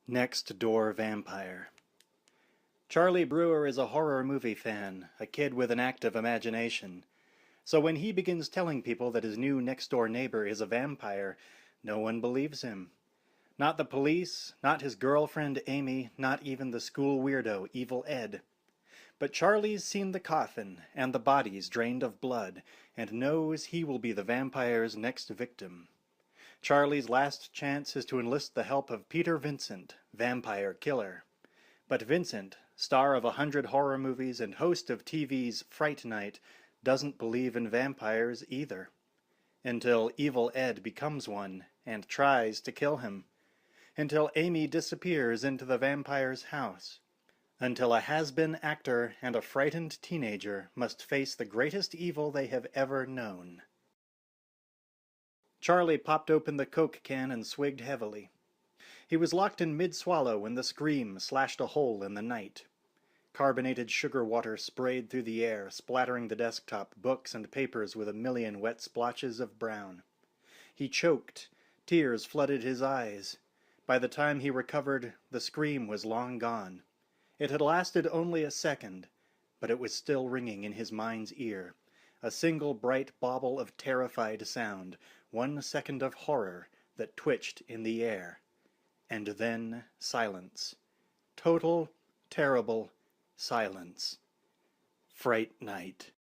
Next Door Vampire. Charlie Brewer is a horror movie fan, a kid with an active imagination. So when he begins telling people that his new next-door neighbor is a vampire, no one believes him. Not the police, not his girlfriend Amy, not even the school weirdo Evil Ed. But Charlie's seen the coffin and the bodies drained of blood, and knows he will be the vampire's next victim. Charlie's last chance is to enlist the help of Peter Vincent, vampire killer. But Vincent, star of 100 horror movies and host of TV's Fright Night, doesn't believe in vampires either. Until Evil Ed becomes one and tries to kill him. Until Amy disappears into the vampire's house. Until a has-been actor and a frightened teenager must face the greatest evil they have ever known. Charlie popped open the Coke can and swigged heavily. He was locked in mid-swallow when the scream slashed a hole in the night. Carbonated sugar water sprayed through the air, splattering the desktop, books, and papers with a million wet splotches of brown. He choked. Tears flooded his eyes. By the time he recovered, the scream was long gone. It had lasted only a second, but it was still ringing in his mind's ear. A single bright bauble of terrified sound, 1 second of horror that twitched in the air. And then silence. Total, terrible silence. Fright Night.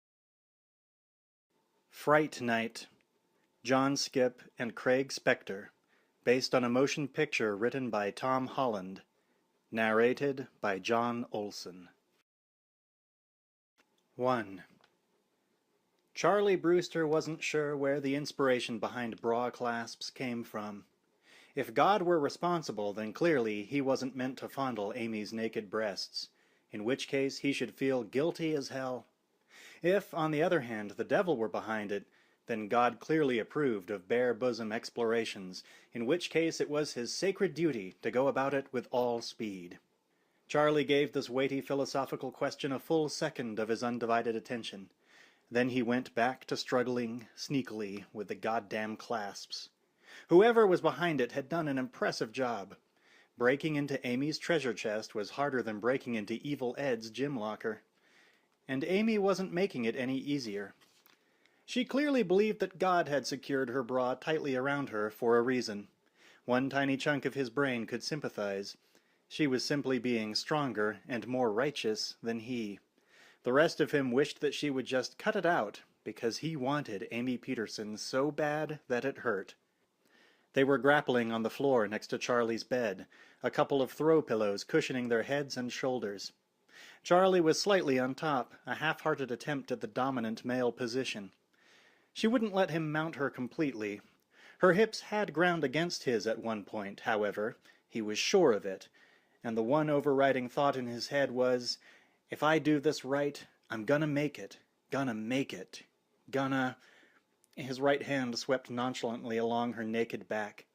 Fright Night. John Skipp and Craig Spector, based on a motion picture written by Tom Holland. Narrated by John Olson. 1. Charlie Brewster wasn't sure where the inspiration behind bra clasps came from. If God were responsible, then clearly he wasn't meant to fondle Amy's naked breasts, in which case he should feel guilty as hell. If, on the other hand, the devil were behind it, then God clearly approved of bare-bosom explorations, in which case it was his sacred duty to go about it with all speed. Charlie gave this weighty philosophical question a full second of his undivided attention. Then he went back to struggling sneakily with the goddamn clasps. Whoever was behind it had done an impressive job. Breaking into Amy's treasure chest was harder than breaking into Evil Ed's gym locker. And Amy wasn't making it any easier. She clearly believed that God had secured her bra tightly around her for a reason. One tiny chunk of his brain could sympathize. She was simply being stronger and more righteous than he. The rest of him wished that she would just cut it out, because he wanted Amy Peterson so bad that it hurt. They were grappling on the floor next to Charlie's bed, a couple of throw pillows cushioning their heads and shoulders. Charlie was slightly on top, a half-hearted attempt at the dominant male position. She wouldn't let him mount her completely. Her hips had ground against his at one point, however. He was sure of it, and the one overriding thought in his head was, if I do this right, I'm gonna make it. Gonna make it. Gonna... His right hand swept nonchalantly along her naked back.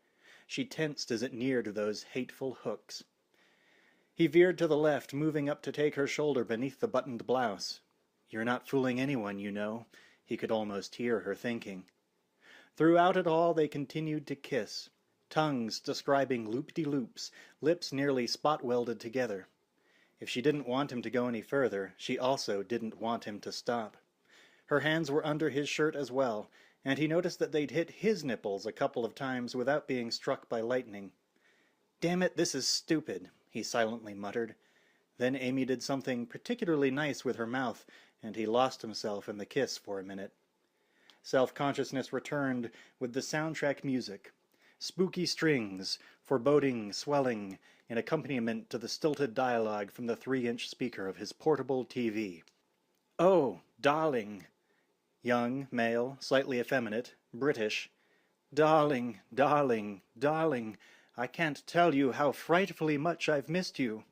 She tensed as it neared those hateful hooks. He veered to the left, moving up to take her shoulder beneath the buttoned blouse. "You're not fooling anyone, you know," he could almost hear her thinking. Throughout it all they continued to kiss, tongues describing loop-de-loops, lips nearly spot-welded together. If she didn't want him to go any further, she also didn't want him to stop. Her hands were under his shirt as well, and he noticed that they'd hit his nipples a couple of times without being struck by lightning. "Damn it, this is stupid," he silently muttered. Then Amy did something particularly nice with her mouth, and he lost himself in the kiss for a minute. Self-consciousness returned with the soundtrack music. Spooky strings, foreboding, swelling, in accompaniment to the stilted dialogue from the 3-inch speaker of his portable TV. "Oh, darling." Young, male, slightly effeminate, British. "Darling, darling, darling, I can't tell you how frightfully much I've missed you."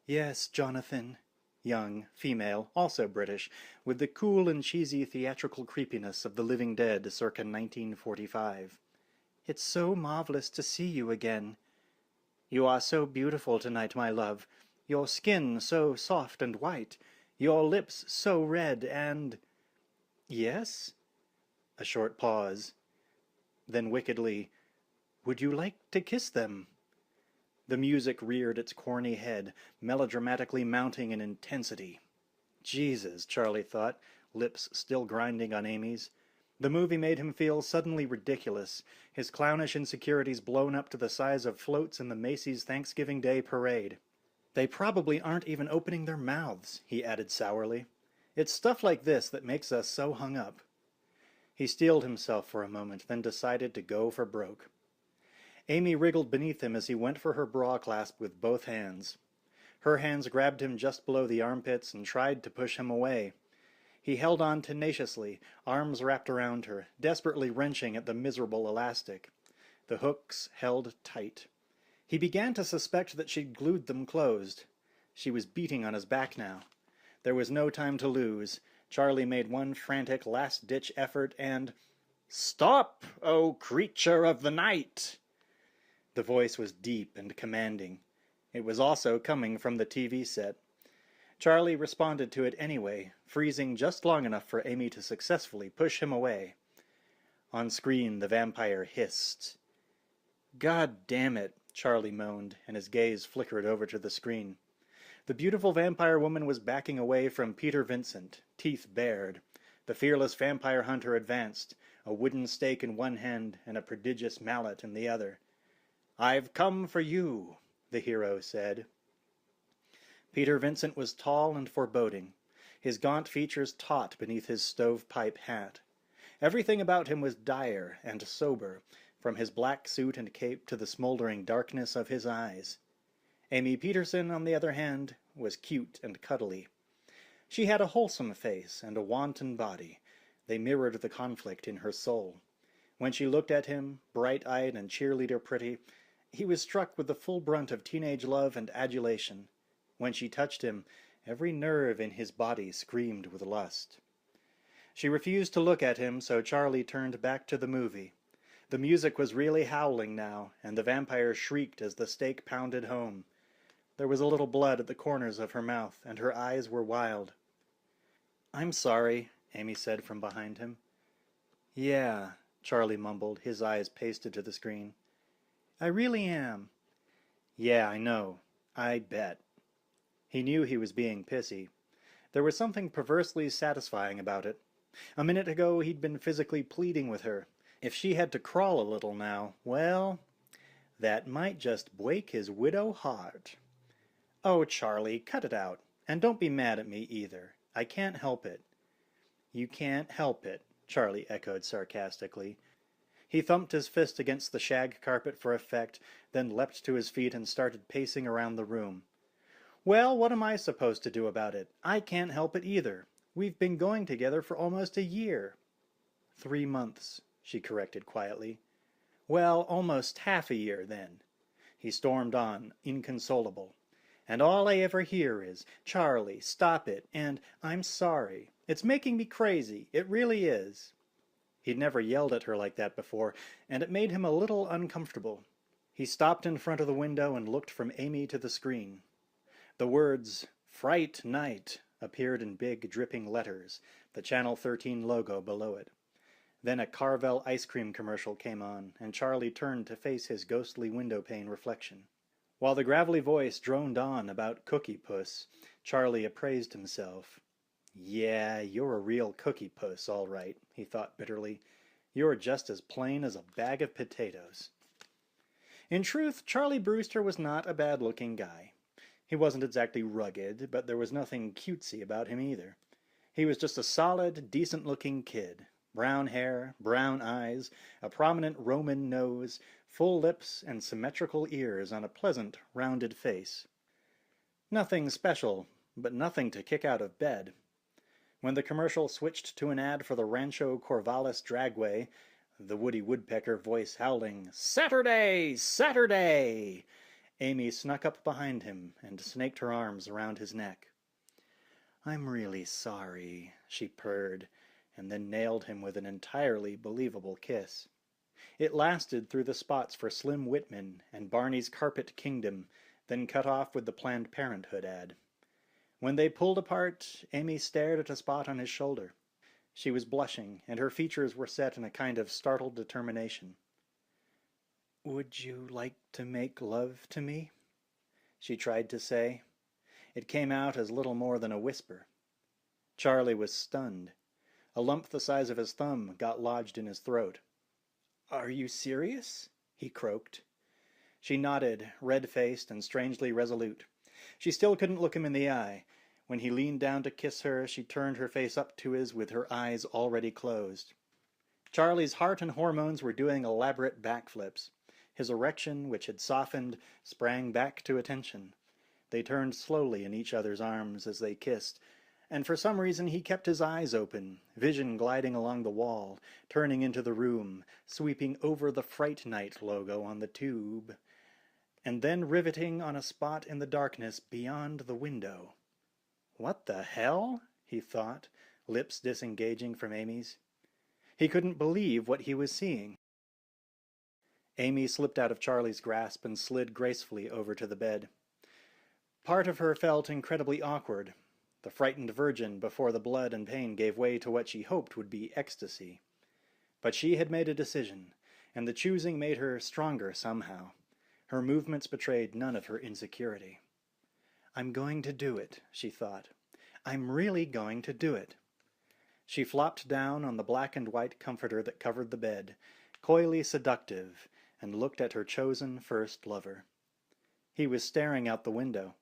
"Yes, Jonathan." Young, female, also British, with the cool and cheesy theatrical creepiness of The Living Dead circa 1945. "It's so marvelous to see you again." "You are so beautiful tonight, my love. Your skin so soft and white. Your lips so red and—" "Yes?" A short pause. Then wickedly, "Would you like to kiss them?" The music reared its corny head, melodramatically mounting in intensity. Jesus, Charlie thought, lips still grinding on Amy's. The movie made him feel suddenly ridiculous, his clownish insecurities blown up to the size of floats in the Macy's Thanksgiving Day parade. They probably aren't even opening their mouths, he added sourly. It's stuff like this that makes us so hung up. He steeled himself for a moment, then decided to go for broke. Amy wriggled beneath him as he went for her bra clasp with both hands. Her hands grabbed him just below the armpits and tried to push him away. He held on tenaciously, arms wrapped around her, desperately wrenching at the miserable elastic. The hooks held tight. He began to suspect that she'd glued them closed. She was beating on his back now. There was no time to lose. Charlie made one frantic last-ditch effort and... "Stop, O creature of the night!" The voice was deep and commanding. It was also coming from the TV set. Charlie responded to it anyway, freezing just long enough for Amy to successfully push him away. On screen, the vampire hissed. "God damn it," Charlie moaned, and his gaze flickered over to the screen. The beautiful vampire woman was backing away from Peter Vincent, teeth bared. The fearless vampire hunter advanced, a wooden stake in one hand and a prodigious mallet in the other. "I've come for you," the hero said. Peter Vincent was tall and foreboding, his gaunt features taut beneath his stovepipe hat. Everything about him was dire and sober, from his black suit and cape to the smoldering darkness of his eyes. Amy Peterson, on the other hand, was cute and cuddly. She had a wholesome face and a wanton body. They mirrored the conflict in her soul. When she looked at him, bright-eyed and cheerleader pretty, he was struck with the full brunt of teenage love and adulation. When she touched him, every nerve in his body screamed with lust. She refused to look at him, so Charlie turned back to the movie. The music was really howling now, and the vampire shrieked as the stake pounded home. There was a little blood at the corners of her mouth, and her eyes were wild. "I'm sorry," Amy said from behind him. "Yeah," Charlie mumbled, his eyes pasted to the screen. "I really am." "Yeah, I know. I bet." He knew he was being pissy. There was something perversely satisfying about it. A minute ago he'd been physically pleading with her. If she had to crawl a little now, well, that might just break his widow heart. "Oh, Charlie, cut it out. And don't be mad at me either. I can't help it." "You can't help it," Charlie echoed sarcastically. He thumped his fist against the shag carpet for effect, then leapt to his feet and started pacing around the room. "Well, what am I supposed to do about it? I can't help it either. We've been going together for almost a year." 3 months, she corrected quietly. "Well, almost half a year, then." He stormed on, inconsolable. "And all I ever hear is, 'Charlie, stop it,' and 'I'm sorry.' It's making me crazy. It really is." He'd never yelled at her like that before, and it made him a little uncomfortable. He stopped in front of the window and looked from Amy to the screen. The words, "Fright Night," appeared in big, dripping letters, the Channel 13 logo below it. Then a Carvel ice cream commercial came on, and Charlie turned to face his ghostly windowpane reflection. While the gravelly voice droned on about Cookie Puss, Charlie appraised himself. "Yeah, you're a real cookie puss, all right," he thought bitterly. "You're just as plain as a bag of potatoes." In truth, Charlie Brewster was not a bad-looking guy. He wasn't exactly rugged, but there was nothing cutesy about him either. He was just a solid, decent-looking kid. Brown hair, brown eyes, a prominent Roman nose, full lips, and symmetrical ears on a pleasant, rounded face. Nothing special, but nothing to kick out of bed. When the commercial switched to an ad for the Rancho Corvallis Dragway, the Woody Woodpecker voice howling, "Saturday! Saturday!" Amy snuck up behind him and snaked her arms around his neck. "I'm really sorry," she purred, and then nailed him with an entirely believable kiss. It lasted through the spots for Slim Whitman and Barney's Carpet Kingdom, then cut off with the Planned Parenthood ad. When they pulled apart, Amy stared at a spot on his shoulder. She was blushing, and her features were set in a kind of startled determination. "Would you like to make love to me?" she tried to say. It came out as little more than a whisper. Charlie was stunned. A lump the size of his thumb got lodged in his throat. "Are you serious?" he croaked. She nodded, red-faced and strangely resolute. She still couldn't look him in the eye. When he leaned down to kiss her, she turned her face up to his with her eyes already closed. Charlie's heart and hormones were doing elaborate backflips. His erection, which had softened, sprang back to attention. They turned slowly in each other's arms as they kissed, and for some reason he kept his eyes open, vision gliding along the wall, turning into the room, sweeping over the Fright Night logo on the tube, and then riveting on a spot in the darkness beyond the window. What the hell? He thought, lips disengaging from Amy's. He couldn't believe what he was seeing. Amy slipped out of Charlie's grasp and slid gracefully over to the bed. Part of her felt incredibly awkward, the frightened virgin before the blood and pain gave way to what she hoped would be ecstasy. But she had made a decision, and the choosing made her stronger somehow. Her movements betrayed none of her insecurity. "I'm going to do it," she thought. "I'm really going to do it." She flopped down on the black and white comforter that covered the bed, coyly seductive, and looked at her chosen first lover. He was staring out the window.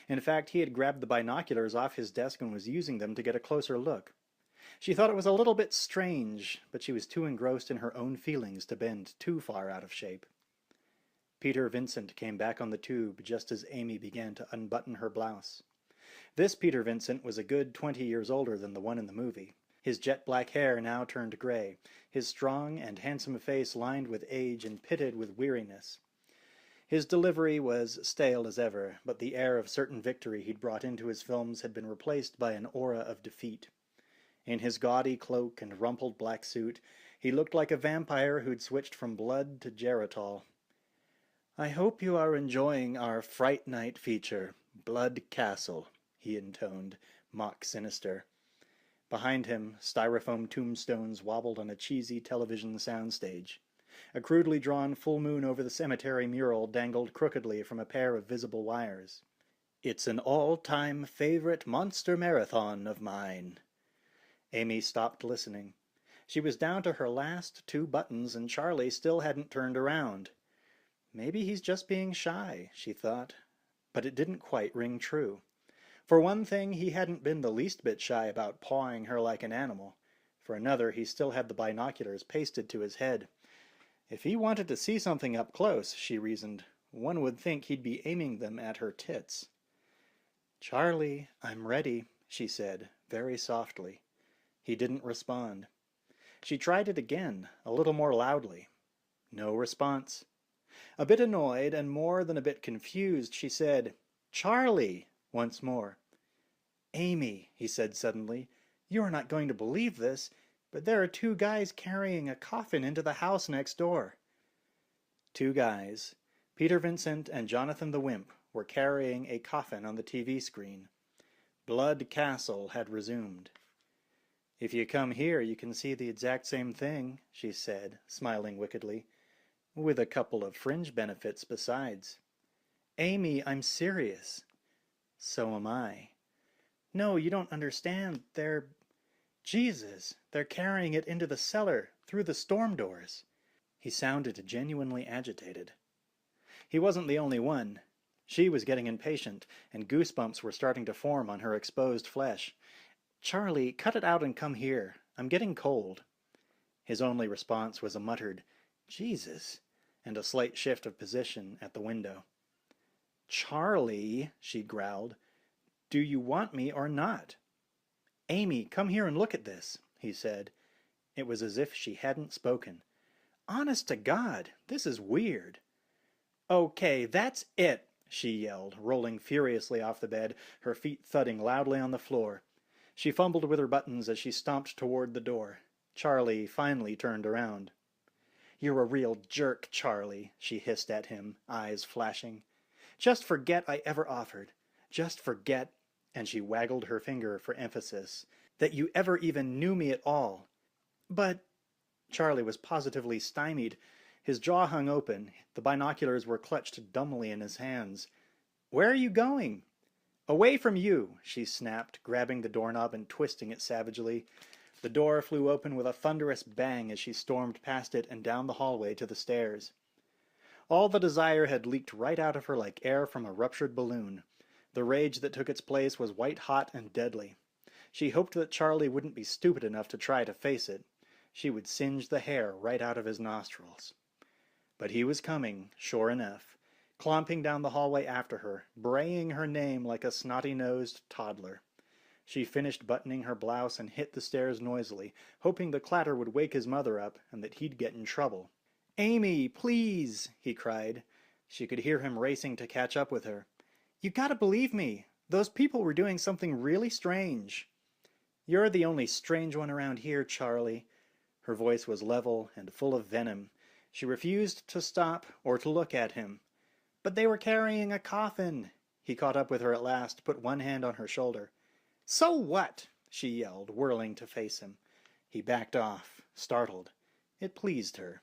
In fact, he had grabbed the binoculars off his desk and was using them to get a closer look. She thought it was a little bit strange, but she was too engrossed in her own feelings to bend too far out of shape. Peter Vincent came back on the tube just as Amy began to unbutton her blouse. This Peter Vincent was a good 20 years older than the one in the movie. His jet-black hair now turned gray, his strong and handsome face lined with age and pitted with weariness. His delivery was stale as ever, but the air of certain victory he'd brought into his films had been replaced by an aura of defeat. In his gaudy cloak and rumpled black suit, he looked like a vampire who'd switched from blood to geritol. "I hope you are enjoying our Fright Night feature, Blood Castle," he intoned, mock sinister. Behind him, styrofoam tombstones wobbled on a cheesy television soundstage. A crudely drawn full moon over the cemetery mural dangled crookedly from a pair of visible wires. "It's an all-time favorite monster marathon of mine." Amy stopped listening. She was down to her last 2 buttons and Charlie still hadn't turned around. Maybe he's just being shy, she thought, but it didn't quite ring true. For one thing, he hadn't been the least bit shy about pawing her like an animal. For another, he still had the binoculars pasted to his head. If he wanted to see something up close, she reasoned, one would think he'd be aiming them at her tits. "Charlie, I'm ready," she said, very softly. He didn't respond. She tried it again, a little more loudly. No response. A bit annoyed and more than a bit confused, she said, "Charlie," once more. "Amy," he said suddenly, "you are not going to believe this, but there are 2 guys carrying a coffin into the house next door." 2 guys, Peter Vincent and Jonathan the Wimp, were carrying a coffin on the TV screen. Blood Castle had resumed. "If you come here, you can see the exact same thing," she said, smiling wickedly, "with a couple of fringe benefits besides." "Amy, I'm serious." "So am I." "No, you don't understand. Jesus, they're carrying it into the cellar, through the storm doors." He sounded genuinely agitated. He wasn't the only one. She was getting impatient, and goosebumps were starting to form on her exposed flesh. "Charlie, cut it out and come here. I'm getting cold." His only response was a muttered, "Jesus," and a slight shift of position at the window. "Charlie," she growled, "do you want me or not?" "Amy, come here and look at this," he said. It was as if she hadn't spoken. "Honest to God, this is weird." "Okay, that's it," she yelled, rolling furiously off the bed, her feet thudding loudly on the floor. She fumbled with her buttons as she stomped toward the door. Charlie finally turned around. "You're a real jerk, Charlie," she hissed at him, eyes flashing. "Just forget I ever offered. Just forget," and she waggled her finger for emphasis, "that you ever even knew me at all." "But—" Charlie was positively stymied. His jaw hung open. The binoculars were clutched dumbly in his hands. "Where are you going?" "Away from you," she snapped, grabbing the doorknob and twisting it savagely. The door flew open with a thunderous bang as she stormed past it and down the hallway to the stairs. All the desire had leaked right out of her like air from a ruptured balloon. The rage that took its place was white-hot and deadly. She hoped that Charlie wouldn't be stupid enough to try to face it. She would singe the hair right out of his nostrils. But he was coming, sure enough, clomping down the hallway after her, braying her name like a snotty-nosed toddler. She finished buttoning her blouse and hit the stairs noisily, hoping the clatter would wake his mother up and that he'd get in trouble. "Amy, please!" he cried. She could hear him racing to catch up with her. "You gotta believe me. Those people were doing something really strange." "You're the only strange one around here, Charlie." Her voice was level and full of venom. She refused to stop or to look at him. "But they were carrying a coffin." He caught up with her at last, put one hand on her shoulder. "So what?" she yelled, whirling to face him. He backed off, startled. It pleased her.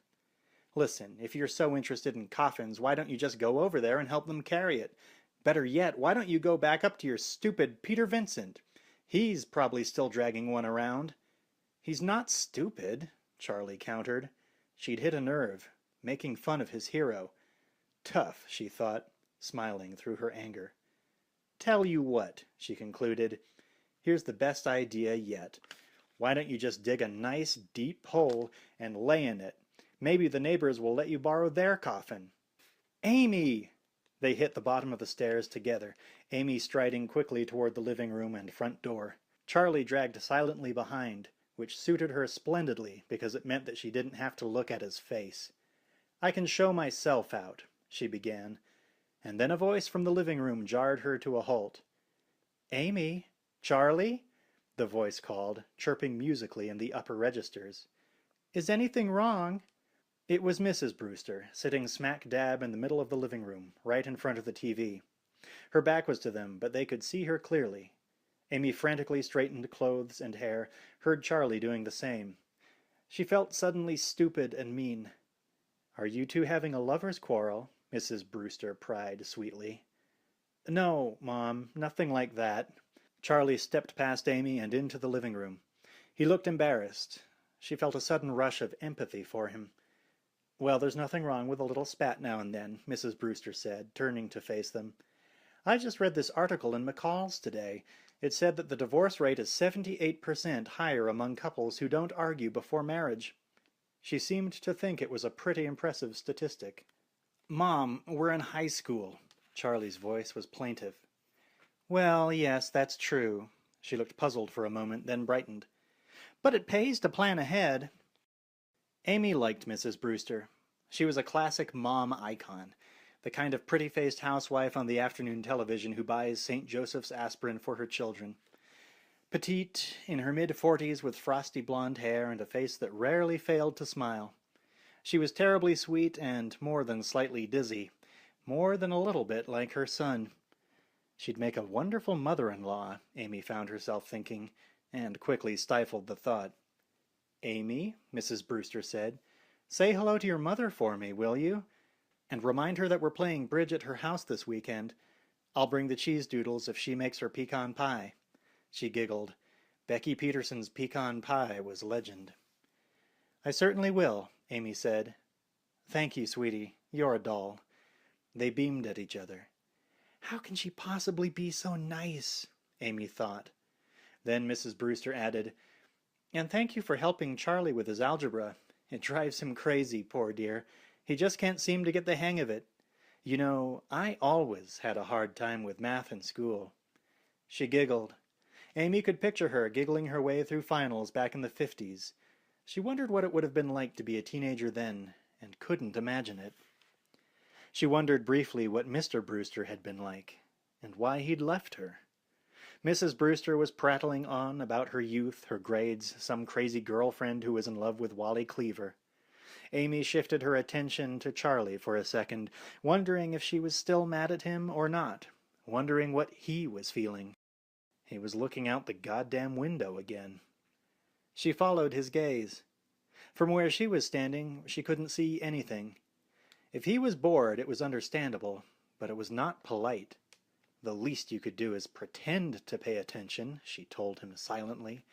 "Listen, if you're so interested in coffins, why don't you just go over there and help them carry it? Better yet, why don't you go back up to your stupid Peter Vincent? He's probably still dragging one around." "He's not stupid," Charlie countered. She'd hit a nerve, making fun of his hero. Tough, she thought, smiling through her anger. "Tell you what," she concluded. "Here's the best idea yet. Why don't you just dig a nice deep hole and lay in it? Maybe the neighbors will let you borrow their coffin." "Amy!" They hit the bottom of the stairs together, Amy striding quickly toward the living room and front door. Charlie dragged silently behind, which suited her splendidly because it meant that she didn't have to look at his face. "I can show myself out," she began, and then a voice from the living room jarred her to a halt. "Amy? Charlie?" the voice called, chirping musically in the upper registers. "Is anything wrong?" It was Mrs. Brewster, sitting smack dab in the middle of the living room, right in front of the TV. Her back was to them, but they could see her clearly. Amy frantically straightened clothes and hair, heard Charlie doing the same. She felt suddenly stupid and mean. "Are you two having a lover's quarrel?" Mrs. Brewster pried sweetly. "No, Mom, nothing like that." Charlie stepped past Amy and into the living room. He looked embarrassed. She felt a sudden rush of empathy for him. "Well, there's nothing wrong with a little spat now and then," Mrs. Brewster said, turning to face them. "I just read this article in McCall's today. It said that the divorce rate is 78% higher among couples who don't argue before marriage." She seemed to think it was a pretty impressive statistic. "Mom, we're in high school." Charlie's voice was plaintive. "Well, yes, that's true." She looked puzzled for a moment, then brightened. "But it pays to plan ahead." Amy liked Mrs. Brewster. She was a classic mom icon, the kind of pretty-faced housewife on the afternoon television who buys St. Joseph's aspirin for her children. Petite, in her mid-40s with frosty blonde hair and a face that rarely failed to smile. She was terribly sweet and more than slightly dizzy, more than a little bit like her son. She'd make a wonderful mother-in-law, Amy found herself thinking, and quickly stifled the thought. "Amy," Mrs. Brewster said, "say hello to your mother for me, will you? And remind her that we're playing bridge at her house this weekend. I'll bring the cheese doodles if she makes her pecan pie." She giggled. Becky Peterson's pecan pie was legend. "I certainly will," Amy said. "Thank you, sweetie. You're a doll." They beamed at each other. "How can she possibly be so nice?" Amy thought. Then Mrs. Brewster added, "And thank you for helping Charlie with his algebra. It drives him crazy, poor dear. He just can't seem to get the hang of it. You know, I always had a hard time with math in school." She giggled. Amy could picture her giggling her way through finals back in the 50s. She wondered what it would have been like to be a teenager then, and couldn't imagine it. She wondered briefly what Mr. Brewster had been like, and why he'd left her. Mrs. Brewster was prattling on about her youth, her grades, some crazy girlfriend who was in love with Wally Cleaver. Amy shifted her attention to Charlie for a second, wondering if she was still mad at him or not, wondering what he was feeling. He was looking out the goddamn window again. She followed his gaze. From where she was standing, she couldn't see anything. If he was bored, it was understandable, but it was not polite. The least you could do is pretend to pay attention, she told him silently.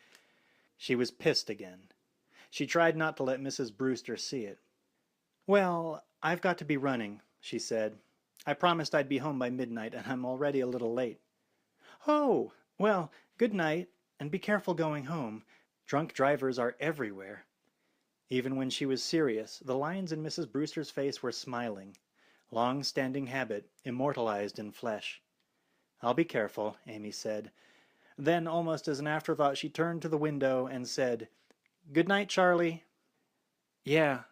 She was pissed again. She tried not to let Mrs. Brewster see it. "Well, I've got to be running," she said. "I promised I'd be home by midnight, and I'm already a little late." "Oh, well, good night, and be careful going home. Drunk drivers are everywhere." Even when she was serious, the lines in Mrs. Brewster's face were smiling. Long-standing habit, immortalized in flesh. "I'll be careful," Amy said. Then, almost as an afterthought, she turned to the window and said, "Good night, Charlie." "Yeah,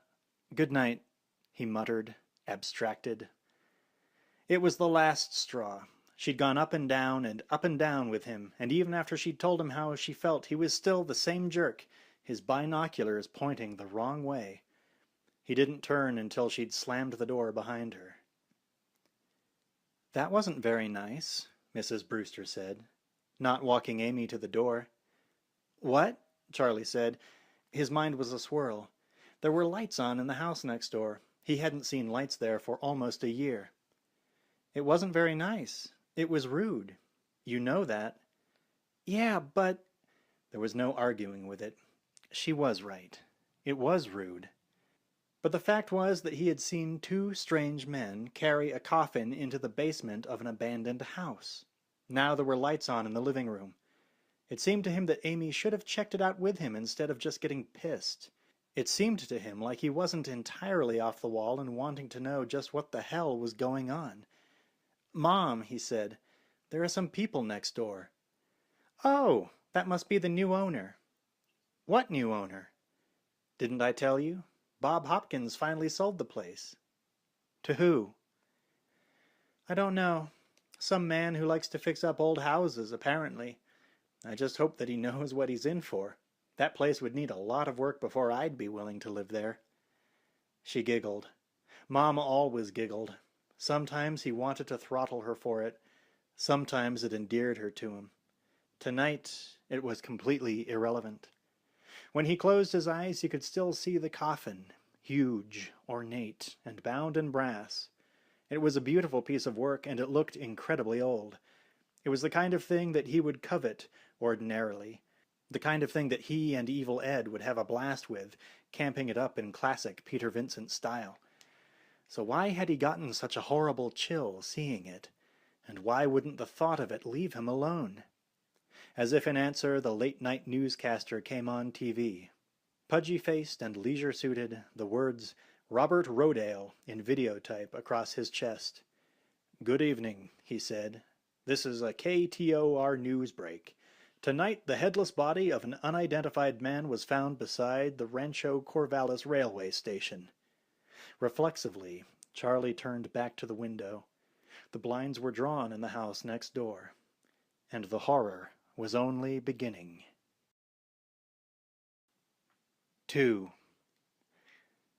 good night," he muttered, abstracted. It was the last straw. She'd gone up and down with him, and even after she'd told him how she felt, he was still the same jerk, his binoculars pointing the wrong way. He didn't turn until she'd slammed the door behind her. "That wasn't very nice," Mrs. Brewster said, not walking Amy to the door. "What?" Charlie said. His mind was a swirl. There were lights on in the house next door. He hadn't seen lights there for almost a year. "It wasn't very nice. It was rude. You know that." "Yeah, but—" There was no arguing with it. She was right. It was rude. But the fact was that he had seen two strange men carry a coffin into the basement of an abandoned house. Now there were lights on in the living room. It seemed to him that Amy should have checked it out with him instead of just getting pissed. It seemed to him like he wasn't entirely off the wall and wanting to know just what the hell was going on. "Mom," he said, "there are some people next door." "Oh, that must be the new owner." "What new owner?" "Didn't I tell you? Bob Hopkins finally sold the place." "To who?" "I don't know. Some man who likes to fix up old houses, apparently. I just hope that he knows what he's in for. That place would need a lot of work before I'd be willing to live there." She giggled. Mom always giggled. Sometimes he wanted to throttle her for it. Sometimes it endeared her to him. Tonight, it was completely irrelevant. When he closed his eyes, he could still see the coffin, huge, ornate, and bound in brass. It was a beautiful piece of work, and it looked incredibly old. It was the kind of thing that he would covet, ordinarily. The kind of thing that he and Evil Ed would have a blast with, camping it up in classic Peter Vincent style. So why had he gotten such a horrible chill seeing it? And why wouldn't the thought of it leave him alone? As if in answer, the late-night newscaster came on TV. Pudgy-faced and leisure-suited, the words "Robert Rodale" in videotype across his chest. "Good evening," he said. "This is a KTOR news break. Tonight, the headless body of an unidentified man was found beside the Rancho Corvallis railway station." Reflexively, Charlie turned back to the window. The blinds were drawn in the house next door. And the horror was only beginning. 2.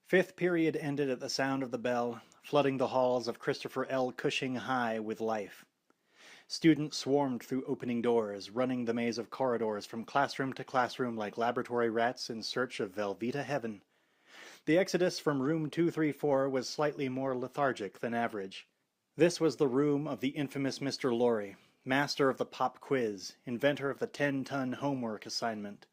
Fifth period ended at the sound of the bell, flooding the halls of Christopher L. Cushing High with life. Students swarmed through opening doors, running the maze of corridors from classroom to classroom like laboratory rats in search of Velveeta heaven. The exodus from room 234 was slightly more lethargic than average. This was the room of the infamous Mr. Lorry, master of the pop quiz, inventor of the 10-ton homework assignment.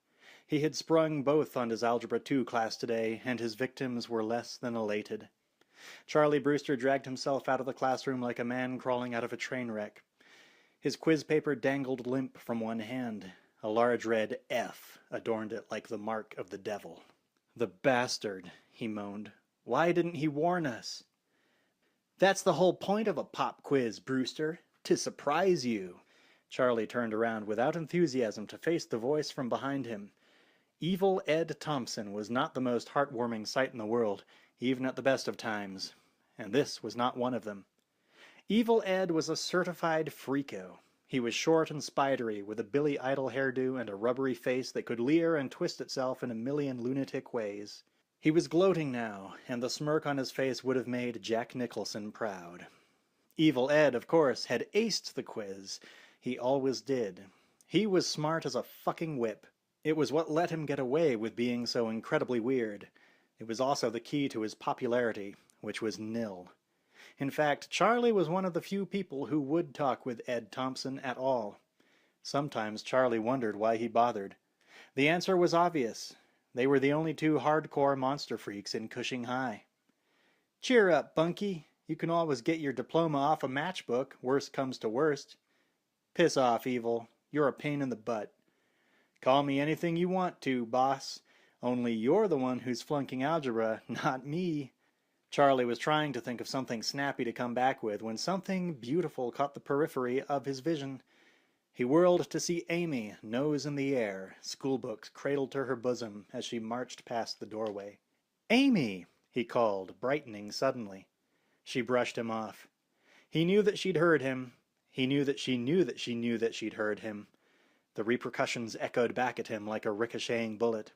He had sprung both on his Algebra 2 class today, and his victims were less than elated. Charlie Brewster dragged himself out of the classroom like a man crawling out of a train wreck. His quiz paper dangled limp from one hand. A large red F adorned it like the mark of the devil. "The bastard," he moaned. "Why didn't he warn us?" "That's the whole point of a pop quiz, Brewster. To surprise you." Charlie turned around without enthusiasm to face the voice from behind him. Evil Ed Thompson was not the most heartwarming sight in the world, even at the best of times. And this was not one of them. Evil Ed was a certified freako. He was short and spidery, with a Billy Idol hairdo and a rubbery face that could leer and twist itself in a million lunatic ways. He was gloating now, and the smirk on his face would have made Jack Nicholson proud. Evil Ed, of course, had aced the quiz. He always did. He was smart as a fucking whip. It was what let him get away with being so incredibly weird. It was also the key to his popularity, which was nil. In fact, Charlie was one of the few people who would talk with Ed Thompson at all. Sometimes Charlie wondered why he bothered. The answer was obvious. They were the only two hardcore monster freaks in Cushing High. "Cheer up, Bunky. You can always get your diploma off a matchbook, worst comes to worst." "Piss off, Evil. You're a pain in the butt." "Call me anything you want to, boss. Only you're the one who's flunking algebra, not me." Charlie was trying to think of something snappy to come back with when something beautiful caught the periphery of his vision. He whirled to see Amy, nose in the air, schoolbooks cradled to her bosom as she marched past the doorway. "Amy!" he called, brightening suddenly. She brushed him off. He knew that she'd heard him. He knew that she knew that she knew that she'd heard him. The repercussions echoed back at him like a ricocheting bullet.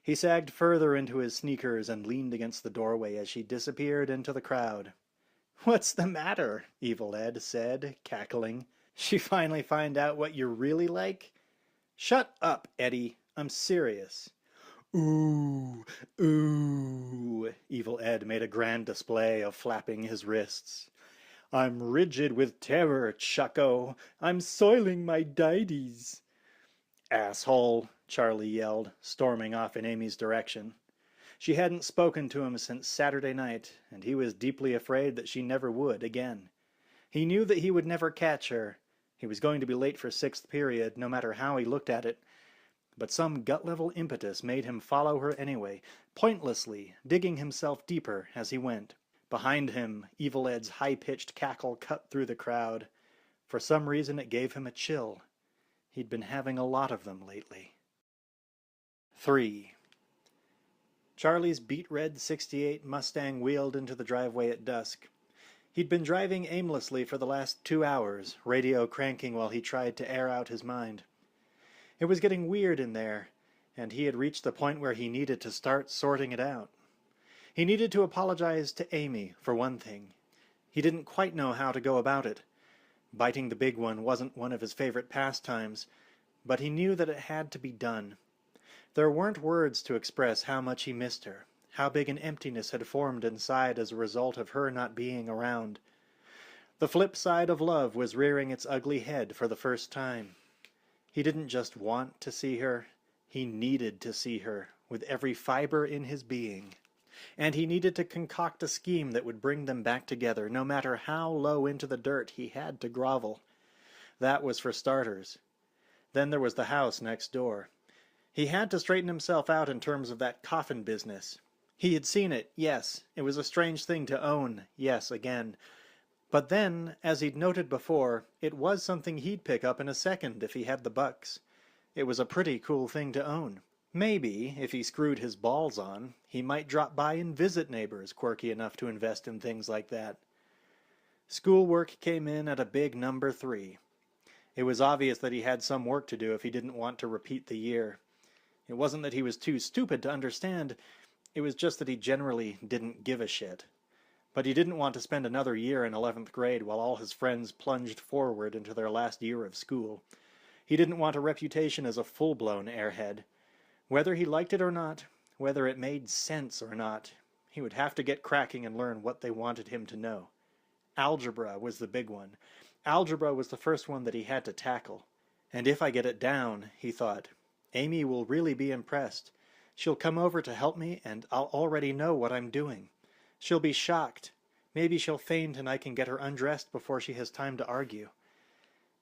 He sagged further into his sneakers and leaned against the doorway as she disappeared into the crowd. "What's the matter?" Evil Ed said, cackling. "She finally find out what you're really like?" "Shut up, Eddie. I'm serious." "Ooh, ooh." Evil Ed made a grand display of flapping his wrists. "I'm rigid with terror, Chucko. I'm soiling my dides." "Asshole," Charlie yelled, storming off in Amy's direction. She hadn't spoken to him since Saturday night, and he was deeply afraid that she never would again. He knew that he would never catch her. He was going to be late for sixth period, no matter how he looked at it. But some gut-level impetus made him follow her anyway, pointlessly, digging himself deeper as he went. Behind him, Evil Ed's high-pitched cackle cut through the crowd. For some reason it gave him a chill. He'd been having a lot of them lately. 3. Charlie's beet-red '68 Mustang wheeled into the driveway at dusk. He'd been driving aimlessly for the last 2 hours, radio cranking while he tried to air out his mind. It was getting weird in there, and he had reached the point where he needed to start sorting it out. He needed to apologize to Amy, for one thing. He didn't quite know how to go about it. Biting the big one wasn't one of his favorite pastimes, but he knew that it had to be done. There weren't words to express how much he missed her, how big an emptiness had formed inside as a result of her not being around. The flip side of love was rearing its ugly head for the first time. He didn't just want to see her, he needed to see her, with every fiber in his being. And he needed to concoct a scheme that would bring them back together, no matter how low into the dirt he had to grovel. That was for starters. Then there was the house next door. He had to straighten himself out in terms of that coffin business. He had seen it, yes. It was a strange thing to own, yes, again. But then, as he'd noted before, it was something he'd pick up in a second if he had the bucks. It was a pretty cool thing to own. Maybe, if he screwed his balls on, he might drop by and visit neighbors quirky enough to invest in things like that. Schoolwork came in at a big number 3. It was obvious that he had some work to do if he didn't want to repeat the year. It wasn't that he was too stupid to understand, it was just that he generally didn't give a shit. But he didn't want to spend another year in 11th grade while all his friends plunged forward into their last year of school. He didn't want a reputation as a full-blown airhead. Whether he liked it or not, whether it made sense or not, he would have to get cracking and learn what they wanted him to know. Algebra was the big one. Algebra was the first one that he had to tackle. And if I get it down, he thought, Amy will really be impressed. She'll come over to help me, and I'll already know what I'm doing. She'll be shocked. Maybe she'll faint and I can get her undressed before she has time to argue.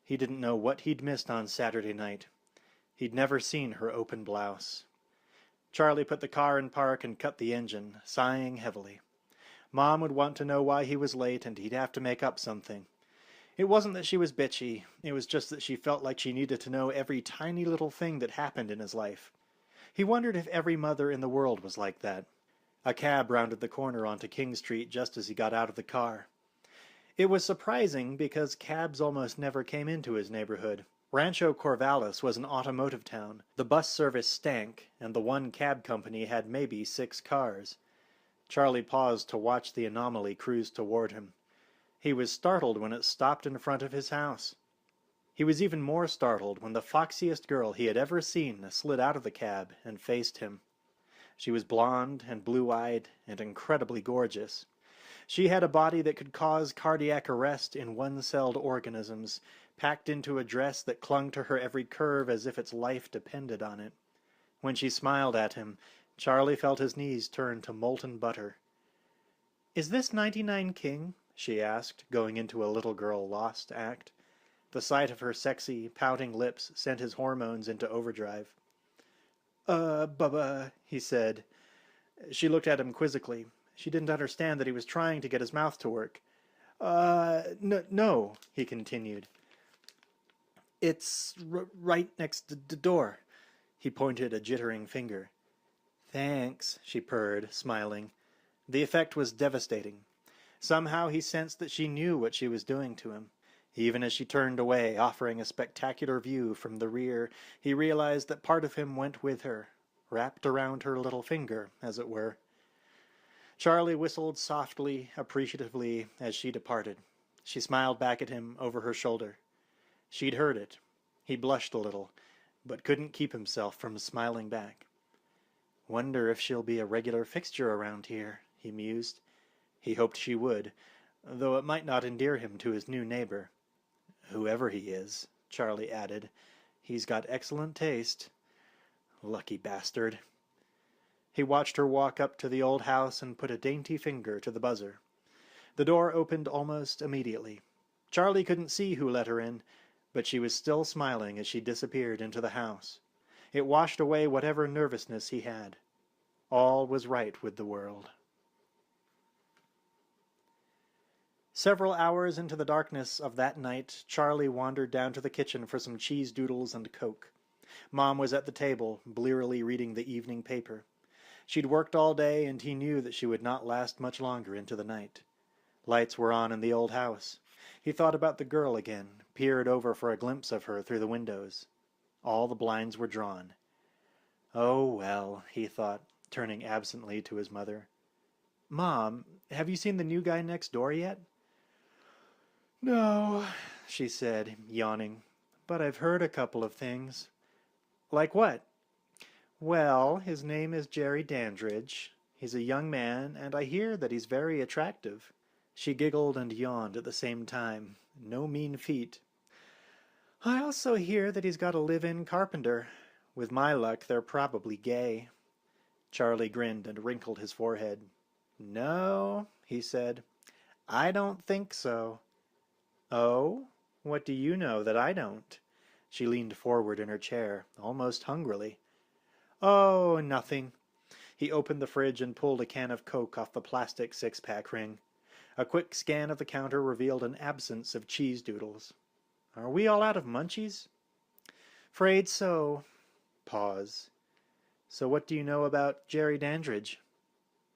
He didn't know what he'd missed on Saturday night. He'd never seen her open blouse. Charlie put the car in park and cut the engine, sighing heavily. Mom would want to know why he was late, and he'd have to make up something. It wasn't that she was bitchy, it was just that she felt like she needed to know every tiny little thing that happened in his life. He wondered if every mother in the world was like that. A cab rounded the corner onto King Street just as he got out of the car. It was surprising because cabs almost never came into his neighborhood. Rancho Corvallis was an automotive town. The bus service stank, and the one cab company had maybe 6 cars. Charlie paused to watch the anomaly cruise toward him. He was startled when it stopped in front of his house. He was even more startled when the foxiest girl he had ever seen slid out of the cab and faced him. She was blonde and blue-eyed and incredibly gorgeous. She had a body that could cause cardiac arrest in one-celled organisms, packed into a dress that clung to her every curve as if its life depended on it. When she smiled at him, Charlie felt his knees turn to molten butter. "Is this 99 King?" she asked, going into a little girl lost act. The sight of her sexy, pouting lips sent his hormones into overdrive. Bubba, he said. She looked at him quizzically. She didn't understand that he was trying to get his mouth to work. No, he continued. It's right next to the door. He pointed a jittering finger. Thanks, she purred, smiling. The effect was devastating. Somehow he sensed that she knew what she was doing to him. Even as she turned away, offering a spectacular view from the rear, he realized that part of him went with her, wrapped around her little finger, as it were. Charlie whistled softly, appreciatively, as she departed. She smiled back at him over her shoulder. She'd heard it. He blushed a little, but couldn't keep himself from smiling back. Wonder if she'll be a regular fixture around here, he mused. He hoped she would, though it might not endear him to his new neighbor. Whoever he is, Charlie added, he's got excellent taste. Lucky bastard. He watched her walk up to the old house and put a dainty finger to the buzzer. The door opened almost immediately. Charlie couldn't see who let her in, but she was still smiling as she disappeared into the house. It washed away whatever nervousness he had. All was right with the world. Several hours into the darkness of that night, Charlie wandered down to the kitchen for some cheese doodles and Coke. Mom was at the table, blearily reading the evening paper. She'd worked all day, and he knew that she would not last much longer into the night. Lights were on in the old house. He thought about the girl again, peered over for a glimpse of her through the windows. All the blinds were drawn. Oh, well, he thought, turning absently to his mother. Mom, have you seen the new guy next door yet? No, she said, yawning, but I've heard a couple of things. Like what? Well, his name is Jerry Dandridge. He's a young man, and I hear that he's very attractive. She giggled and yawned at the same time. No mean feat. I also hear that he's got a live-in carpenter. With my luck, they're probably gay. Charlie grinned and wrinkled his forehead. No, he said. I don't think so. Oh? What do you know that I don't? She leaned forward in her chair, almost hungrily. Oh, nothing. He opened the fridge and pulled a can of Coke off the plastic six-pack ring. A quick scan of the counter revealed an absence of cheese doodles. Are we all out of munchies? Afraid so. Pause. So what do you know about Jerry Dandridge?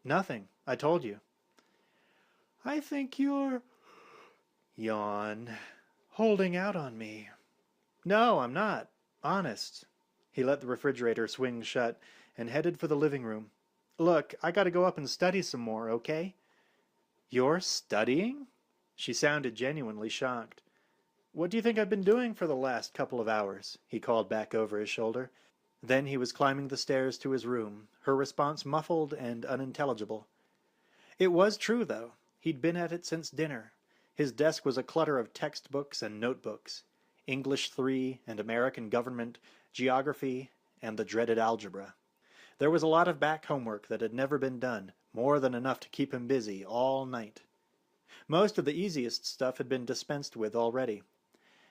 Nothing. I told you. I think you're... Yawn. Holding out on me. No, I'm not. Honest. He let the refrigerator swing shut and headed for the living room. Look, I gotta go up and study some more, okay? You're studying? She sounded genuinely shocked. What do you think I've been doing for the last couple of hours? He called back over his shoulder. Then he was climbing the stairs to his room, her response muffled and unintelligible. It was true, though. He'd been at it since dinner. His desk was a clutter of textbooks and notebooks. English 3 and American government, geography, and the dreaded algebra. There was a lot of back homework that had never been done, more than enough to keep him busy all night. Most of the easiest stuff had been dispensed with already.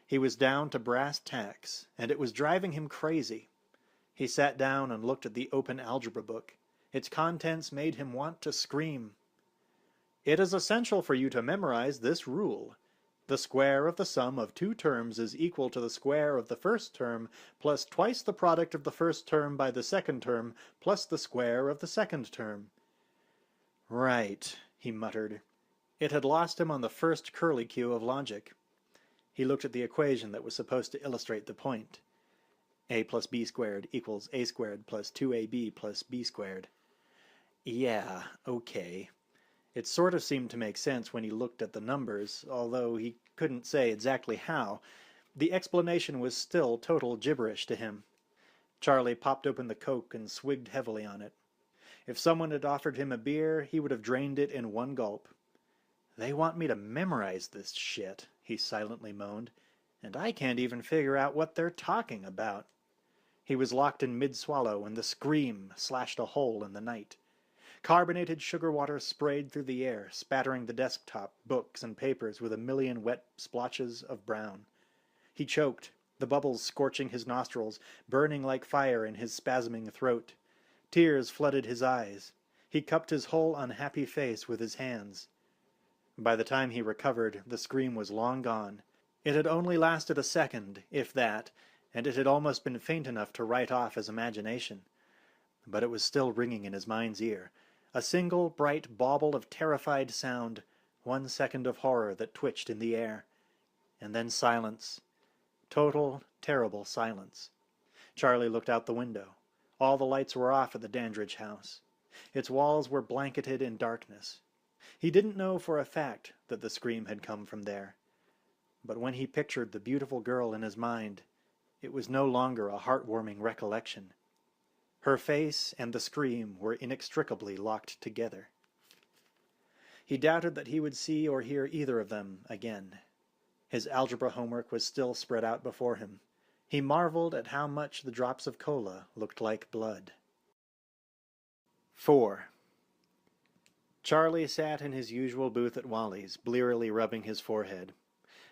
He was down to brass tacks, and it was driving him crazy. He sat down and looked at the open algebra book. Its contents made him want to scream. It is essential for you to memorize this rule. The square of the sum of two terms is equal to the square of the first term plus twice the product of the first term by the second term plus the square of the second term. Right, he muttered. It had lost him on the first curlicue of logic. He looked at the equation that was supposed to illustrate the point. A plus b squared equals a squared plus 2ab plus b squared. Yeah, okay. It sort of seemed to make sense when he looked at the numbers, although he couldn't say exactly how. The explanation was still total gibberish to him. Charlie popped open the Coke and swigged heavily on it. If someone had offered him a beer, he would have drained it in one gulp. "They want me to memorize this shit," he silently moaned, "and I can't even figure out what they're talking about." He was locked in mid-swallow when the scream slashed a hole in the night. Carbonated sugar water sprayed through the air, spattering the desktop, books, and papers with a million wet splotches of brown. He choked, the bubbles scorching his nostrils, burning like fire in his spasming throat. Tears flooded his eyes. He cupped his whole unhappy face with his hands. By the time he recovered, the scream was long gone. It had only lasted a second, if that, and it had almost been faint enough to write off as imagination. But it was still ringing in his mind's ear. A single bright bauble of terrified sound, 1 second of horror that twitched in the air. And then silence. Total, terrible silence. Charlie looked out the window. All the lights were off at the Dandridge house. Its walls were blanketed in darkness. He didn't know for a fact that the scream had come from there. But when he pictured the beautiful girl in his mind, it was no longer a heartwarming recollection. Her face and the scream were inextricably locked together. He doubted that he would see or hear either of them again. His algebra homework was still spread out before him. He marveled at how much the drops of cola looked like blood. 4. Charlie sat in his usual booth at Wally's, blearily rubbing his forehead.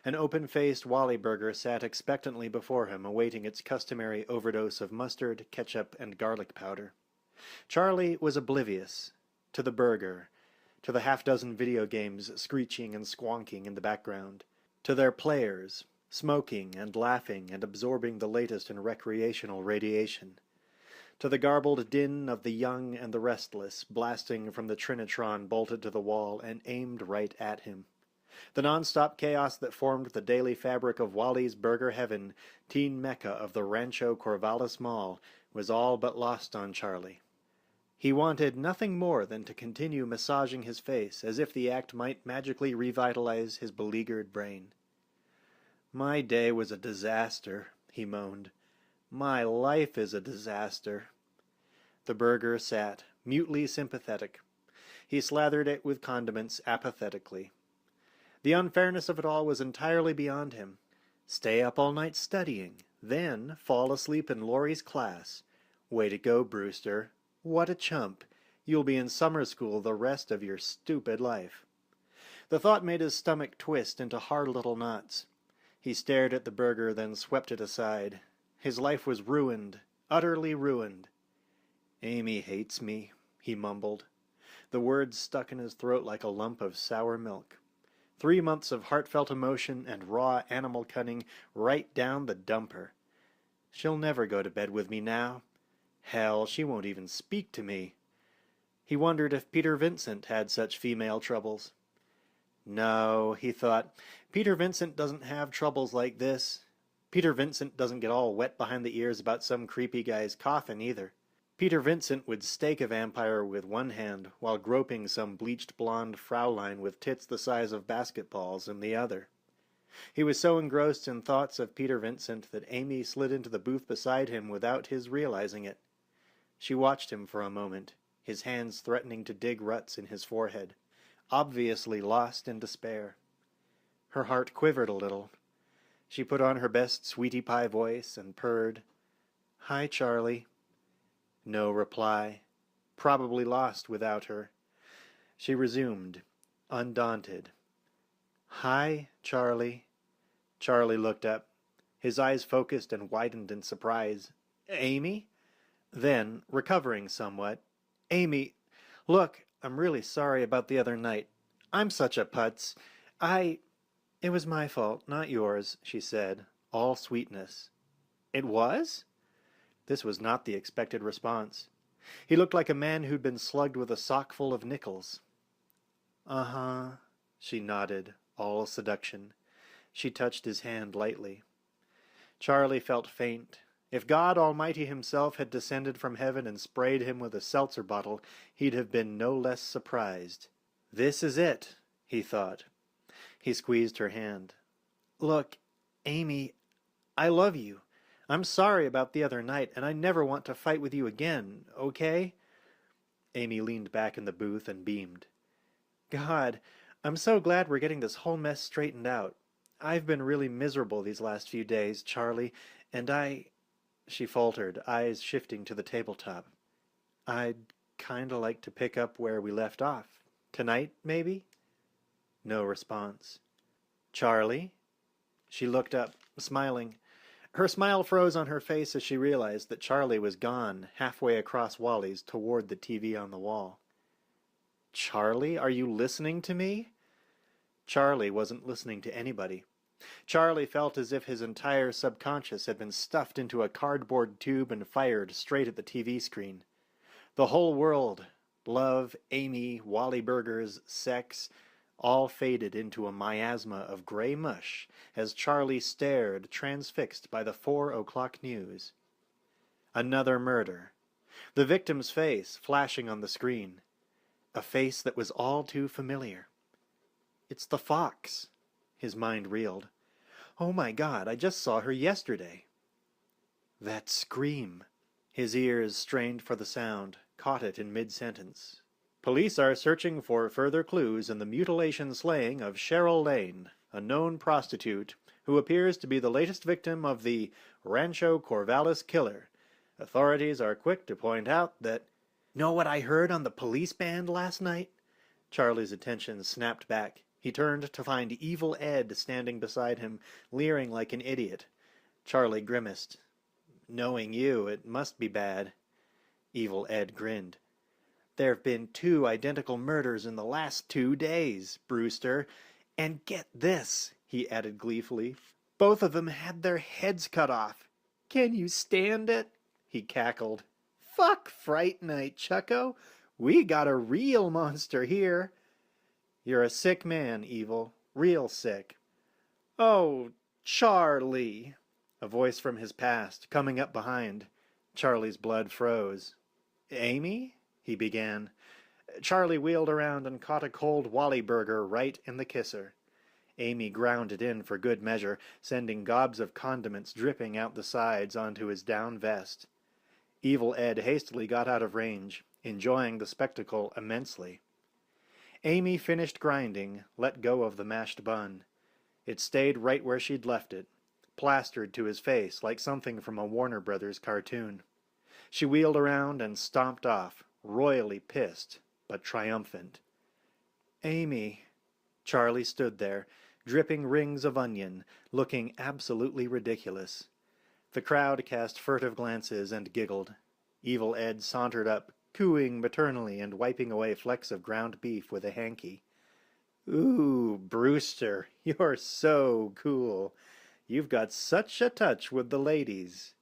An open-faced Wally burger sat expectantly before him, awaiting its customary overdose of mustard, ketchup, and garlic powder. Charlie was oblivious to the burger, to the half-dozen video games screeching and squonking in the background, to their players, smoking and laughing and absorbing the latest in recreational radiation, to the garbled din of the young and the restless, blasting from the Trinitron bolted to the wall and aimed right at him. The non-stop chaos that formed the daily fabric of Wally's Burger Heaven, teen mecca of the Rancho Corvallis Mall, was all but lost on Charlie. He wanted nothing more than to continue massaging his face, as if the act might magically revitalize his beleaguered brain. "My day was a disaster," he moaned. "My life is a disaster." The burger sat, mutely sympathetic. He slathered it with condiments apathetically. The unfairness of it all was entirely beyond him. Stay up all night studying, then fall asleep in Laurie's class. Way to go, Brewster. What a chump. You'll be in summer school the rest of your stupid life. The thought made his stomach twist into hard little knots. He stared at the burger, then swept it aside. His life was ruined, utterly ruined. "Amy hates me," he mumbled. The words stuck in his throat like a lump of sour milk. 3 months of heartfelt emotion and raw animal cunning right down the dumper. She'll never go to bed with me now. Hell, she won't even speak to me. He wondered if Peter Vincent had such female troubles. No, he thought, Peter Vincent doesn't have troubles like this. Peter Vincent doesn't get all wet behind the ears about some creepy guy's coffin either. Peter Vincent would stake a vampire with one hand while groping some bleached blonde Fraulein with tits the size of basketballs in the other. He was so engrossed in thoughts of Peter Vincent that Amy slid into the booth beside him without his realizing it. She watched him for a moment, his hands threatening to dig ruts in his forehead, obviously lost in despair. Her heart quivered a little. She put on her best sweetie pie voice and purred, "Hi, Charlie." No reply. Probably lost without her. She resumed, undaunted. "Hi, Charlie." Charlie looked up. His eyes focused and widened in surprise. "Amy?" Then, recovering somewhat, "Amy, look, I'm really sorry about the other night. I'm such a putz. It was my fault, not yours," she said, all sweetness. "It was?" This was not the expected response. He looked like a man who'd been slugged with a sock full of nickels. "Uh-huh," she nodded, all seduction. She touched his hand lightly. Charlie felt faint. If God Almighty himself had descended from heaven and sprayed him with a seltzer bottle, he'd have been no less surprised. "This is it," he thought. He squeezed her hand. "Look, Amy, I love you. I'm sorry about the other night, and I never want to fight with you again, okay? Amy leaned back in the booth and beamed. God, I'm so glad we're getting this whole mess straightened out. I've been really miserable these last few days, Charlie, and She faltered, eyes shifting to the tabletop. I'd kinda like to pick up where we left off. Tonight, maybe? No response. Charlie? She looked up, smiling. Her smile froze on her face as she realized that Charlie was gone, halfway across Wally's toward the TV on the wall. Charlie, are you listening to me? Charlie wasn't listening to anybody. Charlie felt as if his entire subconscious had been stuffed into a cardboard tube and fired straight at the TV screen. The whole world, love, Amy, Wally burgers, sex, all faded into a miasma of gray mush as Charlie stared, transfixed by the 4 o'clock news. Another murder. The victim's face flashing on the screen. A face that was all too familiar. It's the fox. His mind reeled. Oh my God, I just saw her yesterday. That scream. His ears strained for the sound, caught it in mid-sentence. Police are searching for further clues in the mutilation slaying of Cheryl Lane, a known prostitute who appears to be the latest victim of the Rancho Corvallis killer. Authorities are quick to point out that... Know what I heard on the police band last night? Charlie's attention snapped back. He turned to find Evil Ed standing beside him, leering like an idiot. Charlie grimaced. Knowing you, it must be bad. Evil Ed grinned. There've been 2 identical murders in the last 2 days, Brewster. And get this, he added gleefully. Both of them had their heads cut off. Can you stand it? He cackled. Fuck Fright Night, Chucko. We got a real monster here. You're a sick man, Evil. Real sick. Oh, Charlie. A voice from his past, coming up behind. Charlie's blood froze. Amy? He began. Charlie wheeled around and caught a cold Wally burger right in the kisser. Amy ground it in for good measure, sending gobs of condiments dripping out the sides onto his down vest. Evil Ed hastily got out of range, enjoying the spectacle immensely. Amy finished grinding, let go of the mashed bun. It stayed right where she'd left it, plastered to his face like something from a Warner Brothers cartoon. She wheeled around and stomped off, royally pissed, but triumphant. Amy. Charlie stood there, dripping rings of onion, looking absolutely ridiculous. The crowd cast furtive glances and giggled. Evil Ed sauntered up, cooing maternally and wiping away flecks of ground beef with a hanky. Ooh, Brewster, you're so cool. You've got such a touch with the ladies.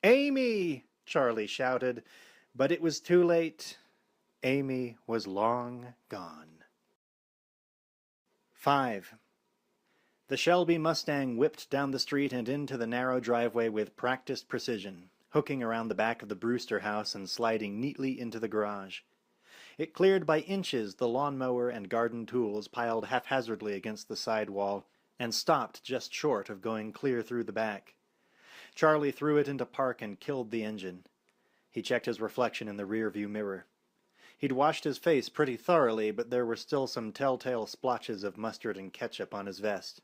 Amy! Charlie shouted, but it was too late. Amy was long gone. 5. The Shelby Mustang whipped down the street and into the narrow driveway with practiced precision, hooking around the back of the Brewster house and sliding neatly into the garage. It cleared by inches the lawnmower and garden tools piled haphazardly against the side wall, and stopped just short of going clear through the back. Charlie threw it into park and killed the engine. He checked his reflection in the rearview mirror. He'd washed his face pretty thoroughly, but there were still some telltale splotches of mustard and ketchup on his vest.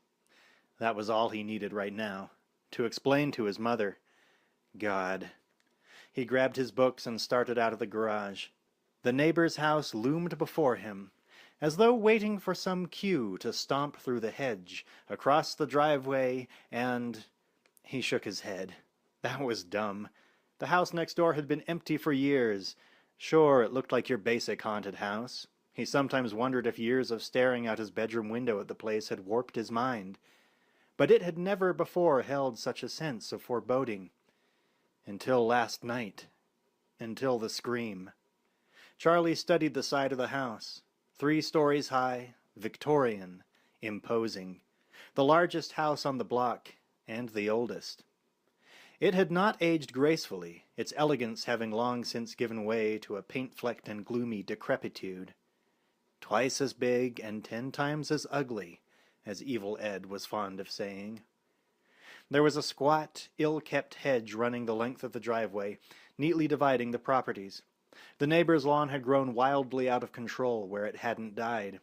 That was all he needed right now, to explain to his mother. God. He grabbed his books and started out of the garage. The neighbor's house loomed before him, as though waiting for some cue to stomp through the hedge, across the driveway, and... He shook his head. That was dumb. The house next door had been empty for years. Sure, it looked like your basic haunted house. He sometimes wondered if years of staring out his bedroom window at the place had warped his mind. But it had never before held such a sense of foreboding. Until last night. Until the scream. Charlie studied the side of the house. 3 stories high, Victorian, imposing. The largest house on the block, and the oldest. It had not aged gracefully, its elegance having long since given way to a paint-flecked and gloomy decrepitude. Twice as big and 10 times as ugly, as Evil Ed was fond of saying. There was a squat, ill-kept hedge running the length of the driveway, neatly dividing the properties. The neighbor's lawn had grown wildly out of control where it hadn't died.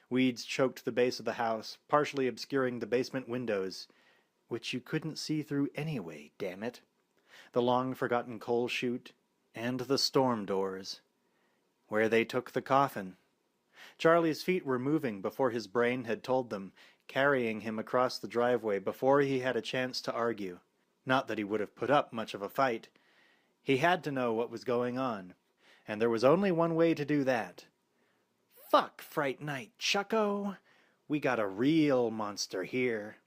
Weeds choked the base of the house, partially obscuring the basement windows, which you couldn't see through anyway, damn it. The long-forgotten coal chute, and the storm doors. Where they took the coffin. Charlie's feet were moving before his brain had told them, carrying him across the driveway before he had a chance to argue. Not that he would have put up much of a fight. He had to know what was going on, and there was only one way to do that. Fuck Fright Night, Chucko! We got a real monster here.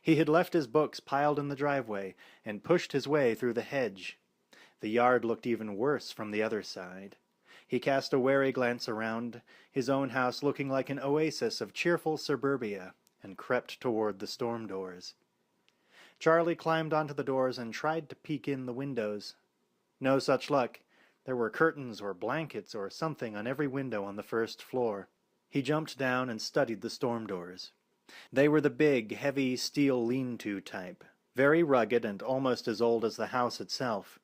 He had left his books piled in the driveway and pushed his way through the hedge. The yard looked even worse from the other side. He cast a wary glance around, his own house looking like an oasis of cheerful suburbia, and crept toward the storm doors. Charlie climbed onto the doors and tried to peek in the windows. No such luck. There were curtains or blankets or something on every window on the first floor. He jumped down and studied the storm doors. They were the big, heavy steel lean-to type, very rugged and almost as old as the house itself.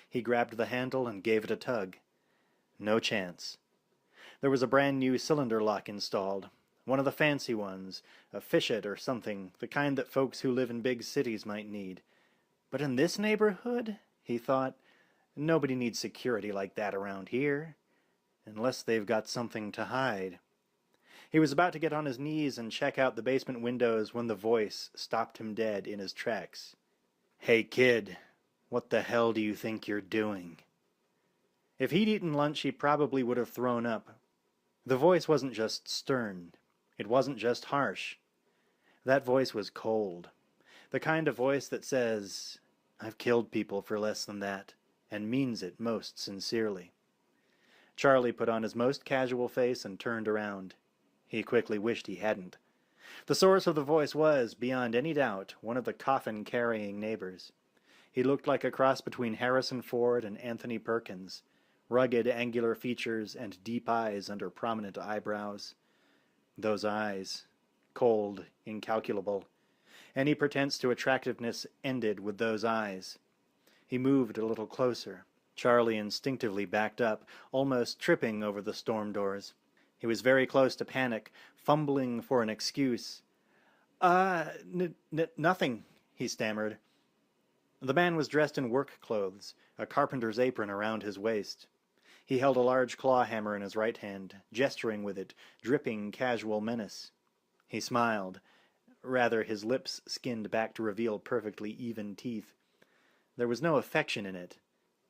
He grabbed the handle and gave it a tug. No chance. There was a brand-new cylinder lock installed, one of the fancy ones, a fishette or something, the kind that folks who live in big cities might need. But in this neighborhood, he thought, nobody needs security like that around here, unless they've got something to hide. He was about to get on his knees and check out the basement windows when the voice stopped him dead in his tracks. "Hey kid, what the hell do you think you're doing?" If he'd eaten lunch, he probably would have thrown up. The voice wasn't just stern. It wasn't just harsh. That voice was cold. The kind of voice that says, "I've killed people for less than that," and means it most sincerely. Charlie put on his most casual face and turned around. He quickly wished he hadn't. The source of the voice was, beyond any doubt, one of the coffin-carrying neighbors. He looked like a cross between Harrison Ford and Anthony Perkins. Rugged, angular features and deep eyes under prominent eyebrows. Those eyes, cold, incalculable. Any pretense to attractiveness ended with those eyes. He moved a little closer. Charlie instinctively backed up, almost tripping over the storm doors. He was very close to panic, fumbling for an excuse. Nothing," he stammered. The man was dressed in work clothes, a carpenter's apron around his waist. He held a large claw hammer in his right hand, gesturing with it, dripping casual menace. He smiled. Rather, his lips skinned back to reveal perfectly even teeth. There was no affection in it.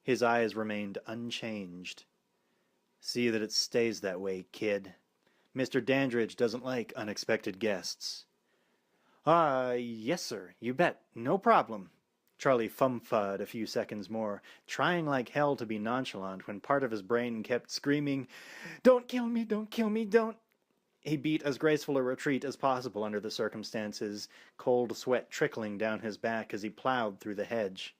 His eyes remained unchanged. "See that it stays that way, kid. Mr. Dandridge doesn't like unexpected guests." Yes, sir, you bet. No problem." Charlie fum-fudded a few seconds more, trying like hell to be nonchalant when part of his brain kept screaming, "Don't kill me, don't kill me, don't..." He beat as graceful a retreat as possible under the circumstances, cold sweat trickling down his back as he plowed through the hedge.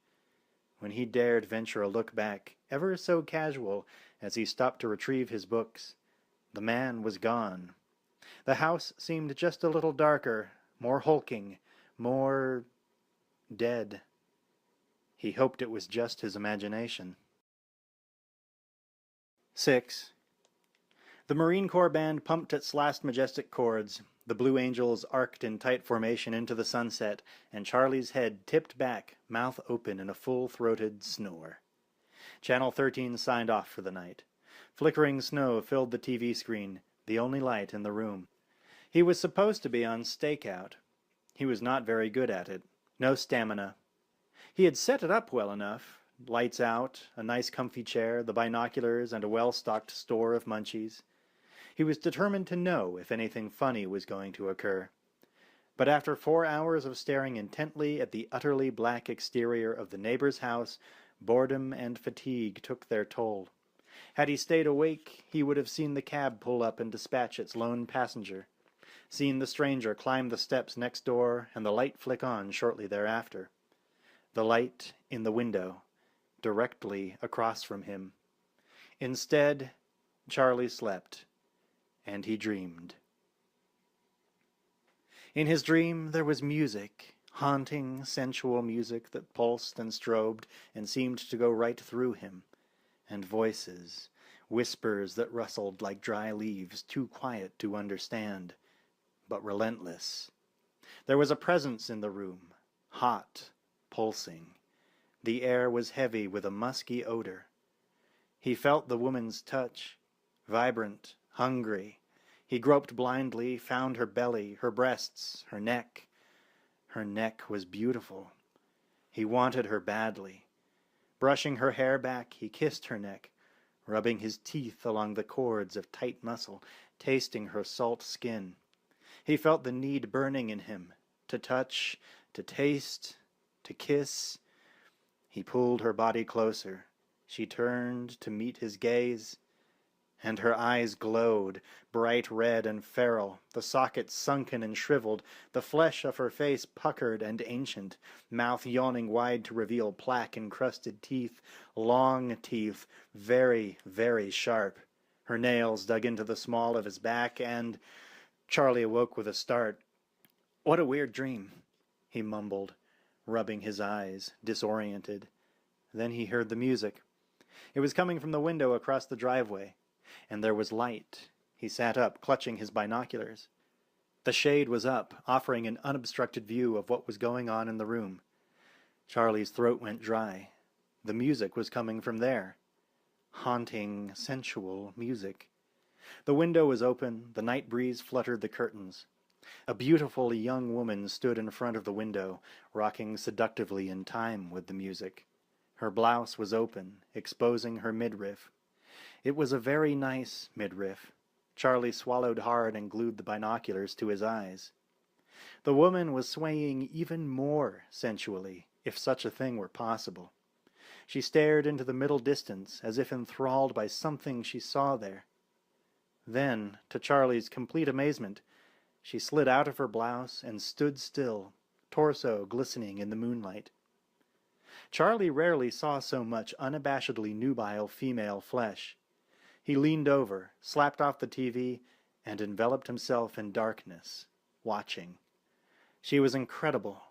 When he dared venture a look back, ever so casual, as he stopped to retrieve his books, the man was gone. The house seemed just a little darker, more hulking, more dead. He hoped it was just his imagination. 6. The Marine Corps band pumped its last majestic chords. The Blue Angels arced in tight formation into the sunset, and Charlie's head tipped back, mouth open in a full-throated snore. Channel 13 signed off for the night. Flickering snow filled the TV screen, the only light in the room. He was supposed to be on stakeout. He was not very good at it. No stamina. He had set it up well enough. Lights out, a nice comfy chair, the binoculars, and a well-stocked store of munchies. He was determined to know if anything funny was going to occur. But after 4 hours of staring intently at the utterly black exterior of the neighbor's house, boredom and fatigue took their toll. Had he stayed awake, he would have seen the cab pull up and dispatch its lone passenger, seen the stranger climb the steps next door and the light flick on shortly thereafter. The light in the window, directly across from him. Instead, Charlie slept, and he dreamed. In his dream there was music, haunting, sensual music that pulsed and strobed and seemed to go right through him, and voices, whispers that rustled like dry leaves, too quiet to understand, but relentless. There was a presence in the room, hot, pulsing. The air was heavy with a musky odor. He felt the woman's touch, vibrant, hungry. He groped blindly, found her belly, her breasts, her neck. Her neck was beautiful. He wanted her badly. Brushing her hair back, he kissed her neck, rubbing his teeth along the cords of tight muscle, tasting her salt skin. He felt the need burning in him, to touch, to taste, to kiss. He pulled her body closer. She turned to meet his gaze, and her eyes glowed, bright red and feral, the sockets sunken and shriveled, the flesh of her face puckered and ancient, mouth yawning wide to reveal plaque-encrusted teeth, long teeth, very, very sharp. Her nails dug into the small of his back, and Charlie awoke with a start. "What a weird dream," he mumbled, rubbing his eyes, disoriented. Then he heard the music. It was coming from the window across the driveway, and there was light. He sat up, clutching his binoculars. The shade was up, offering an unobstructed view of what was going on in the room. Charlie's throat went dry. The music was coming from there. Haunting, sensual music. The window was open, the night breeze fluttered the curtains. A beautiful young woman stood in front of the window, rocking seductively in time with the music. Her blouse was open, exposing her midriff. It was a very nice midriff. Charlie swallowed hard and glued the binoculars to his eyes. The woman was swaying even more sensually, if such a thing were possible. She stared into the middle distance, as if enthralled by something she saw there. Then, to Charlie's complete amazement, she slid out of her blouse and stood still, torso glistening in the moonlight. Charlie rarely saw so much unabashedly nubile female flesh. He leaned over, slapped off the TV, and enveloped himself in darkness, watching. She was incredible.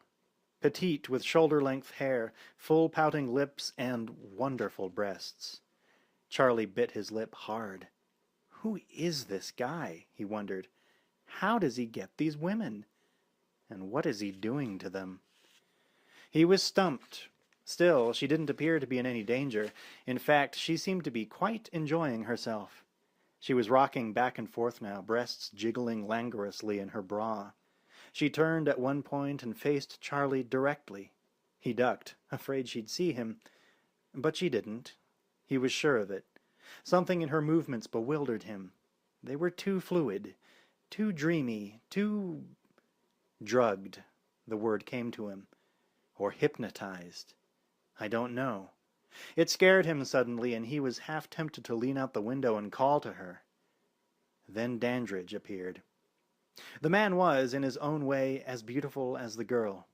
Petite, with shoulder-length hair, full pouting lips, and wonderful breasts. Charlie bit his lip hard. Who is this guy? He wondered. How does he get these women? And what is he doing to them? He was stumped. Still, she didn't appear to be in any danger. In fact, she seemed to be quite enjoying herself. She was rocking back and forth now, breasts jiggling languorously in her bra. She turned at one point and faced Charlie directly. He ducked, afraid she'd see him. But she didn't. He was sure of it. Something in her movements bewildered him. They were too fluid, too dreamy, too drugged, the word came to him. Or hypnotized. I don't know. It scared him suddenly, and he was half tempted to lean out the window and call to her. Then Dandridge appeared. The man was, in his own way, as beautiful as the girl.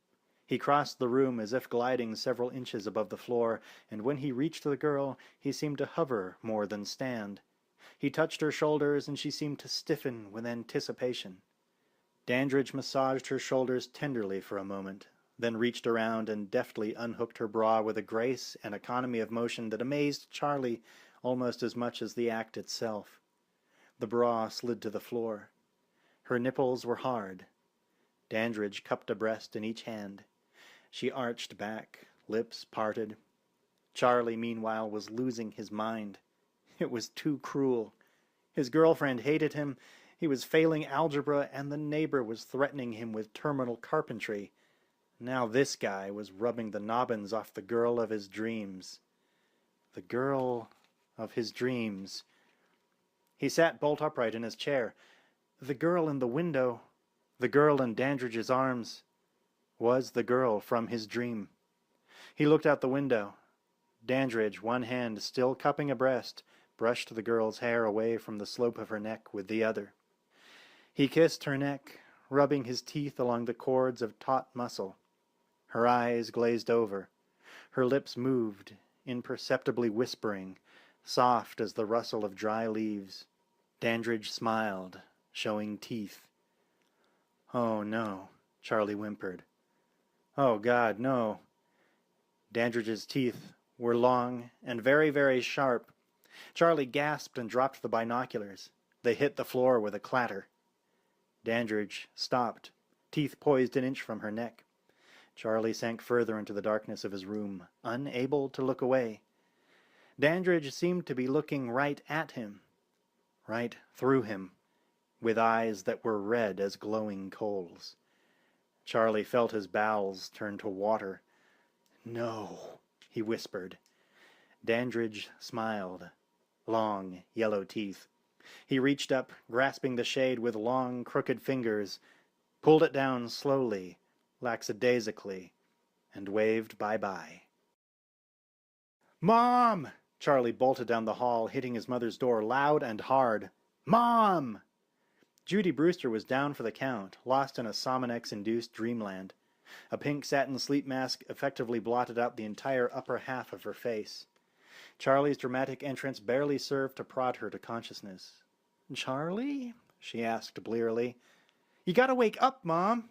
He crossed the room as if gliding several inches above the floor, and when he reached the girl, he seemed to hover more than stand. He touched her shoulders, and she seemed to stiffen with anticipation. Dandridge massaged her shoulders tenderly for a moment, then reached around and deftly unhooked her bra with a grace and economy of motion that amazed Charlie almost as much as the act itself. The bra slid to the floor. Her nipples were hard. Dandridge cupped a breast in each hand. She arched back, lips parted. Charlie, meanwhile, was losing his mind. It was too cruel. His girlfriend hated him, he was failing algebra, and the neighbor was threatening him with terminal carpentry. Now this guy was rubbing the nobbins off the girl of his dreams. The girl of his dreams. He sat bolt upright in his chair. The girl in the window, the girl in Dandridge's arms, was the girl from his dream. He looked out the window. Dandridge, one hand still cupping a breast, brushed the girl's hair away from the slope of her neck with the other. He kissed her neck, rubbing his teeth along the cords of taut muscle. Her eyes glazed over. Her lips moved, imperceptibly whispering, soft as the rustle of dry leaves. Dandridge smiled, showing teeth. "Oh, no," Charlie whimpered. Oh, God, no. Dandridge's teeth were long and very, very sharp. Charlie gasped and dropped the binoculars. They hit the floor with a clatter. Dandridge stopped, teeth poised an inch from her neck. Charlie sank further into the darkness of his room, unable to look away. Dandridge seemed to be looking right at him, right through him, with eyes that were red as glowing coals. Charlie felt his bowels turn to water. "No," he whispered. Dandridge smiled. Long, yellow teeth. He reached up, grasping the shade with long, crooked fingers, pulled it down slowly, lackadaisically, and waved bye-bye. "Mom!" Charlie bolted down the hall, hitting his mother's door loud and hard. "Mom!" Judy Brewster was down for the count, lost in a Somonex-induced dreamland. A pink satin sleep mask effectively blotted out the entire upper half of her face. Charlie's dramatic entrance barely served to prod her to consciousness. "Charlie?" she asked blearily. "You gotta wake up, Mom!"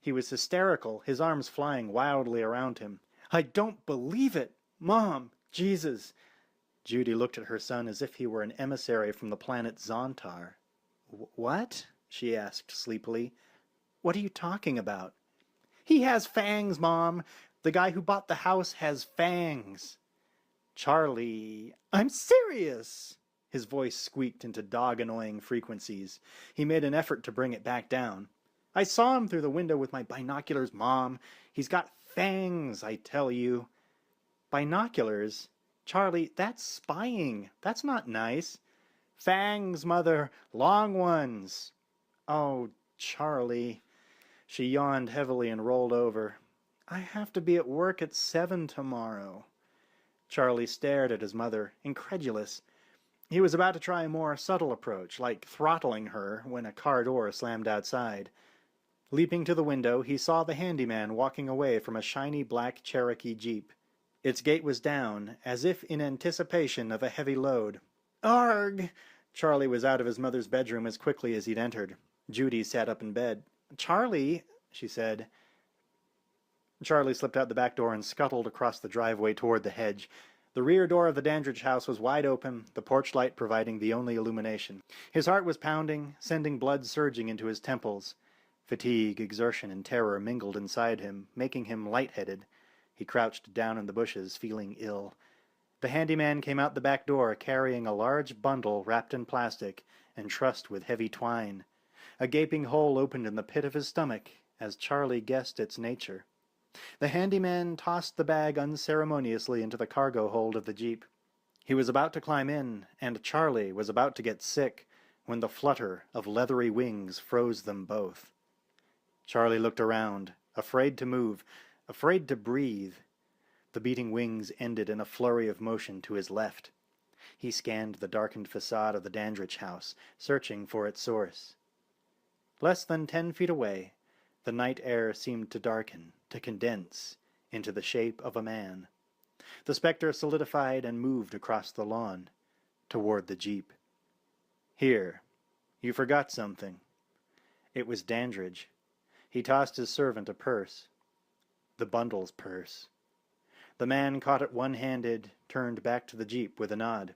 He was hysterical, his arms flying wildly around him. "I don't believe it! Mom! Jesus!" Judy looked at her son as if he were an emissary from the planet Zontar. "What?" she asked sleepily. "What are you talking about?" "He has fangs, Mom! The guy who bought the house has fangs!" "Charlie, I'm serious!" His voice squeaked into dog-annoying frequencies. He made an effort to bring it back down. "I saw him through the window with my binoculars, Mom. He's got fangs, I tell you." "Binoculars? Charlie, that's spying. That's not nice." "Fangs, Mother. Long ones." "Oh, Charlie." She yawned heavily and rolled over. "I have to be at work at 7 tomorrow." Charlie stared at his mother, incredulous. He was about to try a more subtle approach, like throttling her, when a car door slammed outside. Leaping to the window, he saw the handyman walking away from a shiny black Cherokee Jeep. Its gate was down, as if in anticipation of a heavy load. "Arg!" Charlie was out of his mother's bedroom as quickly as he'd entered. Judy sat up in bed. "Charlie," she said. Charlie slipped out the back door and scuttled across the driveway toward the hedge. The rear door of the Dandridge house was wide open, the porch light providing the only illumination. His heart was pounding, sending blood surging into his temples. Fatigue, exertion, and terror mingled inside him, making him lightheaded. He crouched down in the bushes, feeling ill. The handyman came out the back door, carrying a large bundle wrapped in plastic and trussed with heavy twine. A gaping hole opened in the pit of his stomach, as Charlie guessed its nature. The handyman tossed the bag unceremoniously into the cargo hold of the Jeep. He was about to climb in, and Charlie was about to get sick, when the flutter of leathery wings froze them both. Charlie looked around, afraid to move, afraid to breathe. The beating wings ended in a flurry of motion to his left. He scanned the darkened facade of the Dandridge house, searching for its source. Less than 10 feet away, the night air seemed to darken, to condense, into the shape of a man. The specter solidified and moved across the lawn, toward the Jeep. "Here, you forgot something." It was Dandridge. He tossed his servant a purse. The bundle's purse. The man caught it one-handed, turned back to the Jeep with a nod.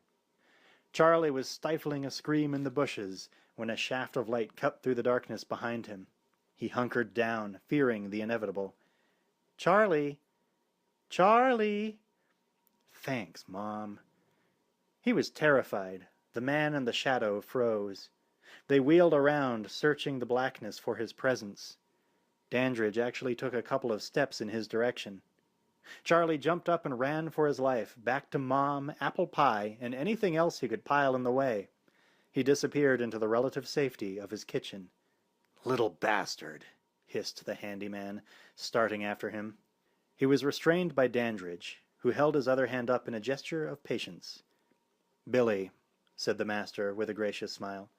Charlie was stifling a scream in the bushes when a shaft of light cut through the darkness behind him. He hunkered down, fearing the inevitable. "Charlie! Charlie!" "Thanks, Mom." He was terrified. The man and the shadow froze. They wheeled around, searching the blackness for his presence. Dandridge actually took a couple of steps in his direction. Charlie jumped up and ran for his life, back to Mom, apple pie, and anything else he could pile in the way. He disappeared into the relative safety of his kitchen. "Little bastard," hissed the handyman, starting after him. He was restrained by Dandridge, who held his other hand up in a gesture of patience. "Billy," said the master with a gracious smile,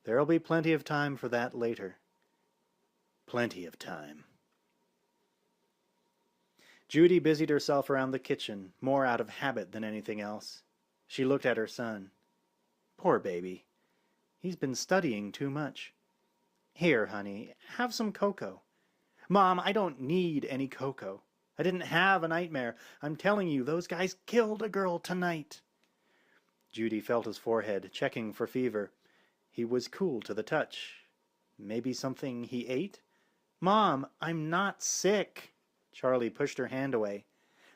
"there'll be plenty of time for that later. Plenty of time." Judy busied herself around the kitchen, more out of habit than anything else. She looked at her son. "Poor baby. He's been studying too much. Here, honey, have some cocoa. Mom, I don't need any cocoa. I didn't have a nightmare. I'm telling you, those guys killed a girl tonight. Judy felt his forehead, checking for fever. He was cool to the touch. Maybe something he ate? Mom, I'm not sick. Charlie pushed her hand away.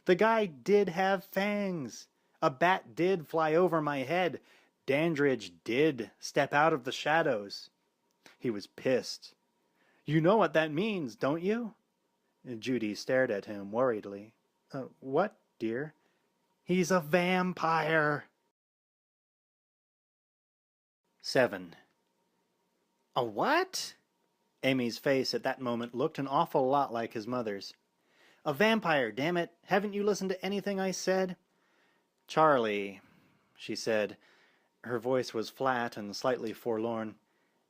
The guy did have fangs. A bat did fly over my head. Dandridge did step out of the shadows. He was pissed. You know what that means, don't you? Judy stared at him worriedly. What, dear? He's a vampire. 7. A what? Amy's face at that moment looked an awful lot like his mother's. A vampire, damn it. Haven't you listened to anything I said? Charlie, she said. Her voice was flat and slightly forlorn.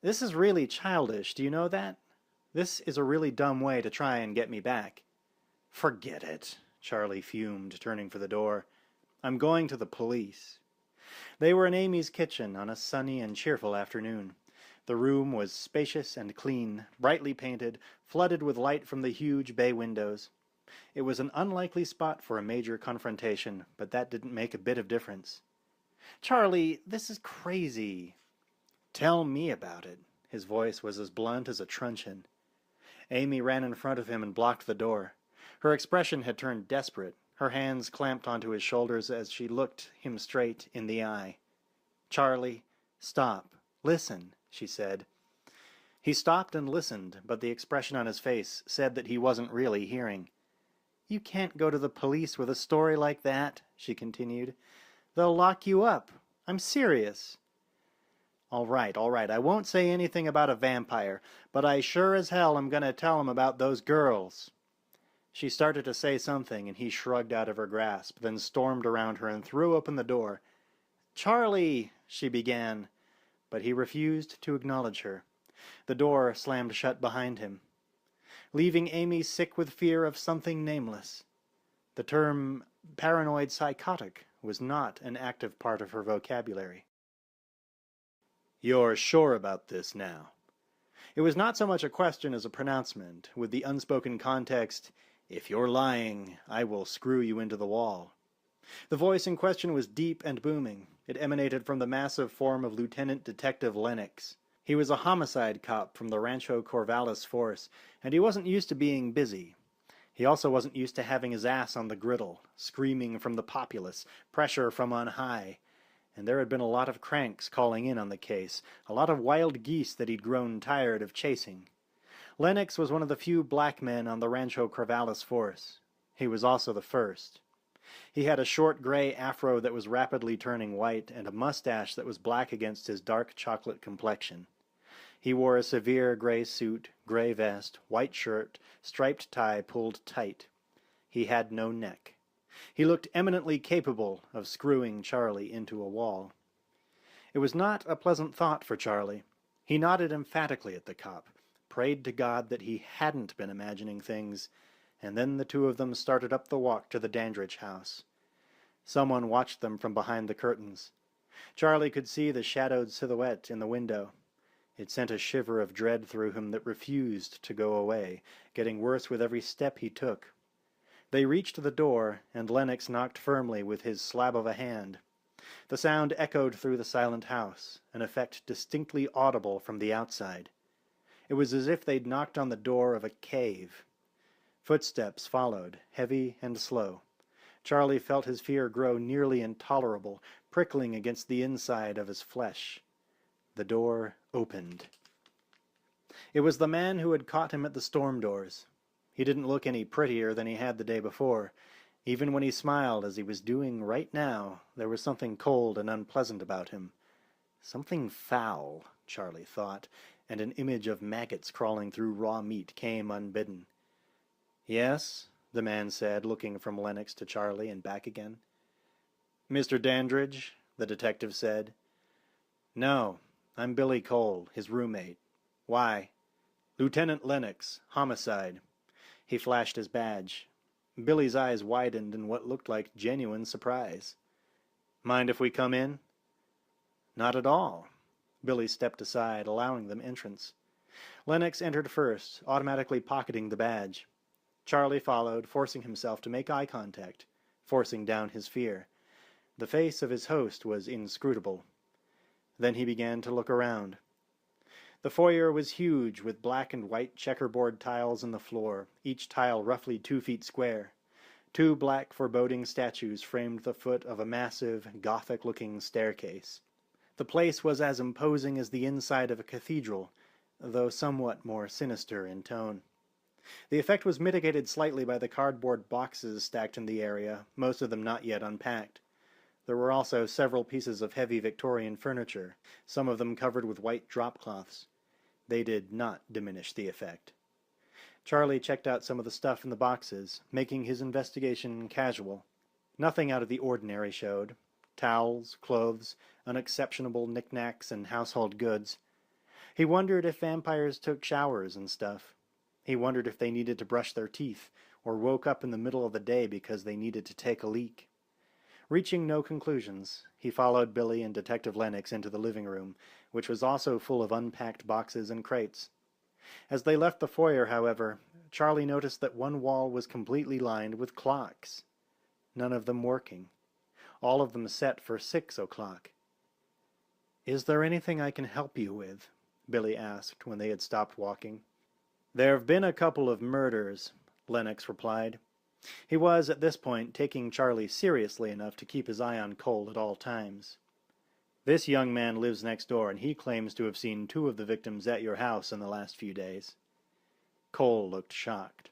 This is really childish, do you know that? This is a really dumb way to try and get me back. Forget it, Charlie fumed, turning for the door. I'm going to the police. They were in Amy's kitchen on a sunny and cheerful afternoon. The room was spacious and clean, brightly painted, flooded with light from the huge bay windows. It was an unlikely spot for a major confrontation, but that didn't make a bit of difference. Charlie, this is crazy. Tell me about it. His voice was as blunt as a truncheon. Amy ran in front of him and blocked the door. Her expression had turned desperate. Her hands clamped onto his shoulders as she looked him straight in the eye. Charlie, stop. Listen, she said. He stopped and listened, but the expression on his face said that he wasn't really hearing. You can't go to the police with a story like that, she continued. They'll lock you up. I'm serious. All right, I won't say anything about a vampire, but I sure as hell am going to tell him about those girls. She started to say something, and he shrugged out of her grasp, then stormed around her and threw open the door. Charlie, she began, but he refused to acknowledge her. The door slammed shut behind him, leaving Amy sick with fear of something nameless. The term paranoid psychotic was not an active part of her vocabulary. You're sure about this now? It was not so much a question as a pronouncement, with the unspoken context, if you're lying, I will screw you into the wall. The voice in question was deep and booming. It emanated from the massive form of Lieutenant Detective Lennox. He was a homicide cop from the Rancho Corvallis force, and he wasn't used to being busy. He also wasn't used to having his ass on the griddle, screaming from the populace, pressure from on high. And there had been a lot of cranks calling in on the case, a lot of wild geese that he'd grown tired of chasing. Lennox was one of the few black men on the Rancho Corvallis force. He was also the first. He had a short gray afro that was rapidly turning white and a mustache that was black against his dark chocolate complexion. He wore a severe gray suit, gray vest, white shirt, striped tie pulled tight. He had no neck. He looked eminently capable of screwing Charlie into a wall. It was not a pleasant thought for Charlie. He nodded emphatically at the cop, prayed to God that he hadn't been imagining things, and then the two of them started up the walk to the Dandridge house. Someone watched them from behind the curtains. Charlie could see the shadowed silhouette in the window. It sent a shiver of dread through him that refused to go away, getting worse with every step he took. They reached the door, and Lennox knocked firmly with his slab of a hand. The sound echoed through the silent house, an effect distinctly audible from the outside. It was as if they'd knocked on the door of a cave. Footsteps followed, heavy and slow. Charlie felt his fear grow nearly intolerable, prickling against the inside of his flesh. The door opened. It was the man who had caught him at the storm doors. He didn't look any prettier than he had the day before. Even when he smiled, as he was doing right now, there was something cold and unpleasant about him. Something foul, Charlie thought, and an image of maggots crawling through raw meat came unbidden. Yes, the man said, looking from Lennox to Charlie and back again. Mr. Dandridge, the detective said. No, I'm Billy Cole, his roommate. Why? Lieutenant Lennox, homicide. He flashed his badge. Billy's eyes widened in what looked like genuine surprise. Mind if we come in? Not at all. Billy stepped aside, allowing them entrance. Lennox entered first, automatically pocketing the badge. Charlie followed, forcing himself to make eye contact, forcing down his fear. The face of his host was inscrutable. Then he began to look around. The foyer was huge, with black and white checkerboard tiles in the floor, each tile roughly 2 feet square. 2 black, foreboding statues framed the foot of a massive, Gothic-looking staircase. The place was as imposing as the inside of a cathedral, though somewhat more sinister in tone. The effect was mitigated slightly by the cardboard boxes stacked in the area, most of them not yet unpacked. There were also several pieces of heavy Victorian furniture, some of them covered with white drop-cloths. They did not diminish the effect. Charlie checked out some of the stuff in the boxes, making his investigation casual. Nothing out of the ordinary showed. Towels, clothes, unexceptionable knickknacks, and household goods. He wondered if vampires took showers and stuff. He wondered if they needed to brush their teeth, or woke up in the middle of the day because they needed to take a leak. Reaching no conclusions, he followed Billy and Detective Lennox into the living room, which was also full of unpacked boxes and crates. As they left the foyer, however, Charlie noticed that one wall was completely lined with clocks. None of them working. All of them set for 6 o'clock. "Is there anything I can help you with?" Billy asked when they had stopped walking. "There have been a couple of murders," Lennox replied. He was, at this point, taking Charlie seriously enough to keep his eye on Cole at all times. "This young man lives next door, and he claims to have seen 2 of the victims at your house in the last few days." Cole looked shocked.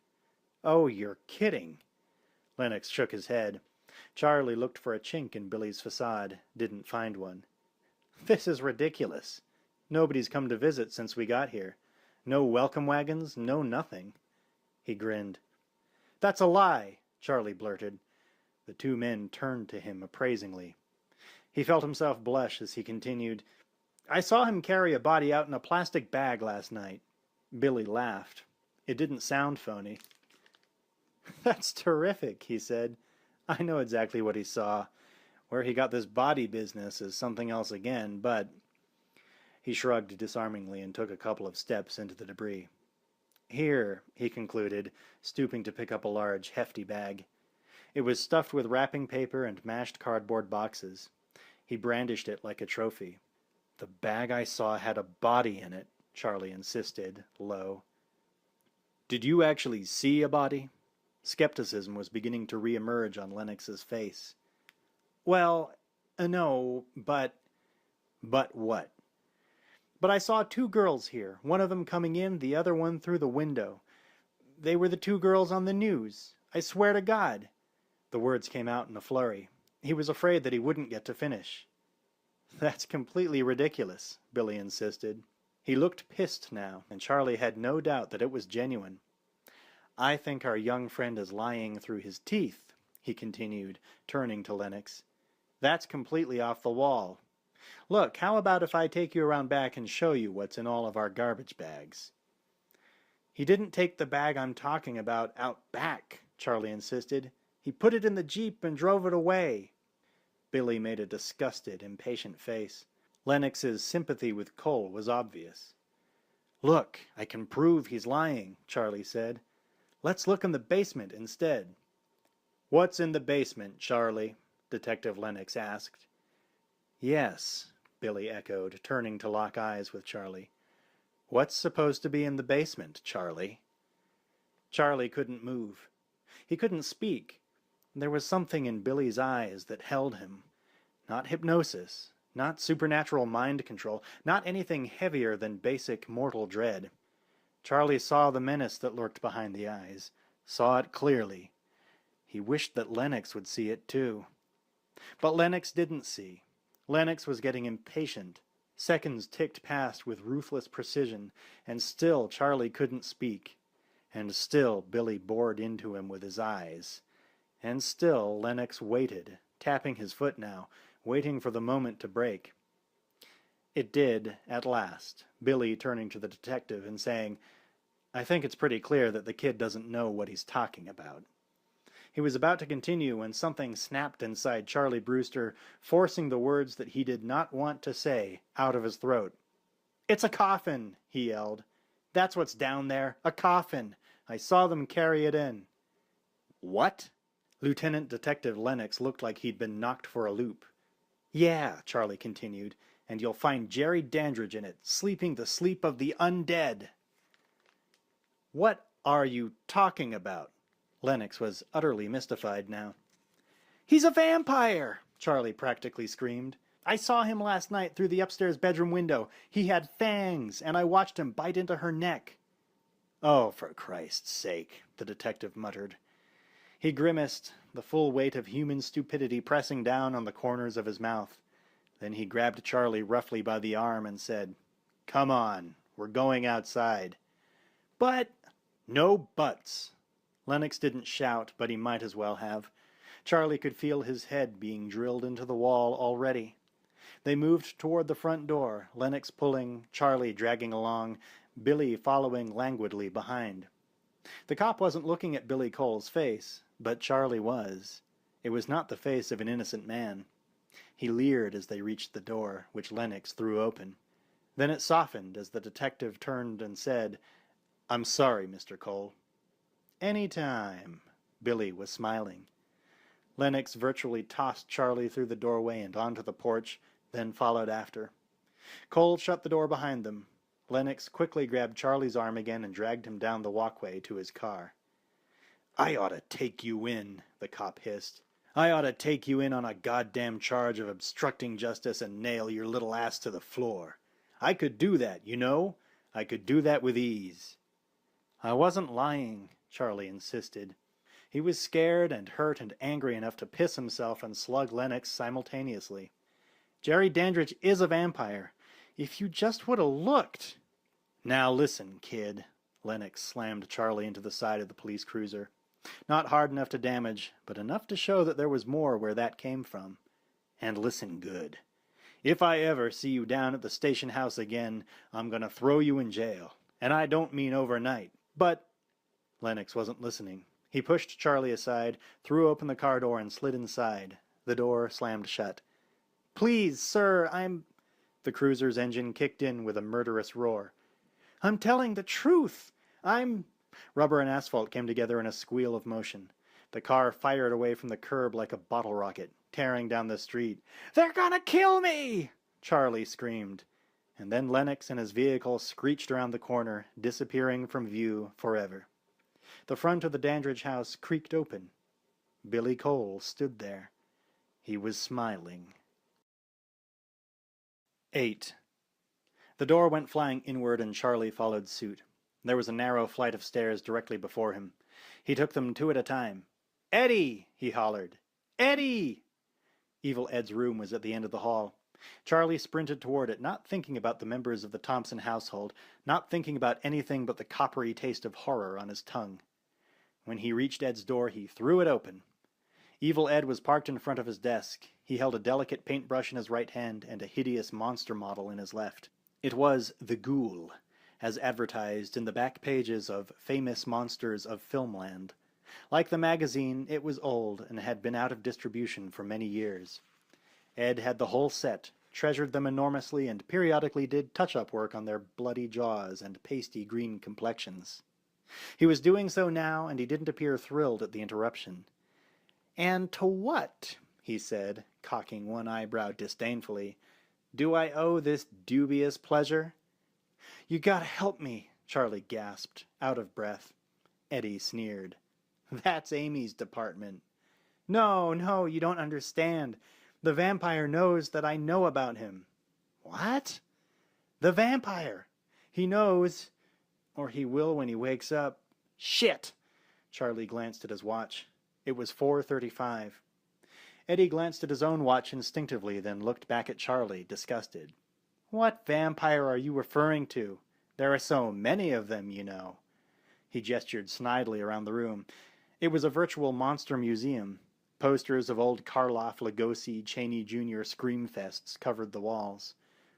"Oh, you're kidding." Lennox shook his head. Charlie looked for a chink in Billy's facade, didn't find one. "This is ridiculous. Nobody's come to visit since we got here. No welcome wagons, no nothing." He grinned. "That's a lie," Charlie blurted. The 2 men turned to him appraisingly. He felt himself blush as he continued, "I saw him carry a body out in a plastic bag last night." Billy laughed. It didn't sound phony. "That's terrific," he said. "I know exactly what he saw. Where he got this body business is something else again, but—" He shrugged disarmingly and took a couple of steps into the debris. "Here," he concluded, stooping to pick up a large, hefty bag. It was stuffed with wrapping paper and mashed cardboard boxes. He brandished it like a trophy. "The bag I saw had a body in it," Charlie insisted, low. "Did you actually see a body?" Skepticism was beginning to re-emerge on Lennox's face. "Well, no, but—" "But what?" "But I saw 2 girls here, one of them coming in, the other one through the window. They were the 2 girls on the news. I swear to God." The words came out in a flurry. He was afraid that he wouldn't get to finish. "That's completely ridiculous," Billy insisted. He looked pissed now, and Charlie had no doubt that it was genuine. "I think our young friend is lying through his teeth," he continued, turning to Lennox. "That's completely off the wall. Look, how about if I take you around back and show you what's in all of our garbage bags?" "He didn't take the bag I'm talking about out back," Charlie insisted. "He put it in the Jeep and drove it away." Billy made a disgusted, impatient face. Lennox's sympathy with Cole was obvious. "Look, I can prove he's lying," Charlie said. "Let's look in the basement instead." "What's in the basement, Charlie?" Detective Lennox asked. "Yes," Billy echoed, turning to lock eyes with Charlie. "What's supposed to be in the basement, Charlie?" Charlie couldn't move. He couldn't speak. There was something in Billy's eyes that held him. Not hypnosis, not supernatural mind control, not anything heavier than basic mortal dread. Charlie saw the menace that lurked behind the eyes, saw it clearly. He wished that Lennox would see it too. But Lennox didn't see. Lennox was getting impatient. Seconds ticked past with ruthless precision, and still Charlie couldn't speak. And still Billy bored into him with his eyes. And still Lennox waited, tapping his foot now, waiting for the moment to break. It did, at last, Billy turning to the detective and saying, "I think it's pretty clear that the kid doesn't know what he's talking about." He was about to continue when something snapped inside Charlie Brewster, forcing the words that he did not want to say out of his throat. "It's a coffin!" he yelled. That's what's down there. A coffin. I saw them carry it in. What? Lieutenant Detective Lennox looked like he'd been knocked for a loop. Yeah, Charlie continued, and you'll find Jerry Dandridge in it, sleeping the sleep of the undead. What are you talking about? Lennox was utterly mystified now. He's a vampire, Charlie practically screamed. I saw him last night through the upstairs bedroom window. He had fangs, and I watched him bite into her neck. Oh, for Christ's sake, the detective muttered. He grimaced, the full weight of human stupidity pressing down on the corners of his mouth. Then he grabbed Charlie roughly by the arm and said, Come on, we're going outside. But... No buts. Lennox didn't shout, but he might as well have. Charlie could feel his head being drilled into the wall already. They moved toward the front door, Lennox pulling, Charlie dragging along, Billy following languidly behind. The cop wasn't looking at Billy Cole's face, but Charlie was. It was not the face of an innocent man. He leered as they reached the door, which Lennox threw open. Then it softened as the detective turned and said, I'm sorry, Mr. Cole. Any time. Billy was smiling. Lennox virtually tossed Charlie through the doorway and onto the porch, then followed after. Cole shut the door behind them. Lennox quickly grabbed Charlie's arm again and dragged him down the walkway to his car. I ought to take you in, the cop hissed. I ought to take you in on a goddamn charge of obstructing justice and nail your little ass to the floor. I could do that, you know? I could do that with ease. I wasn't lying, Charlie insisted. He was scared and hurt and angry enough to piss himself and slug Lennox simultaneously. Jerry Dandridge is a vampire. If you just would have looked. Now listen, kid. Lennox slammed Charlie into the side of the police cruiser. Not hard enough to damage, but enough to show that there was more where that came from. And listen good. If I ever see you down at the station house again, I'm going to throw you in jail. And I don't mean overnight. But... Lennox wasn't listening. He pushed Charlie aside, threw open the car door, and slid inside. The door slammed shut. Please, sir, I'm... The cruiser's engine kicked in with a murderous roar. I'm telling the truth. I'm... Rubber and asphalt came together in a squeal of motion. The car fired away from the curb like a bottle rocket, tearing down the street. They're gonna kill me! Charlie screamed. And then Lennox and his vehicle screeched around the corner, disappearing from view forever. The front of the Dandridge house creaked open. Billy Cole stood there. He was smiling. 8. The door went flying inward and Charlie followed suit. There was a narrow flight of stairs directly before him. He took them two at a time. Eddie! He hollered. Eddie! Evil Ed's room was at the end of the hall. Charlie sprinted toward it, not thinking about the members of the Thompson household, not thinking about anything but the coppery taste of horror on his tongue. When he reached Ed's door, he threw it open. Evil Ed was parked in front of his desk. He held a delicate paintbrush in his right hand and a hideous monster model in his left. It was the Ghoul, as advertised in the back pages of Famous Monsters of Filmland. Like the magazine, it was old and had been out of distribution for many years. Ed had the whole set, treasured them enormously, and periodically did touch-up work on their bloody jaws and pasty green complexions. He was doing so now, and he didn't appear thrilled at the interruption. And to what, he said, cocking one eyebrow disdainfully, do I owe this dubious pleasure? You gotta help me, Charlie gasped, out of breath. Eddie sneered. That's Amy's department. No, you don't understand. The vampire knows that I know about him. What? The vampire. He knows, or he will when he wakes up. Shit! Charlie glanced at his watch. It was 4:35. Eddie glanced at his own watch instinctively, then looked back at Charlie, disgusted. What vampire are you referring to? There are so many of them, you know. He gestured snidely around the room. It was a virtual monster museum. Posters of old Karloff, Lugosi, Cheney Jr. screamfests covered the walls.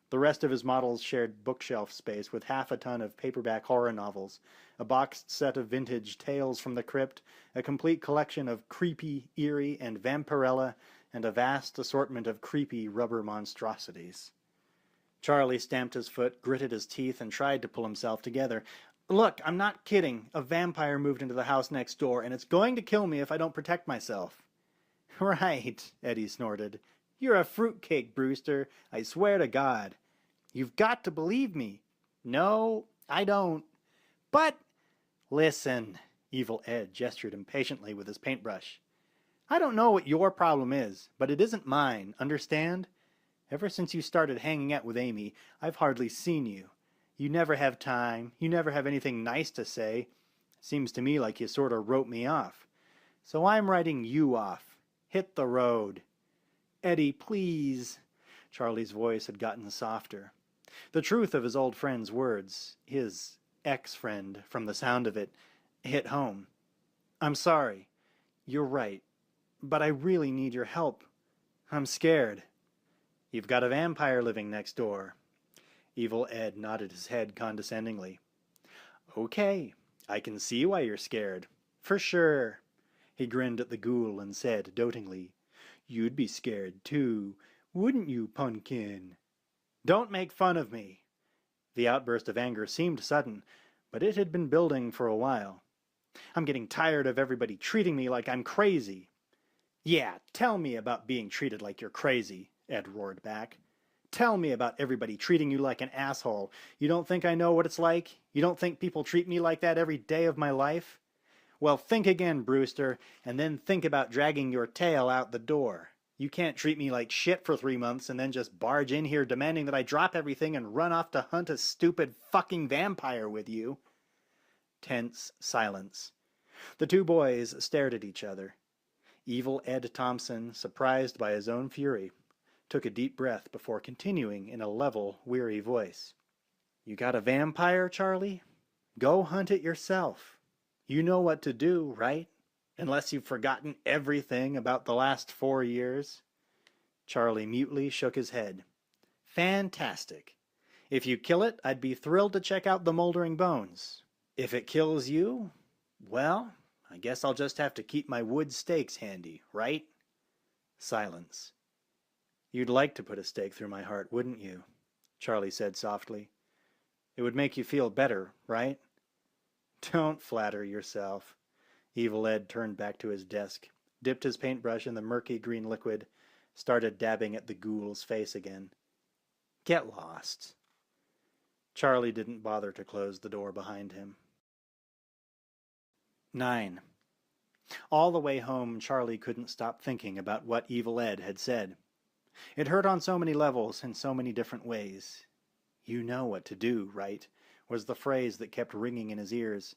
The rest of his models shared bookshelf space with half a ton of paperback horror novels, a boxed set of vintage Tales from the Crypt, a complete collection of creepy, eerie, and vampirella, and a vast assortment of creepy rubber monstrosities. Charlie stamped his foot, gritted his teeth, and tried to pull himself together. Look, I'm not kidding. A vampire moved into the house next door, and it's going to kill me if I don't protect myself. Right, Eddie snorted. You're a fruitcake, Brewster. I swear to God. You've got to believe me. No, I don't. But, listen, Evil Ed gestured impatiently with his paintbrush. I don't know what your problem is, but it isn't mine, understand? Ever since you started hanging out with Amy, I've hardly seen you. You never have time. You never have anything nice to say. Seems to me like you sort of wrote me off. So I'm writing you off. Hit the road. Eddie, please. Charlie's voice had gotten softer. The truth of his old friend's words, his ex-friend, from the sound of it, hit home. I'm sorry. You're right. But I really need your help. I'm scared. You've got a vampire living next door. Evil Ed nodded his head condescendingly. Okay, I can see why you're scared. For sure. He grinned at the ghoul and said dotingly, You'd be scared too, wouldn't you, Pumpkin? Don't make fun of me. The outburst of anger seemed sudden, but it had been building for a while. I'm getting tired of everybody treating me like I'm crazy. Yeah, tell me about being treated like you're crazy, Ed roared back. Tell me about everybody treating you like an asshole. You don't think I know what it's like? You don't think people treat me like that every day of my life? Well, think again, Brewster, and then think about dragging your tail out the door. You can't treat me like shit for 3 months and then just barge in here demanding that I drop everything and run off to hunt a stupid fucking vampire with you. Tense silence. The two boys stared at each other. Evil Ed Thompson, surprised by his own fury, took a deep breath before continuing in a level, weary voice. You got a vampire, Charlie? Go hunt it yourself. You know what to do, right? Unless you've forgotten everything about the last 4 years. Charlie mutely shook his head. Fantastic. If you kill it, I'd be thrilled to check out the moldering bones. If it kills you, well, I guess I'll just have to keep my wood stakes handy, right? Silence. You'd like to put a stake through my heart, wouldn't you? Charlie said softly. It would make you feel better, right? Don't flatter yourself. Evil Ed turned back to his desk, dipped his paintbrush in the murky green liquid, started dabbing at the ghoul's face again. Get lost. Charlie didn't bother to close the door behind him. 9. All the way home, Charlie couldn't stop thinking about what Evil Ed had said. It hurt on so many levels in so many different ways. You know what to do, right? Was the phrase that kept ringing in his ears,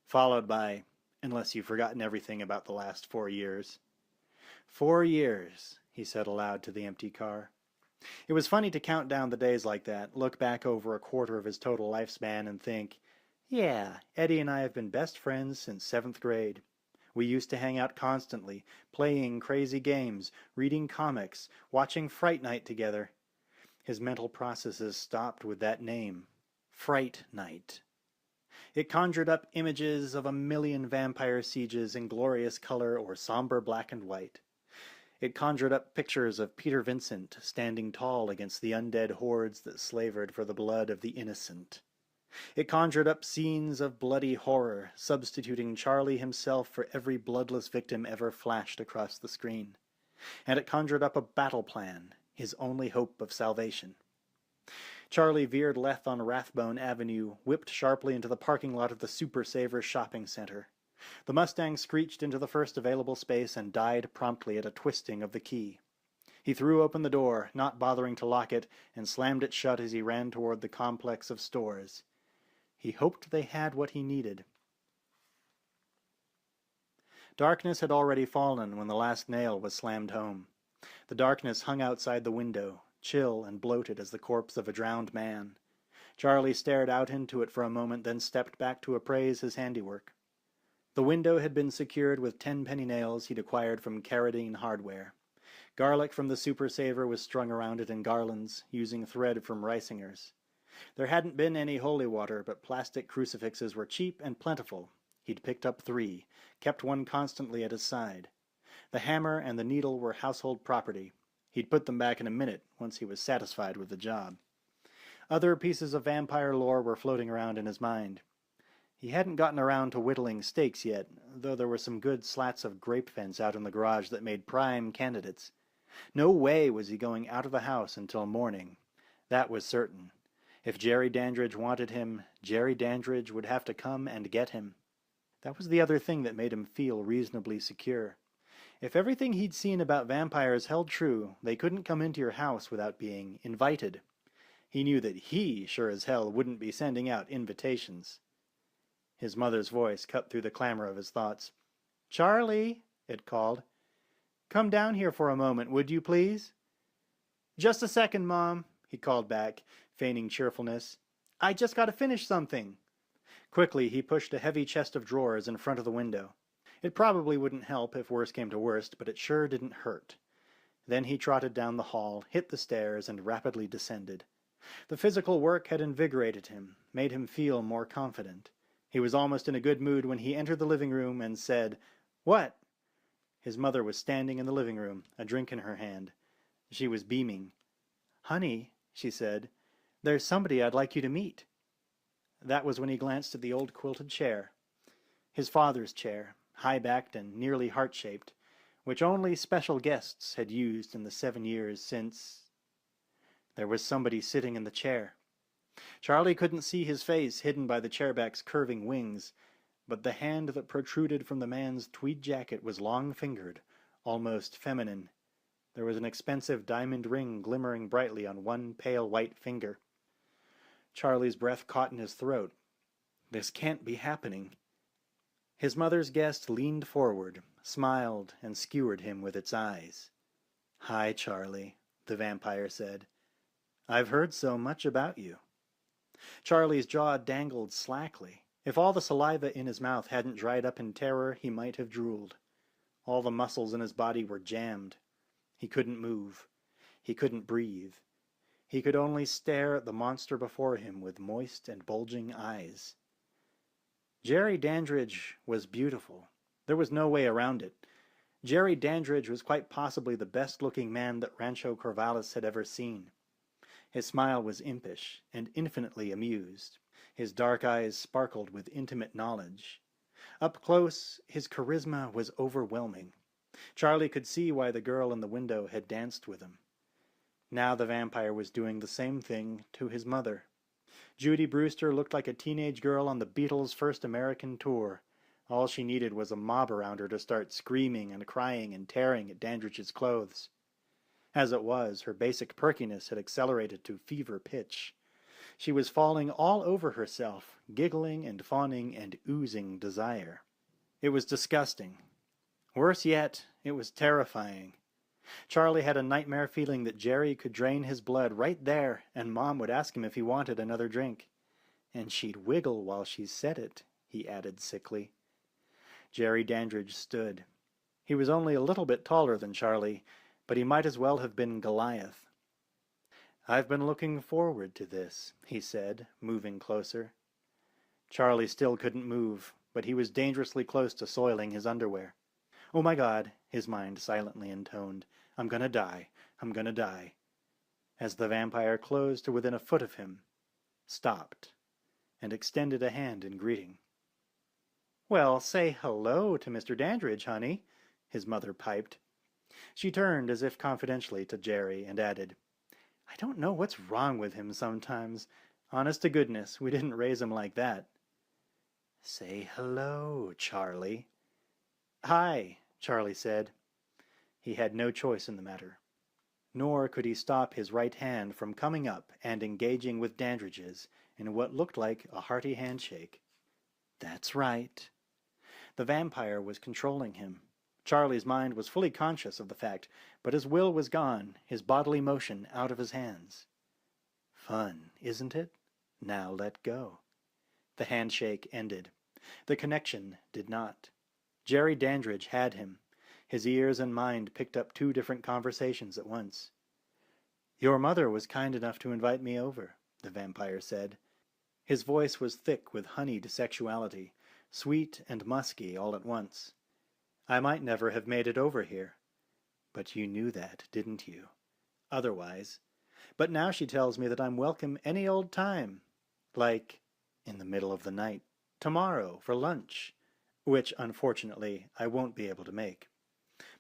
followed by, unless you've forgotten everything about the last 4 years. 4 years, he said aloud to the empty car. It was funny to count down the days like that, look back over a quarter of his total lifespan and think, yeah, Eddie and I have been best friends since 7th grade. We used to hang out constantly, playing crazy games, reading comics, watching Fright Night together. His mental processes stopped with that name, Fright Night. It conjured up images of a million vampire sieges in glorious color or somber black and white. It conjured up pictures of Peter Vincent standing tall against the undead hordes that slavered for the blood of the innocent. It conjured up scenes of bloody horror, substituting Charlie himself for every bloodless victim ever flashed across the screen. And it conjured up a battle plan, his only hope of salvation. Charlie veered left on Rathbone Avenue, whipped sharply into the parking lot of the Super Savers shopping center. The Mustang screeched into the first available space and died promptly at a twisting of the key. He threw open the door, not bothering to lock it, and slammed it shut as he ran toward the complex of stores. He hoped they had what he needed. Darkness had already fallen when the last nail was slammed home. The darkness hung outside the window, chill and bloated as the corpse of a drowned man. Charlie stared out into it for a moment, then stepped back to appraise his handiwork. The window had been secured with 10-penny nails he'd acquired from Carradine Hardware. Garlic from the Super Saver was strung around it in garlands, using thread from Reisinger's. There hadn't been any holy water, but plastic crucifixes were cheap and plentiful. He'd picked up 3, kept one constantly at his side. The hammer and the needle were household property. He'd put them back in a minute, once he was satisfied with the job. Other pieces of vampire lore were floating around in his mind. He hadn't gotten around to whittling steaks yet, though there were some good slats of grape fence out in the garage that made prime candidates. No way was he going out of the house until morning. That was certain. If Jerry Dandridge wanted him, Jerry Dandridge would have to come and get him. That was the other thing that made him feel reasonably secure. If everything he'd seen about vampires held true, they couldn't come into your house without being invited. He knew that he sure as hell wouldn't be sending out invitations. His mother's voice cut through the clamor of his thoughts. "Charlie," it called. "Come down here for a moment, would you please?" "Just a second, Mom," he called back, feigning cheerfulness. "I just got to finish something." Quickly, he pushed a heavy chest of drawers in front of the window. It probably wouldn't help if worse came to worst, but it sure didn't hurt. Then he trotted down the hall, hit the stairs, and rapidly descended. The physical work had invigorated him, made him feel more confident. He was almost in a good mood when he entered the living room and said, "What?" His mother was standing in the living room, a drink in her hand. She was beaming. "Honey," she said, "there's somebody I'd like you to meet." That was when he glanced at the old quilted chair. His father's chair, high-backed and nearly heart-shaped, which only special guests had used in the 7 years since... There was somebody sitting in the chair. Charlie couldn't see his face hidden by the chairback's curving wings, but the hand that protruded from the man's tweed jacket was long-fingered, almost feminine. There was an expensive diamond ring glimmering brightly on one pale white finger. Charlie's breath caught in his throat. This can't be happening. His mother's guest leaned forward, smiled, and skewered him with its eyes. "Hi, Charlie," the vampire said. "I've heard so much about you." Charlie's jaw dangled slackly. If all the saliva in his mouth hadn't dried up in terror, he might have drooled. All the muscles in his body were jammed. He couldn't move. He couldn't breathe. He could only stare at the monster before him with moist and bulging eyes. Jerry Dandridge was beautiful. There was no way around it. Jerry Dandridge was quite possibly the best-looking man that Rancho Corvallis had ever seen. His smile was impish and infinitely amused. His dark eyes sparkled with intimate knowledge. Up close, his charisma was overwhelming. Charlie could see why the girl in the window had danced with him. Now the vampire was doing the same thing to his mother. Judy Brewster looked like a teenage girl on the Beatles' first American tour. All she needed was a mob around her to start screaming and crying and tearing at Dandridge's clothes. As it was, her basic perkiness had accelerated to fever pitch. She was falling all over herself, giggling and fawning and oozing desire. It was disgusting. Worse yet, it was terrifying. Charlie had a nightmare feeling that Jerry could drain his blood right there, and Mom would ask him if he wanted another drink. "And she'd wiggle while she said it," he added sickly. Jerry Dandridge stood. He was only a little bit taller than Charlie, but he might as well have been Goliath. "I've been looking forward to this," he said, moving closer. Charlie still couldn't move, but he was dangerously close to soiling his underwear. "Oh my God," his mind silently intoned. "I'm gonna die. I'm gonna die." As the vampire closed to within a foot of him, stopped, and extended a hand in greeting. "Well, say hello to Mr. Dandridge, honey," his mother piped. She turned as if confidentially to Jerry and added, "I don't know what's wrong with him sometimes. Honest to goodness, we didn't raise him like that." "Say hello, Charlie." "Hi," Charlie said. He had no choice in the matter. Nor could he stop his right hand from coming up and engaging with Dandridge's in what looked like a hearty handshake. That's right. The vampire was controlling him. Charlie's mind was fully conscious of the fact, but his will was gone, his bodily motion out of his hands. Fun, isn't it? Now let go. The handshake ended. The connection did not. Jerry Dandridge had him. His ears and mind picked up 2 different conversations at once. "Your mother was kind enough to invite me over," the vampire said. His voice was thick with honeyed sexuality, sweet and musky all at once. "I might never have made it over here. But you knew that, didn't you? Otherwise. But now she tells me that I'm welcome any old time. Like in the middle of the night." tomorrow for lunch, which, unfortunately, I won't be able to make.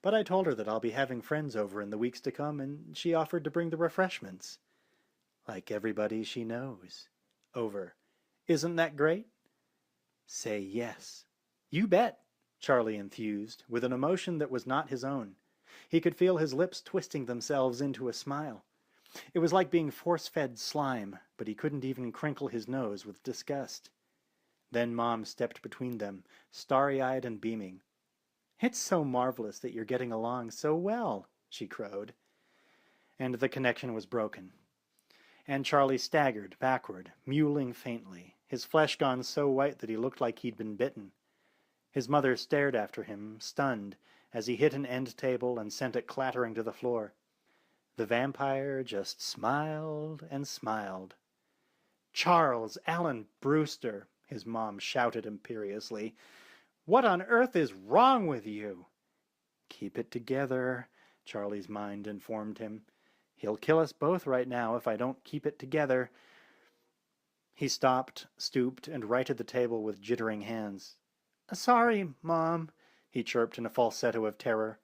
But I told her that I'll be having friends over in the weeks to come, and she offered to bring the refreshments. Like everybody she knows. Over. Isn't that great? Say yes. You bet, Charlie enthused, with an emotion that was not his own. He could feel his lips twisting themselves into a smile. It was like being force-fed slime, but he couldn't even crinkle his nose with disgust. Then Mom stepped between them, starry-eyed and beaming. "It's so marvelous that you're getting along so well," she crowed. And the connection was broken. And Charlie staggered backward, mewling faintly, his flesh gone so white that he looked like he'd been bitten. His mother stared after him, stunned, as he hit an end table and sent it clattering to the floor. The vampire just smiled and smiled. "Charles Allen Brewster," his mom shouted imperiously, "what on earth is wrong with you?" "Keep it together," Charlie's mind informed him. "He'll kill us both right now if I don't keep it together." He stopped, stooped, and righted the table with jittering hands. "Sorry, Mom," he chirped in a falsetto of terror.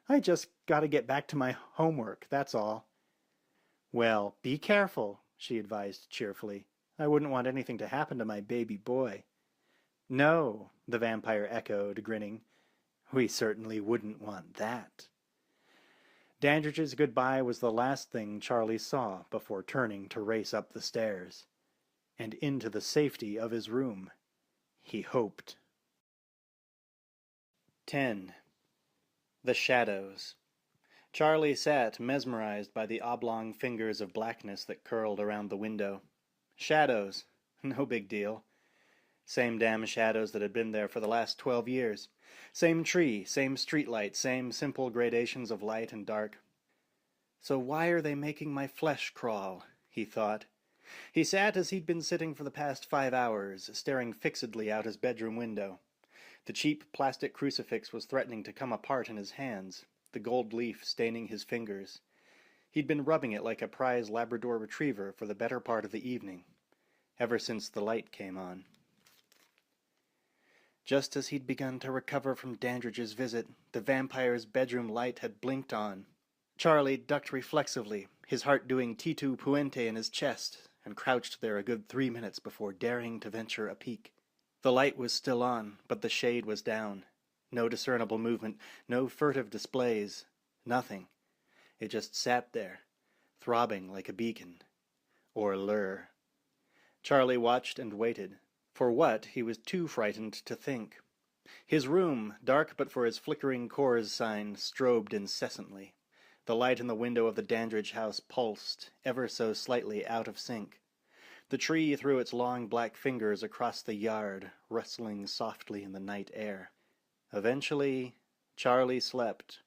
"I just gotta get back to my homework, that's all." "Well, be careful," she advised cheerfully. "I wouldn't want anything to happen to my baby boy." "No," the vampire echoed, grinning. "We certainly wouldn't want that." Dandridge's goodbye was the last thing Charlie saw before turning to race up the stairs. And into the safety of his room. He hoped. 10. The Shadows. Charlie sat mesmerized by the oblong fingers of blackness that curled around the window. Shadows. No big deal. Same damn shadows that had been there for the last 12 years. Same tree, same streetlight, same simple gradations of light and dark. So why are they making my flesh crawl? He thought. He sat as he'd been sitting for the past 5 hours, staring fixedly out his bedroom window. The cheap plastic crucifix was threatening to come apart in his hands, the gold leaf staining his fingers. He'd been rubbing it like a prize Labrador retriever for the better part of the evening, ever since the light came on. Just as he'd begun to recover from Dandridge's visit, the vampire's bedroom light had blinked on. Charlie ducked reflexively, his heart doing Titu Puente in his chest, and crouched there a good 3 minutes before daring to venture a peek. The light was still on, but the shade was down. No discernible movement, no furtive displays, nothing. It just sat there, throbbing like a beacon, or lure. Charlie watched and waited. For what, he was too frightened to think. His room, dark but for his flickering Coors sign, strobed incessantly. The light in the window of the Dandridge house pulsed, ever so slightly out of sync. The tree threw its long black fingers across the yard, rustling softly in the night air. Eventually, Charlie slept.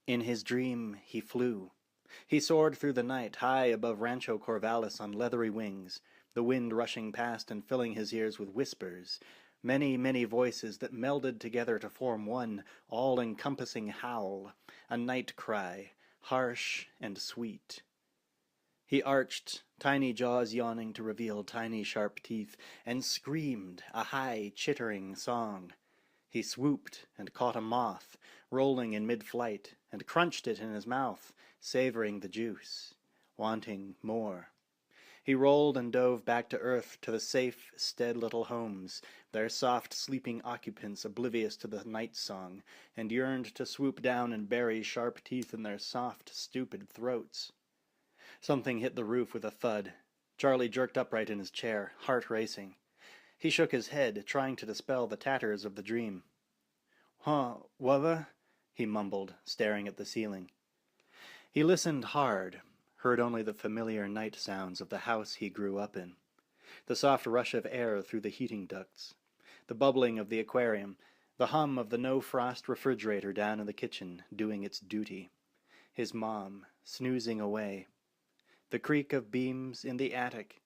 In his dream, he flew. He soared through the night, high above Rancho Corvallis on leathery wings, the wind rushing past and filling his ears with whispers, many, many voices that melded together to form one all-encompassing howl, a night cry, harsh and sweet. He arched, tiny jaws yawning to reveal tiny sharp teeth, and screamed, a high, chittering song. He swooped and caught a moth, rolling in mid-flight, and crunched it in his mouth, savoring the juice, wanting more. He rolled and dove back to earth, to the safe, stead little homes, their soft, sleeping occupants oblivious to the night song, and yearned to swoop down and bury sharp teeth in their soft, stupid throats. Something hit the roof with a thud. Charlie jerked upright in his chair, heart racing. He shook his head, trying to dispel the tatters of the dream. "Huh, whather?" he mumbled, staring at the ceiling. He listened hard, heard only the familiar night sounds of the house he grew up in. The soft rush of air through the heating ducts, the bubbling of the aquarium, the hum of the no-frost refrigerator down in the kitchen doing its duty. His mom, snoozing away. The creak of beams in the attic.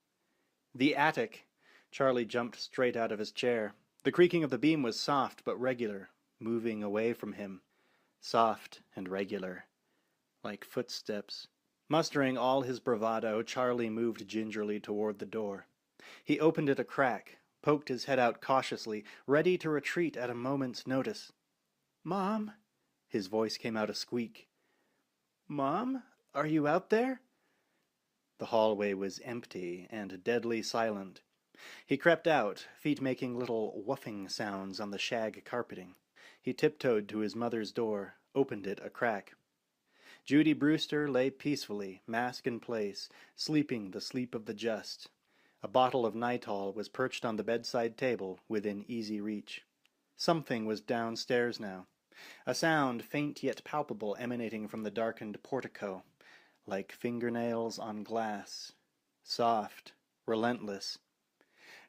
The attic! Charlie jumped straight out of his chair. The creaking of the beam was soft but regular, moving away from him. Soft and regular. Like footsteps. Mustering all his bravado, Charlie moved gingerly toward the door. He opened it a crack, poked his head out cautiously, ready to retreat at a moment's notice. "Mom?" His voice came out a squeak. "Mom? Are you out there?" The hallway was empty and deadly silent. He crept out, feet making little whuffing sounds on the shag carpeting. He tiptoed to his mother's door, opened it a crack. Judy Brewster lay peacefully, mask in place, sleeping the sleep of the just. A bottle of Nitol was perched on the bedside table within easy reach. Something was downstairs now. A sound, faint yet palpable, emanating from the darkened portico, like fingernails on glass. Soft, relentless.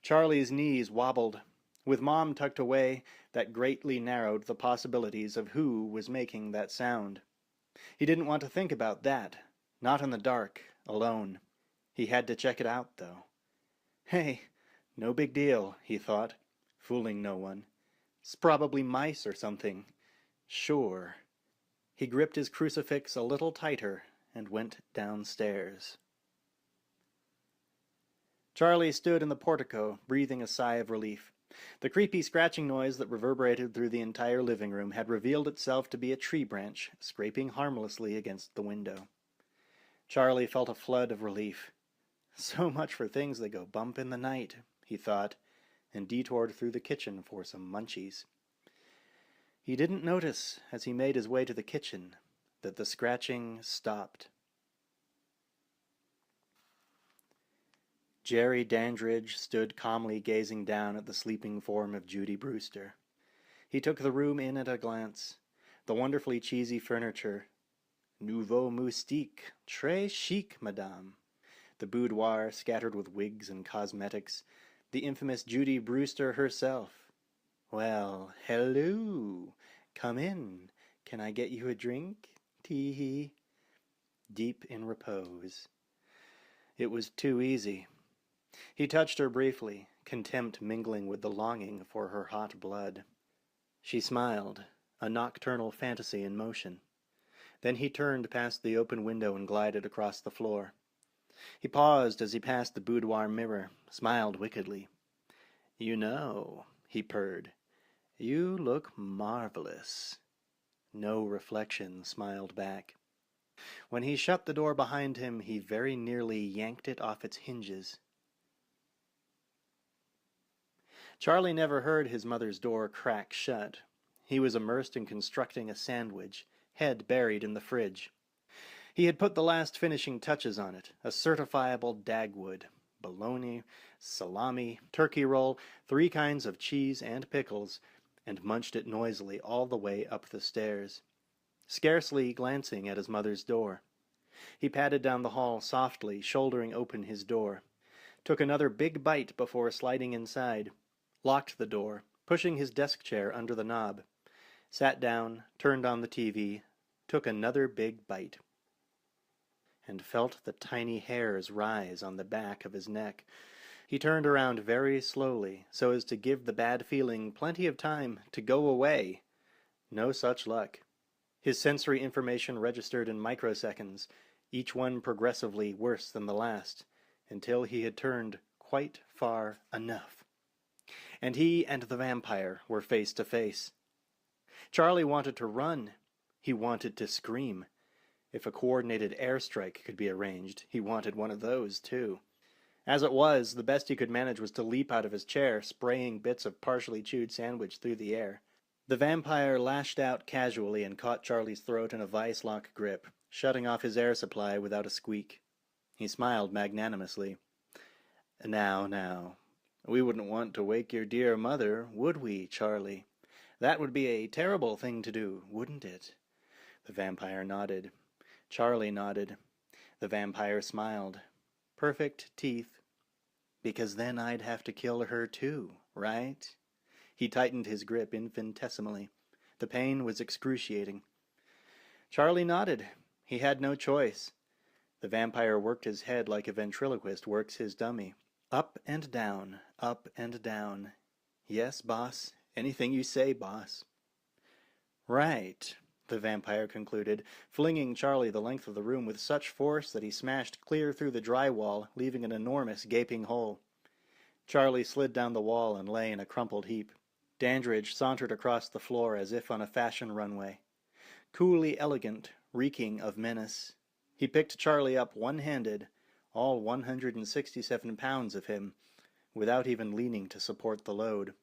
Charlie's knees wobbled. With Mom tucked away, that greatly narrowed the possibilities of who was making that sound. He didn't want to think about that. Not in the dark, alone. He had to check it out, though. Hey, no big deal, he thought, fooling no one. It's probably mice or something. Sure. He gripped his crucifix a little tighter and went downstairs. Charlie stood in the portico, breathing a sigh of relief. The creepy scratching noise that reverberated through the entire living room had revealed itself to be a tree branch scraping harmlessly against the window. Charlie felt a flood of relief. So much for things that go bump in the night, he thought, and detoured through the kitchen for some munchies. He didn't notice, as he made his way to the kitchen, that the scratching stopped. Jerry Dandridge stood calmly gazing down at the sleeping form of Judy Brewster. He took the room in at a glance. The wonderfully cheesy furniture. Nouveau moustique, très chic, madame. The boudoir scattered with wigs and cosmetics. The infamous Judy Brewster herself. Well, hello. Come in. Can I get you a drink? Tee-hee. Deep in repose. It was too easy. He touched her briefly, contempt mingling with the longing for her hot blood. She smiled, a nocturnal fantasy in motion. Then he turned past the open window and glided across the floor. He paused as he passed the boudoir mirror, smiled wickedly. "You know," he purred, "you look marvelous." No reflection smiled back. When he shut the door behind him, he very nearly yanked it off its hinges. Charlie never heard his mother's door crack shut. He was immersed in constructing a sandwich, head buried in the fridge. He had put the last finishing touches on it, a certifiable Dagwood, bologna, salami, turkey roll, 3 kinds of cheese and pickles, and munched it noisily all the way up the stairs, scarcely glancing at his mother's door. He padded down the hall softly, shouldering open his door, took another big bite before sliding inside, locked the door, pushing his desk chair under the knob, sat down, turned on the TV, took another big bite, and felt the tiny hairs rise on the back of his neck. He turned around very slowly, so as to give the bad feeling plenty of time to go away. No such luck. His sensory information registered in microseconds, each one progressively worse than the last, until he had turned quite far enough. And he and the vampire were face to face. Charlie wanted to run. He wanted to scream. If a coordinated airstrike could be arranged, he wanted one of those, too. As it was, the best he could manage was to leap out of his chair, spraying bits of partially chewed sandwich through the air. The vampire lashed out casually and caught Charlie's throat in a vice-lock grip, shutting off his air supply without a squeak. He smiled magnanimously. Now, we wouldn't want to wake your dear mother, would we, Charlie? That would be a terrible thing to do, wouldn't it? The vampire nodded. Charlie nodded. The vampire smiled. Perfect teeth. Because then I'd have to kill her too, right? He tightened his grip infinitesimally. The pain was excruciating. Charlie nodded. He had no choice. The vampire worked his head like a ventriloquist works his dummy. Up and down, up and down. Yes, boss. Anything you say, boss. Right, the vampire concluded, flinging Charlie the length of the room with such force that he smashed clear through the drywall, leaving an enormous gaping hole. Charlie slid down the wall and lay in a crumpled heap. Dandridge sauntered across the floor as if on a fashion runway. Coolly elegant, reeking of menace. He picked Charlie up one-handed, all 167 pounds of him, without even leaning to support the load.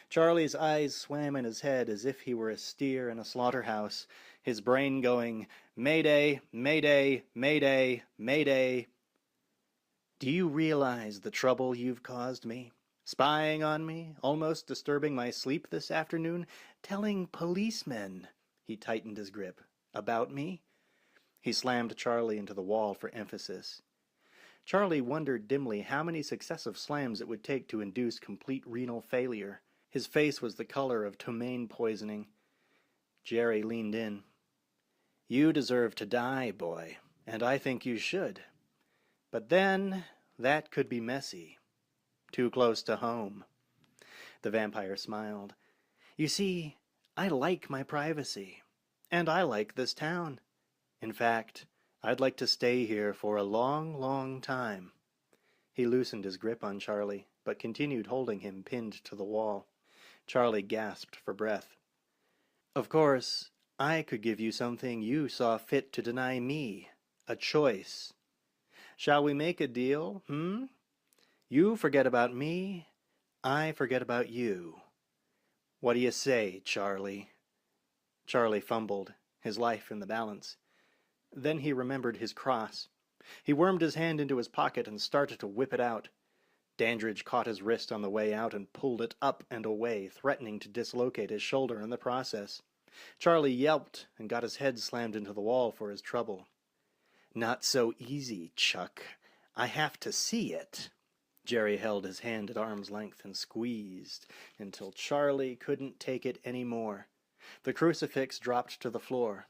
Charlie's eyes swam in his head as if he were a steer in a slaughterhouse, his brain going, "Mayday, Mayday, Mayday, Mayday." "Do you realize the trouble you've caused me? Spying on me, almost disturbing my sleep this afternoon, telling policemen," he tightened his grip, "about me?" He slammed Charlie into the wall for emphasis. Charlie wondered dimly how many successive slams it would take to induce complete renal failure. His face was the color of ptomaine poisoning. Jerry leaned in. "You deserve to die, boy, and I think you should. But then, that could be messy. Too close to home." The vampire smiled. "You see, I like my privacy, and I like this town. In fact, I'd like to stay here for a long, long time." He loosened his grip on Charlie, but continued holding him pinned to the wall. Charlie gasped for breath. "Of course, I could give you something you saw fit to deny me. A choice. Shall we make a deal, You forget about me, I forget about you. What do you say, Charlie?" Charlie fumbled, his life in the balance. Then he remembered his cross. He wormed his hand into his pocket and started to whip it out. Dandridge caught his wrist on the way out and pulled it up and away, threatening to dislocate his shoulder in the process. Charlie yelped and got his head slammed into the wall for his trouble. "Not so easy, Chuck. I have to see it." Jerry held his hand at arm's length and squeezed until Charlie couldn't take it any more. The crucifix dropped to the floor.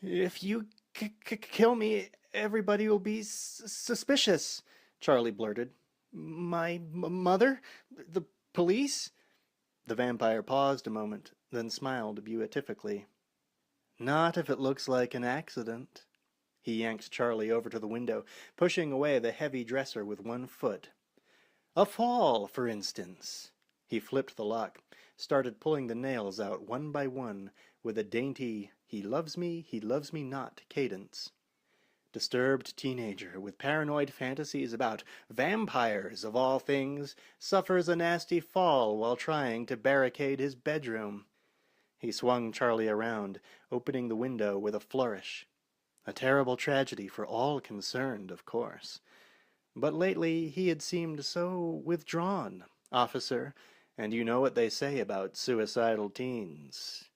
"If you kill me, everybody will be suspicious," Charlie blurted. "My mother? The police?" The vampire paused a moment, then smiled beatifically. "Not if it looks like an accident." He yanked Charlie over to the window, pushing away the heavy dresser with one foot. "A fall, for instance." He flipped the lock, started pulling the nails out one by one with a dainty he loves me not cadence. Disturbed teenager with paranoid fantasies about vampires, of all things, suffers a nasty fall while trying to barricade his bedroom. He swung Charlie around, opening the window with a flourish. A terrible tragedy for all concerned, of course. But lately he had seemed so withdrawn, officer, and you know what they say about suicidal teens.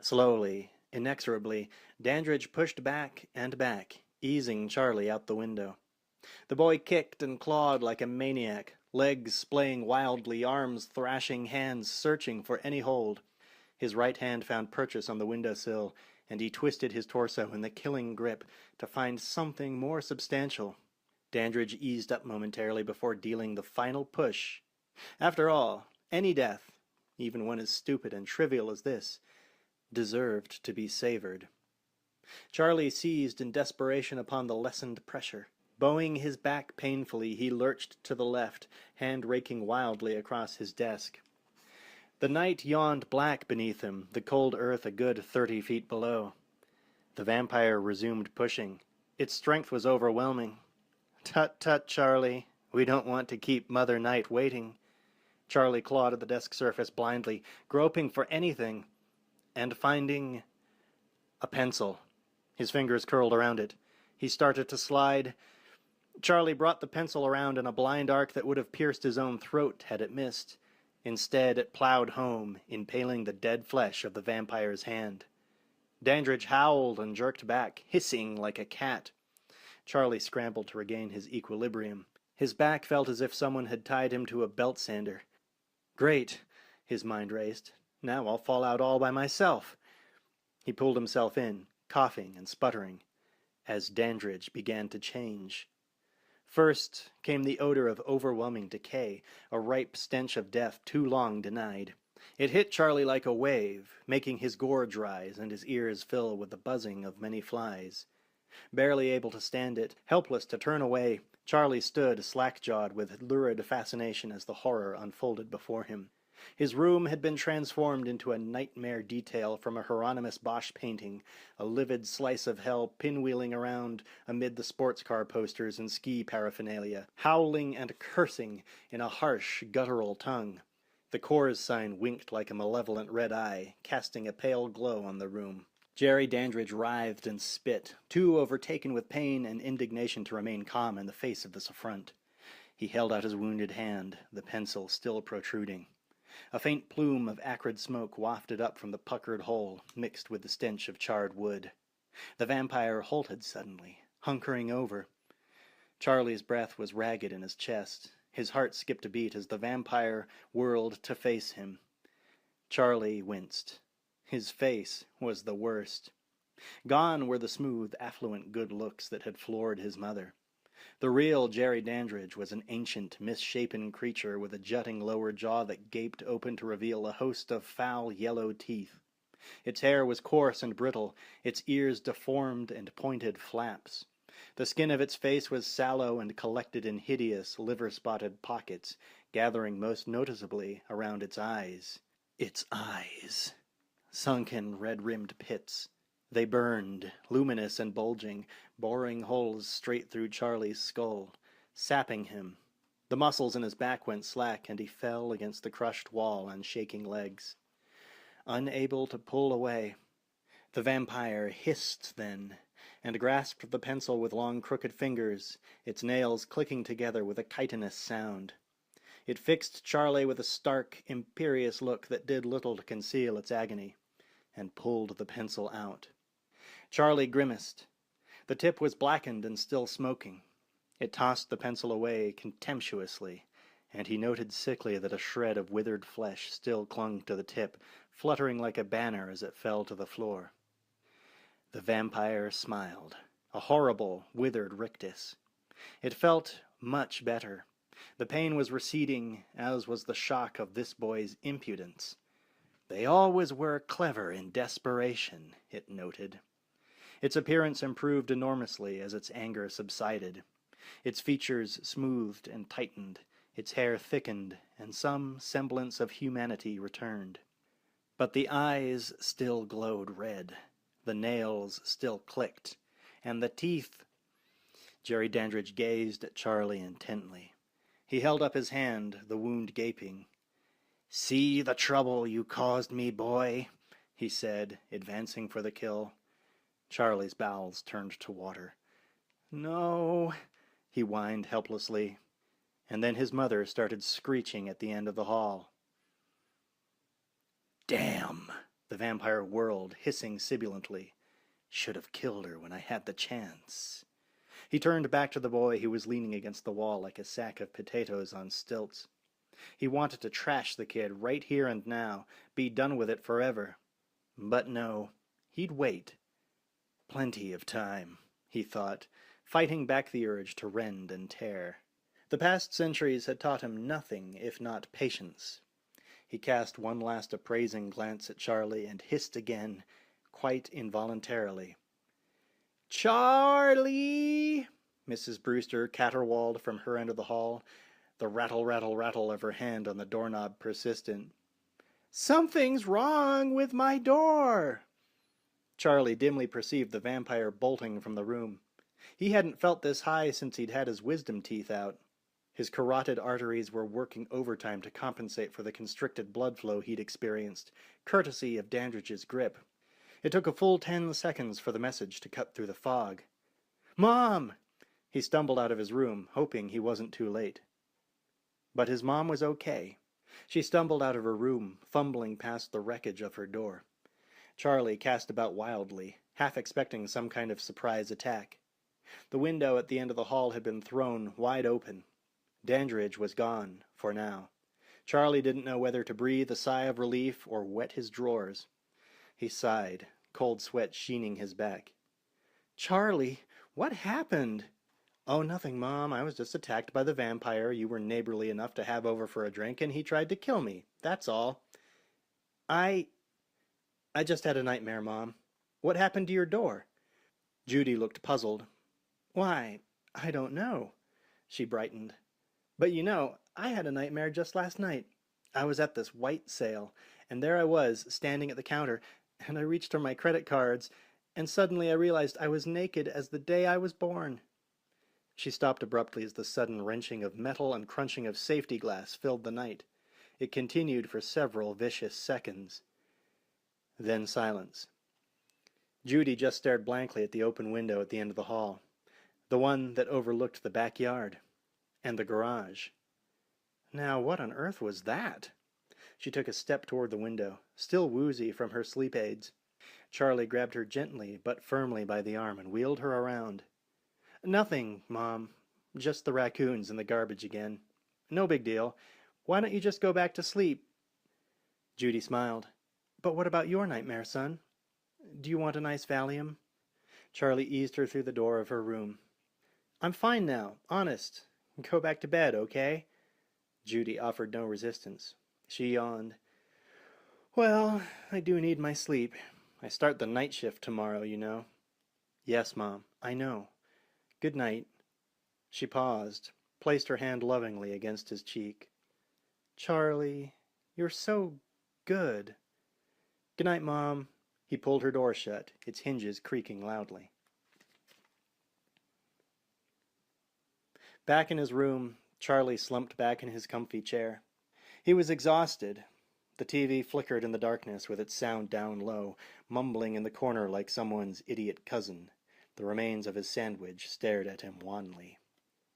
Slowly, inexorably, Dandridge pushed back and back, easing Charlie out the window. The boy kicked and clawed like a maniac, legs splaying wildly, arms thrashing, hands searching for any hold. His right hand found purchase on the windowsill, and he twisted his torso in the killing grip to find something more substantial. Dandridge eased up momentarily before dealing the final push. After all, any death, even one as stupid and trivial as this, deserved to be savored. Charlie seized in desperation upon the lessened pressure. Bowing his back painfully, he lurched to the left, hand raking wildly across his desk. The night yawned black beneath him, the cold earth a good 30 feet below. The vampire resumed pushing. Its strength was overwhelming. "Tut, tut, Charlie. We don't want to keep Mother Night waiting." Charlie clawed at the desk surface blindly, groping for anything, and finding a pencil. His fingers curled around it. He started to slide. Charlie brought the pencil around in a blind arc that would have pierced his own throat had it missed. Instead, it plowed home, impaling the dead flesh of the vampire's hand. Dandridge howled and jerked back, hissing like a cat. Charlie scrambled to regain his equilibrium. His back felt as if someone had tied him to a belt sander. "Great," his mind raced. "Now I'll fall out all by myself." He pulled himself in, coughing and sputtering, as Dandridge began to change. First came the odor of overwhelming decay, a ripe stench of death too long denied. It hit Charlie like a wave, making his gorge rise and his ears fill with the buzzing of many flies. Barely able to stand it, helpless to turn away, Charlie stood slack-jawed with lurid fascination as the horror unfolded before him. His room had been transformed into a nightmare detail from a Hieronymus Bosch painting, a livid slice of hell pinwheeling around amid the sports car posters and ski paraphernalia, howling and cursing in a harsh, guttural tongue. The Coors sign winked like a malevolent red eye, casting a pale glow on the room. Jerry Dandridge writhed and spit, too overtaken with pain and indignation to remain calm in the face of this affront. He held out his wounded hand, the pencil still protruding. A faint plume of acrid smoke wafted up from the puckered hole, mixed with the stench of charred wood. The vampire halted suddenly, hunkering over. Charlie's breath was ragged in his chest. His heart skipped a beat as the vampire whirled to face him. Charlie winced. His face was the worst. Gone were the smooth, affluent good looks that had floored his mother. The real Jerry Dandridge was an ancient, misshapen creature with a jutting lower jaw that gaped open to reveal a host of foul yellow teeth. Its hair was coarse and brittle, its ears deformed and pointed flaps. The skin of its face was sallow and collected in hideous, liver-spotted pockets, gathering most noticeably around its eyes. Its eyes. Sunken, red-rimmed pits. They burned, luminous and bulging, boring holes straight through Charlie's skull, sapping him. The muscles in his back went slack, and he fell against the crushed wall on shaking legs. Unable to pull away, the vampire hissed then, and grasped the pencil with long crooked fingers, its nails clicking together with a chitinous sound. It fixed Charlie with a stark, imperious look that did little to conceal its agony, and pulled the pencil out. Charlie grimaced. The tip was blackened and still smoking. It tossed the pencil away contemptuously, and he noted sickly that a shred of withered flesh still clung to the tip, fluttering like a banner as it fell to the floor. The vampire smiled, a horrible, withered rictus. It felt much better. The pain was receding, as was the shock of this boy's impudence. They always were clever in desperation, it noted. Its appearance improved enormously as its anger subsided. Its features smoothed and tightened, its hair thickened, and some semblance of humanity returned. But the eyes still glowed red, the nails still clicked, and the teeth... Jerry Dandridge gazed at Charlie intently. He held up his hand, the wound gaping. "See the trouble you caused me, boy," he said, advancing for the kill. Charlie's bowels turned to water. "No," he whined helplessly, and then his mother started screeching at the end of the hall. "Damn!" The vampire whirled, hissing sibilantly. "Should have killed her when I had the chance." He turned back to the boy who was leaning against the wall like a sack of potatoes on stilts. He wanted to trash the kid right here and now, be done with it forever. But no, he'd wait. Plenty of time, he thought, fighting back the urge to rend and tear. The past centuries had taught him nothing if not patience. He cast one last appraising glance at Charlie and hissed again, quite involuntarily. "Charlie!" Mrs. Brewster caterwauled from her end of the hall, the rattle-rattle-rattle of her hand on the doorknob persistent. "Something's wrong with my door!" Charlie dimly perceived the vampire bolting from the room. He hadn't felt this high since he'd had his wisdom teeth out. His carotid arteries were working overtime to compensate for the constricted blood flow he'd experienced, courtesy of Dandridge's grip. It took a full 10 seconds for the message to cut through the fog. "Mom!" He stumbled out of his room, hoping he wasn't too late. But his mom was okay. She stumbled out of her room, fumbling past the wreckage of her door. Charlie cast about wildly, half expecting some kind of surprise attack. The window at the end of the hall had been thrown wide open. Dandridge was gone, for now. Charlie didn't know whether to breathe a sigh of relief or wet his drawers. He sighed, cold sweat sheening his back. "Charlie, what happened?" "Oh, nothing, Mom. I was just attacked by the vampire you were neighborly enough to have over for a drink, and he tried to kill me. That's all." I just had a nightmare, Mom." "What happened to your door?" Judy looked puzzled. "Why, I don't know." She brightened. "But you know, I had a nightmare just last night. I was at this white sale, and there I was, standing at the counter, and I reached for my credit cards, and suddenly I realized I was naked as the day I was born." She stopped abruptly as the sudden wrenching of metal and crunching of safety glass filled the night. It continued for several vicious seconds. Then silence. Judy just stared blankly at the open window at the end of the hall, the one that overlooked the backyard and the garage. Now, what on earth was that? She took a step toward the window, still woozy from her sleep aids. Charlie grabbed her gently but firmly by the arm and wheeled her around. "Nothing, Mom. Just the raccoons in the garbage again. No big deal. Why don't you just go back to sleep?" Judy smiled. "But what about your nightmare, son? Do you want a nice Valium?" Charlie eased her through the door of her room. "I'm fine now, honest. Go back to bed, okay?" Judy offered no resistance. She yawned. "Well, I do need my sleep. I start the night shift tomorrow, you know." "Yes, Mom, I know. Good night." She paused, placed her hand lovingly against his cheek. "Charlie, you're so good." "Good night, Mom." He pulled her door shut, its hinges creaking loudly. Back in his room, Charlie slumped back in his comfy chair. He was exhausted. The TV flickered in the darkness with its sound down low, mumbling in the corner like someone's idiot cousin. The remains of his sandwich stared at him wanly.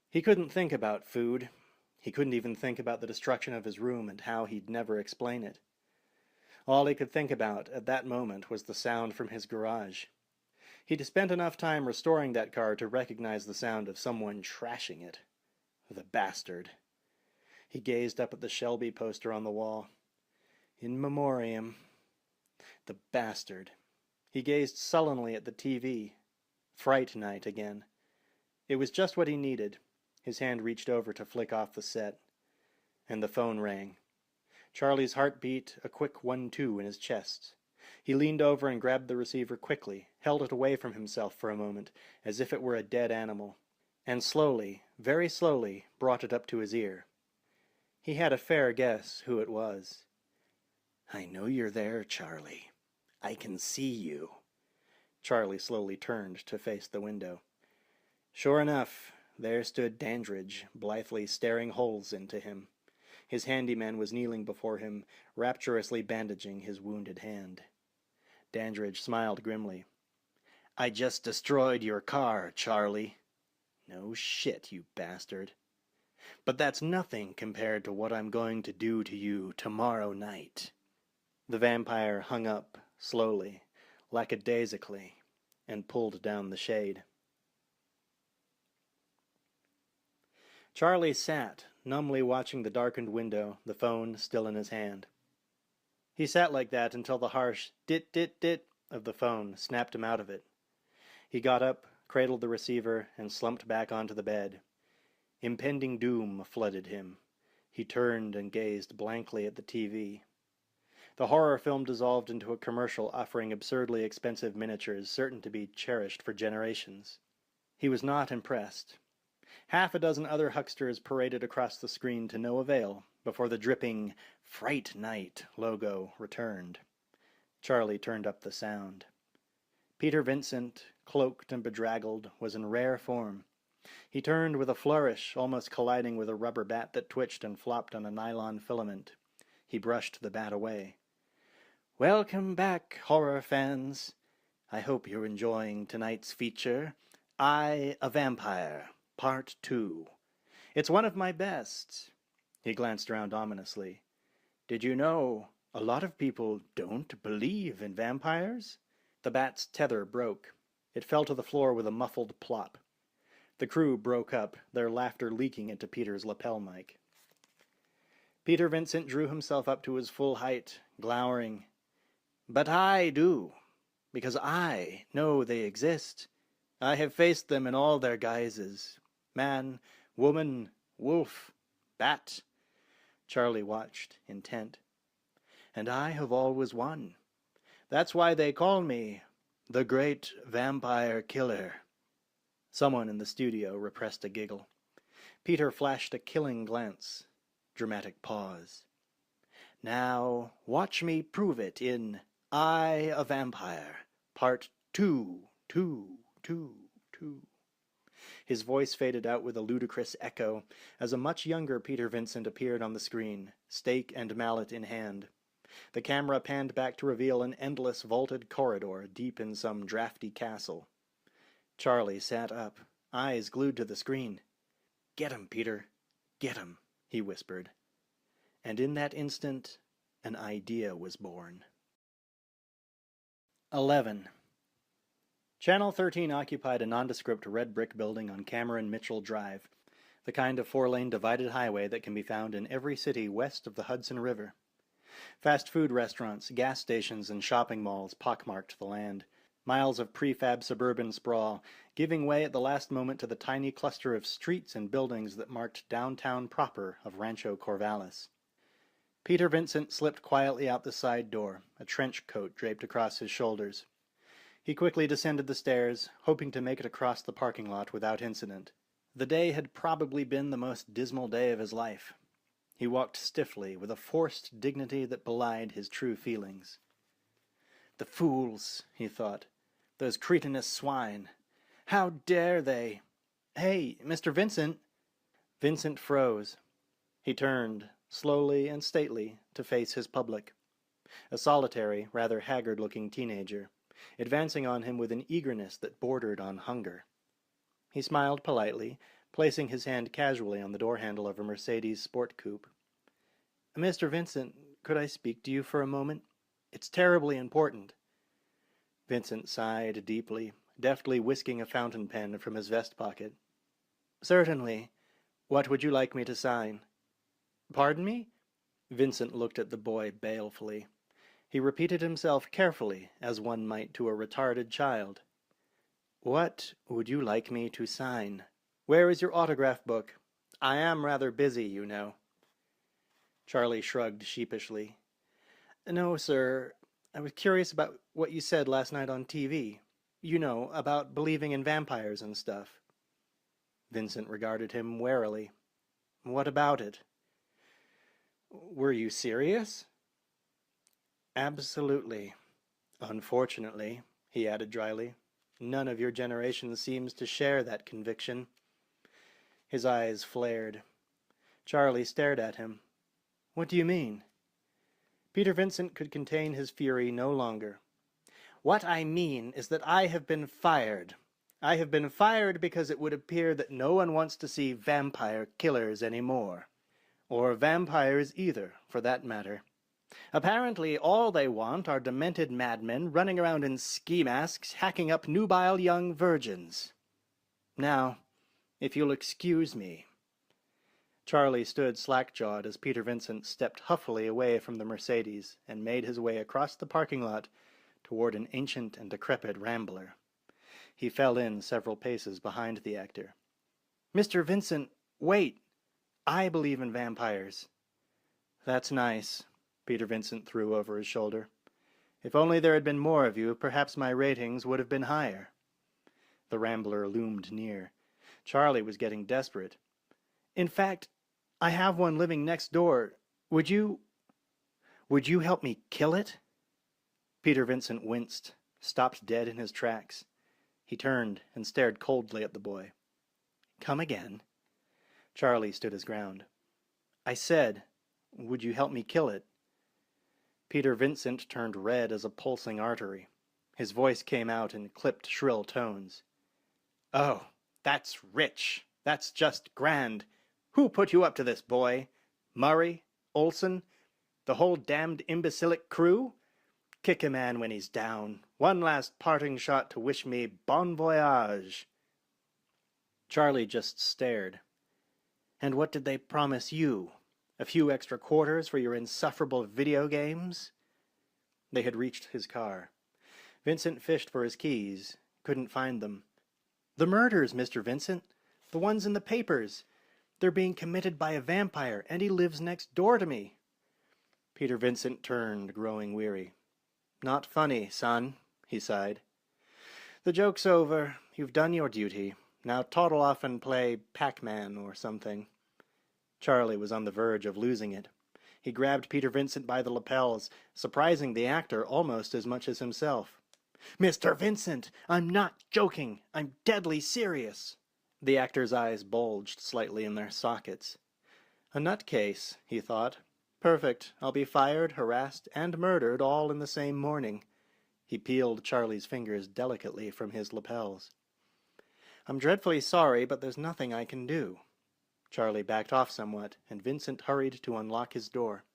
He couldn't think about food. He couldn't even think about the destruction of his room and how he'd never explain it. All he could think about at that moment was the sound from his garage. He'd spent enough time restoring that car to recognize the sound of someone trashing it. The bastard. He gazed up at the Shelby poster on the wall. In memoriam. The bastard. He gazed sullenly at the TV. Fright night again. It was just what he needed. His hand reached over to flick off the set. And the phone rang. Charlie's heart beat a quick 1-2 in his chest. He leaned over and grabbed the receiver quickly, held it away from himself for a moment, as if it were a dead animal, and slowly, very slowly, brought it up to his ear. He had a fair guess who it was. "I know you're there, Charlie. I can see you." Charlie slowly turned to face the window. Sure enough, there stood Dandridge, blithely staring holes into him. His handyman was kneeling before him, rapturously bandaging his wounded hand. Dandridge smiled grimly. "I just destroyed your car, Charlie." "No shit, you bastard." "But that's nothing compared to what I'm going to do to you tomorrow night." The vampire hung up, slowly, lackadaisically, and pulled down the shade. Charlie sat, numbly watching the darkened window, the phone still in his hand. He sat like that until the harsh dit-dit-dit of the phone snapped him out of it. He got up, cradled the receiver, and slumped back onto the bed. Impending doom flooded him. He turned and gazed blankly at the TV. The horror film dissolved into a commercial offering absurdly expensive miniatures certain to be cherished for generations. He was not impressed. Half a dozen other hucksters paraded across the screen to no avail before the dripping Fright Night logo returned. Charlie turned up the sound. Peter Vincent, cloaked and bedraggled, was in rare form. He turned with a flourish, almost colliding with a rubber bat that twitched and flopped on a nylon filament. He brushed the bat away. "Welcome back, horror fans. I hope you're enjoying tonight's feature, I, a Vampire, Part 2. It's one of my best." He glanced around ominously. "Did you know a lot of people don't believe in vampires?" The bat's tether broke. It fell to the floor with a muffled plop. The crew broke up, their laughter leaking into Peter's lapel mic. Peter Vincent drew himself up to his full height, glowering. "But I do, because I know they exist. I have faced them in all their guises. Man, woman, wolf, bat." Charlie watched, intent. "And I have always won. That's why they call me The great vampire killer. Someone in the studio repressed a giggle. Peter flashed a killing glance. Dramatic pause. Now, watch me prove it in I, a Vampire, Part 2, 2, 2, 2. His voice faded out with a ludicrous echo as a much younger Peter Vincent appeared on the screen, stake and mallet in hand. The camera panned back to reveal an endless vaulted corridor deep in some drafty castle. Charlie sat up, eyes glued to the screen. "Get him, Peter. Get him," he whispered. And in that instant, an idea was born. 11. Channel 13 occupied a nondescript red brick building on Cameron Mitchell Drive, the kind of four-lane divided highway that can be found in every city west of the Hudson River. Fast food restaurants, gas stations, and shopping malls pockmarked the land. Miles of prefab suburban sprawl, giving way at the last moment to the tiny cluster of streets and buildings that marked downtown proper of Rancho Corvallis. Peter Vincent slipped quietly out the side door, a trench coat draped across his shoulders. He quickly descended the stairs, hoping to make it across the parking lot without incident. The day had probably been the most dismal day of his life. He walked stiffly, with a forced dignity that belied his true feelings. "The fools," he thought. "Those cretinous swine. How dare they? Hey, Mr. Vincent!" Vincent froze. He turned, slowly and stately, to face his public. A solitary, rather haggard-looking teenager, advancing on him with an eagerness that bordered on hunger. He smiled politely, placing his hand casually on the door-handle of a Mercedes sport coupe. "Mr. Vincent, could I speak to you for a moment? It's terribly important." Vincent sighed deeply, deftly whisking a fountain pen from his vest pocket. "Certainly. What would you like me to sign?" "Pardon me?" Vincent looked at the boy balefully. He repeated himself carefully, as one might to a retarded child. "What would you like me to sign? Where is your autograph book? I am rather busy, you know." Charlie shrugged sheepishly. "No, sir. I was curious about what you said last night on TV. You know, about believing in vampires and stuff." Vincent regarded him warily. "What about it?" "Were you serious?" "Absolutely. Unfortunately," he added dryly, "none of your generation seems to share that conviction." His eyes flared. Charlie stared at him. "What do you mean?" Peter Vincent could contain his fury no longer. "What I mean is that I have been fired. I have been fired because it would appear that no one wants to see vampire killers anymore. Or vampires either, for that matter. Apparently all they want are demented madmen running around in ski masks hacking up nubile young virgins. Now, if you'll excuse me." Charlie stood slack-jawed as Peter Vincent stepped huffily away from the Mercedes and made his way across the parking lot toward an ancient and decrepit rambler. He fell in several paces behind the actor. "Mr. Vincent, wait! I believe in vampires." "That's nice," Peter Vincent threw over his shoulder. "If only there had been more of you, perhaps my ratings would have been higher." The rambler loomed near. Charlie was getting desperate. "In fact, I have one living next door. Would you help me kill it?" Peter Vincent winced, stopped dead in his tracks. He turned and stared coldly at the boy. "Come again?" Charlie stood his ground. "I said, would you help me kill it?" Peter Vincent turned red as a pulsing artery. His voice came out in clipped, shrill tones. "Oh, that's rich. That's just grand. Who put you up to this, boy? Murray? Olson? The whole damned imbecilic crew? Kick a man when he's down. One last parting shot to wish me bon voyage." Charlie just stared. "And what did they promise you? A few extra quarters for your insufferable video games?" They had reached his car. Vincent fished for his keys, couldn't find them. "The murders, Mr. Vincent. The ones in the papers. They're being committed by a vampire, and he lives next door to me." Peter Vincent turned, growing weary. "Not funny, son," he sighed. The joke's over. You've done your duty. Now toddle off and play Pac-Man or something. Charlie was on the verge of losing it. He grabbed Peter Vincent by the lapels, surprising the actor almost as much as himself. "Mr. Vincent, I'm not joking. I'm deadly serious." The actor's eyes bulged slightly in their sockets. A nutcase, he thought. Perfect. I'll be fired, harassed, and murdered all in the same morning. He peeled Charlie's fingers delicately from his lapels. "I'm dreadfully sorry, but there's nothing I can do." Charlie backed off somewhat, and Vincent hurried to unlock his door.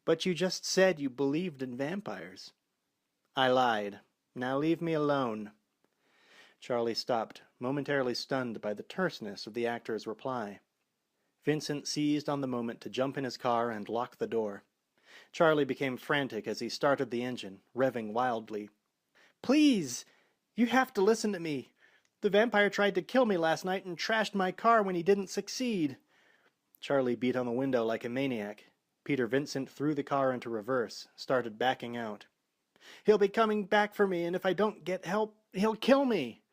"But you just said you believed in vampires." "I lied. Now leave me alone." Charlie stopped, momentarily stunned by the terseness of the actor's reply. Vincent seized on the moment to jump in his car and lock the door. Charlie became frantic as he started the engine, revving wildly. "Please! You have to listen to me. The vampire tried to kill me last night and trashed my car when he didn't succeed." Charlie beat on the window like a maniac. Peter Vincent threw the car into reverse, started backing out. "He'll be coming back for me, and if I don't get help, he'll kill me."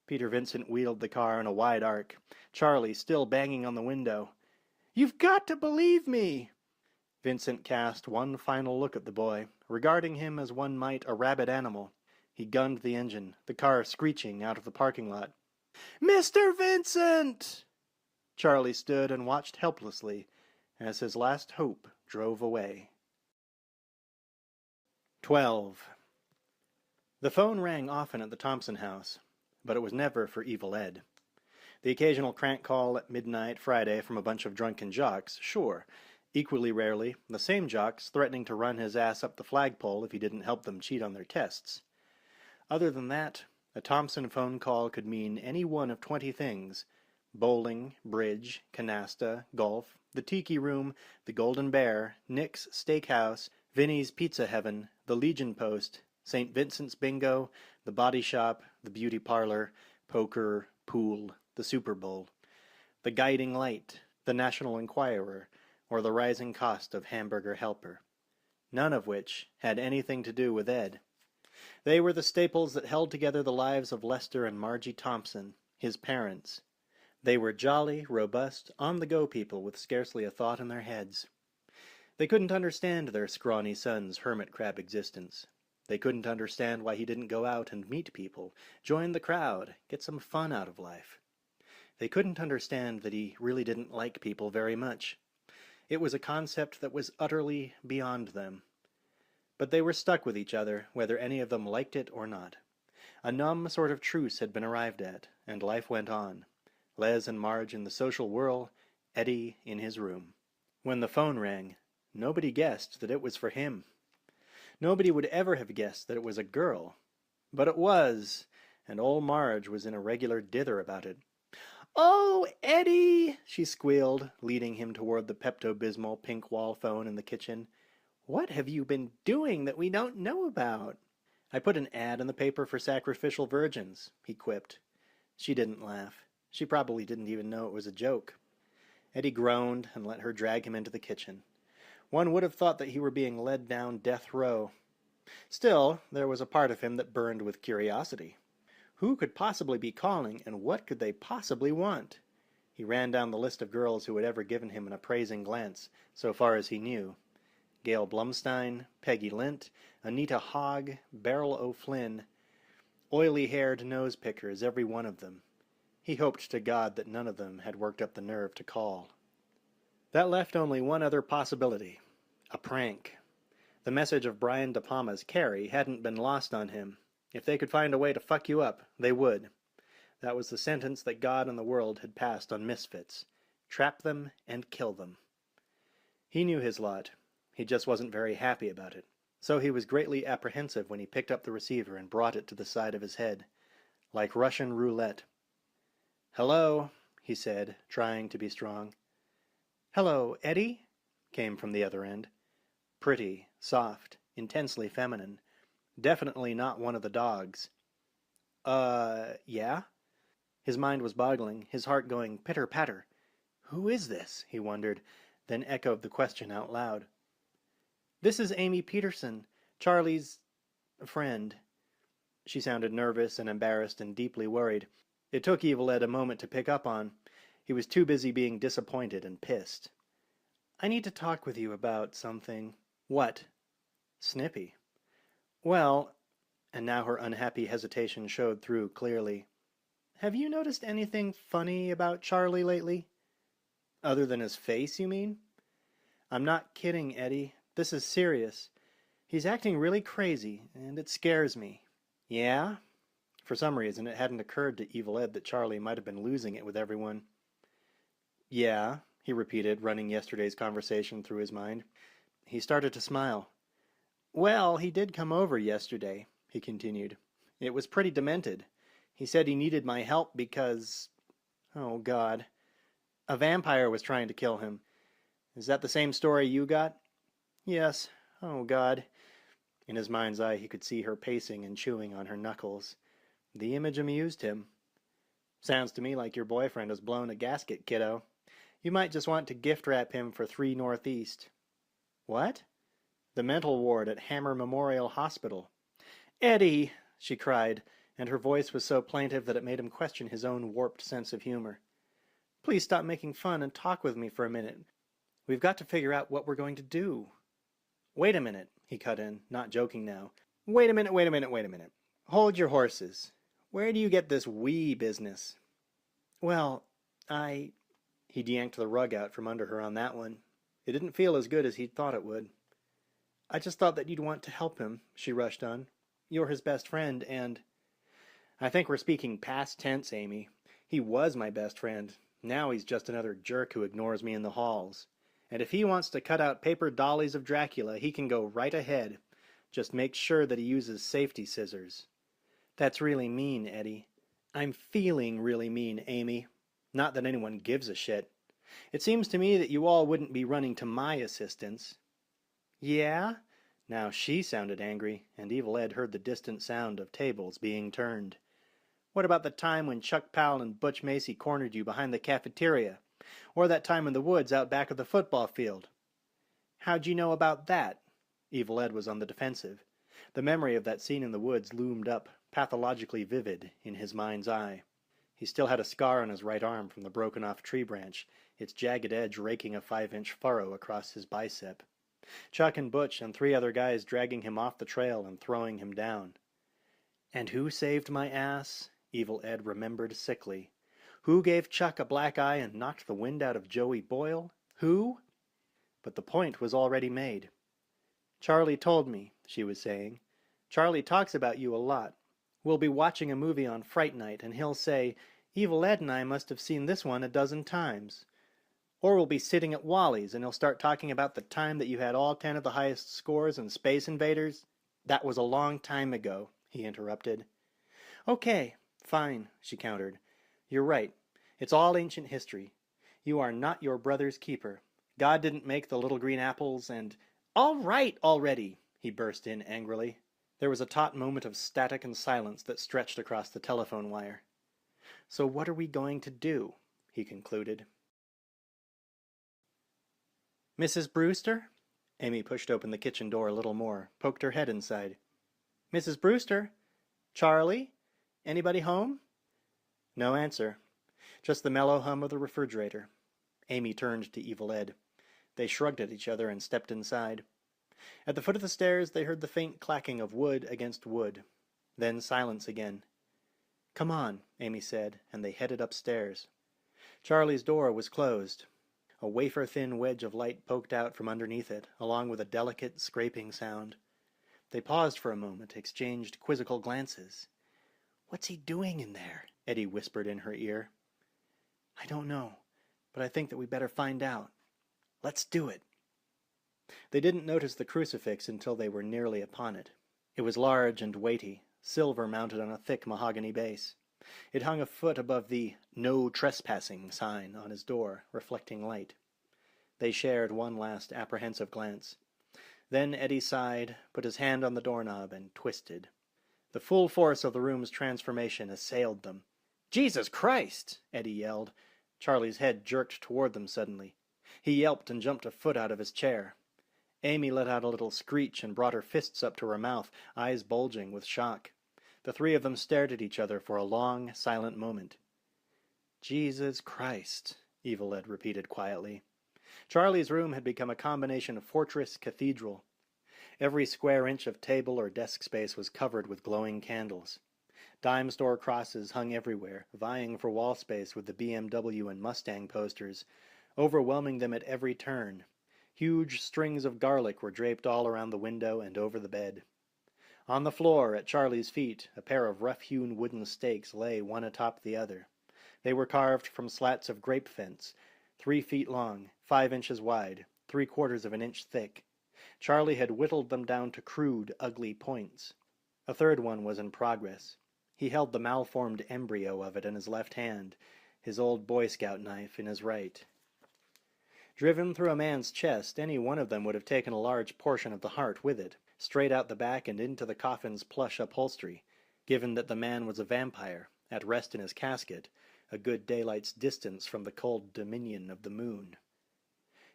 Peter Vincent wheeled the car in a wide arc, Charlie still banging on the window. "You've got to believe me!" Vincent cast one final look at the boy, regarding him as one might a rabid animal. He gunned the engine, the car screeching out of the parking lot. "Mr. Vincent!" Charlie stood and watched helplessly as his last hope drove away. 12. The phone rang often at the Thompson house, but it was never for Evil Ed. The occasional crank call at midnight Friday from a bunch of drunken jocks, sure. Equally rarely, the same jocks threatening to run his ass up the flagpole if he didn't help them cheat on their tests. Other than that, a Thompson phone call could mean any one of 20 things. Bowling, bridge, canasta, golf, the Tiki Room, the Golden Bear, Nick's Steakhouse, Vinny's Pizza Heaven, the Legion Post, St. Vincent's Bingo, the Body Shop, the Beauty Parlor, poker, pool, the Super Bowl, the Guiding Light, the National Enquirer, or the rising cost of Hamburger Helper. None of which had anything to do with Ed. They were the staples that held together the lives of Lester and Margie Thompson, his parents. They were jolly, robust, on-the-go people with scarcely a thought in their heads. They couldn't understand their scrawny son's hermit crab existence. They couldn't understand why he didn't go out and meet people, join the crowd, get some fun out of life. They couldn't understand that he really didn't like people very much. It was a concept that was utterly beyond them. But they were stuck with each other, whether any of them liked it or not. A numb sort of truce had been arrived at, and life went on. Les and Marge in the social whirl, Eddie in his room. When the phone rang, nobody guessed that it was for him. Nobody would ever have guessed that it was a girl. But it was, and old Marge was in a regular dither about it. "Oh, Eddie!" she squealed, leading him toward the Pepto-Bismol pink wall phone in the kitchen. "What have you been doing that we don't know about?" "I put an ad in the paper for sacrificial virgins," he quipped. She didn't laugh. She probably didn't even know it was a joke. Eddie groaned and let her drag him into the kitchen. One would have thought that he were being led down death row. Still, there was a part of him that burned with curiosity. Who could possibly be calling, and what could they possibly want? He ran down the list of girls who had ever given him an appraising glance, so far as he knew. Gail Blumstein, Peggy Lint, Anita Hogg, Beryl O'Flynn. Oily-haired nose-pickers, every one of them. He hoped to God that none of them had worked up the nerve to call. That left only one other possibility. A prank. The message of Brian De Palma's Carrie hadn't been lost on him. If they could find a way to fuck you up, they would. That was the sentence that God and the world had passed on misfits. Trap them and kill them. He knew his lot. He just wasn't very happy about it. So he was greatly apprehensive when he picked up the receiver and brought it to the side of his head. Like Russian roulette. "Hello," he said, trying to be strong. "Hello, Eddie?" came from the other end. Pretty, soft, intensely feminine. Definitely not one of the dogs. Yeah?" His mind was boggling, his heart going pitter-patter. Who is this, he wondered, then echoed the question out loud. "This is Amy Peterson, Charlie's friend." She sounded nervous and embarrassed and deeply worried. It took Evil Ed a moment to pick up on. He was too busy being disappointed and pissed. "I need to talk with you about something." "What?" "Snippy." "Well," and now her unhappy hesitation showed through clearly, "have you noticed anything funny about Charlie lately?" "Other than his face, you mean?" "I'm not kidding, Eddie. This is serious. He's acting really crazy, and it scares me." "Yeah?" For some reason, it hadn't occurred to Evil Ed that Charlie might have been losing it with everyone. "Yeah," he repeated, running yesterday's conversation through his mind. He started to smile. "Well, he did come over yesterday," he continued. "It was pretty demented. He said he needed my help because... oh, God. A vampire was trying to kill him. Is that the same story you got?" "Yes. Oh, God." In his mind's eye, he could see her pacing and chewing on her knuckles. The image amused him. "Sounds to me like your boyfriend has blown a gasket, kiddo. You might just want to gift wrap him for 3 Northeast. "What?" "The mental ward at Hammer Memorial Hospital." "Eddie!" she cried, and her voice was so plaintive that it made him question his own warped sense of humor. "Please stop making fun and talk with me for a minute. We've got to figure out what we're going to do." "Wait a minute," he cut in, not joking now. Wait a minute. Hold your horses. Where do you get this we business?" "Well, He yanked the rug out from under her on that one. It didn't feel as good as he'd thought it would. "I just thought that you'd want to help him," she rushed on. "You're his best friend, and..." "I think we're speaking past tense, Amy. He was my best friend. Now he's just another jerk who ignores me in the halls. And if he wants to cut out paper dollies of Dracula, he can go right ahead. Just make sure that he uses safety scissors." "That's really mean, Eddie." "I'm feeling really mean, Amy. Not that anyone gives a shit. It seems to me that you all wouldn't be running to my assistance." "Yeah?" Now she sounded angry, and Evil Ed heard the distant sound of tables being turned. "What about the time when Chuck Powell and Butch Macy cornered you behind the cafeteria? Or that time in the woods out back of the football field?" "How'd you know about that?" Evil Ed was on the defensive. The memory of that scene in the woods loomed up, pathologically vivid, in his mind's eye. He still had a scar on his right arm from the broken-off tree branch, its jagged edge raking a 5-inch furrow across his bicep. Chuck and Butch and 3 other guys dragging him off the trail and throwing him down. And who saved my ass? Evil Ed remembered sickly. Who gave Chuck a black eye and knocked the wind out of Joey Boyle? Who? But the point was already made. "Charlie told me," she was saying. "Charlie talks about you a lot. We'll be watching a movie on Fright night, and he'll say, 'Evil Ed and I must have seen this one a dozen times.' Or we'll be sitting at Wally's, and he'll start talking about the time that you had all 10 of the highest scores in Space Invaders." "That was a long time ago," he interrupted. "Okay, fine," she countered. "You're right. It's all ancient history. You are not your brother's keeper. God didn't make the little green apples, and..." "All right already!" he burst in angrily. There was a taut moment of static and silence that stretched across the telephone wire. "So what are we going to do?" he concluded. "Mrs. Brewster?" Amy pushed open the kitchen door a little more, poked her head inside. "Mrs. Brewster? Charlie? Anybody home?" No answer. Just the mellow hum of the refrigerator. Amy turned to Evil Ed. They shrugged at each other and stepped inside. At the foot of the stairs they heard the faint clacking of wood against wood. Then silence again. "Come on," Amy said, and they headed upstairs. Charlie's door was closed. A wafer-thin wedge of light poked out from underneath it, along with a delicate scraping sound. They paused for a moment, exchanged quizzical glances. "What's he doing in there?" Eddie whispered in her ear. "I don't know, but I think that we better find out. Let's do it." They didn't notice the crucifix until they were nearly upon it. It was large and weighty, silver mounted on a thick mahogany base. It hung a foot above the "No Trespassing" sign on his door, reflecting light. They shared one last apprehensive glance. Then Eddie sighed, put his hand on the doorknob, and twisted. The full force of the room's transformation assailed them. "Jesus Christ!" Eddie yelled. Charlie's head jerked toward them suddenly. He yelped and jumped a foot out of his chair. Amy let out a little screech and brought her fists up to her mouth, eyes bulging with shock. The three of them stared at each other for a long, silent moment. Jesus Christ, Evil Ed repeated quietly. Charlie's room had become a combination of fortress cathedral. Every square inch of table or desk space was covered with glowing candles. Dime store crosses hung everywhere, vying for wall space with the BMW and Mustang posters, overwhelming them at every turn. Huge strings of garlic were draped all around the window and over the bed. On the floor, at Charlie's feet, a pair of rough-hewn wooden stakes lay one atop the other. They were carved from slats of grape fence, 3 feet long, 5 inches wide, 3/4 of an inch thick. Charlie had whittled them down to crude, ugly points. A third one was in progress. He held the malformed embryo of it in his left hand, his old Boy Scout knife in his right. Driven through a man's chest, any one of them would have taken a large portion of the heart with it, straight out the back and into the coffin's plush upholstery, given that the man was a vampire, at rest in his casket, a good daylight's distance from the cold dominion of the moon.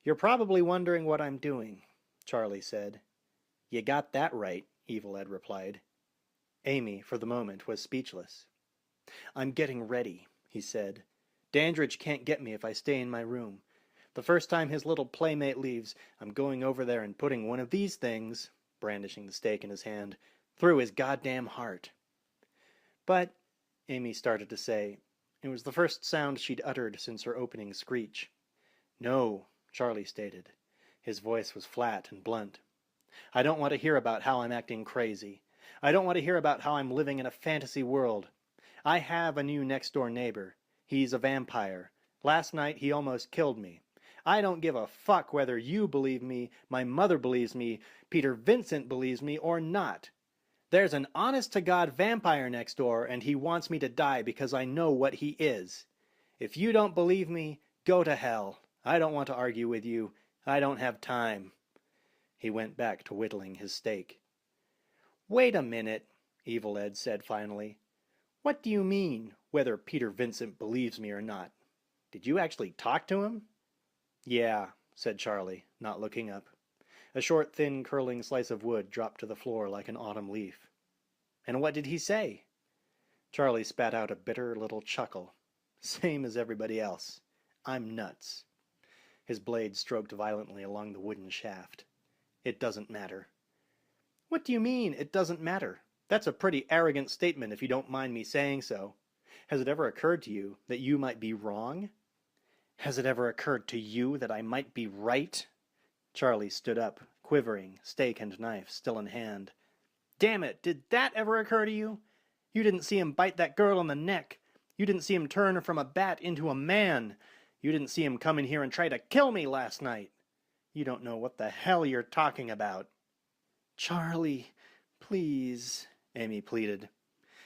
"You're probably wondering what I'm doing," Charlie said. "You got that right," Evil Ed replied. Amy, for the moment, was speechless. "I'm getting ready," he said. "Dandridge can't get me if I stay in my room. The first time his little playmate leaves, I'm going over there and putting one of these things," brandishing the stake in his hand, "through his goddamn heart." "But," Amy started to say. It was the first sound she'd uttered since her opening screech. "No," Charlie stated. His voice was flat and blunt. "I don't want to hear about how I'm acting crazy. I don't want to hear about how I'm living in a fantasy world. I have a new next-door neighbor. He's a vampire. Last night he almost killed me. I don't give a fuck whether you believe me, my mother believes me, Peter Vincent believes me, or not. There's an honest-to-God vampire next door, and he wants me to die because I know what he is. If you don't believe me, go to hell. I don't want to argue with you. I don't have time." He went back to whittling his steak. "Wait a minute," Evil Ed said finally. "What do you mean, whether Peter Vincent believes me or not? Did you actually talk to him?" "Yeah," said Charlie, not looking up. A short, thin, curling slice of wood dropped to the floor like an autumn leaf. "And what did he say?" Charlie spat out a bitter little chuckle. "Same as everybody else. I'm nuts." His blade stroked violently along the wooden shaft. "It doesn't matter." "What do you mean, it doesn't matter? That's a pretty arrogant statement if you don't mind me saying so. Has it ever occurred to you that you might be wrong?" "Has it ever occurred to you that I might be right?" Charlie stood up, quivering, stake and knife still in hand. "Damn it, did that ever occur to you? You didn't see him bite that girl on the neck. You didn't see him turn from a bat into a man. You didn't see him come in here and try to kill me last night. You don't know what the hell you're talking about." "Charlie, please," Amy pleaded.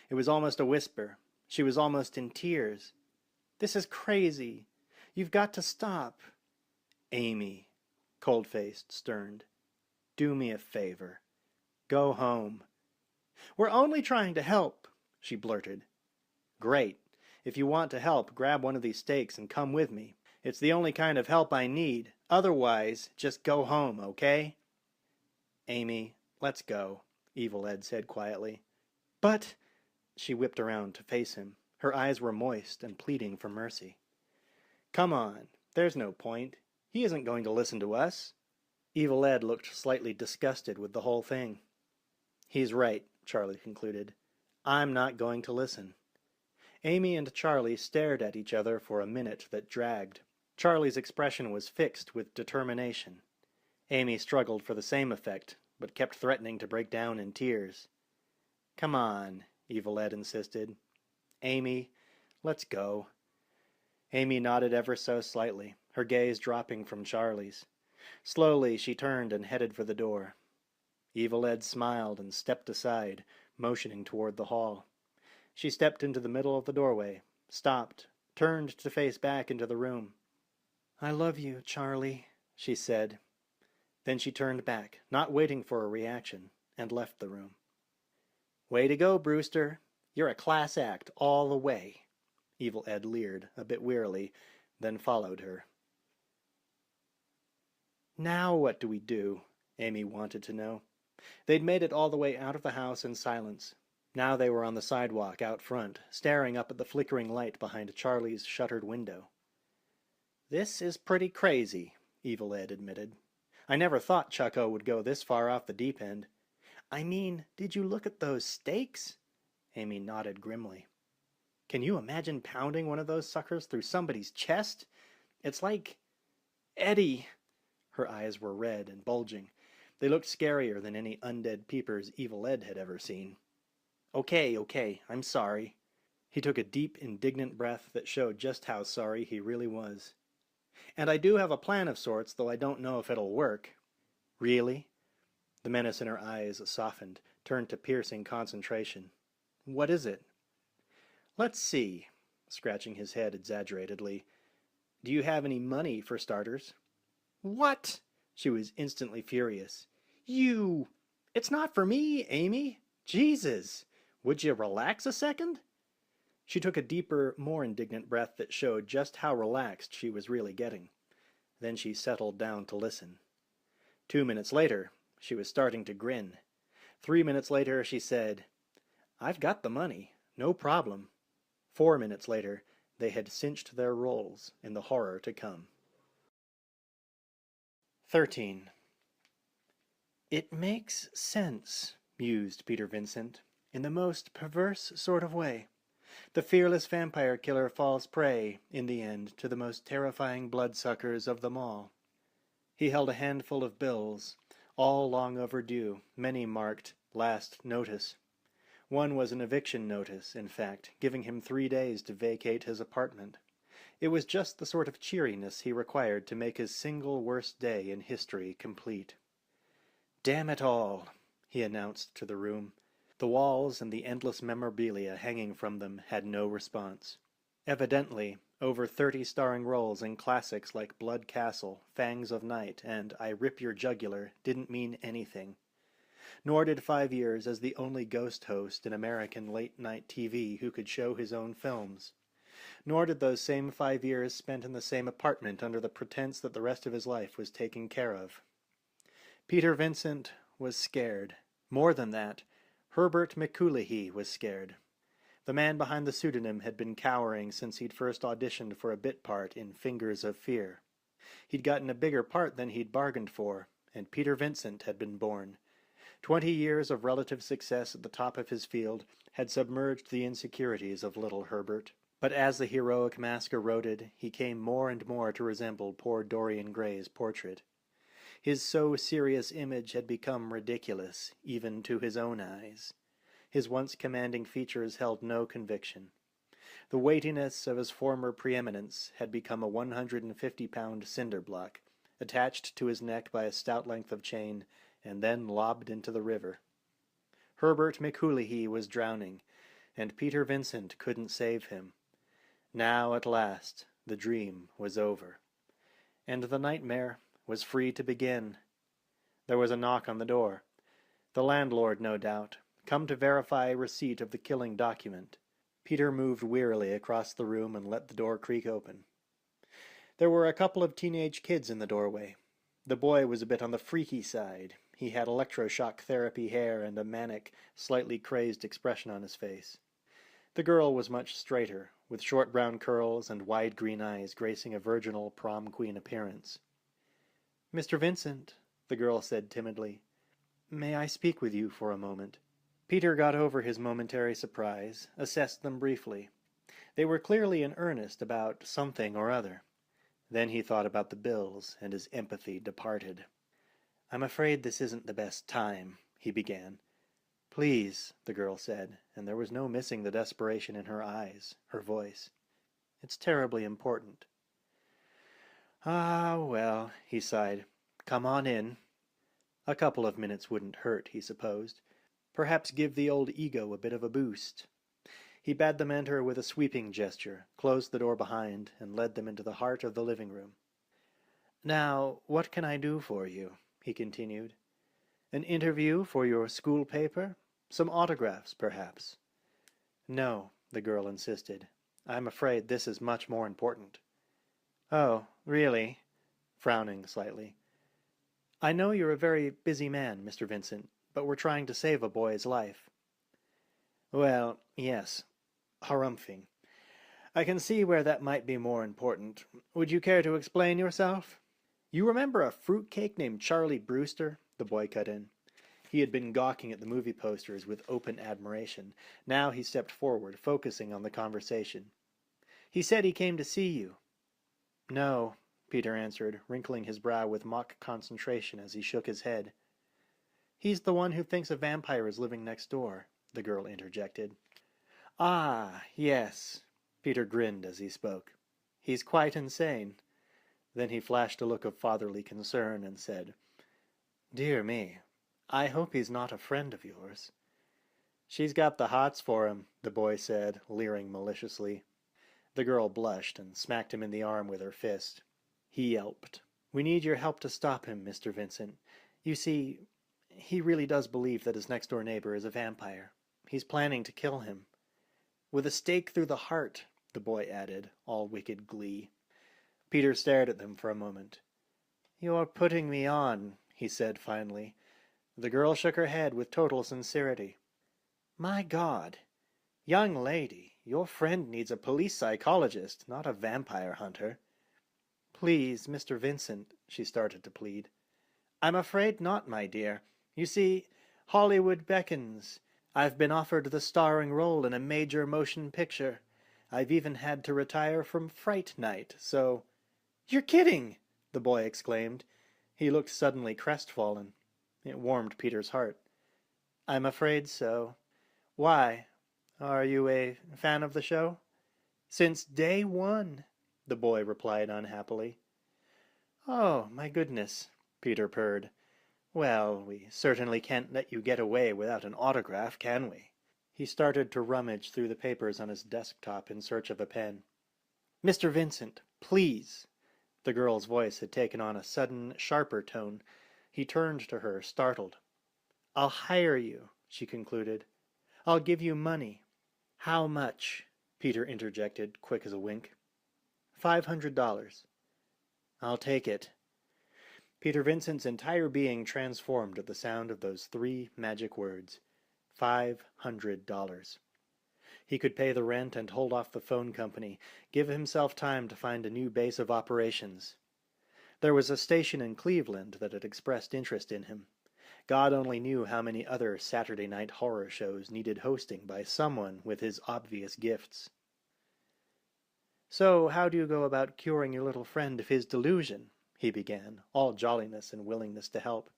It was almost a whisper. She was almost in tears. "This is crazy. You've got to stop." "Amy," cold-faced, stern, "do me a favor. Go home." "We're only trying to help," she blurted. "Great. If you want to help, grab one of these stakes and come with me. It's the only kind of help I need. Otherwise, just go home, okay?" "Amy, let's go," Evil Ed said quietly. "But—" She whipped around to face him. Her eyes were moist and pleading for mercy. "Come on. There's no point. He isn't going to listen to us." Evil Ed looked slightly disgusted with the whole thing. "He's right," Charlie concluded. "I'm not going to listen." Amy and Charlie stared at each other for a minute that dragged. Charlie's expression was fixed with determination. Amy struggled for the same effect, but kept threatening to break down in tears. "Come on," Evil Ed insisted. "Amy, let's go." Amy nodded ever so slightly, her gaze dropping from Charlie's. Slowly she turned and headed for the door. Evil Ed smiled and stepped aside, motioning toward the hall. She stepped into the middle of the doorway, stopped, turned to face back into the room. "I love you, Charlie," she said. Then she turned back, not waiting for a reaction, and left the room. "Way to go, Brewster. You're a class act all the way." Evil Ed leered, a bit wearily, then followed her. "Now what do we do?" Amy wanted to know. They'd made it all the way out of the house in silence. Now they were on the sidewalk out front, staring up at the flickering light behind Charlie's shuttered window. "This is pretty crazy," Evil Ed admitted. "I never thought Chucko would go this far off the deep end." "I mean, did you look at those stakes?" Amy nodded grimly. "Can you imagine pounding one of those suckers through somebody's chest? It's like... Eddie!" Her eyes were red and bulging. They looked scarier than any undead peepers Evil Ed had ever seen. Okay, I'm sorry." He took a deep, indignant breath that showed just how sorry he really was. "And I do have a plan of sorts, though I don't know if it'll work." "Really?" The menace in her eyes softened, turned to piercing concentration. "What is it?" "Let's see," scratching his head exaggeratedly. "Do you have any money, for starters?" "What?" She was instantly furious. "You! It's not for me, Amy. Jesus! Would you relax a second?" She took a deeper, more indignant breath that showed just how relaxed she was really getting. Then she settled down to listen. 2 minutes later, she was starting to grin. 3 minutes later, she said, "I've got the money. No problem." 4 minutes later, they had cinched their rolls in the horror to come. 13. "It makes sense," mused Peter Vincent, "in the most perverse sort of way. The fearless vampire killer falls prey, in the end, to the most terrifying bloodsuckers of them all." He held a handful of bills, all long overdue, many marked "last notice." One was an eviction notice, in fact, giving him 3 days to vacate his apartment. It was just the sort of cheeriness he required to make his single worst day in history complete. "Damn it all," he announced to the room. The walls and the endless memorabilia hanging from them had no response. Evidently, over 30 starring roles in classics like Blood Castle, Fangs of Night, and I Rip Your Jugular didn't mean anything. Nor did 5 years as the only ghost host in American late-night TV who could show his own films. Nor did those same 5 years spent in the same apartment under the pretense that the rest of his life was taken care of. Peter Vincent was scared. More than that, Herbert McCoolahee was scared. The man behind the pseudonym had been cowering since he'd first auditioned for a bit part in Fingers of Fear. He'd gotten a bigger part than he'd bargained for, and Peter Vincent had been born. 20 years of relative success at the top of his field had submerged the insecurities of little Herbert. But as the heroic mask eroded, he came more and more to resemble poor Dorian Gray's portrait. His so serious image had become ridiculous, even to his own eyes. His once commanding features held no conviction. The weightiness of his former preeminence had become a 150-pound cinder block, attached to his neck by a stout length of chain, and then lobbed into the river. Herbert McCoolahee was drowning, and Peter Vincent couldn't save him. Now, at last, the dream was over. And the nightmare was free to begin. There was a knock on the door. The landlord, no doubt, come to verify receipt of the killing document. Peter moved wearily across the room and let the door creak open. There were a couple of teenage kids in the doorway. The boy was a bit on the freaky side. He had electroshock therapy hair and a manic, slightly crazed expression on his face. The girl was much straighter, with short brown curls and wide green eyes gracing a virginal prom queen appearance. "Mr. Vincent," the girl said timidly, "may I speak with you for a moment?" Peter got over his momentary surprise, assessed them briefly. They were clearly in earnest about something or other. Then he thought about the bills, and his empathy departed. "I'm afraid this isn't the best time," he began. "Please," the girl said, and there was no missing the desperation in her eyes, her voice. "It's terribly important." "Ah, well," he sighed. "Come on in." A couple of minutes wouldn't hurt, he supposed. Perhaps give the old ego a bit of a boost. He bade them enter with a sweeping gesture, closed the door behind, and led them into the heart of the living room. "Now, what can I do for you?" he continued. "An interview for your school paper? Some autographs, perhaps?" "No," the girl insisted. "I'm afraid this is much more important." "Oh, really?" frowning slightly. "I know you're a very busy man, Mr. Vincent, but we're trying to save a boy's life." Well, yes. Harumphing. I can see where that might be more important. Would you care to explain yourself? You remember a fruitcake named Charlie Brewster? The boy cut in. He had been gawking at the movie posters with open admiration. Now he stepped forward, focusing on the conversation. He said he came to see you. No, Peter answered, wrinkling his brow with mock concentration as he shook his head. He's the one who thinks a vampire is living next door, the girl interjected. Ah, yes. Peter grinned as he spoke. He's quite insane. Then he flashed a look of fatherly concern and said, Dear me, I hope he's not a friend of yours. She's got the hots for him, the boy said, leering maliciously. The girl blushed and smacked him in the arm with her fist. He yelped. We need your help to stop him, Mr. Vincent. You see, he really does believe that his next-door neighbor is a vampire. He's planning to kill him. With a stake through the heart, the boy added, all wicked glee. Peter stared at them for a moment. You're putting me on, he said finally. The girl shook her head with total sincerity. My God, young lady, your friend needs a police psychologist, not a vampire hunter. Please, Mr. Vincent, she started to plead. I'm afraid not, my dear. You see, Hollywood beckons. I've been offered the starring role in a major motion picture. I've even had to retire from Fright night, so... You're kidding, the boy exclaimed. He looked suddenly crestfallen. It warmed Peter's heart. I'm afraid so. Why? Are you a fan of the show? Since day one, the boy replied unhappily. Oh, my goodness, Peter purred. Well, we certainly can't let you get away without an autograph, can we? He started to rummage through the papers on his desktop in search of a pen. Mr. Vincent, please. The girl's voice had taken on a sudden, sharper tone. He turned to her, startled. I'll hire you, she concluded. I'll give you money. How much? Peter interjected, quick as a wink. $500. I'll take it. Peter Vincent's entire being transformed at the sound of those three magic words. $500. He could pay the rent and hold off the phone company, give himself time to find a new base of operations. There was a station in Cleveland that had expressed interest in him. God only knew how many other Saturday night horror shows needed hosting by someone with his obvious gifts. So how do you go about curing your little friend of his delusion? He began, all jolliness and willingness to help.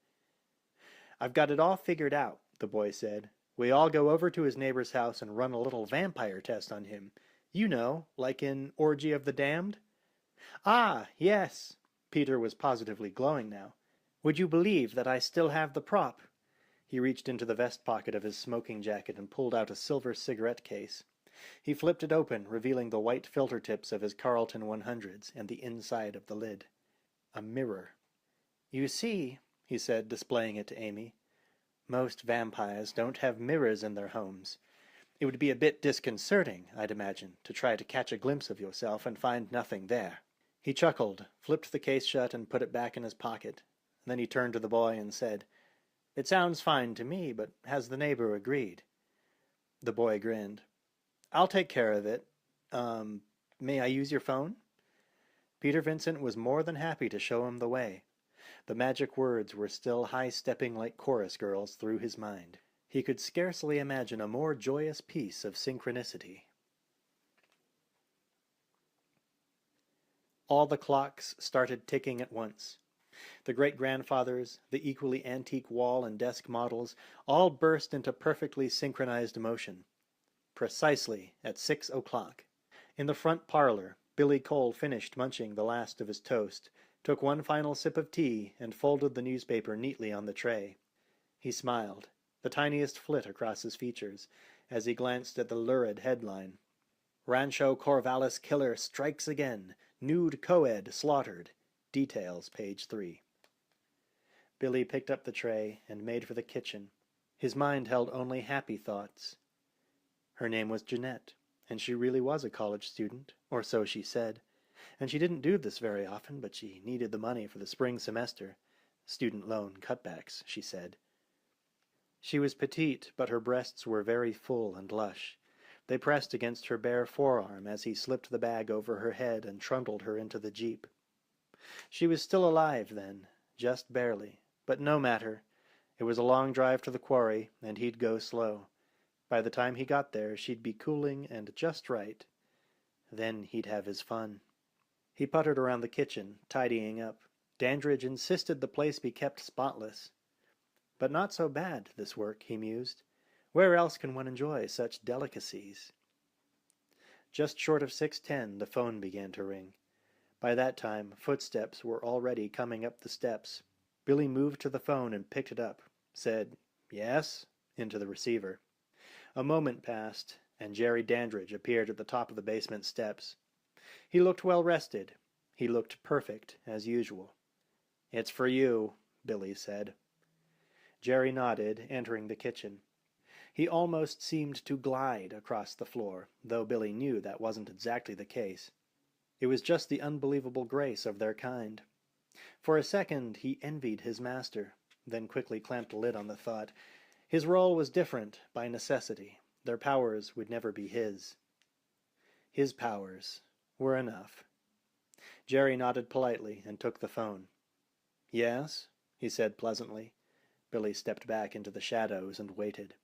I've got it all figured out, the boy said. We all go over to his neighbor's house and run a little vampire test on him. You know, like in Orgy of the Damned? Ah, yes. Peter was positively glowing now. Would you believe that I still have the prop? He reached into the vest pocket of his smoking jacket and pulled out a silver cigarette case. He flipped it open, revealing the white filter tips of his Carlton 100s and the inside of the lid. A mirror. You see, he said, displaying it to Amy, most vampires don't have mirrors in their homes. It would be a bit disconcerting, I'd imagine, to try to catch a glimpse of yourself and find nothing there. He chuckled, flipped the case shut and put it back in his pocket. Then he turned to the boy and said, It sounds fine to me, but has the neighbor agreed? The boy grinned. I'll take care of it. May I use your phone? Peter Vincent was more than happy to show him the way. The magic words were still high-stepping like chorus girls through his mind. He could scarcely imagine a more joyous piece of synchronicity. All the clocks started ticking at once. The great-grandfathers, the equally antique wall and desk models, all burst into perfectly synchronized motion. Precisely at 6 o'clock. In the front parlor, Billy Cole finished munching the last of his toast, took one final sip of tea, and folded the newspaper neatly on the tray. He smiled, the tiniest flit across his features, as he glanced at the lurid headline. Rancho Corvallis killer strikes again. Nude co-ed slaughtered. Details, page 3. Billy picked up the tray and made for the kitchen. His mind held only happy thoughts. Her name was Jeanette, and she really was a college student, or so she said. And she didn't do this very often, but she needed the money for the spring semester. Student loan cutbacks, she said. She was petite, but her breasts were very full and lush. They pressed against her bare forearm as he slipped the bag over her head and trundled her into the jeep. She was still alive then, just barely, but no matter. It was a long drive to the quarry, and he'd go slow. By the time he got there, she'd be cooling and just right. Then he'd have his fun. He puttered around the kitchen, tidying up. Dandridge insisted the place be kept spotless. But not so bad, this work, he mused. Where else can one enjoy such delicacies? Just short of 6:10, the phone began to ring. By that time, footsteps were already coming up the steps. Billy moved to the phone and picked it up, said, "Yes," into the receiver. A moment passed, and Jerry Dandridge appeared at the top of the basement steps. He looked well rested. He looked perfect, as usual. "It's for you," Billy said. Jerry nodded, entering the kitchen. He almost seemed to glide across the floor, though Billy knew that wasn't exactly the case. It was just the unbelievable grace of their kind. For a second he envied his master, then quickly clamped a lid on the thought. His role was different, by necessity. Their powers would never be his. His powers were enough. Jerry nodded politely and took the phone. "Yes?" he said pleasantly. Billy stepped back into the shadows and waited.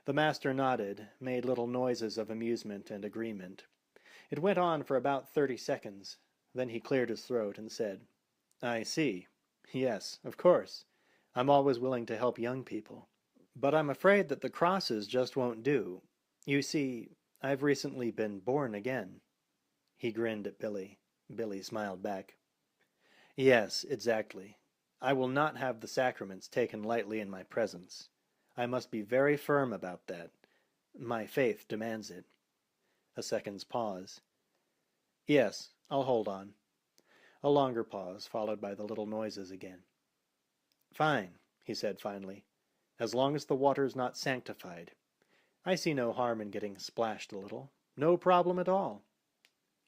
The master nodded, made little noises of amusement and agreement. It went on for about 30 seconds. Then he cleared his throat and said, "I see. Yes, of course. I'm always willing to help young people. But I'm afraid that the crosses just won't do. You see, I've recently been born again." He grinned at Billy. Billy smiled back. "Yes, exactly. I will not have the sacraments taken lightly in my presence. I must be very firm about that. My faith demands it." A second's pause. "Yes, I'll hold on." A longer pause, followed by the little noises again. "Fine," he said finally, "as long as the water's not sanctified. I see no harm in getting splashed a little. No problem at all."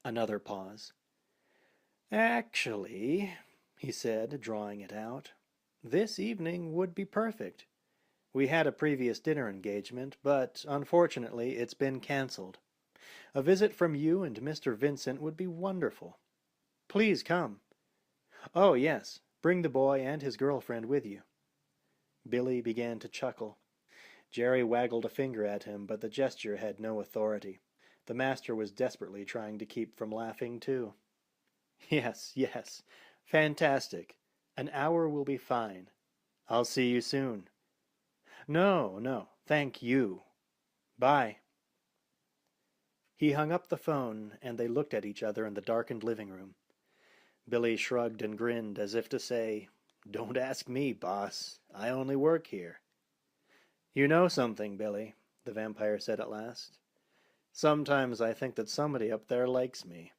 Another pause. "Actually," he said, drawing it out, "this evening would be perfect. We had a previous dinner engagement, but unfortunately it's been cancelled. A visit from you and Mr. Vincent would be wonderful. Please come. Oh, yes, bring the boy and his girlfriend with you." Billy began to chuckle. Jerry waggled a finger at him, but the gesture had no authority. The master was desperately trying to keep from laughing, too. "Yes, yes. Fantastic. An hour will be fine. I'll see you soon." No, thank you. Bye." He hung up the phone, and they looked at each other in the darkened living room. Billy shrugged and grinned as if to say, "Don't ask me, boss. I only work here." "You know something, Billy," the vampire said at last. "Sometimes I think that somebody up there likes me."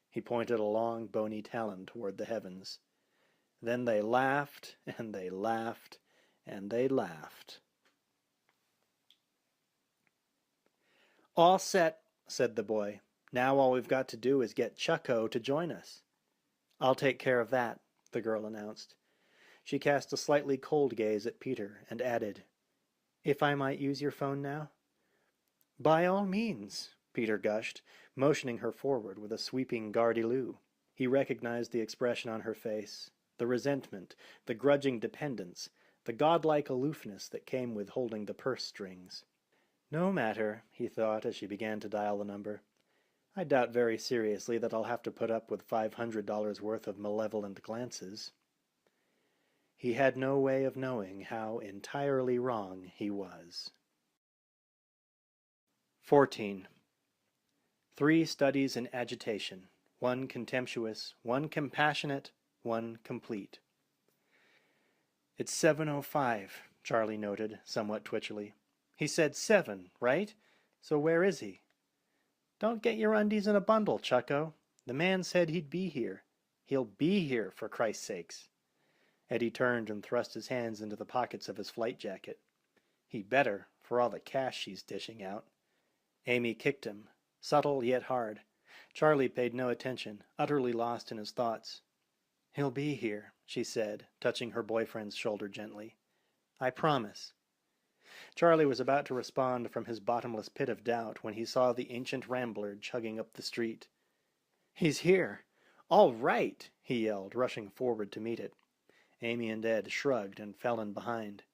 He pointed a long, bony talon toward the heavens. Then they laughed, and they laughed, and they laughed. "All set," said the boy. "Now all we've got to do is get Chucko to join us." "I'll take care of that," the girl announced. She cast a slightly cold gaze at Peter and added, "If I might use your phone now?" "By all means," Peter gushed, motioning her forward with a sweeping gardy-loo. He recognized the expression on her face, the resentment, the grudging dependence, the godlike aloofness that came with holding the purse strings. "No matter," he thought as she began to dial the number. "I doubt very seriously that I'll have to put up with $500 worth of malevolent glances." He had no way of knowing how entirely wrong he was. 14. 3 studies in agitation, 1 contemptuous, 1 compassionate, 1 complete. "It's 7:05, Charlie noted, somewhat twitchily. "He said 7, right? So where is he?" "Don't get your undies in a bundle, Chucko. The man said he'd be here. He'll be here, for Christ's sakes." Eddie turned and thrust his hands into the pockets of his flight jacket. "He better, for all the cash she's dishing out." Amy kicked him, subtle yet hard. Charlie paid no attention, utterly lost in his thoughts. "He'll be here," she said, touching her boyfriend's shoulder gently. "I promise." Charlie was about to respond from his bottomless pit of doubt when he saw the ancient rambler chugging up the street. "He's here! All right!" he yelled, rushing forward to meet it. Amy and Ed shrugged and fell in behind.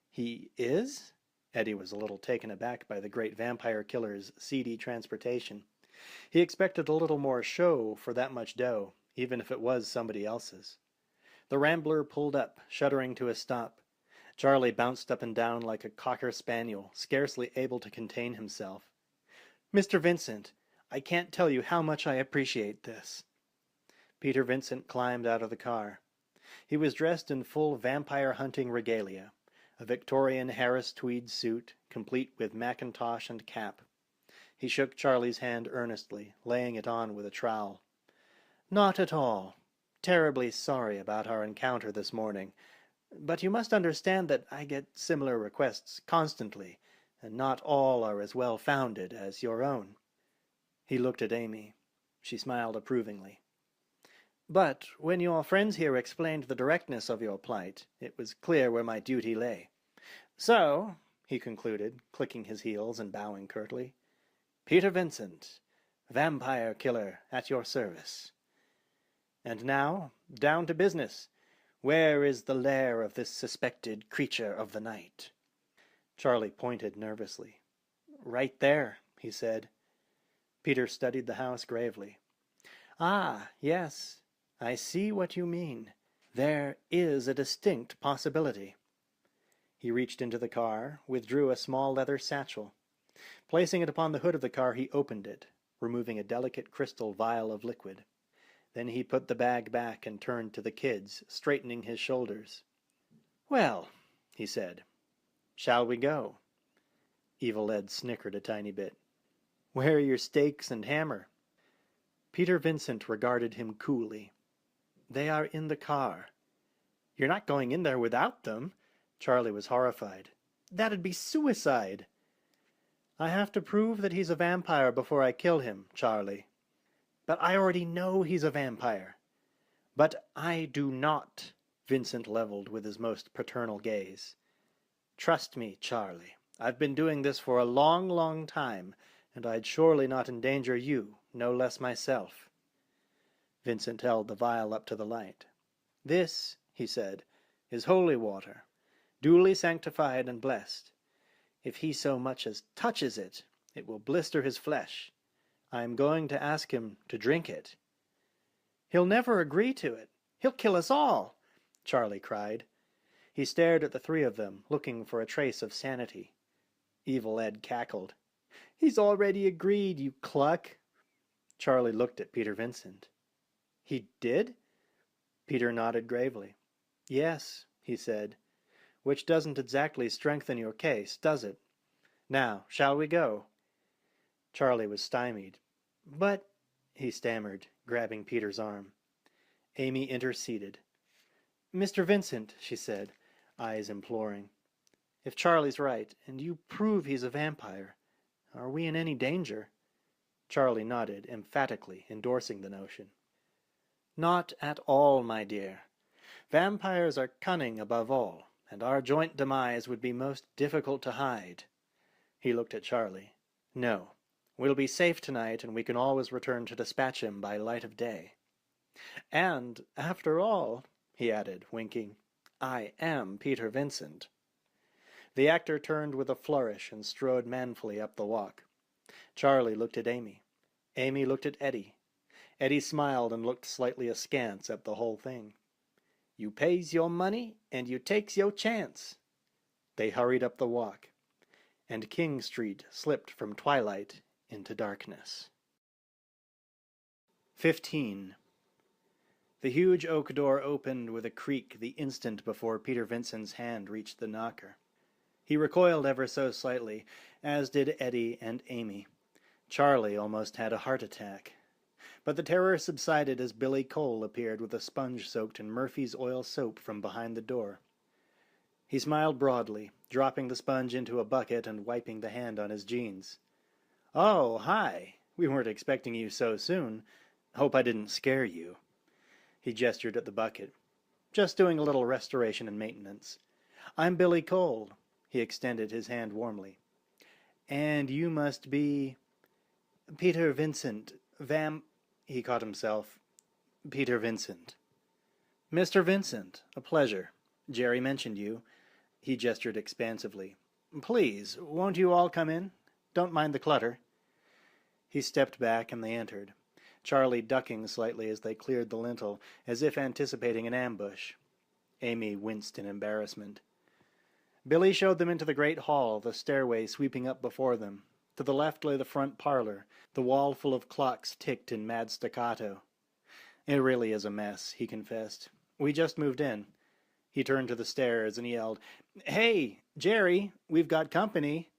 "He is?" Eddie was a little taken aback by the great vampire killer's seedy transportation. He expected a little more show for that much dough, even if it was somebody else's. The rambler pulled up, shuddering to a stop. Charlie bounced up and down like a cocker spaniel, scarcely able to contain himself. "Mr. Vincent, I can't tell you how much I appreciate this." Peter Vincent climbed out of the car. He was dressed in full vampire hunting regalia, a Victorian Harris tweed suit, complete with mackintosh and cap. He shook Charlie's hand earnestly, laying it on with a trowel. "Not at all. Terribly sorry about our encounter this morning. But you must understand that I get similar requests constantly, and not all are as well-founded as your own." He looked at Amy. She smiled approvingly. "But when your friends here explained the directness of your plight, it was clear where my duty lay. So," he concluded, clicking his heels and bowing curtly, "Peter Vincent, vampire killer at your service. And now, down to business. Where is the lair of this suspected creature of the night?" Charlie pointed nervously. "Right there," he said. Peter studied the house gravely. "Ah, yes, I see what you mean. There is a distinct possibility." He reached into the car, withdrew a small leather satchel. Placing it upon the hood of the car, he opened it, removing a delicate crystal vial of liquid. Then he put the bag back and turned to the kids, straightening his shoulders. "Well," he said, "shall we go?" Evil Ed snickered a tiny bit. "Where are your stakes and hammer?" Peter Vincent regarded him coolly. "They are in the car." "You're not going in there without them?" Charlie was horrified. "That'd be suicide." "I have to prove that he's a vampire before I kill him, Charlie." "But I already know he's a vampire." "But I do not," Vincent leveled with his most paternal gaze. "Trust me, Charlie. I've been doing this for a long, long time, and I'd surely not endanger you, no less myself." Vincent held the vial up to the light. "This," he said, "is holy water, duly sanctified and blessed. If he so much as touches it, it will blister his flesh. I am going to ask him to drink it." "He'll never agree to it. He'll kill us all," Charlie cried. He stared at the three of them, looking for a trace of sanity. Evil Ed cackled. "He's already agreed, you cluck." Charlie looked at Peter Vincent. "He did?" Peter nodded gravely. "Yes," he said, "which doesn't exactly strengthen your case, does it? Now, shall we go?" Charlie was stymied. "But," he stammered, grabbing Peter's arm. Amy interceded. "Mr. Vincent," she said, eyes imploring, "if Charlie's right, and you prove he's a vampire, are we in any danger?" Charlie nodded, emphatically endorsing the notion. "Not at all, my dear. Vampires are cunning above all, and our joint demise would be most difficult to hide." He looked at Charlie. "No. We'll be safe tonight, and we can always return to dispatch him by light of day. And, after all," he added, winking, "I am Peter Vincent." The actor turned with a flourish and strode manfully up the walk. Charlie looked at Amy. Amy looked at Eddie. Eddie smiled and looked slightly askance at the whole thing. "You pays your money, and you takes your chance." They hurried up the walk, and King Street slipped from twilight into darkness. 15. The huge oak door opened with a creak the instant before Peter Vincent's hand reached the knocker. He recoiled ever so slightly, as did Eddie and Amy. Charlie almost had a heart attack. But the terror subsided as Billy Cole appeared with a sponge soaked in Murphy's oil soap from behind the door. He smiled broadly, dropping the sponge into a bucket and wiping the hand on his jeans. "Oh, hi! We weren't expecting you so soon. Hope I didn't scare you." He gestured at the bucket. "Just doing a little restoration and maintenance. I'm Billy Cole. He extended his hand warmly. "And you must be—" "Peter Vincent. He caught himself. "Peter Vincent." "Mr. Vincent, a pleasure. Jerry mentioned you." He gestured expansively. "Please, won't you all come in? Don't mind the clutter." He stepped back and they entered, Charlie ducking slightly as they cleared the lintel, as if anticipating an ambush. Amy winced in embarrassment. Billy showed them into the great hall, the stairway sweeping up before them. To the left lay the front parlor. The wall full of clocks ticked in mad staccato. "It really is a mess," he confessed. "We just moved in." He turned to the stairs and yelled, "Hey, Jerry, we've got company."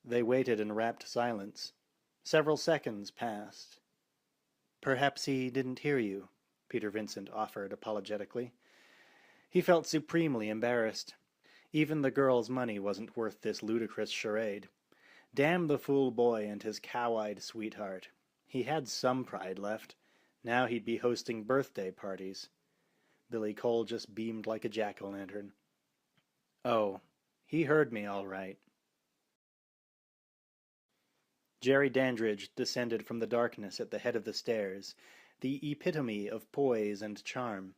They waited in rapt silence. Several seconds passed. "Perhaps he didn't hear you," Peter Vincent offered apologetically. He felt supremely embarrassed. Even the girl's money wasn't worth this ludicrous charade. Damn the fool boy and his cow-eyed sweetheart. He had some pride left. Now he'd be hosting birthday parties. Billy Cole just beamed like a jack-o'-lantern. "Oh, he heard me all right." Jerry Dandridge descended from the darkness at the head of the stairs, the epitome of poise and charm.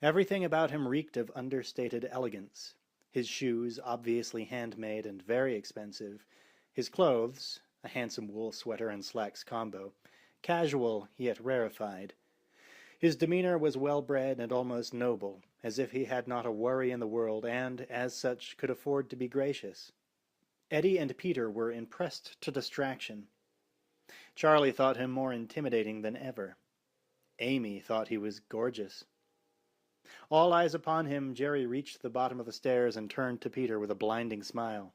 Everything about him reeked of understated elegance. His shoes, obviously handmade and very expensive. His clothes, a handsome wool sweater and slacks combo, casual yet rarefied. His demeanor was well-bred and almost noble, as if he had not a worry in the world and, as such, could afford to be gracious. Eddie and Peter were impressed to distraction. Charlie thought him more intimidating than ever. Amy thought he was gorgeous. All eyes upon him, Jerry reached the bottom of the stairs and turned to Peter with a blinding smile.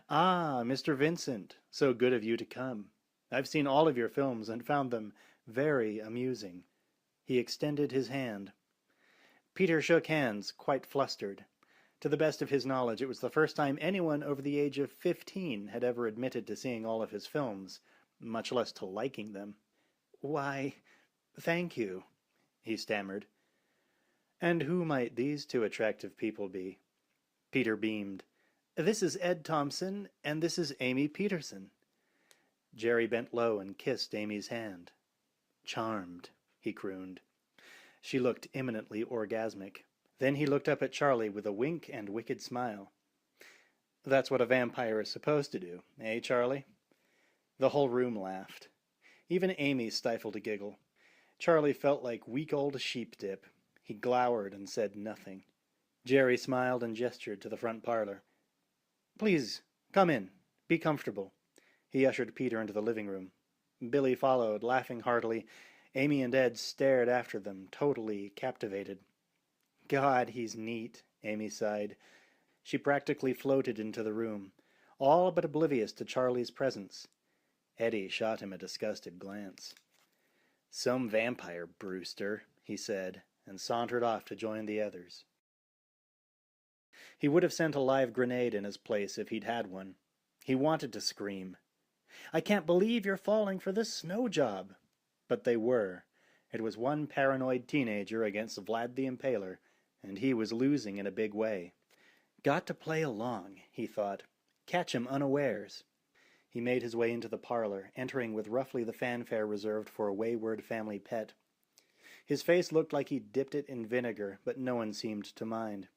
"Ah, Mr. Vincent, so good of you to come. I've seen all of your films and found them very amusing." He extended his hand. Peter shook hands, quite flustered. To the best of his knowledge, it was the first time anyone over the age of 15 had ever admitted to seeing all of his films, much less to liking them. "Why, thank you," he stammered. "And who might these two attractive people be?" Peter beamed. "This is Ed Thompson, and this is Amy Peterson." Jerry bent low and kissed Amy's hand. "Charmed," he crooned. She looked imminently orgasmic. Then he looked up at Charlie with a wink and wicked smile. "That's what a vampire is supposed to do, eh, Charlie?" The whole room laughed. Even Amy stifled a giggle. Charlie felt like weak old sheep dip. He glowered and said nothing. Jerry smiled and gestured to the front parlor. "Please, come in. Be comfortable." He ushered Peter into the living room. Billy followed, laughing heartily. Amy and Ed stared after them, totally captivated. "God, he's neat," Amy sighed. She practically floated into the room, all but oblivious to Charlie's presence. Eddie shot him a disgusted glance. "Some vampire, Brewster," he said, and sauntered off to join the others. He would have sent a live grenade in his place if he'd had one. He wanted to scream. "I can't believe you're falling for this snow job." But they were. It was one paranoid teenager against Vlad the Impaler, and he was losing in a big way. Got to play along, he thought. Catch him unawares. He made his way into the parlor, entering with roughly the fanfare reserved for a wayward family pet. His face looked like he'd dipped it in vinegar, but no one seemed to mind.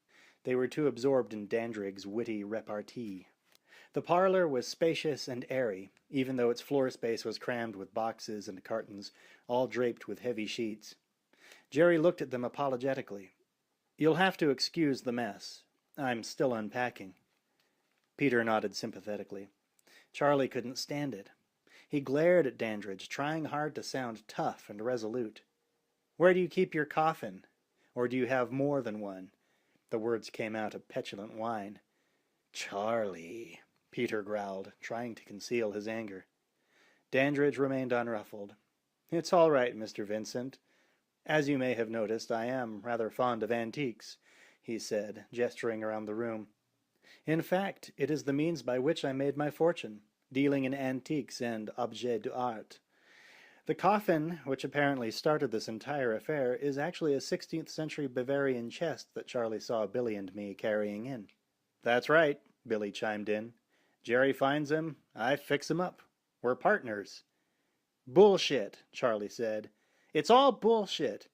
They were too absorbed in Dandridge's witty repartee. The parlor was spacious and airy, even though its floor space was crammed with boxes and cartons, all draped with heavy sheets. Jerry looked at them apologetically. "You'll have to excuse the mess. I'm still unpacking." Peter nodded sympathetically. Charlie couldn't stand it. He glared at Dandridge, trying hard to sound tough and resolute. "Where do you keep your coffin? Or do you have more than one?" The words came out a petulant whine. "Charlie," Peter growled, trying to conceal his anger. Dandridge remained unruffled. "It's all right, Mr. Vincent. As you may have noticed, I am rather fond of antiques," he said, gesturing around the room. "In fact, it is the means by which I made my fortune, dealing in antiques and objets d'art. The coffin, which apparently started this entire affair, is actually a 16th century Bavarian chest that Charlie saw Billy and me carrying in." "That's right," Billy chimed in. Jerry finds him, I fix him up. We're partners. Bullshit, Charlie said. It's all bullshit.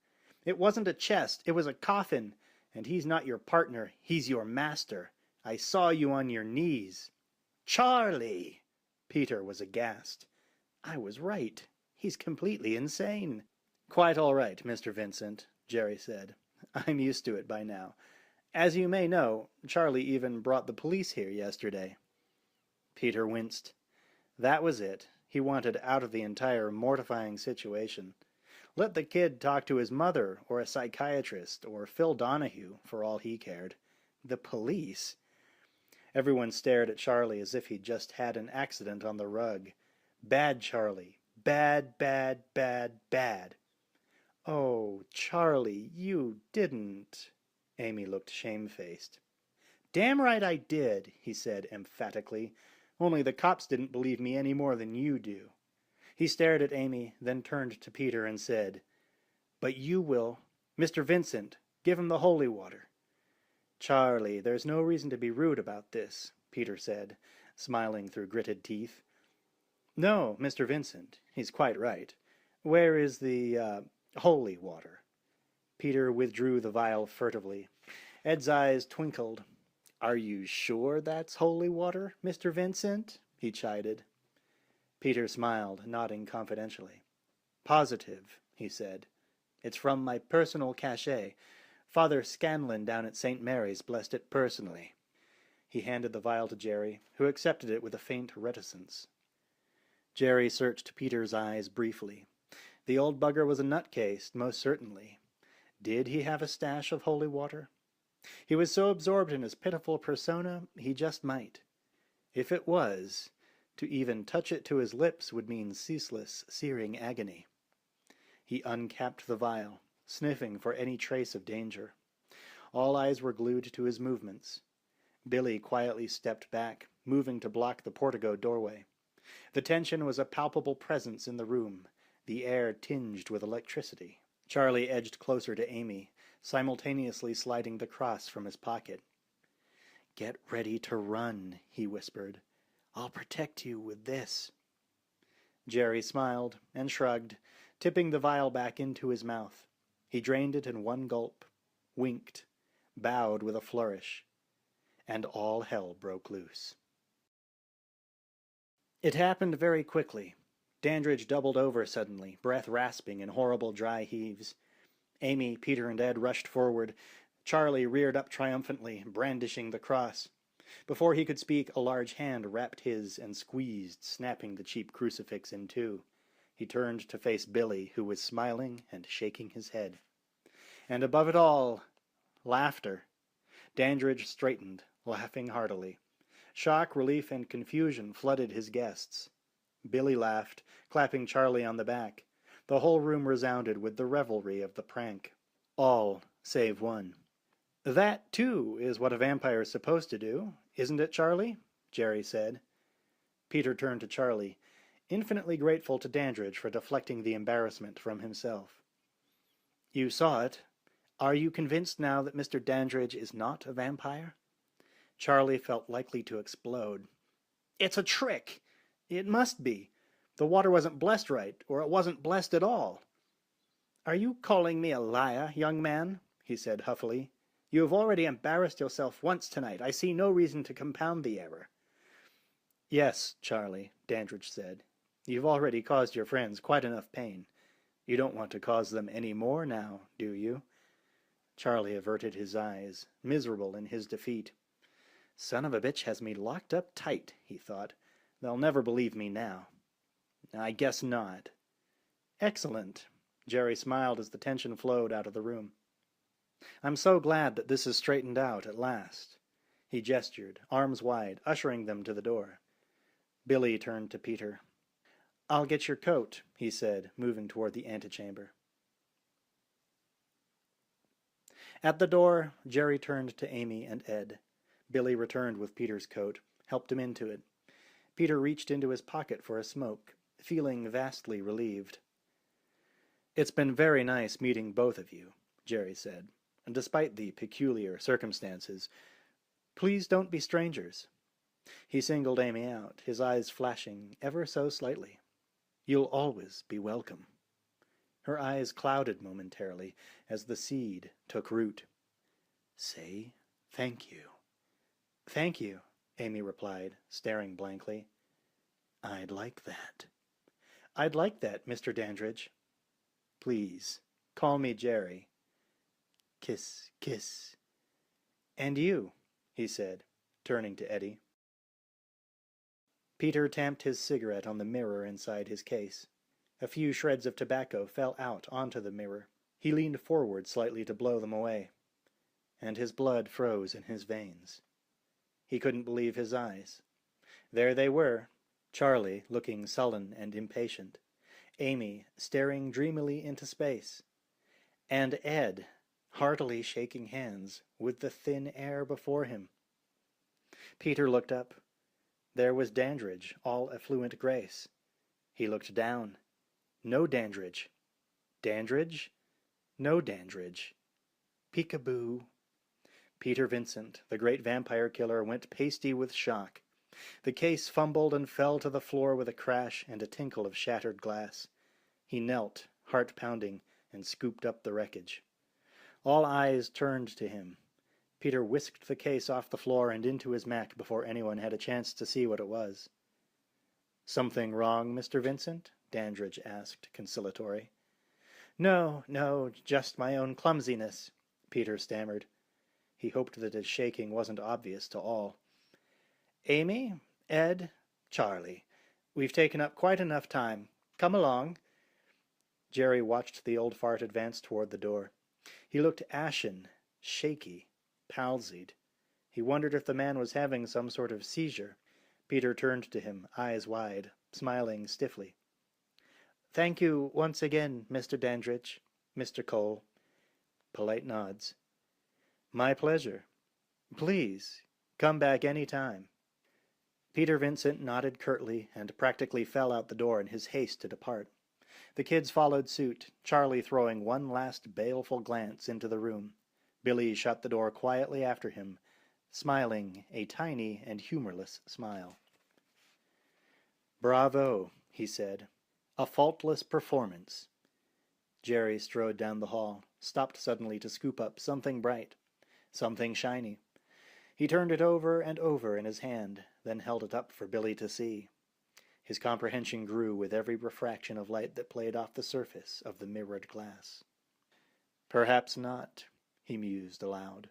It wasn't a chest, it was a coffin. And he's not your partner, he's your master. I saw you on your knees. Charlie! Peter was aghast. I was right. He's completely insane. Quite all right, Mr. Vincent, Jerry said. I'm used to it by now. As you may know, Charlie even brought the police here yesterday. Peter winced. That was it. He wanted out of the entire mortifying situation. Let the kid talk to his mother, or a psychiatrist, or Phil Donahue, for all he cared. The police? Everyone stared at Charlie as if he'd just had an accident on the rug. Bad Charlie. Bad, bad, bad, bad. Oh, Charlie, you didn't. Amy looked shamefaced. Damn right I did, he said emphatically. Only the cops didn't believe me any more than you do. He stared at Amy, then turned to Peter and said, But you will. Mr. Vincent, give him the holy water. Charlie, there's no reason to be rude about this, Peter said, smiling through gritted teeth. No, Mr. Vincent, he's quite right. Where is the, holy water? Peter withdrew the vial furtively. Ed's eyes twinkled. Are you sure that's holy water, Mr. Vincent? He chided. Peter smiled, nodding confidentially. Positive, he said. It's from my personal cachet. Father Scanlon down at St. Mary's blessed it personally. He handed the vial to Jerry, who accepted it with a faint reticence. Jerry searched Peter's eyes briefly. The old bugger was a nutcase, most certainly. Did he have a stash of holy water? He was so absorbed in his pitiful persona, he just might. If it was, to even touch it to his lips would mean ceaseless, searing agony. He uncapped the vial, sniffing for any trace of danger. All eyes were glued to his movements. Billy quietly stepped back, moving to block the portico doorway. The tension was a palpable presence in the room, the air tinged with electricity. Charlie edged closer to Amy, simultaneously sliding the cross from his pocket. Get ready to run, he whispered. I'll protect you with this. Jerry smiled and shrugged, tipping the vial back into his mouth. He drained it in one gulp, winked, bowed with a flourish, and all hell broke loose. It happened very quickly. Dandridge doubled over suddenly, breath rasping in horrible dry heaves. Amy, Peter, and Ed rushed forward. Charlie reared up triumphantly, brandishing the cross. Before he could speak, a large hand wrapped his and squeezed, snapping the cheap crucifix in two. He turned to face Billy, who was smiling and shaking his head. And above it all, laughter. Dandridge straightened, laughing heartily. Shock, relief, and confusion flooded his guests. Billy laughed, clapping Charlie on the back. The whole room resounded with the revelry of the prank. All save one. That, too, is what a vampire is supposed to do, isn't it, Charlie? Jerry said. Peter turned to Charlie, infinitely grateful to Dandridge for deflecting the embarrassment from himself. You saw it. Are you convinced now that Mr. Dandridge is not a vampire? Charlie felt likely to explode. It's a trick! It must be. The water wasn't blessed right, or it wasn't blessed at all. Are you calling me a liar, young man? He said huffily. You have already embarrassed yourself once tonight. I see no reason to compound the error. Yes, Charlie, Dandridge said. You've already caused your friends quite enough pain. You don't want to cause them any more now, do you? Charlie averted his eyes, miserable in his defeat. Son of a bitch has me locked up tight, he thought. They'll never believe me now. I guess not. Excellent. Jerry smiled as the tension flowed out of the room. I'm so glad that this is straightened out at last. He gestured, arms wide, ushering them to the door. Billy turned to Peter. I'll get your coat, he said, moving toward the antechamber. At the door, Jerry turned to Amy and Ed. Billy returned with Peter's coat, helped him into it. Peter reached into his pocket for a smoke, feeling vastly relieved. It's been very nice meeting both of you, Jerry said, and despite the peculiar circumstances. Please don't be strangers. He singled Amy out, his eyes flashing ever so slightly. "You'll always be welcome." Her eyes clouded momentarily as the seed took root. "Say thank you." "Thank you," Amy replied, staring blankly. "I'd like that." "I'd like that, Mr. Dandridge." "Please, call me Jerry." Kiss, kiss. "And you," he said, turning to Eddie. Peter tamped his cigarette on the mirror inside his case. A few shreds of tobacco fell out onto the mirror. He leaned forward slightly to blow them away, and his blood froze in his veins. He couldn't believe his eyes. There they were, Charlie looking sullen and impatient, Amy staring dreamily into space, and Ed heartily shaking hands with the thin air before him. Peter looked up. There was Dandridge, all affluent grace. He looked down. No Dandridge. Dandridge? No Dandridge. Peekaboo. Peter Vincent, the great vampire killer, went pasty with shock. The case fumbled and fell to the floor with a crash and a tinkle of shattered glass. He knelt, heart pounding, and scooped up the wreckage. All eyes turned to him. Peter whisked the case off the floor and into his Mac before anyone had a chance to see what it was. "Something wrong, Mr. Vincent?" Dandridge asked, conciliatory. No, just my own clumsiness," Peter stammered. He hoped that his shaking wasn't obvious to all. "Amy, Ed, Charlie, we've taken up quite enough time. Come along." Jerry watched the old fart advance toward the door. He looked ashen, shaky, palsied. He wondered if the man was having some sort of seizure. Peter turned to him, eyes wide, smiling stiffly. "Thank you once again, Mr. Dandridge, Mr. Cole." Polite nods. "My pleasure. Please, come back any time." Peter Vincent nodded curtly and practically fell out the door in his haste to depart. The kids followed suit, Charlie throwing one last baleful glance into the room. Billy shut the door quietly after him, smiling a tiny and humorless smile. "Bravo," he said. "A faultless performance." Jerry strode down the hall, stopped suddenly to scoop up something bright, something shiny. He turned it over and over in his hand, then held it up for Billy to see. His comprehension grew with every refraction of light that played off the surface of the mirrored glass. "Perhaps not," he mused aloud.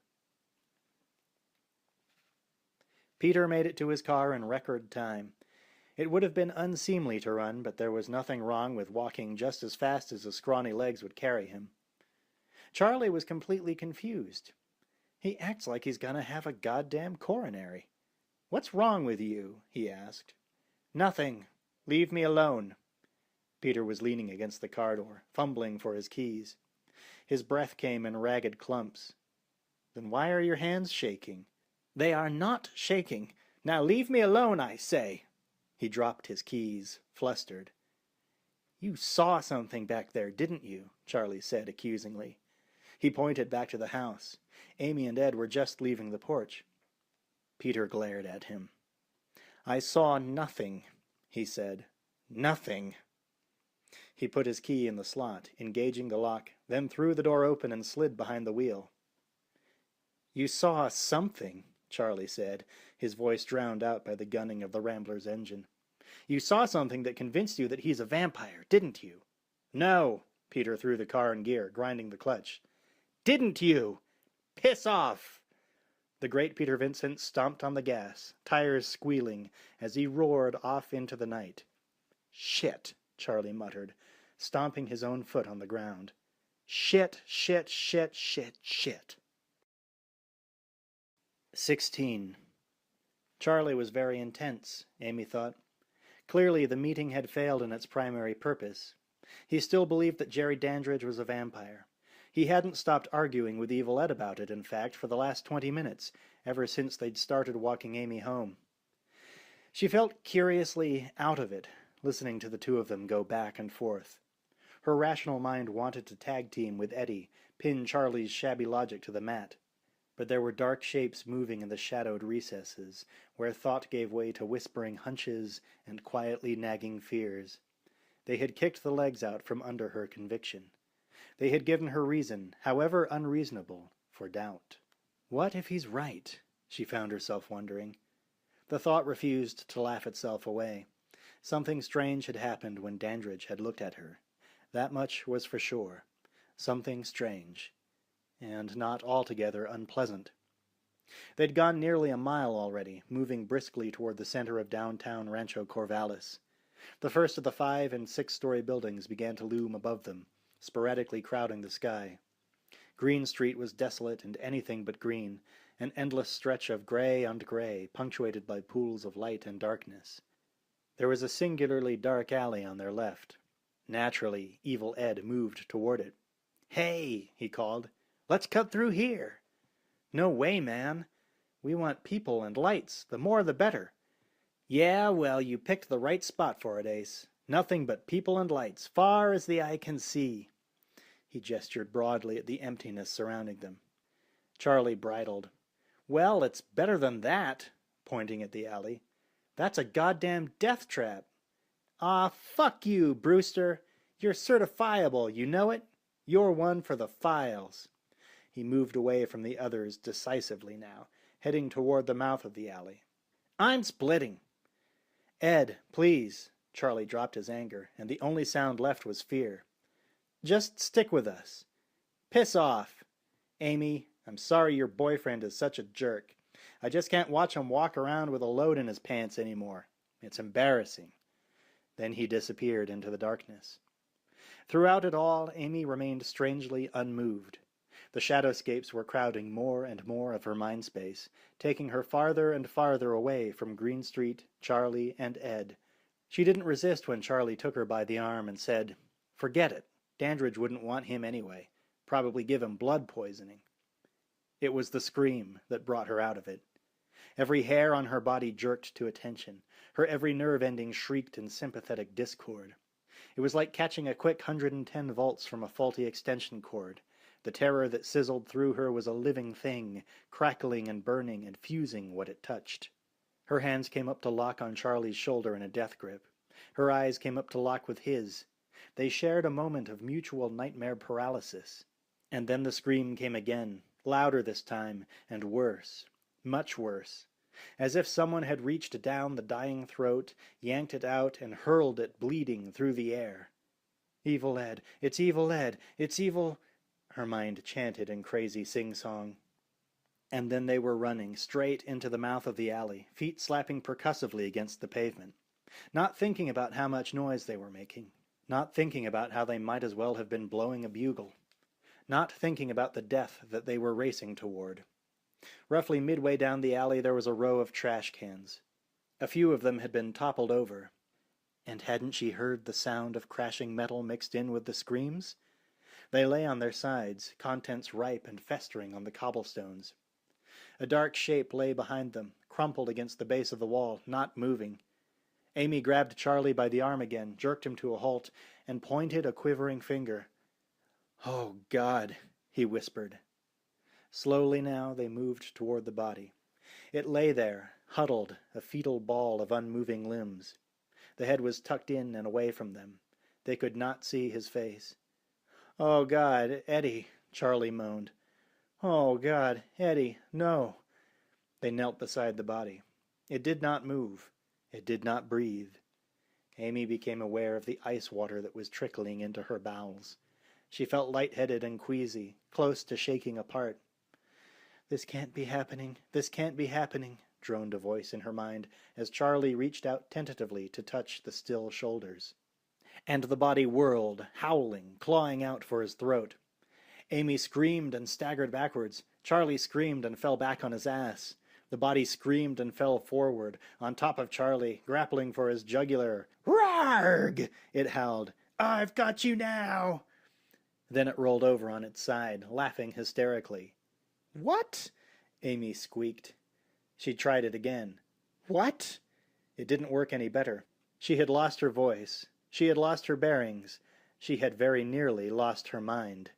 Peter made it to his car in record time. It would have been unseemly to run, but there was nothing wrong with walking just as fast as his scrawny legs would carry him. Charlie was completely confused. "He acts like he's gonna have a goddamn coronary. What's wrong with you?" he asked. "Nothing. Leave me alone." Peter was leaning against the car door, fumbling for his keys. His breath came in ragged clumps. "Then why are your hands shaking?" "They are not shaking. Now leave me alone, I say." He dropped his keys, flustered. "You saw something back there, didn't you?" Charlie said accusingly. He pointed back to the house. Amy and Ed were just leaving the porch. Peter glared at him. "I saw nothing," he said. "Nothing." He put his key in the slot, engaging the lock, then threw the door open and slid behind the wheel. "You saw something," Charlie said, his voice drowned out by the gunning of the Rambler's engine. "You saw something that convinced you that he's a vampire, didn't you?" "No!" Peter threw the car in gear, grinding the clutch. "Didn't you? Piss off!" The great Peter Vincent stomped on the gas, tires squealing, as he roared off into the night. "Shit," Charlie muttered, stomping his own foot on the ground. "Shit, shit, shit, shit, shit." 16. Charlie was very intense, Amy thought. Clearly the meeting had failed in its primary purpose. He still believed that Jerry Dandridge was a vampire. He hadn't stopped arguing with Evil Ed about it, in fact, for the last 20 minutes, ever since they'd started walking Amy home. She felt curiously out of it, listening to the two of them go back and forth. Her rational mind wanted to tag team with Eddie, pin Charlie's shabby logic to the mat. but there were dark shapes moving in the shadowed recesses, where thought gave way to whispering hunches and quietly nagging fears. They had kicked the legs out from under her conviction. They had given her reason, however unreasonable, for doubt. What if he's right? She found herself wondering. The thought refused to laugh itself away. Something strange had happened when Dandridge had looked at her. That much was for sure. Something strange, and not altogether unpleasant. They'd gone nearly a mile already, moving briskly toward the center of downtown Rancho Corvallis. The first of the 5- and 6-story buildings began to loom above them, sporadically crowding the sky. Green Street was desolate and anything but green, an endless stretch of gray and gray, punctuated by pools of light and darkness. There was a singularly dark alley on their left. Naturally, Evil Ed moved toward it. "Hey," he called, "let's cut through here." "No way, man. We want people and lights. The more the better." "Yeah, well, you picked the right spot for it, Ace. Nothing but people and lights, far as the eye can see." He gestured broadly at the emptiness surrounding them. Charlie bridled. "Well, it's better than that," pointing at the alley. "That's a goddamn death trap." "Aw, fuck you, Brewster. You're certifiable, you know it? You're one for the files." He moved away from the others decisively now, heading toward the mouth of the alley. "I'm splitting." "Ed, please." Charlie dropped his anger, and the only sound left was fear. "Just stick with us." "Piss off." "Amy, I'm sorry your boyfriend is such a jerk. I just can't watch him walk around with a load in his pants anymore. It's embarrassing." Then he disappeared into the darkness. Throughout it all, Amy remained strangely unmoved. The shadowscapes were crowding more and more of her mind space, taking her farther and farther away from Green Street, Charlie, and Ed. She didn't resist when Charlie took her by the arm and said, "Forget it. Dandridge wouldn't want him anyway. Probably give him blood poisoning." It was the scream that brought her out of it. Every hair on her body jerked to attention. Her every nerve ending shrieked in sympathetic discord. It was like catching a quick 110 volts from a faulty extension cord. The terror that sizzled through her was a living thing, crackling and burning and fusing what it touched. Her hands came up to lock on Charlie's shoulder in a death grip. Her eyes came up to lock with his. They shared a moment of mutual nightmare paralysis. And then the scream came again, louder this time, and worse. Much worse. As if someone had reached down the dying throat, yanked it out, and hurled it bleeding through the air. "Evil Ed! It's Evil Ed! It's Evil—" her mind chanted in crazy sing-song. And then they were running straight into the mouth of the alley, feet slapping percussively against the pavement. Not thinking about how much noise they were making. Not thinking about how they might as well have been blowing a bugle. Not thinking about the death that they were racing toward. Roughly midway down the alley there was a row of trash cans. A few of them had been toppled over. And hadn't she heard the sound of crashing metal mixed in with the screams? They lay on their sides, contents ripe and festering on the cobblestones. A dark shape lay behind them, crumpled against the base of the wall, not moving. Amy grabbed Charlie by the arm again, jerked him to a halt, and pointed a quivering finger. "Oh, God," he whispered. Slowly now they moved toward the body. It lay there, huddled, a fetal ball of unmoving limbs. The head was tucked in and away from them. They could not see his face. "Oh, God, Eddie," Charlie moaned. "Oh, God, Eddie, no." They knelt beside the body. It did not move. It did not breathe. Amy became aware of the ice water that was trickling into her bowels. She felt lightheaded and queasy, close to shaking apart. "This can't be happening. This can't be happening," droned a voice in her mind as Charlie reached out tentatively to touch the still shoulders. And the body whirled, howling, clawing out for his throat. Amy screamed and staggered backwards. Charlie screamed and fell back on his ass. The body screamed and fell forward, on top of Charlie, grappling for his jugular. "Rarg!" it howled. "I've got you now!" Then it rolled over on its side, laughing hysterically. "What?" Amy squeaked. She tried it again. "What?" It didn't work any better. She had lost her voice. She had lost her bearings. She had very nearly lost her mind.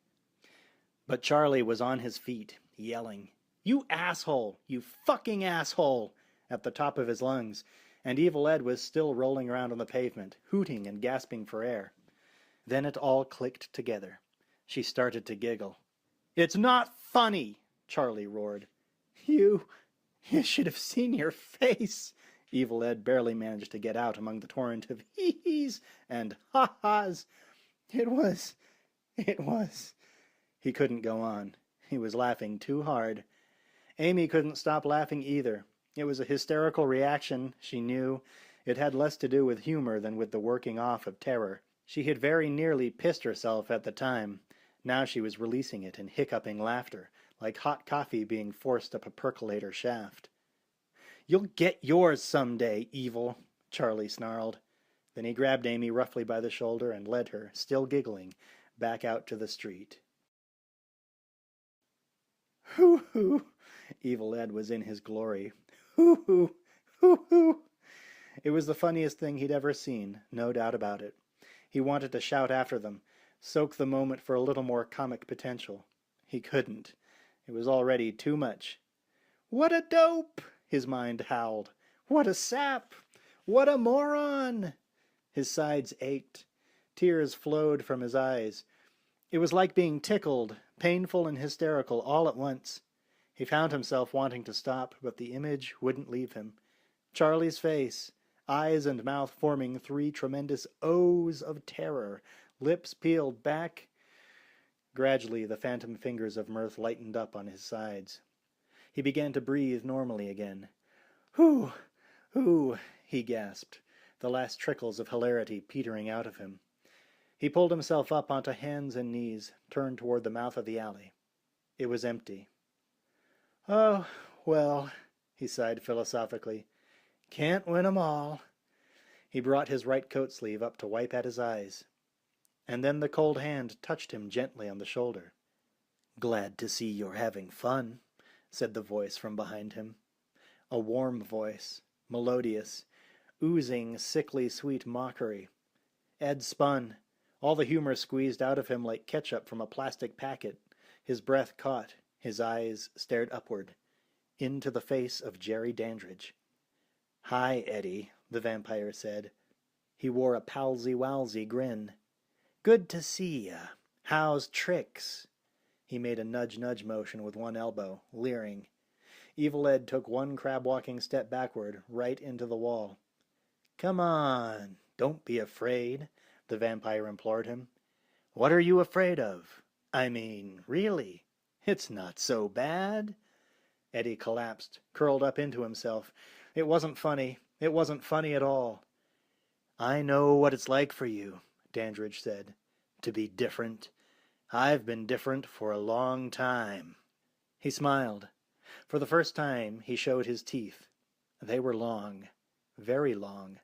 But Charlie was on his feet, yelling. "You asshole! You fucking asshole!" at the top of his lungs, and Evil Ed was still rolling around on the pavement, hooting and gasping for air. Then it all clicked together. She started to giggle. "It's not funny!" Charlie roared. You should have seen your face!" Evil Ed barely managed to get out among the torrent of hee-hees and ha-has. It was... He couldn't go on. He was laughing too hard. Amy couldn't stop laughing either. It was a hysterical reaction, she knew. It had less to do with humor than with the working off of terror. She had very nearly pissed herself at the time. Now she was releasing it in hiccuping laughter, like hot coffee being forced up a percolator shaft. "You'll get yours someday, Evil," Charlie snarled. Then he grabbed Amy roughly by the shoulder and led her, still giggling, back out to the street. Hoo-hoo! Evil Ed was in his glory. Hoo-hoo! Hoo-hoo! It was the funniest thing he'd ever seen, no doubt about it. He wanted to shout after them, soak the moment for a little more comic potential. He couldn't. It was already too much. "What a dope!" his mind howled. "What a sap! What a moron!" His sides ached. Tears flowed from his eyes. It was like being tickled, painful and hysterical all at once. He found himself wanting to stop, but the image wouldn't leave him. Charlie's face, eyes and mouth forming three tremendous O's of terror, lips peeled back. Gradually, the phantom fingers of mirth lightened up on his sides. He began to breathe normally again. "Whew, whew," he gasped, the last trickles of hilarity petering out of him. He pulled himself up onto hands and knees, turned toward the mouth of the alley. It was empty. "Oh, well," he sighed philosophically. "Can't win 'em all." He brought his right coat sleeve up to wipe at his eyes. And then the cold hand touched him gently on the shoulder. "Glad to see you're having fun," said the voice from behind him. A warm voice, melodious, oozing sickly sweet mockery. Ed spun, all the humor squeezed out of him like ketchup from a plastic packet. His breath caught, his eyes stared upward, into the face of Jerry Dandridge. "Hi, Eddie," the vampire said. He wore a palsy-walsy grin. "Good to see ya. How's tricks?" He made a nudge-nudge motion with one elbow, leering. Evil Ed took one crab-walking step backward, right into the wall. "Come on, don't be afraid," the vampire implored him. "What are you afraid of? I mean, really, it's not so bad." Eddie collapsed, curled up into himself. It wasn't funny. It wasn't funny at all. "I know what it's like for you," Dandridge said, "to be different. I've been different for a long time." He smiled. For the first time, he showed his teeth. They were long, very long.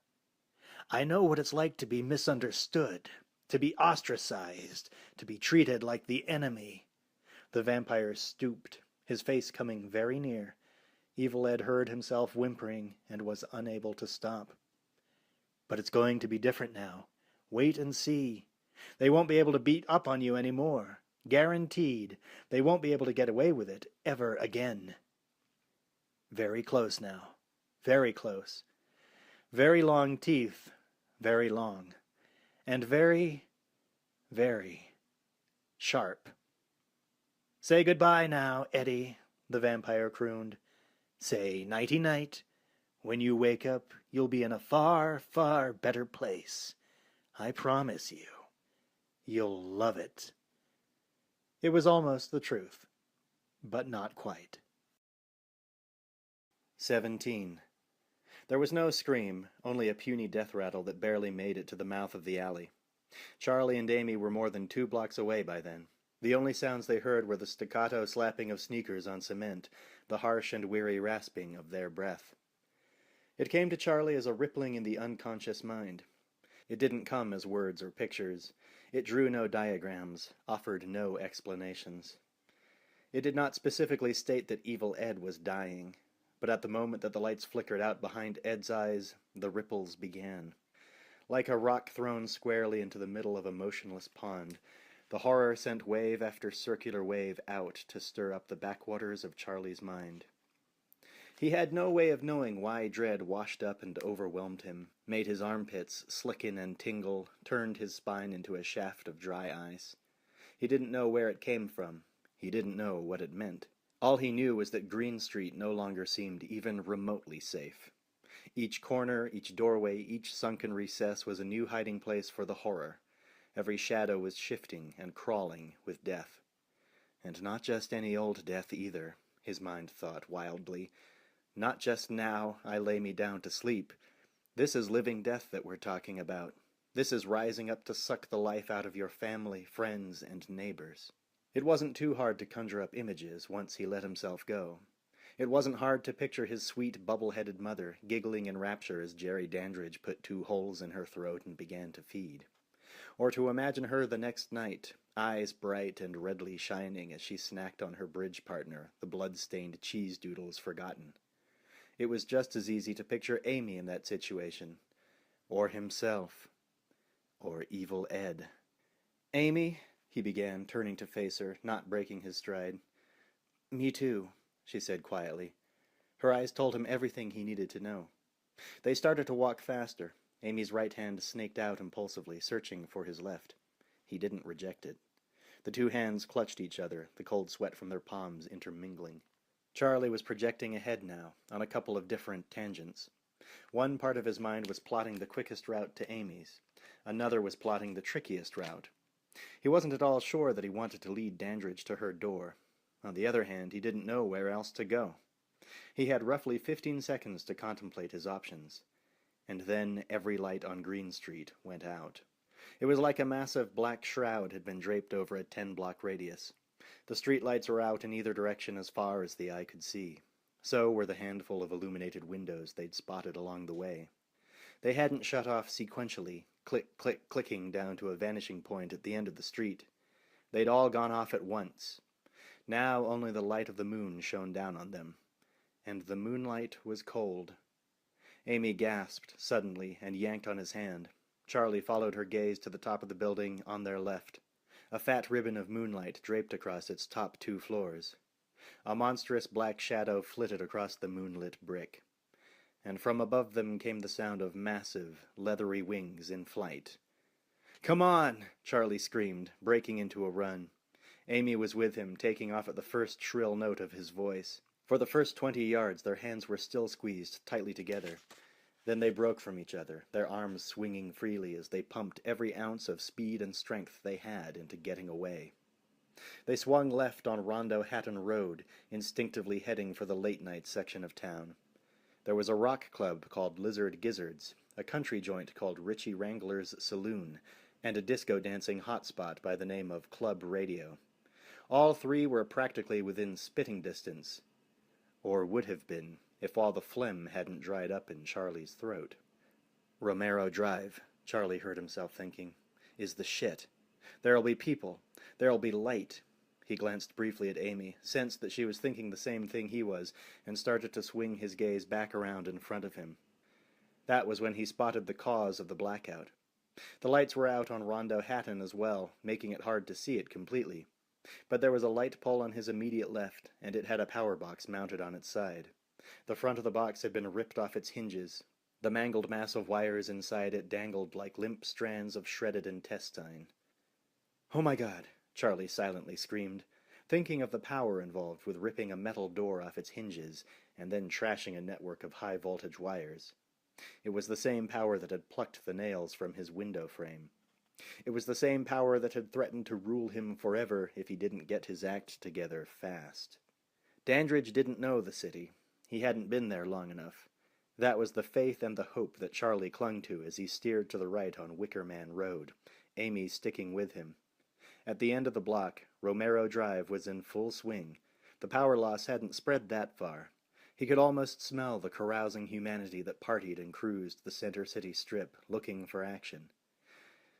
"I know what it's like to be misunderstood, to be ostracized, to be treated like the enemy." The vampire stooped, his face coming very near. Evil Ed heard himself whimpering and was unable to stop. "But it's going to be different now. Wait and see. They won't be able to beat up on you anymore. Guaranteed. They won't be able to get away with it ever again." Very close now. Very close. Very long teeth. Very long. And very, very sharp. "Say goodbye now, Eddie," the vampire crooned. "Say nighty-night. When you wake up, you'll be in a far, far better place. I promise you. You'll love it." It was almost the truth, but not quite. 17. There was no scream, only a puny death rattle that barely made it to the mouth of the alley. Charlie and Amy were more than 2 blocks away by then. The only sounds they heard were the staccato slapping of sneakers on cement, the harsh and weary rasping of their breath. It came to Charlie as a rippling in the unconscious mind. It didn't come as words or pictures. It drew no diagrams, offered no explanations. It did not specifically state that Evil Ed was dying, but at the moment that the lights flickered out behind Ed's eyes, the ripples began. Like a rock thrown squarely into the middle of a motionless pond, The horror sent wave after circular wave out to stir up the backwaters of Charlie's mind. He had no way of knowing why dread washed up and overwhelmed him, made his armpits slicken and tingle, turned his spine into a shaft of dry ice. He didn't know where it came from. He didn't know what it meant. All he knew was that Green Street no longer seemed even remotely safe. Each corner, each doorway, each sunken recess was a new hiding place for the horror. Every shadow was shifting and crawling with death. And not just any old death either, his mind thought wildly. Not just now I lay me down to sleep. This is living death that we're talking about. This is rising up to suck the life out of your family, friends, and neighbors. It wasn't too hard to conjure up images once he let himself go. It wasn't hard to picture his sweet, bubble-headed mother giggling in rapture as Jerry Dandridge put 2 holes in her throat and began to feed. Or to imagine her the next night, eyes bright and redly shining as she snacked on her bridge partner, the blood-stained cheese doodles forgotten. It was just as easy to picture Amy in that situation. Or himself. Or Evil Ed. "Amy," he began, turning to face her, not breaking his stride. "Me too," she said quietly. Her eyes told him everything he needed to know. They started to walk faster. Amy's right hand snaked out impulsively, searching for his left. He didn't reject it. The 2 hands clutched each other, the cold sweat from their palms intermingling. Charlie was projecting ahead now, on a couple of different tangents. One part of his mind was plotting the quickest route to Amy's. Another was plotting the trickiest route. He wasn't at all sure that he wanted to lead Dandridge to her door. On the other hand, he didn't know where else to go. He had roughly 15 seconds to contemplate his options. And then every light on Green Street went out. It was like a massive black shroud had been draped over a 10-block radius. The streetlights were out in either direction as far as the eye could see. So were the handful of illuminated windows they'd spotted along the way. They hadn't shut off sequentially, click, click, clicking down to a vanishing point at the end of the street. They'd all gone off at once. Now only the light of the moon shone down on them. And the moonlight was cold. Amy gasped suddenly and yanked on his hand. Charlie followed her gaze to the top of the building on their left. A fat ribbon of moonlight draped across its top 2 floors. A monstrous black shadow flitted across the moonlit brick. And from above them came the sound of massive, leathery wings in flight. "Come on!" Charlie screamed, breaking into a run. Amy was with him, taking off at the first shrill note of his voice. For the first 20 yards, their hands were still squeezed tightly together. Then they broke from each other, their arms swinging freely as they pumped every ounce of speed and strength they had into getting away. They swung left on Rondo Hatton Road, instinctively heading for the late-night section of town. There was a rock club called Lizard Gizzards, a country joint called Richie Wrangler's Saloon, and a disco-dancing hotspot by the name of Club Radio. All 3 were practically within spitting distance, or would have been, if all the phlegm hadn't dried up in Charlie's throat. Romero Drive, Charlie heard himself thinking, is the shit. There'll be people. There'll be light. He glanced briefly at Amy, sensed that she was thinking the same thing he was, and started to swing his gaze back around in front of him. That was when he spotted the cause of the blackout. The lights were out on Rondo Hatton as well, making it hard to see it completely. But there was a light pole on his immediate left, and it had a power box mounted on its side. The front of the box had been ripped off its hinges. The mangled mass of wires inside it dangled like limp strands of shredded intestine. "Oh my God!" Charlie silently screamed, thinking of the power involved with ripping a metal door off its hinges and then trashing a network of high-voltage wires. It was the same power that had plucked the nails from his window frame. It was the same power that had threatened to rule him forever if he didn't get his act together fast. Dandridge didn't know the city. He hadn't been there long enough. That was the faith and the hope that Charlie clung to as he steered to the right on Wicker Man Road, Amy sticking with him. At the end of the block, Romero Drive was in full swing. The power loss hadn't spread that far. He could almost smell the carousing humanity that partied and cruised the Center City Strip, looking for action.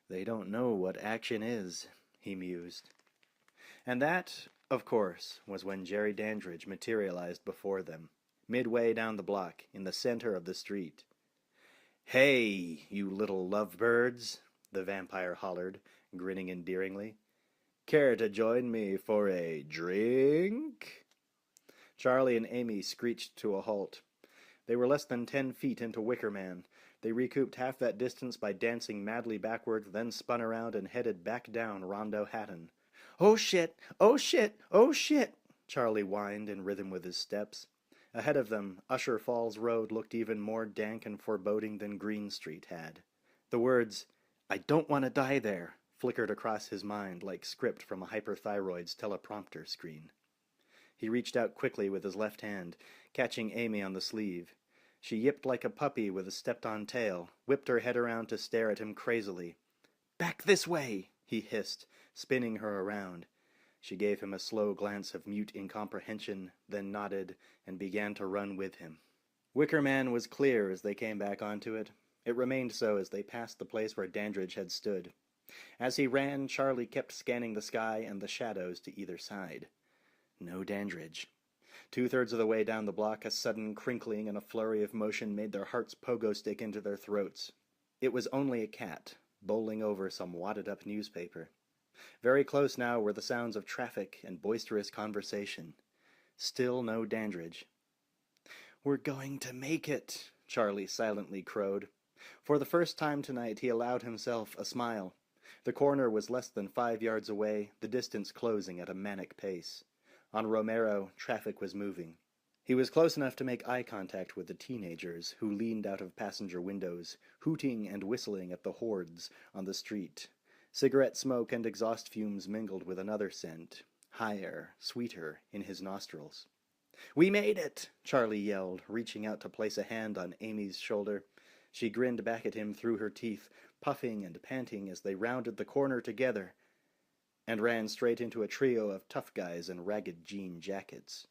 They don't know what action is, he mused. And that, of course, was when Jerry Dandridge materialized before them, midway down the block, in the center of the street. "Hey, you little lovebirds," the vampire hollered, grinning endearingly. Care to join me for a drink? Charlie and Amy screeched to a halt. They were less than 10 feet into Wicker Man. They recouped half that distance by dancing madly backward, then spun around and headed back down Rondo Hatton. "Oh shit! Oh shit! Oh shit!" Charlie whined in rhythm with his steps. Ahead of them, Usher Falls Road looked even more dank and foreboding than Green Street had. The words, "I don't want to die there," flickered across his mind like script from a hyperthyroid's teleprompter screen. He reached out quickly with his left hand, catching Amy on the sleeve. She yipped like a puppy with a stepped-on tail, whipped her head around to stare at him crazily. "Back this way!" he hissed, spinning her around. She gave him a slow glance of mute incomprehension, then nodded and began to run with him. Wicker Man was clear as they came back onto it. It remained so as they passed the place where Dandridge had stood. As he ran, Charlie kept scanning the sky and the shadows to either side. No Dandridge. Two-thirds of the way down the block, a sudden crinkling and a flurry of motion made their hearts pogo stick into their throats. It was only a cat, bowling over some wadded-up newspaper. Very close now were the sounds of traffic and boisterous conversation. Still no Dandridge. "We're going to make it," Charlie silently crowed. For the first time tonight he allowed himself a smile. The corner was less than 5 yards away, the distance closing at a manic pace. On Romero, traffic was moving. He was close enough to make eye contact with the teenagers who leaned out of passenger windows, hooting and whistling at the hordes on the street. Cigarette smoke and exhaust fumes mingled with another scent, higher, sweeter, in his nostrils. "We made it!" Charlie yelled, reaching out to place a hand on Amy's shoulder. She grinned back at him through her teeth, puffing and panting as they rounded the corner together, and ran straight into a trio of tough guys in ragged jean jackets.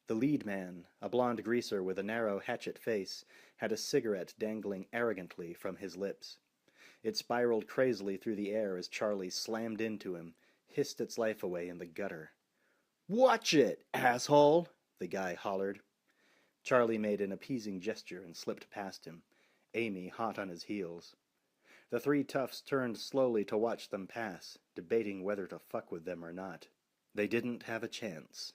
The lead man, a blond greaser with a narrow hatchet face, had a cigarette dangling arrogantly from his lips. It spiraled crazily through the air as Charlie slammed into him, hissed its life away in the gutter. "Watch it, asshole!" the guy hollered. Charlie made an appeasing gesture and slipped past him, Amy hot on his heels. The three toughs turned slowly to watch them pass, debating whether to fuck with them or not. They didn't have a chance.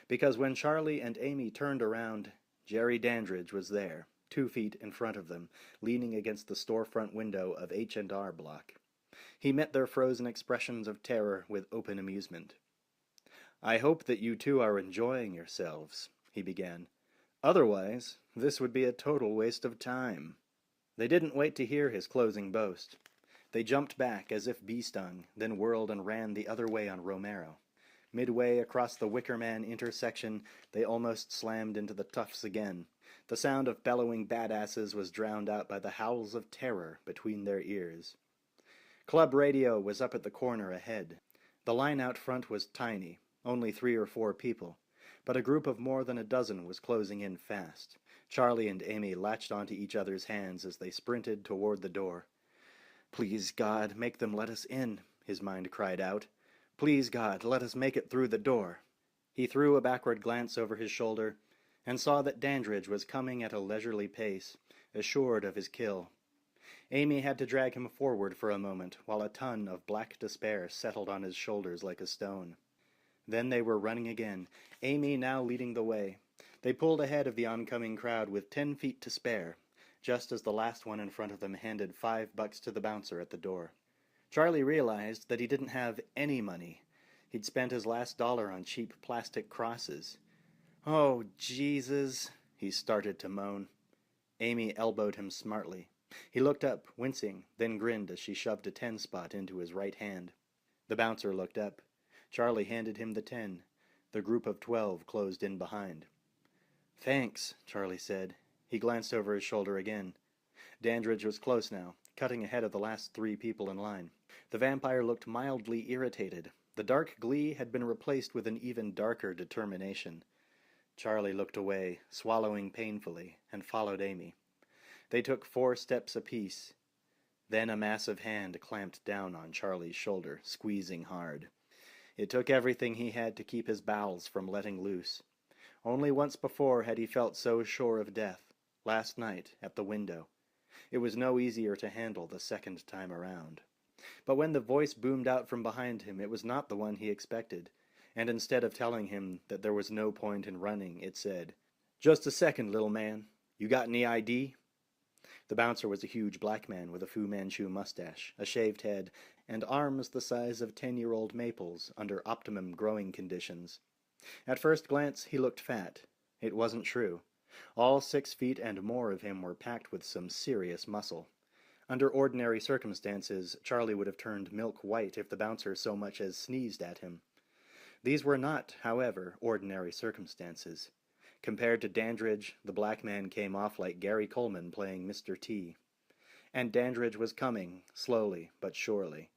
Because when Charlie and Amy turned around, Jerry Dandridge was there, 2 feet in front of them, leaning against the storefront window of H&R Block. He met their frozen expressions of terror with open amusement. "I hope that you two are enjoying yourselves," he began. "Otherwise, this would be a total waste of time." They didn't wait to hear his closing boast. They jumped back as if bee-stung, then whirled and ran the other way on Romero. Midway across the Wicker Man intersection, they almost slammed into the toughs again. The sound of bellowing badasses was drowned out by the howls of terror between their ears. Club radio was up at the corner ahead. The line out front was tiny, only 3 or 4 people, but a group of more than a dozen was closing in fast. Charlie and Amy latched onto each other's hands as they sprinted toward the door. "Please, God, make them let us in," his mind cried out. "Please, God, let us make it through the door." He threw a backward glance over his shoulder and saw that Dandridge was coming at a leisurely pace, assured of his kill. Amy had to drag him forward for a moment while a ton of black despair settled on his shoulders like a stone. Then they were running again, Amy now leading the way. They pulled ahead of the oncoming crowd with 10 feet to spare, just as the last one in front of them handed $5 to the bouncer at the door. Charlie realized that he didn't have any money. He'd spent his last dollar on cheap plastic crosses. "Oh, Jesus," he started to moan. Amy elbowed him smartly. He looked up, wincing, then grinned as she shoved a 10 spot into his right hand. The bouncer looked up. Charlie handed him the 10. The group of 12 closed in behind. "Thanks," Charlie said. He glanced over his shoulder again. Dandridge was close now, cutting ahead of the last 3 people in line. The vampire looked mildly irritated. The dark glee had been replaced with an even darker determination. Charlie looked away, swallowing painfully, and followed Amy. They took 4 steps apiece. Then a massive hand clamped down on Charlie's shoulder, squeezing hard. It took everything he had to keep his bowels from letting loose. Only once before had he felt so sure of death, last night at the window. It was no easier to handle the second time around. But when the voice boomed out from behind him, it was not the one he expected, and instead of telling him that there was no point in running, it said, "Just a second, little man. You got any ID?" The bouncer was a huge black man with a Fu Manchu mustache, a shaved head, and arms the size of 10-year-old maples under optimum growing conditions. At first glance, he looked fat. It wasn't true. All 6 feet and more of him were packed with some serious muscle. Under ordinary circumstances, Charlie would have turned milk white if the bouncer so much as sneezed at him. These were not, however, ordinary circumstances. Compared to Dandridge, the black man came off like Gary Coleman playing Mr. T. And Dandridge was coming, slowly but surely.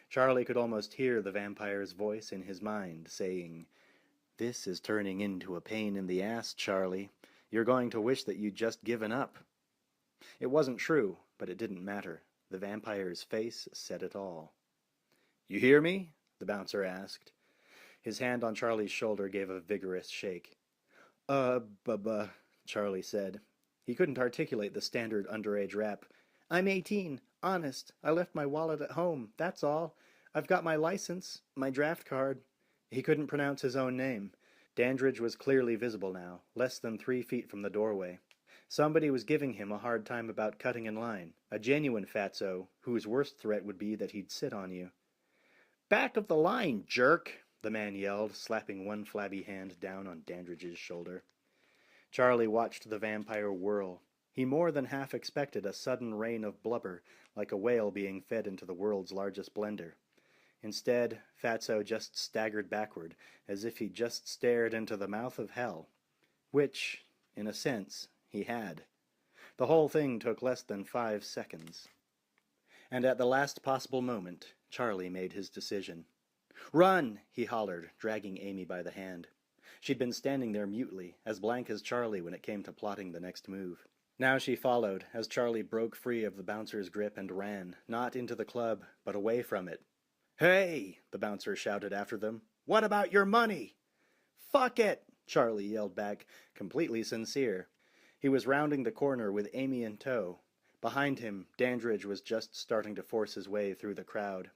Charlie could almost hear the vampire's voice in his mind, saying, "This is turning into a pain in the ass, Charlie. You're going to wish that you'd just given up." It wasn't true, but it didn't matter. The vampire's face said it all. "You hear me?" the bouncer asked. His hand on Charlie's shoulder gave a vigorous shake. Buh, Charlie said. He couldn't articulate the standard underage rap. "I'm 18. Honest. I left my wallet at home. That's all. I've got my license, my draft card." He couldn't pronounce his own name. Dandridge was clearly visible now, less than 3 feet from the doorway. Somebody was giving him a hard time about cutting in line, a genuine fatso, whose worst threat would be that he'd sit on you. "Back of the line, jerk!" the man yelled, slapping one flabby hand down on Dandridge's shoulder. Charlie watched the vampire whirl. He more than half expected a sudden rain of blubber, like a whale being fed into the world's largest blender. Instead, Fatso just staggered backward, as if he just stared into the mouth of hell. Which, in a sense, he had. The whole thing took less than 5 seconds. And at the last possible moment, Charlie made his decision. "Run!" he hollered, dragging Amy by the hand. She'd been standing there mutely, as blank as Charlie when it came to plotting the next move. Now she followed, as Charlie broke free of the bouncer's grip and ran, not into the club, but away from it. "Hey!" the bouncer shouted after them. "What about your money?" "Fuck it!" Charlie yelled back, completely sincere. He was rounding the corner with Amy in tow. Behind him, Dandridge was just starting to force his way through the crowd.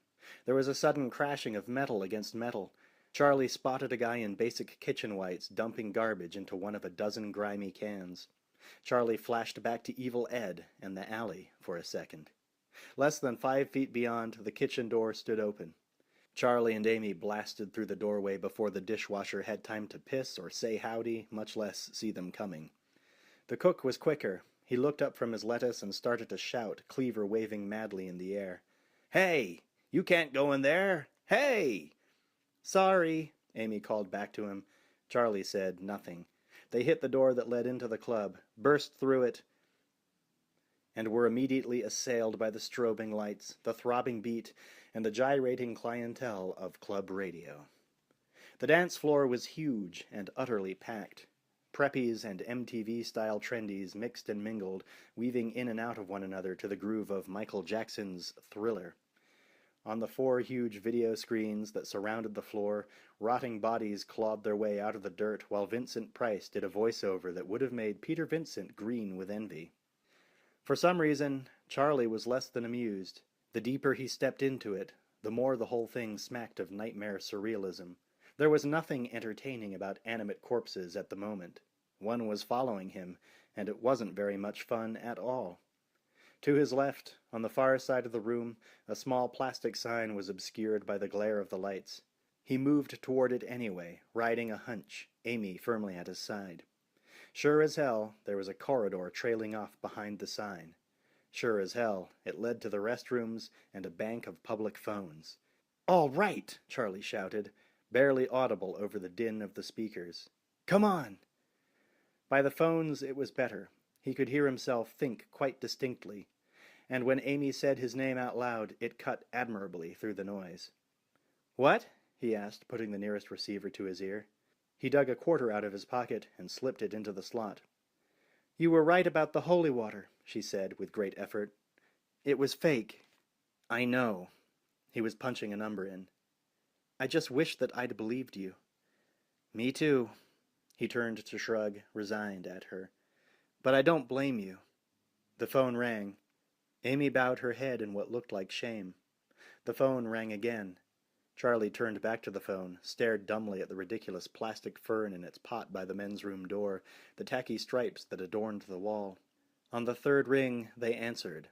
There was a sudden crashing of metal against metal. Charlie spotted a guy in basic kitchen whites dumping garbage into one of a dozen grimy cans. Charlie flashed back to Evil Ed and the alley for a second. Less than 5 feet beyond, the kitchen door stood open. Charlie and Amy blasted through the doorway before the dishwasher had time to piss or say howdy, much less see them coming. The cook was quicker. He looked up from his lettuce and started to shout, cleaver waving madly in the air. "Hey! You can't go in there! Hey!" "Sorry," Amy called back to him. Charlie said nothing. They hit the door that led into the club, burst through it, and were immediately assailed by the strobing lights, the throbbing beat, and the gyrating clientele of club radio. The dance floor was huge and utterly packed. Preppies and MTV-style trendies mixed and mingled, weaving in and out of one another to the groove of Michael Jackson's Thriller. On the 4 huge video screens that surrounded the floor, rotting bodies clawed their way out of the dirt while Vincent Price did a voiceover that would have made Peter Vincent green with envy. For some reason, Charlie was less than amused. The deeper he stepped into it, the more the whole thing smacked of nightmare surrealism. There was nothing entertaining about animate corpses at the moment. One was following him, and it wasn't very much fun at all. To his left, on the far side of the room, a small plastic sign was obscured by the glare of the lights. He moved toward it anyway, riding a hunch, Amy firmly at his side. Sure as hell, there was a corridor trailing off behind the sign. Sure as hell, it led to the restrooms and a bank of public phones. "All right!" Charlie shouted, barely audible over the din of the speakers. "Come on!" By the phones it was better. He could hear himself think quite distinctly, and when Amy said his name out loud, it cut admirably through the noise. "What?" he asked, putting the nearest receiver to his ear. He dug a quarter out of his pocket and slipped it into the slot. "You were right about the holy water," she said with great effort. "It was fake." "I know." He was punching a number in. "I just wish that I'd believed you." "Me too." He turned to shrug, resigned at her. "But I don't blame you." The phone rang. Amy bowed her head in what looked like shame. The phone rang again. Charlie turned back to the phone, stared dumbly at the ridiculous plastic fern in its pot by the men's room door, the tacky stripes that adorned the wall. On the third ring, they answered.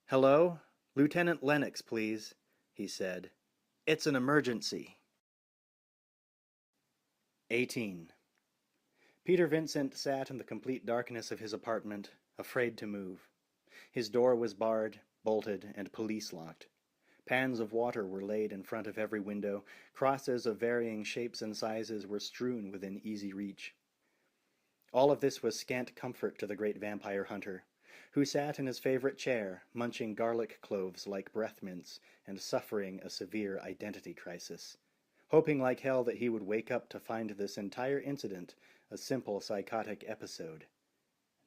"Hello? Lieutenant Lennox, please," he said. "It's an emergency." 18. Peter Vincent sat in the complete darkness of his apartment, afraid to move. His door was barred, bolted, and police-locked. Pans of water were laid in front of every window. Crosses of varying shapes and sizes were strewn within easy reach. All of this was scant comfort to the great vampire hunter, who sat in his favorite chair, munching garlic cloves like breath mints and suffering a severe identity crisis, hoping like hell that he would wake up to find this entire incident a simple psychotic episode.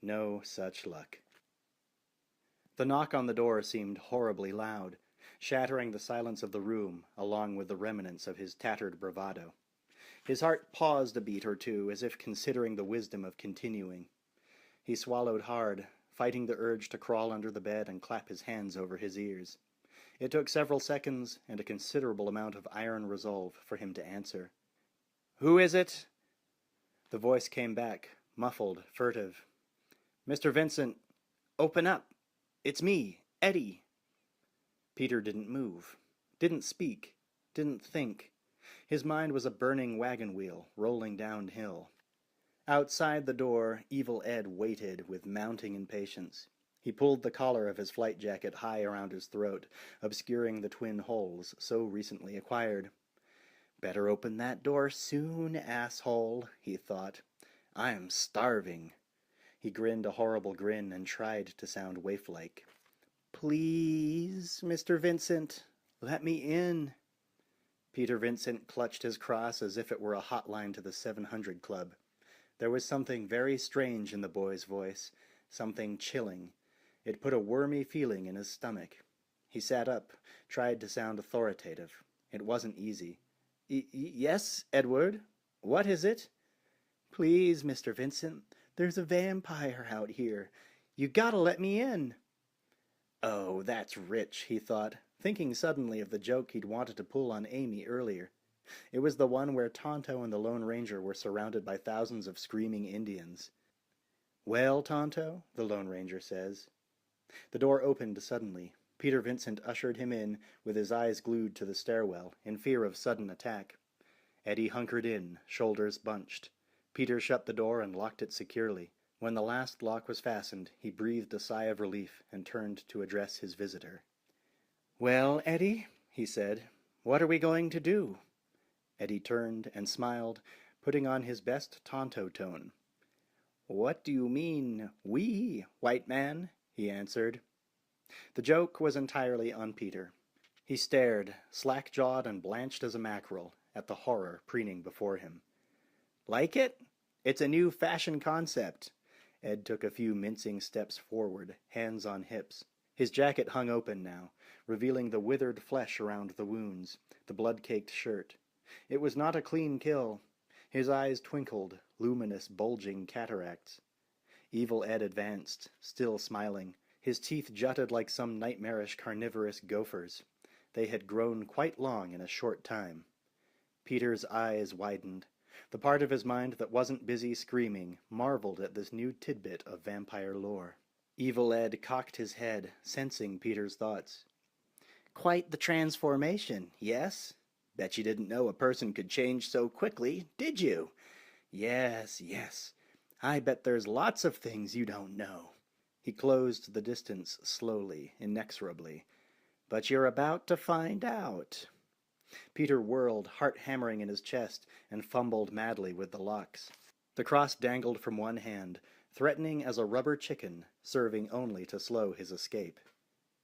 No such luck. The knock on the door seemed horribly loud, shattering the silence of the room along with the remnants of his tattered bravado. His heart paused a beat or two as if considering the wisdom of continuing. He swallowed hard, fighting the urge to crawl under the bed and clap his hands over his ears. It took several seconds and a considerable amount of iron resolve for him to answer. "Who is it?" The voice came back, muffled, furtive. "Mr. Vincent, open up. It's me, Eddie." Peter didn't move, didn't speak, didn't think. His mind was a burning wagon wheel rolling downhill. Outside the door, Evil Ed waited with mounting impatience. He pulled the collar of his flight jacket high around his throat, obscuring the twin holes so recently acquired. "Better open that door soon, asshole," he thought. "I'm starving." He grinned a horrible grin and tried to sound waif-like. "Please, Mr. Vincent, let me in." Peter Vincent clutched his cross as if it were a hotline to the 700 Club. There was something very strange in the boy's voice, something chilling. It put a wormy feeling in his stomach. He sat up, tried to sound authoritative. It wasn't easy. "Yes, Edward? What is it?" "Please, Mr. Vincent, there's a vampire out here. You gotta let me in." "Oh, that's rich," he thought, thinking suddenly of the joke he'd wanted to pull on Amy earlier. It was the one where Tonto and the Lone Ranger were surrounded by thousands of screaming Indians. "Well, Tonto," the Lone Ranger says. The door opened suddenly. Peter Vincent ushered him in, with his eyes glued to the stairwell, in fear of sudden attack. Eddie hunkered in, shoulders bunched. Peter shut the door and locked it securely. When the last lock was fastened, he breathed a sigh of relief and turned to address his visitor. "Well, Eddie," he said, "what are we going to do?" Eddie turned and smiled, putting on his best Tonto tone. "What do you mean, we, white man?" he answered. The joke was entirely on Peter. He stared, slack-jawed and blanched as a mackerel, at the horror preening before him. "Like it? It's a new fashion concept." Ed took a few mincing steps forward, hands on hips. His jacket hung open now, revealing the withered flesh around the wounds, the blood-caked shirt. It was not a clean kill. His eyes twinkled, luminous, bulging cataracts. Evil Ed advanced, still smiling. His teeth jutted like some nightmarish carnivorous gophers. They had grown quite long in a short time. Peter's eyes widened. The part of his mind that wasn't busy screaming marveled at this new tidbit of vampire lore. Evil Ed cocked his head, sensing Peter's thoughts. "Quite the transformation, yes? Bet you didn't know a person could change so quickly, did you? Yes, yes. I bet there's lots of things you don't know." He closed the distance slowly, inexorably. "But you're about to find out." Peter whirled, heart hammering in his chest, and fumbled madly with the locks. The cross dangled from one hand, threatening as a rubber chicken, serving only to slow his escape.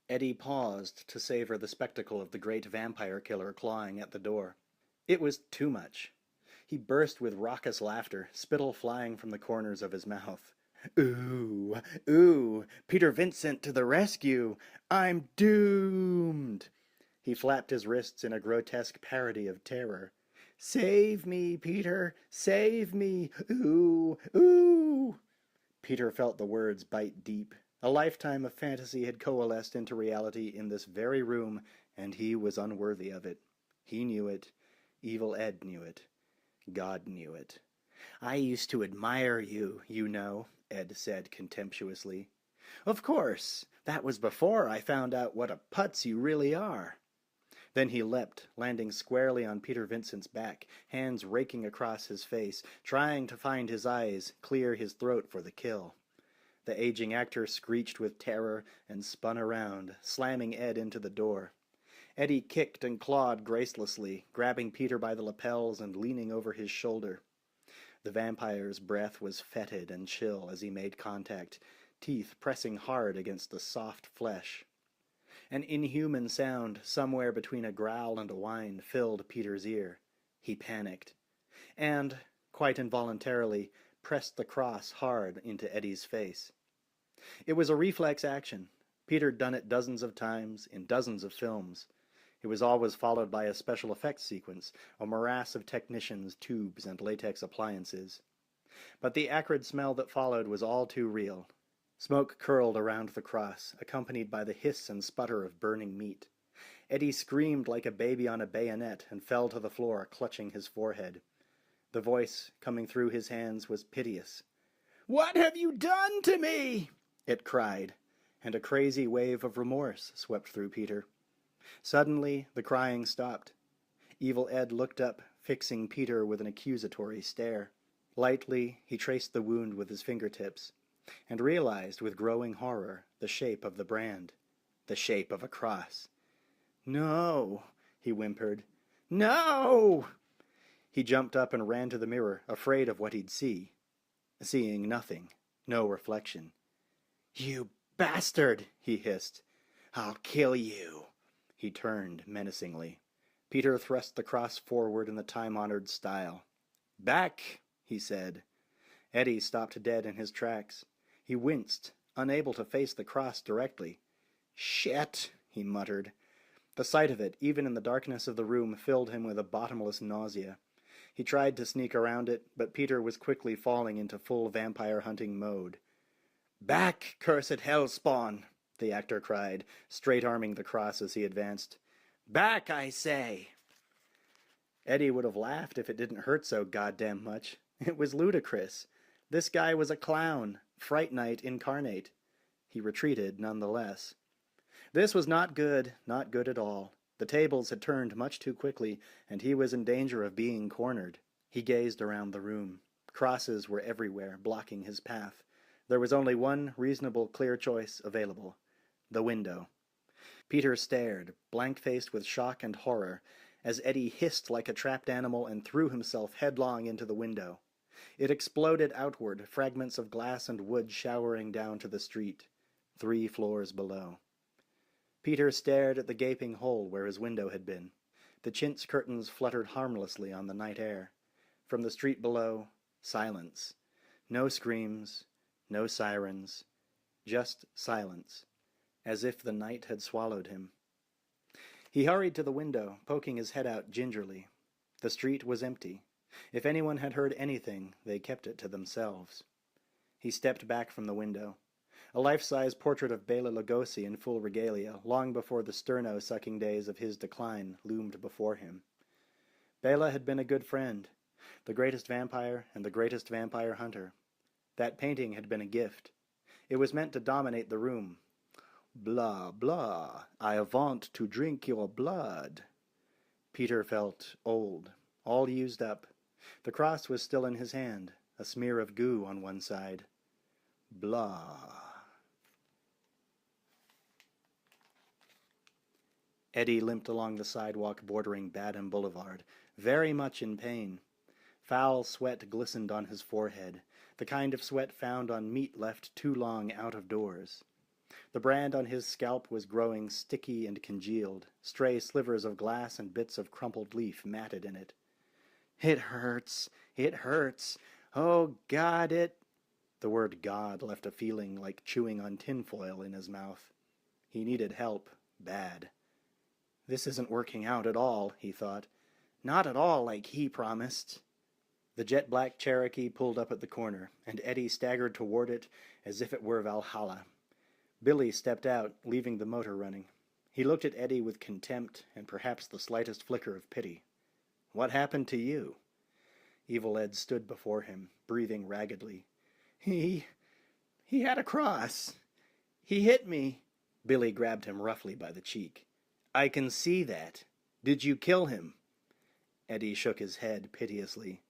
Eddie paused to savor the spectacle of the great vampire killer clawing at the door. It was too much. He burst with raucous laughter, spittle flying from the corners of his mouth. "Ooh, ooh, Peter Vincent to the rescue! I'm doomed!" He flapped his wrists in a grotesque parody of terror. "Save me, Peter! Save me! Ooh, ooh!" Peter felt the words bite deep. A lifetime of fantasy had coalesced into reality in this very room, and he was unworthy of it. He knew it. Evil Ed knew it. God knew it. "I used to admire you, you know," Ed said contemptuously. "Of course. That was before I found out what a putz you really are." Then he leapt, landing squarely on Peter Vincent's back, hands raking across his face, trying to find his eyes, clear his throat for the kill. The aging actor screeched with terror and spun around, slamming Ed into the door. Eddie kicked and clawed gracelessly, grabbing Peter by the lapels and leaning over his shoulder. The vampire's breath was fetid and chill as he made contact, teeth pressing hard against the soft flesh. An inhuman sound, somewhere between a growl and a whine, filled Peter's ear. He panicked, and, quite involuntarily, pressed the cross hard into Eddie's face. It was a reflex action. Peter'd done it dozens of times, in dozens of films. It was always followed by a special effects sequence, a morass of technicians, tubes, and latex appliances. But the acrid smell that followed was all too real. Smoke curled around the cross, accompanied by the hiss and sputter of burning meat. Eddie screamed like a baby on a bayonet and fell to the floor, clutching his forehead. The voice coming through his hands was piteous. "What have you done to me?" it cried, and a crazy wave of remorse swept through Peter. Suddenly, the crying stopped. Evil Ed looked up, fixing Peter with an accusatory stare. Lightly, he traced the wound with his fingertips, and realized with growing horror the shape of the brand, the shape of a cross. "No," he whimpered. "No!" He jumped up and ran to the mirror, afraid of what he'd see. Seeing nothing, no reflection. "You bastard!" he hissed. "I'll kill you!" He turned menacingly. Peter thrust the cross forward in the time-honored style. "Back!" he said. Eddie stopped dead in his tracks. He winced, unable to face the cross directly. "Shit!" he muttered. The sight of it, even in the darkness of the room, filled him with a bottomless nausea. He tried to sneak around it, but Peter was quickly falling into full vampire-hunting mode. "Back, cursed hellspawn!" the actor cried, straight-arming the cross as he advanced. "Back, I say!" Eddie would have laughed if it didn't hurt so goddamn much. It was ludicrous. This guy was a clown, Fright Night incarnate. He retreated nonetheless. This was not good at all. The tables had turned much too quickly, and he was in danger of being cornered. He gazed around the room. Crosses were everywhere, blocking his path. There was only one reasonable, clear choice available: the window. Peter stared, blank-faced with shock and horror, as Eddie hissed like a trapped animal and threw himself headlong into the window. It exploded outward, fragments of glass and wood showering down to the street, 3 floors below. Peter stared at the gaping hole where his window had been. The chintz curtains fluttered harmlessly on the night air. From the street below, silence. No screams, no sirens, just silence, as if the night had swallowed him. He hurried to the window, poking his head out gingerly. The street was empty. If anyone had heard anything, they kept it to themselves. He stepped back from the window. A life-size portrait of Bela Lugosi in full regalia, long before the sterno-sucking days of his decline, loomed before him. Bela had been a good friend, the greatest vampire and the greatest vampire hunter. That painting had been a gift. It was meant to dominate the room. "Blah, blah, I want to drink your blood." Peter felt old, all used up. The cross was still in his hand, a smear of goo on one side. Blah. Eddie limped along the sidewalk bordering Badham Boulevard, very much in pain. Foul sweat glistened on his forehead, the kind of sweat found on meat left too long out of doors. The brand on his scalp was growing sticky and congealed, stray slivers of glass and bits of crumpled leaf matted in it. "It hurts, it hurts. Oh, God, it—" The word God left a feeling like chewing on tinfoil in his mouth. He needed help, bad. This isn't working out at all, he thought. Not at all like he promised. The jet-black Cherokee pulled up at the corner, and Eddie staggered toward it as if it were Valhalla. Billy stepped out, leaving the motor running. He looked at Eddie with contempt and perhaps the slightest flicker of pity. "What happened to you?" Evil Ed stood before him, breathing raggedly. He had a cross. He hit me." Billy grabbed him roughly by the cheek. "I can see that. Did you kill him?" Eddie shook his head piteously.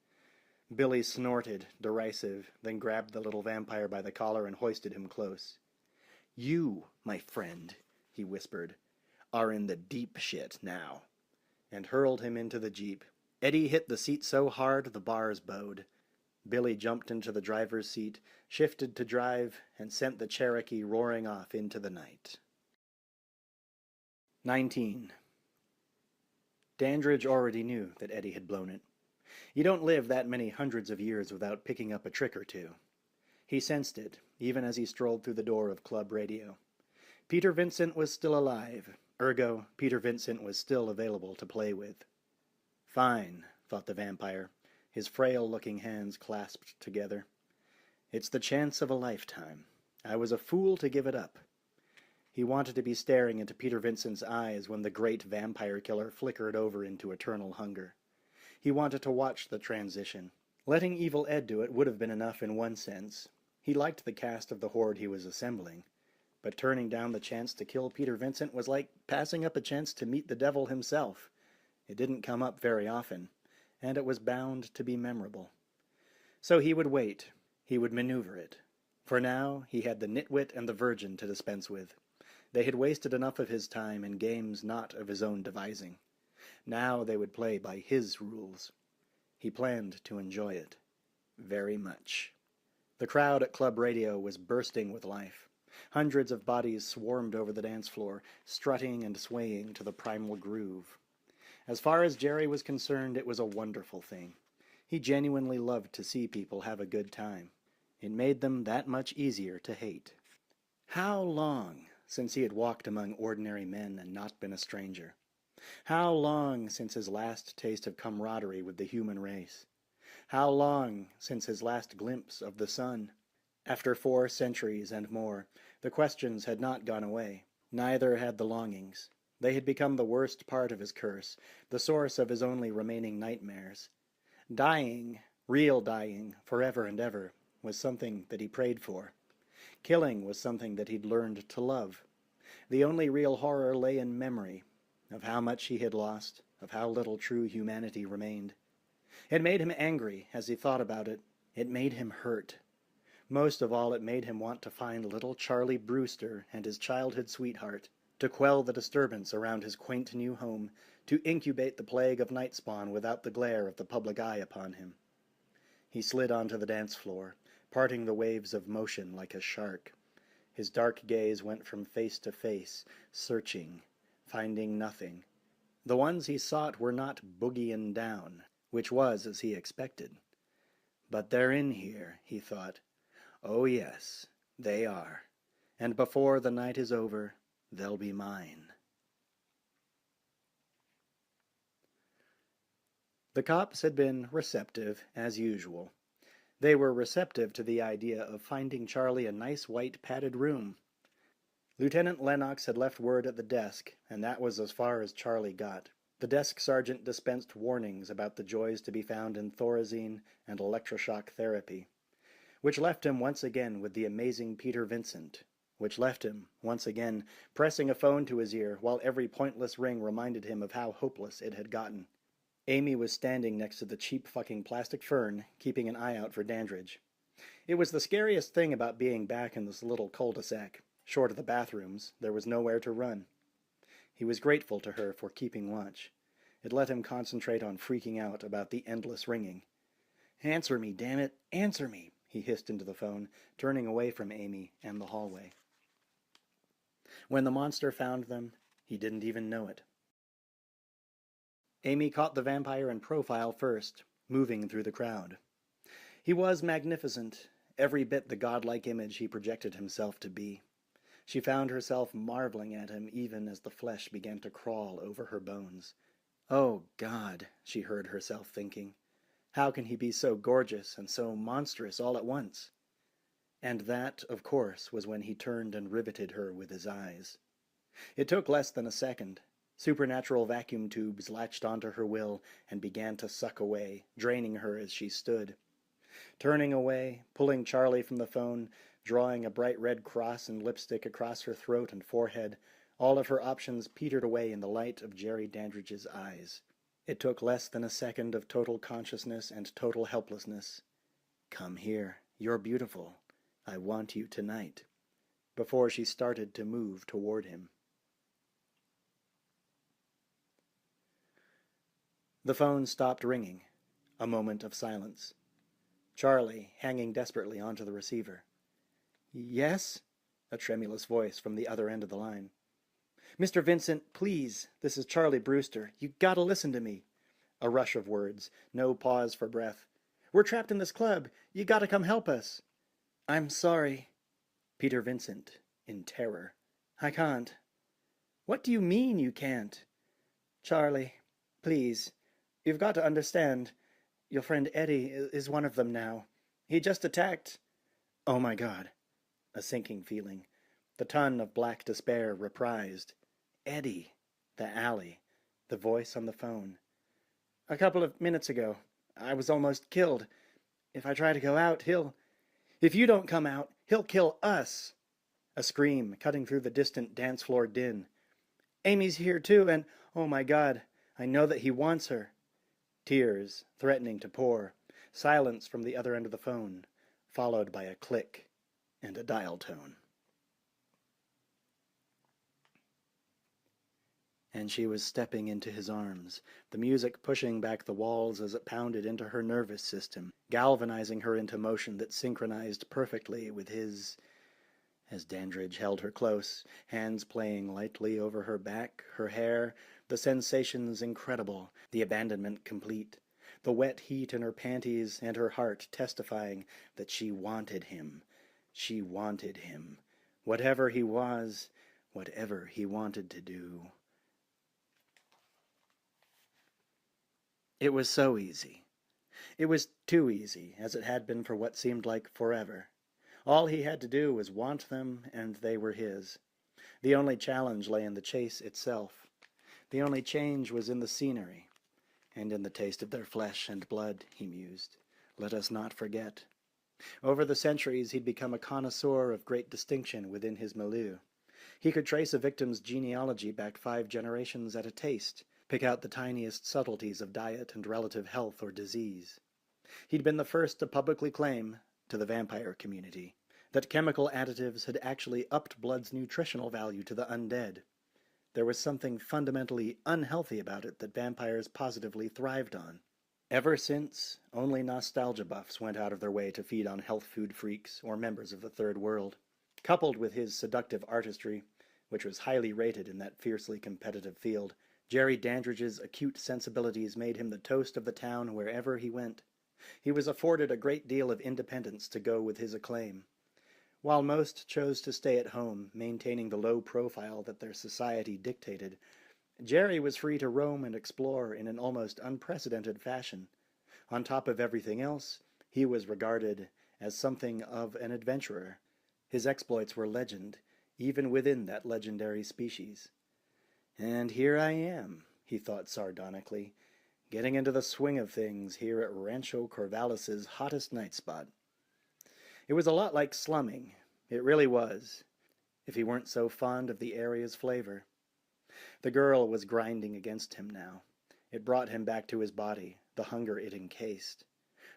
Billy snorted, derisive, then grabbed the little vampire by the collar and hoisted him close. "You, my friend," he whispered, "are in the deep shit now," and hurled him into the jeep. Eddie hit the seat so hard the bars bowed. Billy jumped into the driver's seat, shifted to drive, and sent the Cherokee roaring off into the night. 19. Dandridge already knew that Eddie had blown it. You don't live that many hundreds of years without picking up a trick or two. He sensed it, even as he strolled through the door of Club Radio. Peter Vincent was still alive, ergo Peter Vincent was still available to play with. Fine, thought the vampire, his frail-looking hands clasped together. It's the chance of a lifetime. I was a fool to give it up. He wanted to be staring into Peter Vincent's eyes when the great vampire killer flickered over into eternal hunger. He wanted to watch the transition. Letting Evil Ed do it would have been enough in one sense. He liked the cast of the horde he was assembling. But turning down the chance to kill Peter Vincent was like passing up a chance to meet the devil himself. It didn't come up very often, and it was bound to be memorable. So he would wait. He would maneuver it. For now, he had the nitwit and the virgin to dispense with. They had wasted enough of his time in games not of his own devising. Now they would play by his rules. He planned to enjoy it. Very much. The crowd at Club Radio was bursting with life. Hundreds of bodies swarmed over the dance floor, strutting and swaying to the primal groove. As far as Jerry was concerned, it was a wonderful thing. He genuinely loved to see people have a good time. It made them that much easier to hate. How long since he had walked among ordinary men and not been a stranger? How long since his last taste of camaraderie with the human race? How long since his last glimpse of the sun? After 4 centuries and more, the questions had not gone away. Neither had the longings. They had become the worst part of his curse, the source of his only remaining nightmares. Dying, real dying, forever and ever, was something that he prayed for. Killing was something that he'd learned to love. The only real horror lay in memory, of how much he had lost, of how little true humanity remained. It made him angry as he thought about it. It made him hurt. Most of all, it made him want to find little Charlie Brewster and his childhood sweetheart, to quell the disturbance around his quaint new home, to incubate the plague of night spawn without the glare of the public eye upon him. He slid onto the dance floor, parting the waves of motion like a shark. His dark gaze went from face to face, searching, finding nothing. The ones he sought were not boogieing down, which was as he expected. But they're in here, he thought. Oh yes, they are. And before the night is over, they'll be mine. The cops had been receptive, as usual. They were receptive to the idea of finding Charlie a nice white padded room. Lieutenant Lennox had left word at the desk, and that was as far as Charlie got. The desk sergeant dispensed warnings about the joys to be found in Thorazine and electroshock therapy, which left him once again with the amazing Peter Vincent, which left him, once again, pressing a phone to his ear while every pointless ring reminded him of how hopeless it had gotten. Amy was standing next to the cheap fucking plastic fern, keeping an eye out for Dandridge. It was the scariest thing about being back in this little cul-de-sac. Short of the bathrooms, there was nowhere to run. He was grateful to her for keeping watch. It let him concentrate on freaking out about the endless ringing. "Answer me, damn it! Answer me!" he hissed into the phone, turning away from Amy and the hallway. When the monster found them, he didn't even know it. Amy caught the vampire in profile first, moving through the crowd. He was magnificent, every bit the godlike image he projected himself to be. She found herself marveling at him even as the flesh began to crawl over her bones. "Oh, God," she heard herself thinking. "How can he be so gorgeous and so monstrous all at once?" And that, of course, was when he turned and riveted her with his eyes. It took less than a second. Supernatural vacuum tubes latched onto her will and began to suck away, draining her as she stood. Turning away, pulling Charlie from the phone, drawing a bright red cross and lipstick across her throat and forehead, all of her options petered away in the light of Jerry Dandridge's eyes. It took less than a second of total consciousness and total helplessness. "Come here. You're beautiful. I want you tonight," before she started to move toward him. The phone stopped ringing. A moment of silence. Charlie, hanging desperately onto the receiver. "Yes?" A tremulous voice from the other end of the line. "Mr. Vincent, please, this is Charlie Brewster. You gotta listen to me." A rush of words, no pause for breath. "We're trapped in this club. You gotta come help us." "I'm sorry." Peter Vincent, in terror. "I can't." "What do you mean you can't?" "Charlie, please, you've got to understand. Your friend Eddie is one of them now. He just attacked—" "Oh my God." A sinking feeling. The ton of black despair reprised. Eddie. The alley. The voice on the phone. "A couple of minutes ago. I was almost killed. If I try to go out, if you don't come out, he'll kill us." A scream cutting through the distant dance floor din. "Amy's here too, and oh my God, I know that he wants her." Tears threatening to pour. Silence from the other end of the phone, followed by a click and a dial tone. And she was stepping into his arms, the music pushing back the walls as it pounded into her nervous system, galvanizing her into motion that synchronized perfectly with his. As Dandridge held her close, hands playing lightly over her back, her hair, the sensations incredible, the abandonment complete, the wet heat in her panties and her heart testifying that she wanted him. She wanted him. Whatever he was, whatever he wanted to do. It was so easy. It was too easy, as it had been for what seemed like forever. All he had to do was want them, and they were his. The only challenge lay in the chase itself. The only change was in the scenery, and in the taste of their flesh and blood, he mused. Let us not forget. Over the centuries he'd become a connoisseur of great distinction within his milieu. He could trace a victim's genealogy back 5 generations at a taste, pick out the tiniest subtleties of diet and relative health or disease. He'd been the first to publicly claim, to the vampire community, that chemical additives had actually upped blood's nutritional value to the undead. There was something fundamentally unhealthy about it that vampires positively thrived on. Ever since, only nostalgia buffs went out of their way to feed on health food freaks or members of the Third World. Coupled with his seductive artistry, which was highly rated in that fiercely competitive field, Jerry Dandridge's acute sensibilities made him the toast of the town wherever he went. He was afforded a great deal of independence to go with his acclaim. While most chose to stay at home, maintaining the low profile that their society dictated, Jerry was free to roam and explore in an almost unprecedented fashion. On top of everything else, he was regarded as something of an adventurer. His exploits were legend, even within that legendary species. And here I am, he thought sardonically, getting into the swing of things here at Rancho Corvallis's hottest night spot. It was a lot like slumming. It really was, if he weren't so fond of the area's flavor. The girl was grinding against him now. It brought him back to his body, the hunger it encased.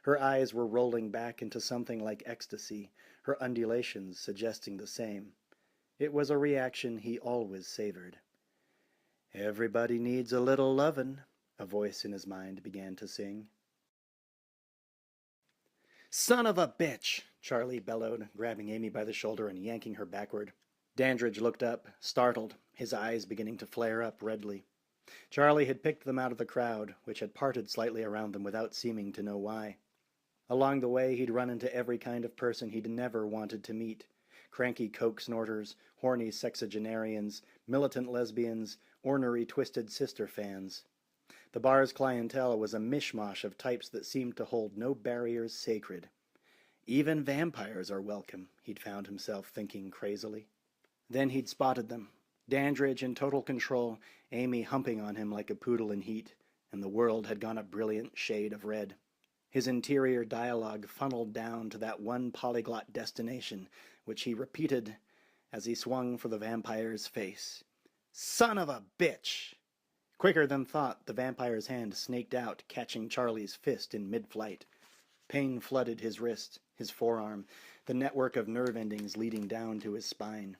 Her eyes were rolling back into something like ecstasy, her undulations suggesting the same. It was a reaction he always savored. "Everybody needs a little lovin'," a voice in his mind began to sing. "Son of a bitch!" Charlie bellowed, grabbing Amy by the shoulder and yanking her backward. Dandridge looked up, startled, his eyes beginning to flare up redly. Charlie had picked them out of the crowd, which had parted slightly around them without seeming to know why. Along the way he'd run into every kind of person he'd never wanted to meet. Cranky coke snorters, horny sexagenarians, militant lesbians, ornery Twisted Sister fans. The bar's clientele was a mishmash of types that seemed to hold no barriers sacred. Even vampires are welcome, he'd found himself thinking crazily. Then he'd spotted them. Dandridge in total control, Amy humping on him like a poodle in heat, and the world had gone a brilliant shade of red. His interior dialogue funneled down to that one polyglot destination, which he repeated as he swung for the vampire's face. Son of a bitch! Quicker than thought, the vampire's hand snaked out, catching Charlie's fist in mid-flight. Pain flooded his wrist, his forearm, the network of nerve endings leading down to his spine.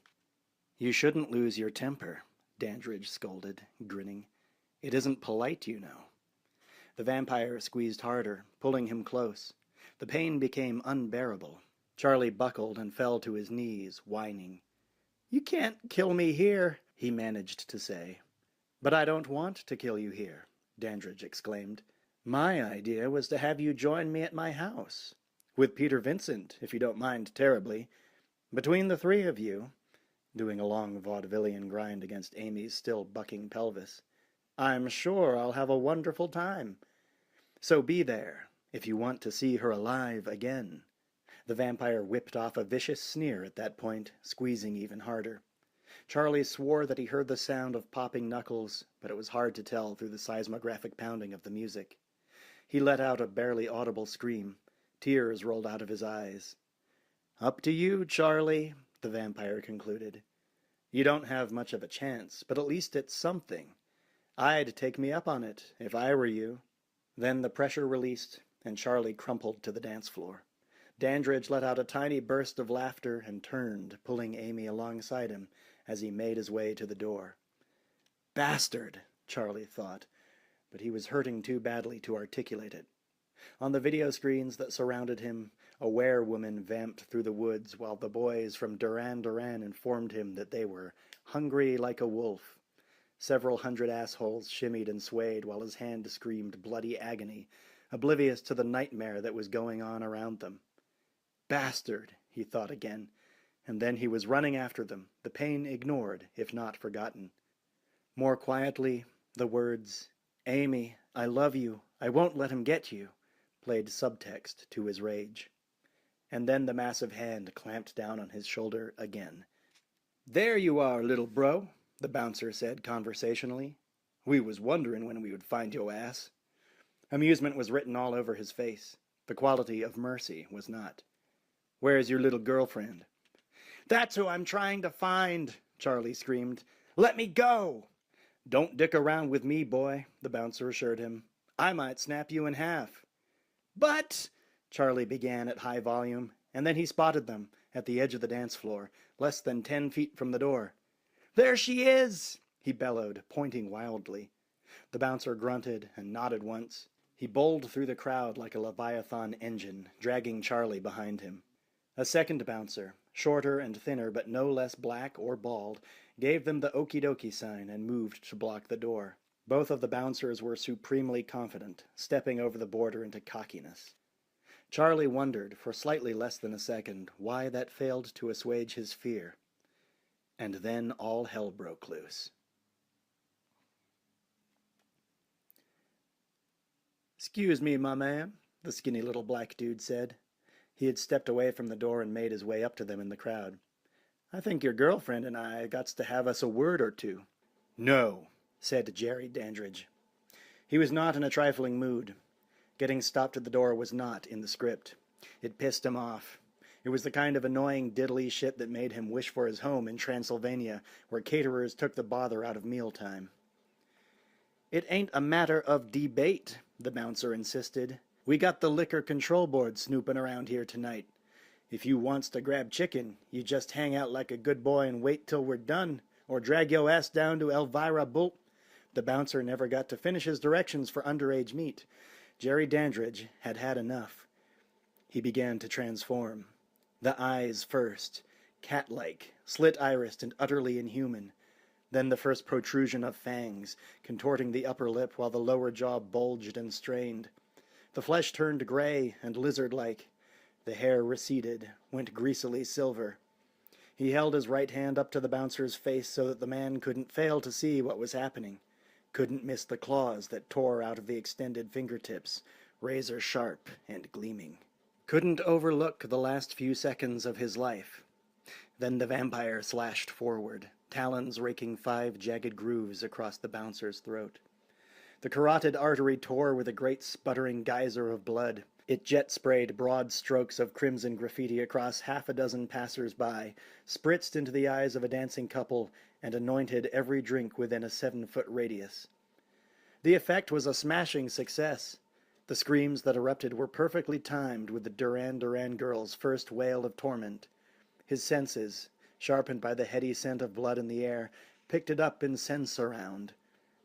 You shouldn't lose your temper, Dandridge scolded, grinning. It isn't polite, you know. The vampire squeezed harder, pulling him close. The pain became unbearable. Charlie buckled and fell to his knees, whining. You can't kill me here, he managed to say. But I don't want to kill you here, Dandridge exclaimed. My idea was to have you join me at my house. With Peter Vincent, if you don't mind terribly. Between the three of you, doing a long vaudevillian grind against Amy's still bucking pelvis, I'm sure I'll have a wonderful time. So be there, if you want to see her alive again. The vampire whipped off a vicious sneer at that point, squeezing even harder. Charlie swore that he heard the sound of popping knuckles, but it was hard to tell through the seismographic pounding of the music. He let out a barely audible scream. Tears rolled out of his eyes. Up to you, Charlie, the vampire concluded. You don't have much of a chance, but at least it's something. I'd take me up on it, if I were you. Then the pressure released, and Charlie crumpled to the dance floor. Dandridge let out a tiny burst of laughter and turned, pulling Amy alongside him as he made his way to the door. Bastard, Charlie thought, but he was hurting too badly to articulate it. On the video screens that surrounded him, a werewoman vamped through the woods while the boys from Duran Duran informed him that they were hungry like a wolf. Several hundred assholes shimmied and swayed while his hand screamed bloody agony, oblivious to the nightmare that was going on around them. Bastard, he thought again, and then he was running after them, the pain ignored, if not forgotten. More quietly, the words, Amy, I love you, I won't let him get you, played subtext to his rage. And then the massive hand clamped down on his shoulder again. There you are, little bro, the bouncer said conversationally. We was wondering when we would find your ass. Amusement was written all over his face. The quality of mercy was not. Where's your little girlfriend? That's who I'm trying to find, Charlie screamed. Let me go! Don't dick around with me, boy, the bouncer assured him. I might snap you in half. But, Charlie began at high volume, and then he spotted them, at the edge of the dance floor, less than 10 feet from the door. There she is, he bellowed, pointing wildly. The bouncer grunted and nodded once. He bowled through the crowd like a Leviathan engine, dragging Charlie behind him. A second bouncer, shorter and thinner but no less black or bald, gave them the okie dokie sign and moved to block the door. Both of the bouncers were supremely confident, stepping over the border into cockiness. Charlie wondered, for slightly less than a second, why that failed to assuage his fear. And then all hell broke loose. "'Excuse me, my man," the skinny little black dude said. He had stepped away from the door and made his way up to them in the crowd. "I think your girlfriend and I gots to have us a word or two." "No," said Jerry Dandridge. He was not in a trifling mood. Getting stopped at the door was not in the script. It pissed him off. It was the kind of annoying diddly shit that made him wish for his home in Transylvania, where caterers took the bother out of mealtime. "It ain't a matter of debate," the bouncer insisted. "We got the liquor control board snooping around here tonight. If you wants to grab chicken, you just hang out like a good boy and wait till we're done, or drag yo' ass down to Elvira Bull—" The bouncer never got to finish his directions for underage meat. Jerry Dandridge had had enough. He began to transform. The eyes first, cat-like, slit-irised and utterly inhuman. Then the first protrusion of fangs, contorting the upper lip while the lower jaw bulged and strained. The flesh turned gray and lizard-like. The hair receded, went greasily silver. He held his right hand up to the bouncer's face so that the man couldn't fail to see what was happening, couldn't miss the claws that tore out of the extended fingertips, razor-sharp and gleaming. Couldn't overlook the last few seconds of his life. Then the vampire slashed forward, talons raking 5 jagged grooves across the bouncer's throat. The carotid artery tore with a great sputtering geyser of blood. It jet-sprayed broad strokes of crimson graffiti across 6 passers-by, spritzed into the eyes of a dancing couple, and anointed every drink within a 7-foot radius. The effect was a smashing success. The screams that erupted were perfectly timed with the Duran Duran girl's first wail of torment. His senses, sharpened by the heady scent of blood in the air, picked it up in sense-surround.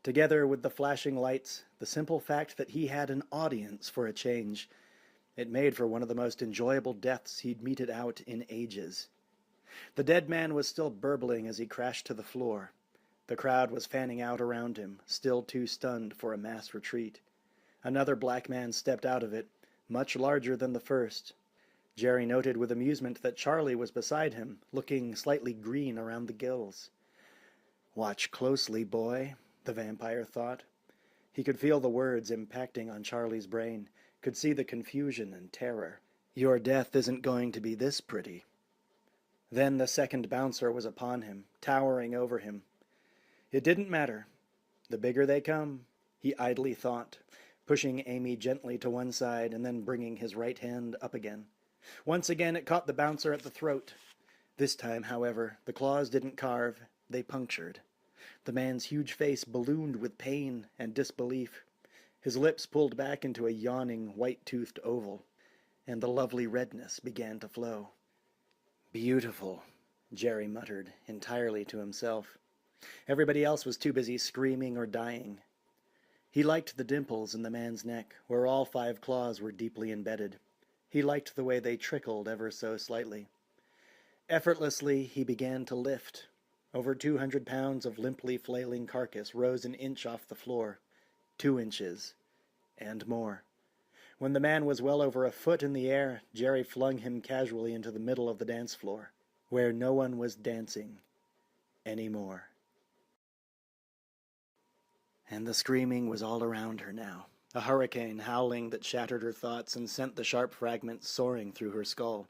Together with the flashing lights, the simple fact that he had an audience for a change. It made for one of the most enjoyable deaths he'd meted out in ages. The dead man was still burbling as he crashed to the floor. The crowd was fanning out around him, still too stunned for a mass retreat. Another black man stepped out of it, much larger than the first. Jerry noted with amusement that Charlie was beside him, looking slightly green around the gills. "Watch closely, boy," the vampire thought. He could feel the words impacting on Charlie's brain, could see the confusion and terror. "Your death isn't going to be this pretty." Then the second bouncer was upon him, towering over him. It didn't matter. The bigger they come, he idly thought, pushing Amy gently to one side and then bringing his right hand up again. Once again it caught the bouncer at the throat. This time, however, the claws didn't carve, they punctured. The man's huge face ballooned with pain and disbelief. His lips pulled back into a yawning, white-toothed oval, and the lovely redness began to flow. "Beautiful," Jerry muttered, entirely to himself. Everybody else was too busy screaming or dying. He liked the dimples in the man's neck, where all 5 claws were deeply embedded. He liked the way they trickled ever so slightly. Effortlessly, he began to lift. Over 200 pounds of limply flailing carcass rose an inch off the floor, 2 inches, and more. When the man was well over a foot in the air, Jerry flung him casually into the middle of the dance floor, where no one was dancing anymore. And the screaming was all around her now, a hurricane howling that shattered her thoughts and sent the sharp fragments soaring through her skull.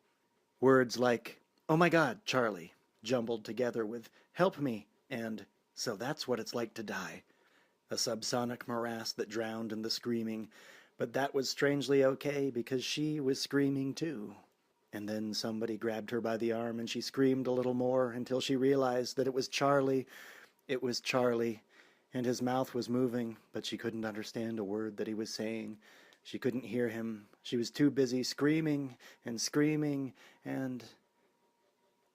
Words like, "Oh my God, Charlie," jumbled together with "help me," and "so that's what it's like to die." A subsonic morass that drowned in the screaming, but that was strangely okay because she was screaming too. And then somebody grabbed her by the arm and she screamed a little more until she realized that it was Charlie. It was Charlie, and his mouth was moving, but she couldn't understand a word that he was saying. She couldn't hear him. She was too busy screaming and screaming, and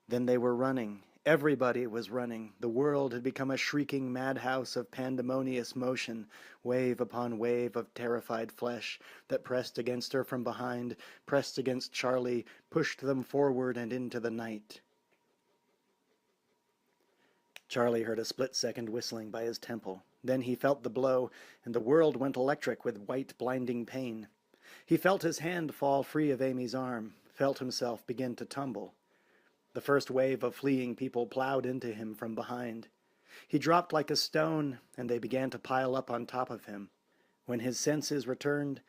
then they were running. Everybody was running. The world had become a shrieking madhouse of pandemonious motion, wave upon wave of terrified flesh that pressed against her from behind, pressed against Charlie, pushed them forward and into the night. Charlie heard a split-second whistling by his temple. Then he felt the blow, and the world went electric with white, blinding pain. He felt his hand fall free of Amy's arm, felt himself begin to tumble. The first wave of fleeing people plowed into him from behind. He dropped like a stone, and they began to pile up on top of him. When his senses returned,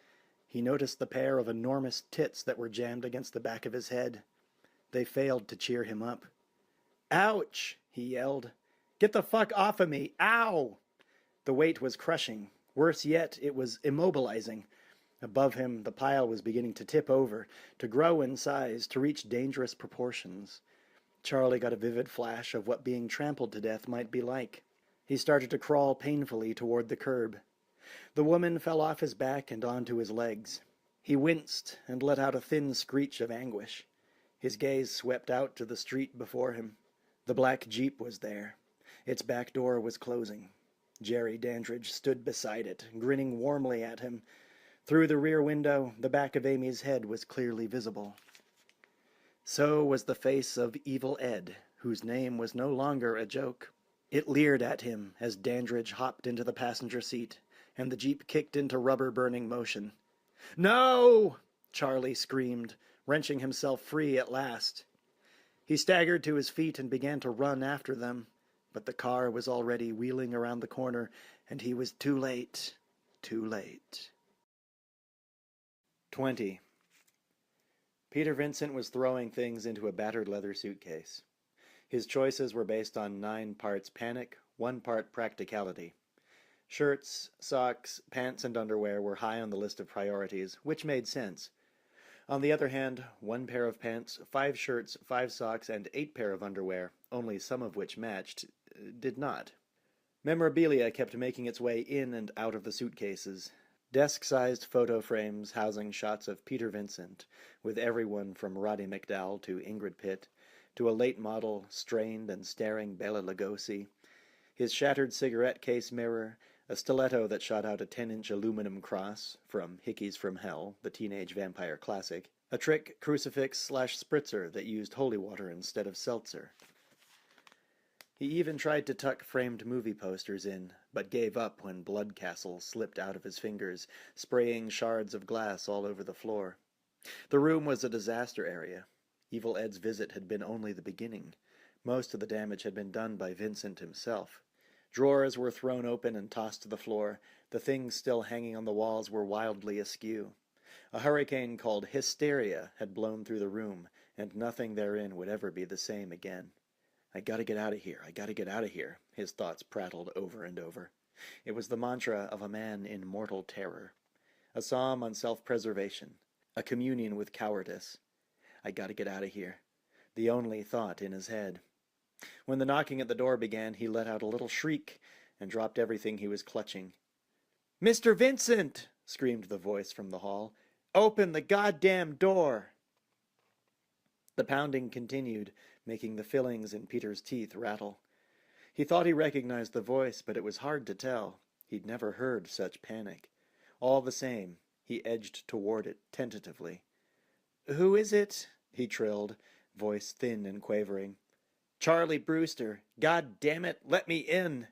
he noticed the pair of enormous tits that were jammed against the back of his head. They failed to cheer him up. "Ouch!" he yelled. "Get the fuck off of me! Ow!" The weight was crushing. Worse yet, it was immobilizing. Above him, the pile was beginning to tip over, to grow in size, to reach dangerous proportions. Charlie got a vivid flash of what being trampled to death might be like. He started to crawl painfully toward the curb. The woman fell off his back and onto his legs. He winced and let out a thin screech of anguish. His gaze swept out to the street before him. The black Jeep was there. Its back door was closing. Jerry Dandridge stood beside it, grinning warmly at him. Through the rear window, the back of Amy's head was clearly visible. So was the face of Evil Ed, whose name was no longer a joke. It leered at him as Dandridge hopped into the passenger seat, and the Jeep kicked into rubber-burning motion. "No!" Charlie screamed, wrenching himself free at last. He staggered to his feet and began to run after them, but the car was already wheeling around the corner, and he was too late, too late. 20. Peter Vincent was throwing things into a battered leather suitcase. His choices were based on 9 parts panic, 1 part practicality. Shirts, socks, pants, and underwear were high on the list of priorities, which made sense. On the other hand, 1 pair of pants, 5 shirts, 5 socks, and 8 pair of underwear, only some of which matched, did not. Memorabilia kept making its way in and out of the suitcases. Desk-sized photo frames housing shots of Peter Vincent, with everyone from Roddy McDowell to Ingrid Pitt, to a late model, strained and staring Bela Lugosi, his shattered cigarette case mirror, a stiletto that shot out a 10-inch aluminum cross, from Hickey's from Hell, the teenage vampire classic, a trick crucifix/spritzer that used holy water instead of seltzer. He even tried to tuck framed movie posters in, but gave up when Blood Castle slipped out of his fingers, spraying shards of glass all over the floor. The room was a disaster area. Evil Ed's visit had been only the beginning. Most of the damage had been done by Vincent himself. Drawers were thrown open and tossed to the floor. The things still hanging on the walls were wildly askew. A hurricane called hysteria had blown through the room, and nothing therein would ever be the same again. I gotta get out of here, I gotta get out of here, his thoughts prattled over and over. It was the mantra of a man in mortal terror. A psalm on self-preservation. A communion with cowardice. I gotta get out of here. The only thought in his head. When the knocking at the door began, he let out a little shriek and dropped everything he was clutching. "Mr. Vincent!" screamed the voice from the hall. "Open the goddamn door!" The pounding continued, making the fillings in Peter's teeth rattle. He thought he recognized the voice, but it was hard to tell. He'd never heard such panic. All the same, he edged toward it tentatively. "Who is it?" he trilled, voice thin and quavering. "Charlie Brewster. God damn it, let me in!"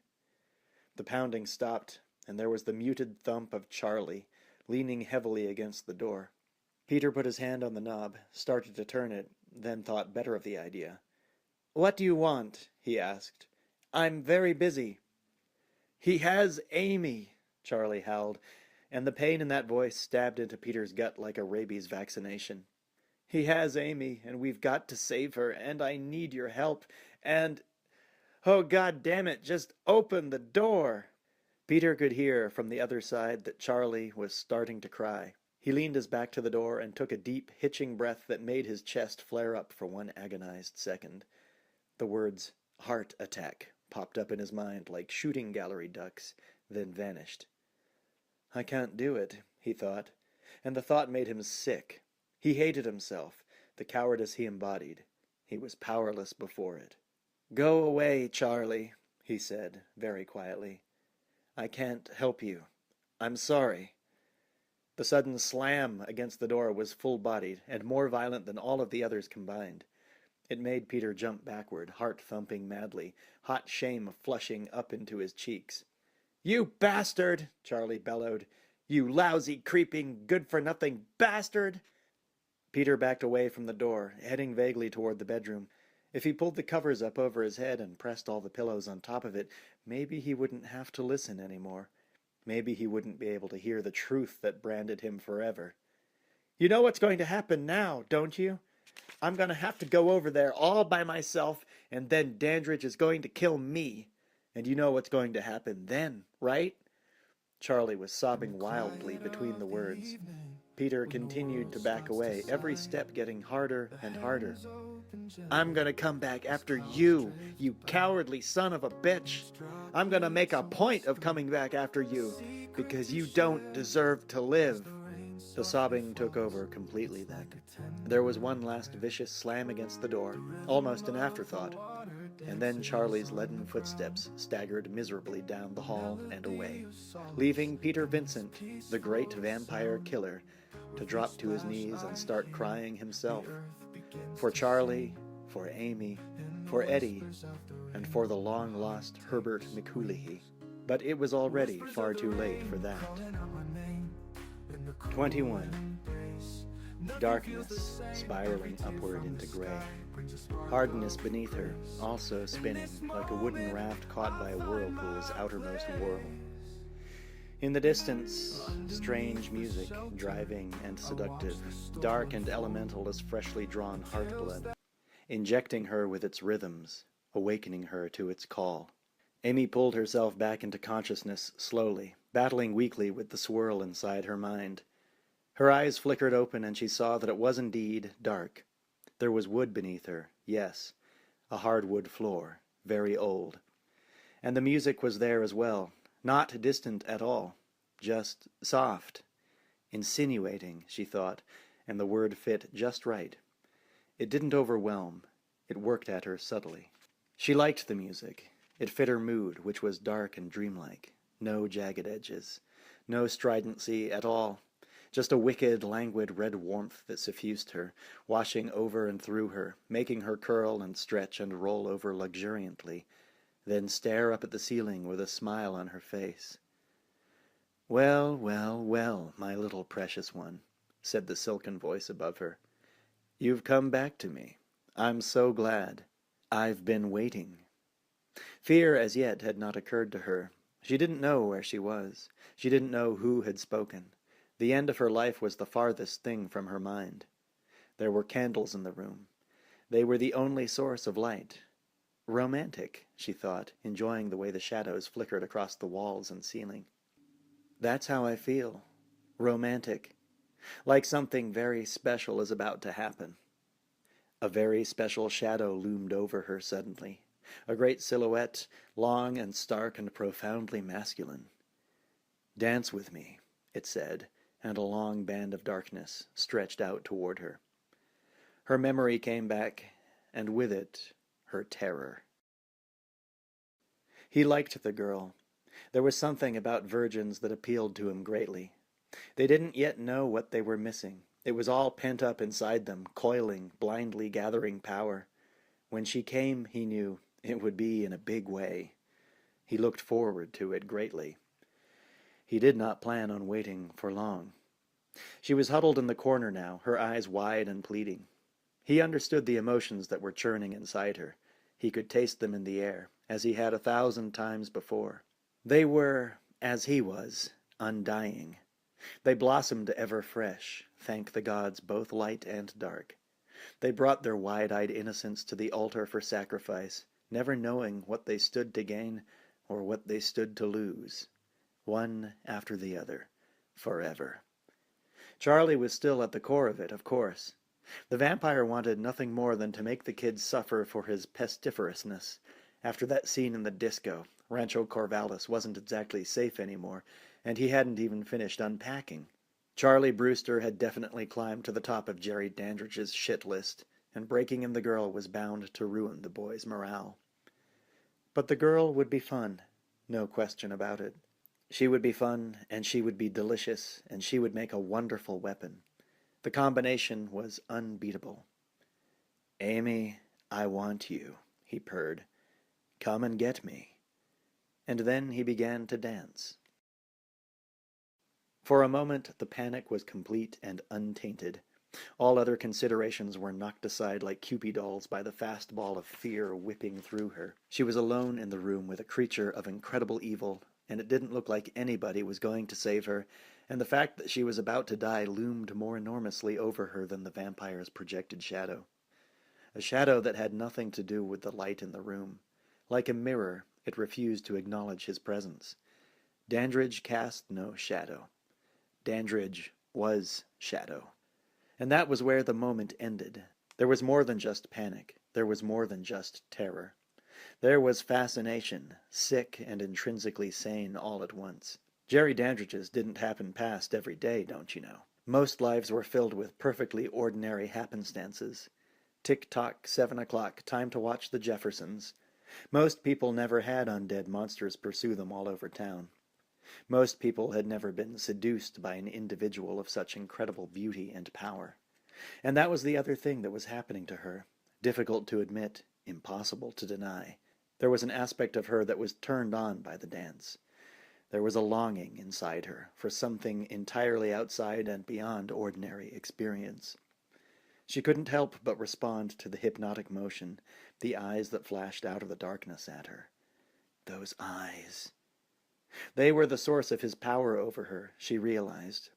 The pounding stopped, and there was the muted thump of Charlie, leaning heavily against the door. Peter put his hand on the knob, started to turn it, then thought better of the idea. "What do you want?" he asked. "I'm very busy." "He has Amy," Charlie howled, and the pain in that voice stabbed into Peter's gut like a rabies vaccination. "He has Amy, and we've got to save her, and I need your help, and... Oh, God damn it, just open the door!" Peter could hear from the other side that Charlie was starting to cry. He leaned his back to the door and took a deep, hitching breath that made his chest flare up for one agonized second. The words, "heart attack," popped up in his mind like shooting gallery ducks, then vanished. I can't do it, he thought, and the thought made him sick. He hated himself, the cowardice he embodied. He was powerless before it. "Go away, Charlie," he said, very quietly. "I can't help you. I'm sorry." The sudden slam against the door was full-bodied and more violent than all of the others combined. It made Peter jump backward, heart thumping madly, hot shame flushing up into his cheeks. "You bastard!" Charlie bellowed. "You lousy, creeping, good-for-nothing bastard!" Peter backed away from the door, heading vaguely toward the bedroom. If he pulled the covers up over his head and pressed all the pillows on top of it, maybe he wouldn't have to listen anymore. Maybe he wouldn't be able to hear the truth that branded him forever. "You know what's going to happen now, don't you? I'm going to have to go over there all by myself, and then Dandridge is going to kill me. And you know what's going to happen then, right?" Charlie was sobbing wildly between the words. Peter continued to back away, every step getting harder and harder. "I'm gonna come back after you, you cowardly son of a bitch. I'm gonna make a point of coming back after you, because you don't deserve to live." The sobbing took over completely then. There was one last vicious slam against the door, almost an afterthought, and then Charlie's leaden footsteps staggered miserably down the hall and away, leaving Peter Vincent, the great vampire killer, to drop to his knees and start crying himself. For Charlie, for Amy, for Eddie, and for the long-lost Herbert McCoolihe. But it was already far too late for that. 21. Darkness spiraling upward into gray. Hardness beneath her, also spinning like a wooden raft caught by a whirlpool's outermost whirl. In the distance, strange music, driving and seductive, dark and elemental as freshly drawn heart blood, injecting her with its rhythms, awakening her to its call. Amy pulled herself back into consciousness slowly, battling weakly with the swirl inside her mind. Her eyes flickered open and she saw that it was indeed dark. There was wood beneath her, yes, a hardwood floor, very old. And the music was there as well, not distant at all, just soft, insinuating, she thought, and the word fit just right. It didn't overwhelm, it worked at her subtly. She liked the music. It fit her mood, which was dark and dreamlike. No jagged edges, no stridency at all. Just a wicked, languid red warmth that suffused her, washing over and through her, making her curl and stretch and roll over luxuriantly, then stare up at the ceiling with a smile on her face. "Well, well, well, my little precious one," said the silken voice above her. "You've come back to me. I'm so glad. I've been waiting." Fear as yet had not occurred to her. She didn't know where she was. She didn't know who had spoken. The end of her life was the farthest thing from her mind. There were candles in the room. They were the only source of light. Romantic, she thought, enjoying the way the shadows flickered across the walls and ceiling. That's how I feel. Romantic. Like something very special is about to happen. A very special shadow loomed over her suddenly. A great silhouette, long and stark and profoundly masculine. "Dance with me," it said, and a long band of darkness stretched out toward her. Her memory came back, and with it, her terror. He liked the girl. There was something about virgins that appealed to him greatly. They didn't yet know what they were missing. It was all pent up inside them, coiling, blindly gathering power. When she came, he knew, it would be in a big way. He looked forward to it greatly. He did not plan on waiting for long. She was huddled in the corner now, her eyes wide and pleading. He understood the emotions that were churning inside her. He could taste them in the air, as he had 1,000 times before. They were, as he was, undying. They blossomed ever fresh, thank the gods both light and dark. They brought their wide-eyed innocence to the altar for sacrifice, never knowing what they stood to gain or what they stood to lose. One after the other, forever. Charlie was still at the core of it, of course. The vampire wanted nothing more than to make the kid suffer for his pestiferousness. After that scene in the disco, Rancho Corvallis wasn't exactly safe anymore, and he hadn't even finished unpacking. Charlie Brewster had definitely climbed to the top of Jerry Dandridge's shit list, and breaking in the girl was bound to ruin the boy's morale. But the girl would be fun, no question about it. She would be fun, and she would be delicious, and she would make a wonderful weapon. The combination was unbeatable. "Amy, I want you," he purred. "Come and get me." And then he began to dance. For a moment the panic was complete and untainted. All other considerations were knocked aside like Cupid dolls by the fastball of fear whipping through her. She was alone in the room with a creature of incredible evil, and it didn't look like anybody was going to save her, and the fact that she was about to die loomed more enormously over her than the vampire's projected shadow. A shadow that had nothing to do with the light in the room. Like a mirror, it refused to acknowledge his presence. Dandridge cast no shadow. Dandridge was shadow. And that was where the moment ended. There was more than just panic. There was more than just terror. There was fascination, sick and intrinsically sane all at once. Jerry Dandridge's didn't happen past every day, don't you know. Most lives were filled with perfectly ordinary happenstances. Tick-tock, 7 o'clock, time to watch the Jeffersons. Most people never had undead monsters pursue them all over town. Most people had never been seduced by an individual of such incredible beauty and power. And that was the other thing that was happening to her. Difficult to admit, impossible to deny. There was an aspect of her that was turned on by the dance. There was a longing inside her for something entirely outside and beyond ordinary experience. She couldn't help but respond to the hypnotic motion, the eyes that flashed out of the darkness at her. Those eyes. They were the source of his power over her, she realized.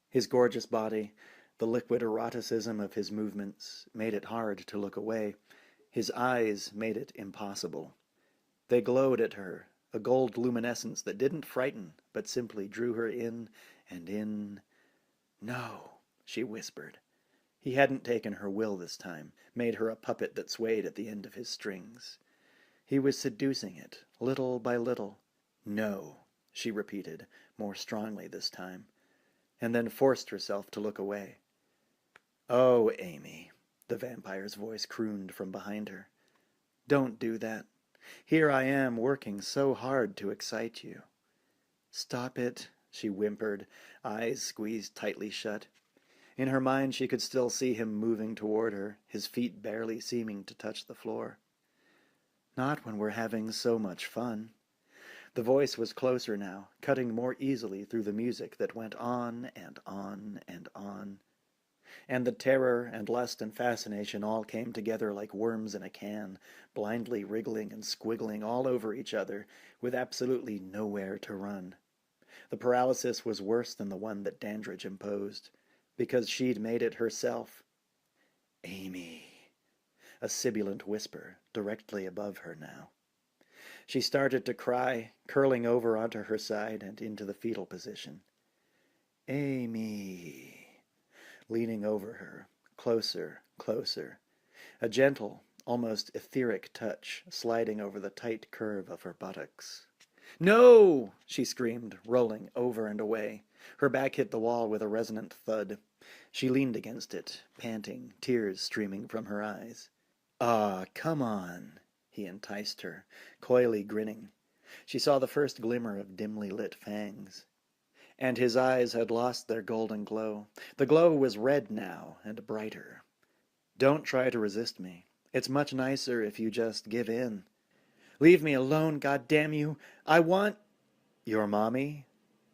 His gorgeous body, the liquid eroticism of his movements, made it hard to look away. His eyes made it impossible. They glowed at her, a gold luminescence that didn't frighten, but simply drew her in and in. No, she whispered. He hadn't taken her will this time, made her a puppet that swayed at the end of his strings. He was seducing it, little by little. No, she repeated, more strongly this time, and then forced herself to look away. Oh, Amy, the vampire's voice crooned from behind her. Don't do that. Here I am working so hard to excite you. Stop it, she whimpered, eyes squeezed tightly shut. In her mind she could still see him moving toward her, his feet barely seeming to touch the floor. Not when we're having so much fun. The voice was closer now, cutting more easily through the music that went on and on and on. And the terror and lust and fascination all came together like worms in a can, blindly wriggling and squiggling all over each other, with absolutely nowhere to run. The paralysis was worse than the one that Dandridge imposed, because she'd made it herself. Amy, a sibilant whisper directly above her now. She started to cry, curling over onto her side and into the fetal position. Amy, leaning over her, closer, closer, a gentle, almost etheric touch sliding over the tight curve of her buttocks. No! She screamed, rolling over and away. Her back hit the wall with a resonant thud. She leaned against it, panting, tears streaming from her eyes. Ah, come on, he enticed her, coyly grinning. She saw the first glimmer of dimly lit fangs. And his eyes had lost their golden glow. The glow was red now, and brighter. Don't try to resist me. It's much nicer if you just give in. Leave me alone, goddamn you. I want... Your mommy?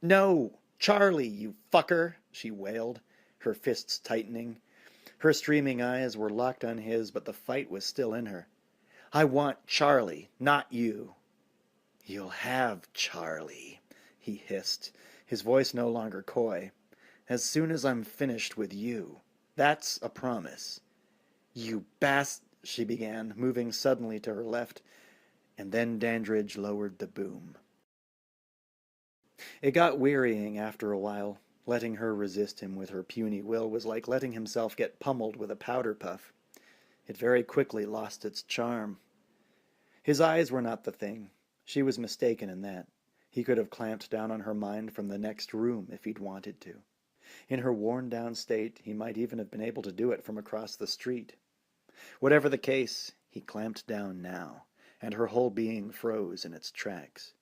No, Charlie, you fucker, she wailed, her fists tightening. Her streaming eyes were locked on his, but the fight was still in her. I want Charlie, not you. You'll have Charlie, he hissed, his voice no longer coy. As soon as I'm finished with you. That's a promise. You she began, moving suddenly to her left, and then Dandridge lowered the boom. It got wearying after a while. Letting her resist him with her puny will was like letting himself get pummeled with a powder puff. It very quickly lost its charm. His eyes were not the thing. She was mistaken in that. He could have clamped down on her mind from the next room if he'd wanted to. In her worn-down state, he might even have been able to do it from across the street. Whatever the case, he clamped down now, and her whole being froze in its tracks.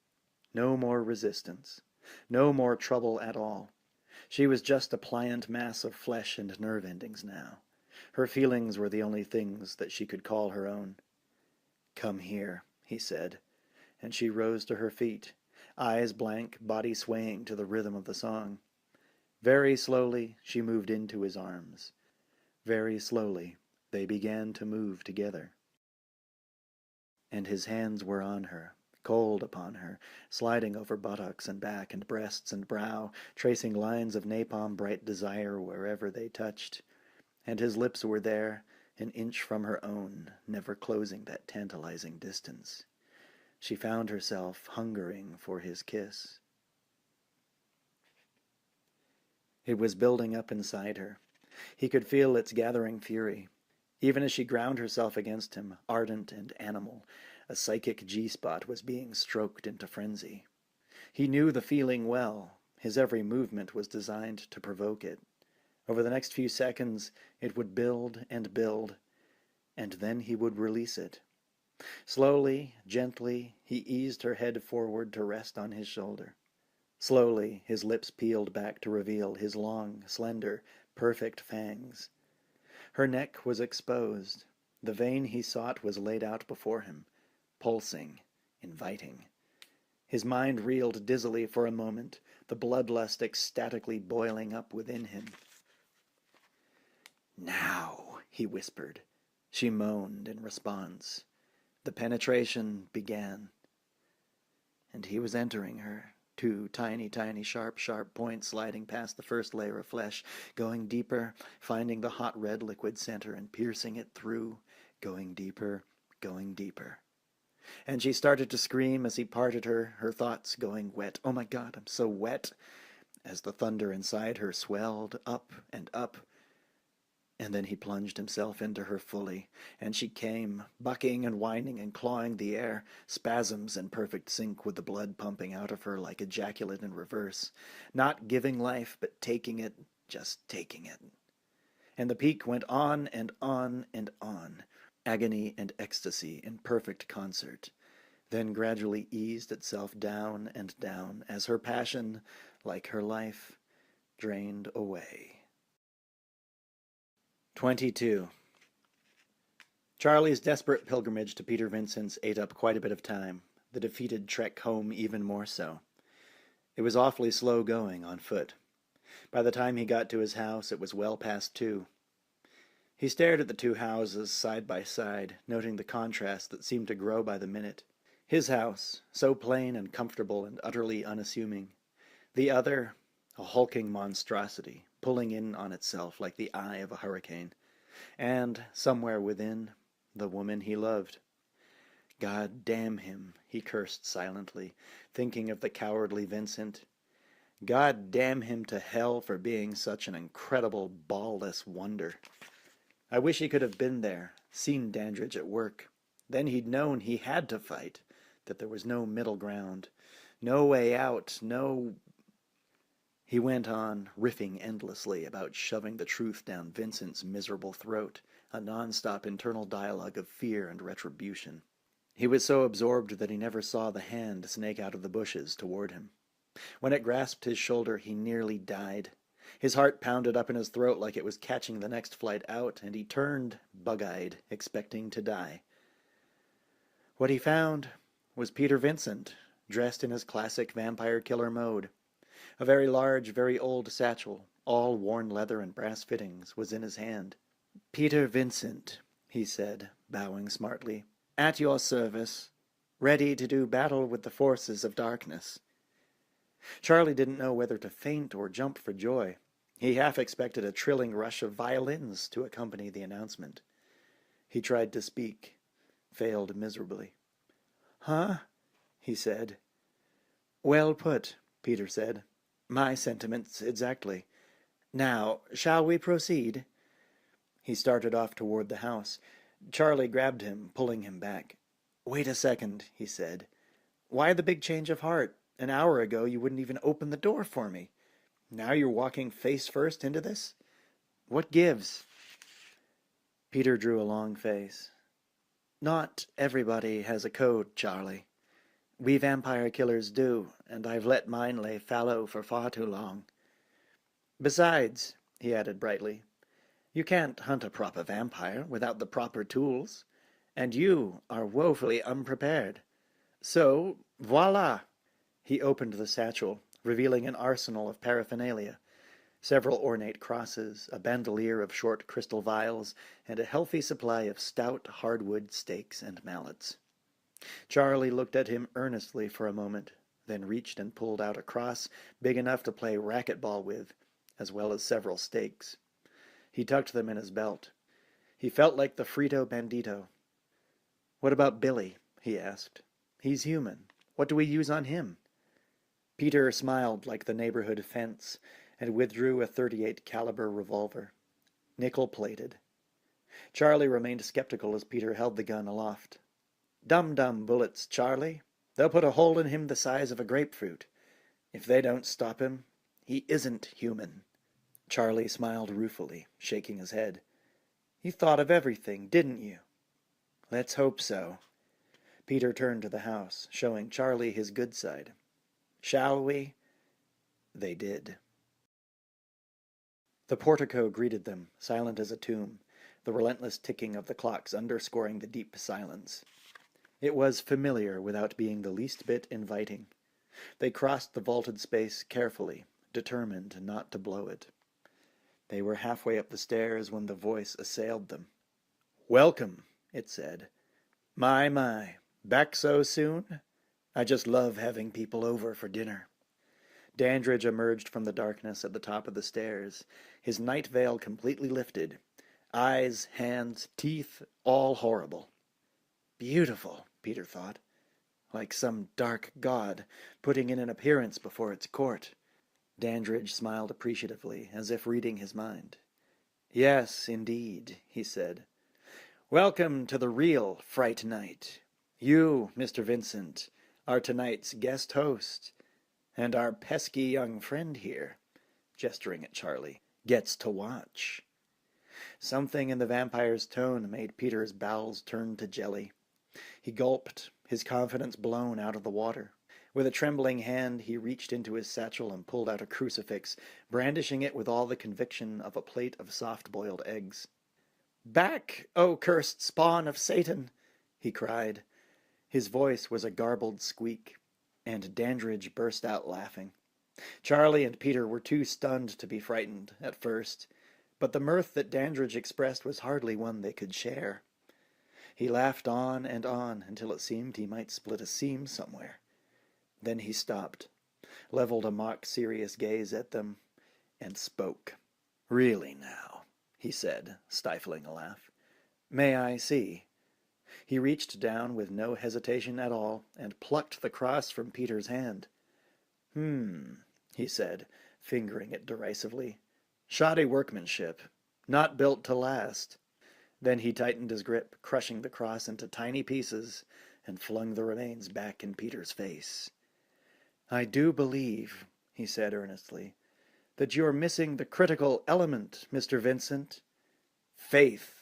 No more resistance. No more trouble at all. She was just a pliant mass of flesh and nerve endings now. Her feelings were the only things that she could call her own. Come here, he said, and she rose to her feet, eyes blank, body swaying to the rhythm of the song. Very slowly she moved into his arms. Very slowly they began to move together. And his hands were on her, cold upon her, sliding over buttocks and back and breasts and brow, tracing lines of napalm-bright desire wherever they touched. And his lips were there, an inch from her own, never closing that tantalizing distance. She found herself hungering for his kiss. It was building up inside her. He could feel its gathering fury. Even as she ground herself against him, ardent and animal, a psychic G-spot was being stroked into frenzy. He knew the feeling well. His every movement was designed to provoke it. Over the next few seconds, it would build, and then he would release it. Slowly, gently, he eased her head forward to rest on his shoulder. Slowly, his lips peeled back to reveal his long, slender, perfect fangs. Her neck was exposed. The vein he sought was laid out before him, pulsing, inviting. His mind reeled dizzily for a moment, the bloodlust ecstatically boiling up within him. Now, he whispered. She moaned in response. The penetration began. And he was entering her, 2 tiny, tiny, sharp points sliding past the first layer of flesh, going deeper, finding the hot red liquid center and piercing it through, going deeper, going deeper. And she started to scream as he parted her, her thoughts going wet. Oh my God, I'm so wet, as the thunder inside her swelled up and up. And then he plunged himself into her fully, and she came, bucking and whining and clawing the air, spasms in perfect sync with the blood pumping out of her like ejaculate in reverse, not giving life, but taking it, just taking it. And the peak went on and on and on, agony and ecstasy in perfect concert, then gradually eased itself down and down as her passion, like her life, drained away. 22. Charlie's desperate pilgrimage to Peter Vincent's ate up quite a bit of time, the defeated trek home even more so. It was awfully slow going on foot. By the time he got to his house, it was well past 2. He stared at the 2 houses side by side, noting the contrast that seemed to grow by the minute. His house, so plain and comfortable and utterly unassuming. The other, a hulking monstrosity, pulling in on itself like the eye of a hurricane. And, somewhere within, the woman he loved. God damn him, he cursed silently, thinking of the cowardly Vincent. God damn him to hell for being such an incredible, ballless wonder. I wish he could have been there, seen Dandridge at work. Then he'd known he had to fight, that there was no middle ground, no way out, no... He went on, riffing endlessly about shoving the truth down Vincent's miserable throat, a non-stop internal dialogue of fear and retribution. He was so absorbed that he never saw the hand snake out of the bushes toward him. When it grasped his shoulder, he nearly died. His heart pounded up in his throat like it was catching the next flight out, and he turned, bug-eyed, expecting to die. What he found was Peter Vincent, dressed in his classic vampire killer mode. A very large, very old satchel, all worn leather and brass fittings, was in his hand. "Peter Vincent," he said, bowing smartly, "at your service, ready to do battle with the forces of darkness." Charlie didn't know whether to faint or jump for joy. He half expected a trilling rush of violins to accompany the announcement. He tried to speak, failed miserably. "Huh?" he said. "Well put," Peter said. "My sentiments exactly. Now, shall we proceed?" He started off toward the house. Charlie grabbed him, pulling him back. "Wait a second," he said. "Why the big change of heart? An hour ago you wouldn't even open the door for me. Now you're walking face first into this? What gives?" Peter drew a long face. "Not everybody has a code, Charlie. We vampire killers do, and I've let mine lay fallow for far too long. Besides," he added brightly, "you can't hunt a proper vampire without the proper tools, and you are woefully unprepared. So, voila!" He opened the satchel, revealing an arsenal of paraphernalia, several ornate crosses, a bandolier of short crystal vials, and a healthy supply of stout hardwood stakes and mallets. Charlie looked at him earnestly for a moment, then reached and pulled out a cross big enough to play racquetball with, as well as several stakes. He tucked them in his belt. He felt like the Frito Bandito. "What about Billy?" he asked. "He's human. What do we use on him?" Peter smiled like the neighborhood fence and withdrew a .38 caliber revolver, nickel-plated. Charlie remained skeptical as Peter held the gun aloft. "Dum-dum bullets, Charlie. They'll put a hole in him the size of a grapefruit. If they don't stop him, he isn't human." Charlie smiled ruefully, shaking his head. "You thought of everything, didn't you?" "Let's hope so." Peter turned to the house, showing Charlie his good side. "Shall we?" They did. The portico greeted them, silent as a tomb, the relentless ticking of the clocks underscoring the deep silence. It was familiar without being the least bit inviting. They crossed the vaulted space carefully, determined not to blow it. They were halfway up the stairs when the voice assailed them. "Welcome," it said. My, back so soon? I just love having people over for dinner." Dandridge emerged from the darkness at the top of the stairs, his night veil completely lifted. Eyes, hands, teeth, all horrible. Beautiful, Peter thought, like some dark god putting in an appearance before its court. Dandridge smiled appreciatively, as if reading his mind. Yes, indeed, he said. Welcome to the real Fright Night. You, Mr. Vincent, are tonight's guest host, and our pesky young friend here, gesturing at Charlie, gets to watch. Something in the vampire's tone made Peter's bowels turn to jelly. He gulped, his confidence blown out of the water. With a trembling hand, he reached into his satchel and pulled out a crucifix, brandishing it with all the conviction of a plate of soft-boiled eggs. "Back, O cursed spawn of Satan!" he cried. His voice was a garbled squeak, and Dandridge burst out laughing. Charlie and Peter were too stunned to be frightened at first, but the mirth that Dandridge expressed was hardly one they could share. He laughed on until it seemed he might split a seam somewhere. Then he stopped, leveled a mock-serious gaze at them, and spoke. "Really now," he said, stifling a laugh. "May I see?" He reached down with no hesitation at all and plucked the cross from Peter's hand. He said, fingering it derisively. "Shoddy workmanship. Not built to last." Then he tightened his grip, crushing the cross into tiny pieces, and flung the remains back in Peter's face. "I do believe," he said earnestly, "that you are missing the critical element, Mr. Vincent. Faith."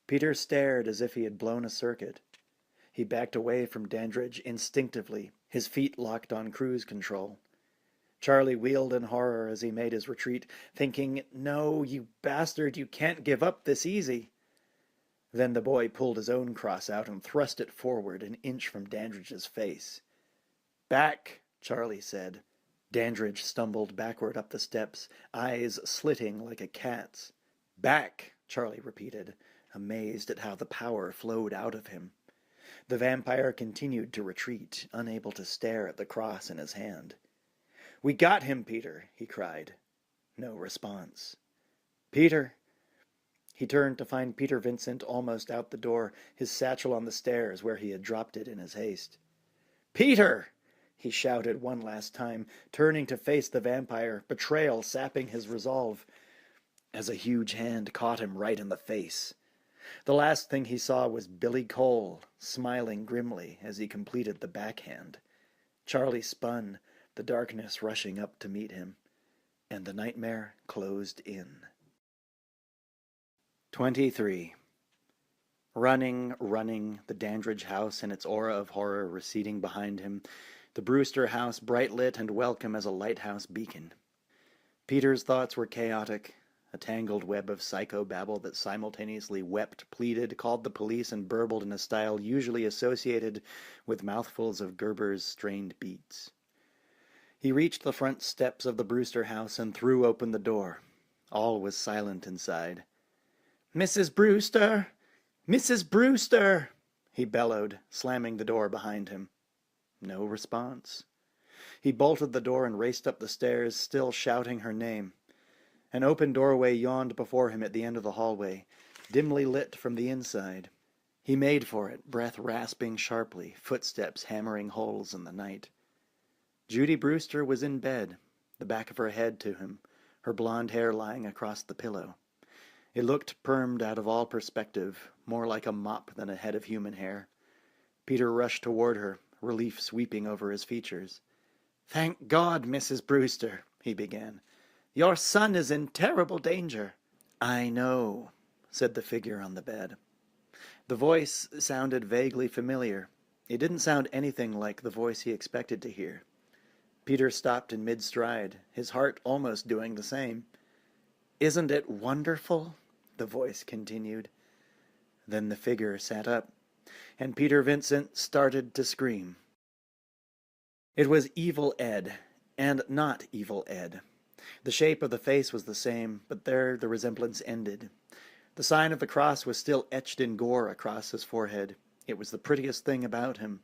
Peter stared as if he had blown a circuit. He backed away from Dandridge instinctively, his feet locked on cruise control. Charlie wheeled in horror as he made his retreat, thinking, "No, you bastard, you can't give up this easy." Then the boy pulled his own cross out and thrust it forward an inch from Dandridge's face. "Back," Charlie said. Dandridge stumbled backward up the steps, eyes slitting like a cat's. "Back," Charlie repeated, amazed at how the power flowed out of him. The vampire continued to retreat, unable to stare at the cross in his hand. "We got him, Peter," he cried. No response. "Peter!" He turned to find Peter Vincent almost out the door, his satchel on the stairs where he had dropped it in his haste. "Peter!" he shouted one last time, turning to face the vampire, betrayal sapping his resolve, as a huge hand caught him right in the face. The last thing he saw was Billy Cole, smiling grimly as he completed the backhand. Charlie spun, the darkness rushing up to meet him, and the nightmare closed in. 23. Running, the Dandridge house and its aura of horror receding behind him, the Brewster house bright lit and welcome as a lighthouse beacon. Peter's thoughts were chaotic, a tangled web of psychobabble that simultaneously wept, pleaded, called the police, and burbled in a style usually associated with mouthfuls of Gerber's strained beats. He reached the front steps of the Brewster house and threw open the door. All was silent inside. "Mrs. Brewster! Mrs. Brewster!" he bellowed, slamming the door behind him. No response. He bolted the door and raced up the stairs, still shouting her name. An open doorway yawned before him at the end of the hallway, dimly lit from the inside. He made for it, breath rasping sharply, footsteps hammering holes in the night. Judy Brewster was in bed, the back of her head to him, her blonde hair lying across the pillow. It looked permed out of all perspective, more like a mop than a head of human hair. Peter rushed toward her, relief sweeping over his features. "Thank God, Mrs. Brewster," he began. "Your son is in terrible danger." "I know," said the figure on the bed. The voice sounded vaguely familiar. It didn't sound anything like the voice he expected to hear. Peter stopped in mid-stride, his heart almost doing the same. "Isn't it wonderful?" the voice continued. Then the figure sat up, and Peter Vincent started to scream. It was Evil Ed, and not Evil Ed. The shape of the face was the same, but there the resemblance ended. The sign of the cross was still etched in gore across his forehead. It was the prettiest thing about him.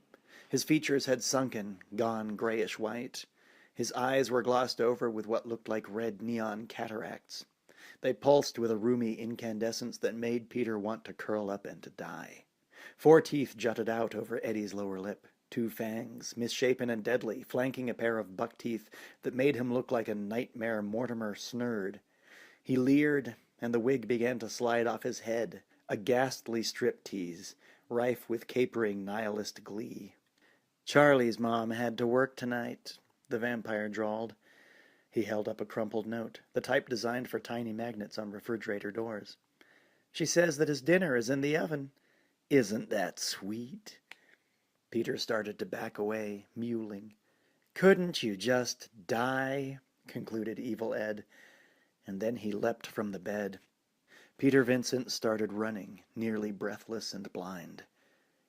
His features had sunken, gone grayish-white. His eyes were glossed over with what looked like red neon cataracts. They pulsed with a roomy incandescence that made Peter want to curl up and to die. 4 teeth jutted out over Eddie's lower lip. 2 fangs, misshapen and deadly, flanking a pair of buck teeth that made him look like a nightmare Mortimer Snurd. He leered, and the wig began to slide off his head, a ghastly striptease, rife with capering nihilist glee. "Charlie's mom had to work tonight," the vampire drawled. He held up a crumpled note, the type designed for tiny magnets on refrigerator doors. "She says that his dinner is in the oven. Isn't that sweet?" Peter started to back away, mewling. "Couldn't you just die?" concluded Evil Ed. And then he leapt from the bed. Peter Vincent started running, nearly breathless and blind.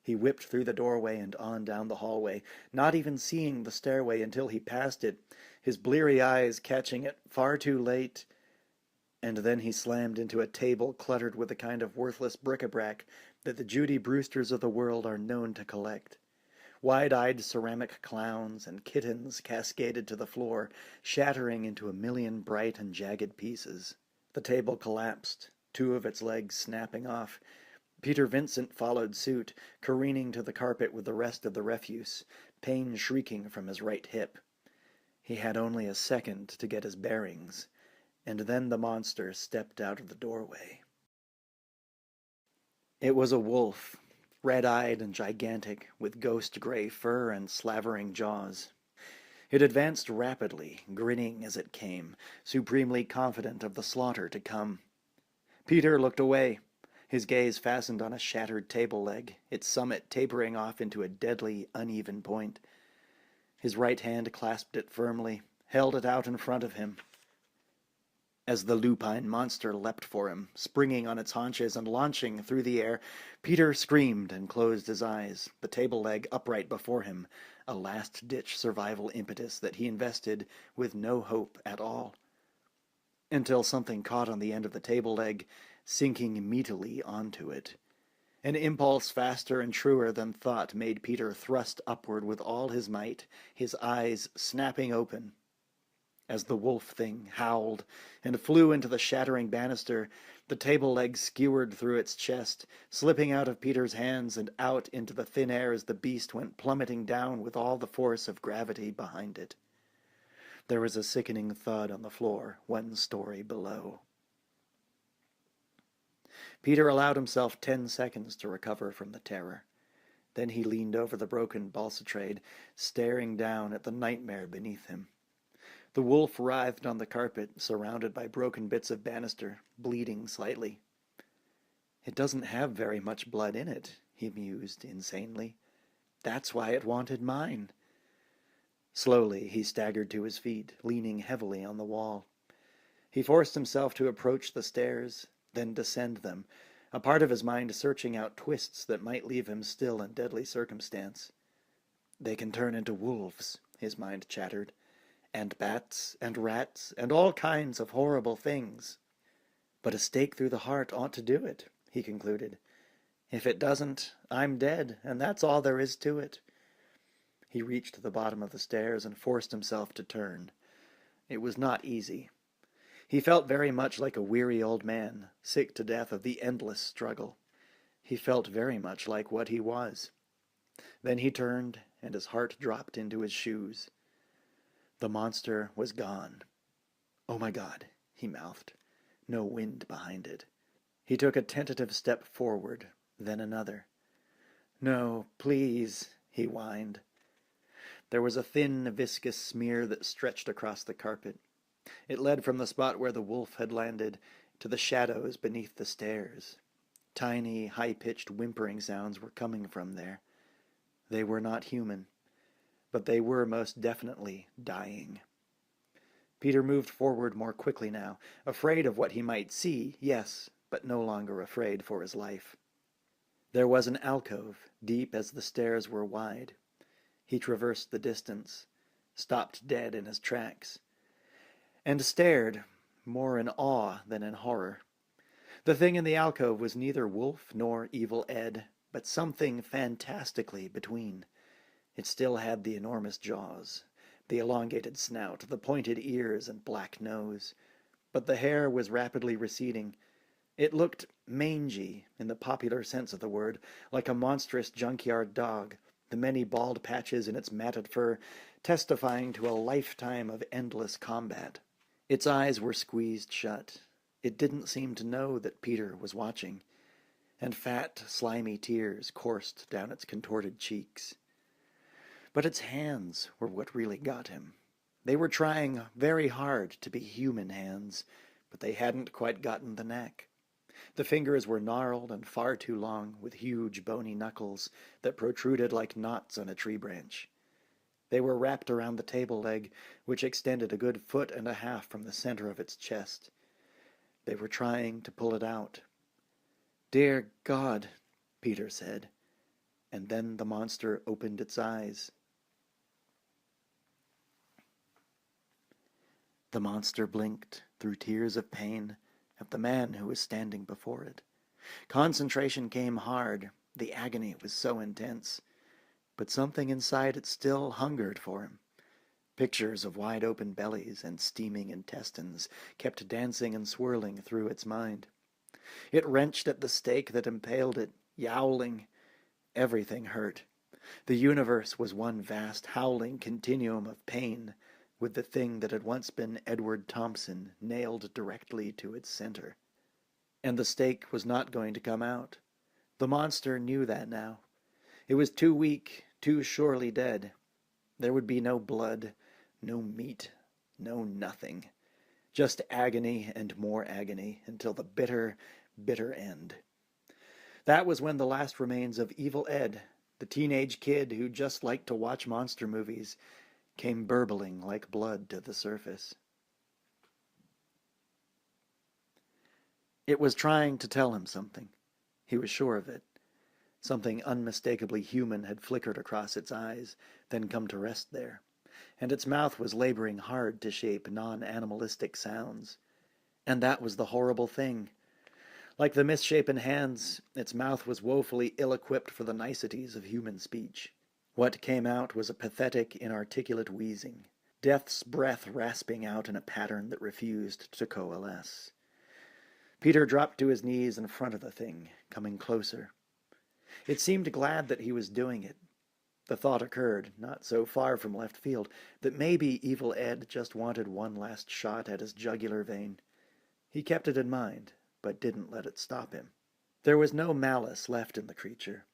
He whipped through the doorway and on down the hallway, not even seeing the stairway until he passed it, his bleary eyes catching it far too late. And then he slammed into a table cluttered with the kind of worthless bric-a-brac that the Judy Brewsters of the world are known to collect. Wide-eyed ceramic clowns and kittens cascaded to the floor, shattering into a million bright and jagged pieces. The table collapsed, 2 of its legs snapping off. Peter Vincent followed suit, careening to the carpet with the rest of the refuse, pain shrieking from his right hip. He had only a second to get his bearings, and then the monster stepped out of the doorway. It was a wolf, red-eyed and gigantic, with ghost-gray fur and slavering jaws. It advanced rapidly, grinning as it came, supremely confident of the slaughter to come. Peter looked away, his gaze fastened on a shattered table leg, its summit tapering off into a deadly, uneven point. His right hand clasped it firmly, held it out in front of him. As the lupine monster leapt for him, springing on its haunches and launching through the air, Peter screamed and closed his eyes, the table leg upright before him, a last-ditch survival impetus that he invested with no hope at all. Until something caught on the end of the table leg, sinking meatily onto it. An impulse faster and truer than thought made Peter thrust upward with all his might, his eyes snapping open. As the wolf thing howled and flew into the shattering banister, the table leg skewered through its chest, slipping out of Peter's hands and out into the thin air as the beast went plummeting down with all the force of gravity behind it. There was a sickening thud on the floor 1 story below. Peter allowed himself 10 seconds to recover from the terror. Then he leaned over the broken balustrade, staring down at the nightmare beneath him. The wolf writhed on the carpet, surrounded by broken bits of banister, bleeding slightly. "It doesn't have very much blood in it," he mused insanely. "That's why it wanted mine." Slowly he staggered to his feet, leaning heavily on the wall. He forced himself to approach the stairs, then descend them, a part of his mind searching out twists that might leave him still in deadly circumstance. "They can turn into wolves," his mind chattered, "and bats, and rats, and all kinds of horrible things. But a stake through the heart ought to do it," he concluded. "If it doesn't, I'm dead, and that's all there is to it." He reached the bottom of the stairs and forced himself to turn. It was not easy. He felt very much like a weary old man, sick to death of the endless struggle. He felt very much like what he was. Then he turned, and his heart dropped into his shoes. The monster was gone. "Oh my God," he mouthed. No wind behind it. He took a tentative step forward, then another. "No, please," he whined. There was a thin, viscous smear that stretched across the carpet. It led from the spot where the wolf had landed to the shadows beneath the stairs. Tiny, high-pitched whimpering sounds were coming from there. They were not human, but they were most definitely dying. Peter moved forward more quickly now, afraid of what he might see, yes, but no longer afraid for his life. There was an alcove, deep as the stairs were wide. He traversed the distance, stopped dead in his tracks, and stared, more in awe than in horror. The thing in the alcove was neither wolf nor Evil Ed, but something fantastically between. It still had the enormous jaws, the elongated snout, the pointed ears and black nose. But the hair was rapidly receding. It looked mangy, in the popular sense of the word, like a monstrous junkyard dog, the many bald patches in its matted fur testifying to a lifetime of endless combat. Its eyes were squeezed shut. It didn't seem to know that Peter was watching, and fat, slimy tears coursed down its contorted cheeks. But its hands were what really got him. They were trying very hard to be human hands, but they hadn't quite gotten the knack. The fingers were gnarled and far too long, with huge bony knuckles that protruded like knots on a tree branch. They were wrapped around the table leg, which extended a good 1.5 feet from the center of its chest. They were trying to pull it out. "Dear God," Peter said, and then the monster opened its eyes. The monster blinked through tears of pain at the man who was standing before it. Concentration came hard. The agony was so intense. But something inside it still hungered for him. Pictures of wide-open bellies and steaming intestines kept dancing and swirling through its mind. It wrenched at the stake that impaled it, yowling. Everything hurt. The universe was one vast howling continuum of pain, with the thing that had once been Edward Thompson nailed directly to its center. And the stake was not going to come out. The monster knew that now. It was too weak, too surely dead. There would be no blood, no meat, no nothing. Just agony and more agony until the bitter, bitter end. That was when the last remains of Evil Ed, the teenage kid who just liked to watch monster movies, came burbling like blood to the surface. It was trying to tell him something. He was sure of it. Something unmistakably human had flickered across its eyes, then come to rest there, and its mouth was laboring hard to shape non-animalistic sounds. And that was the horrible thing. Like the misshapen hands, its mouth was woefully ill-equipped for the niceties of human speech. What came out was a pathetic, inarticulate wheezing, death's breath rasping out in a pattern that refused to coalesce. Peter dropped to his knees in front of the thing, coming closer. It seemed glad that he was doing it. The thought occurred, not so far from left field, that maybe Evil Ed just wanted one last shot at his jugular vein. He kept it in mind, but didn't let it stop him. There was no malice left in the creature.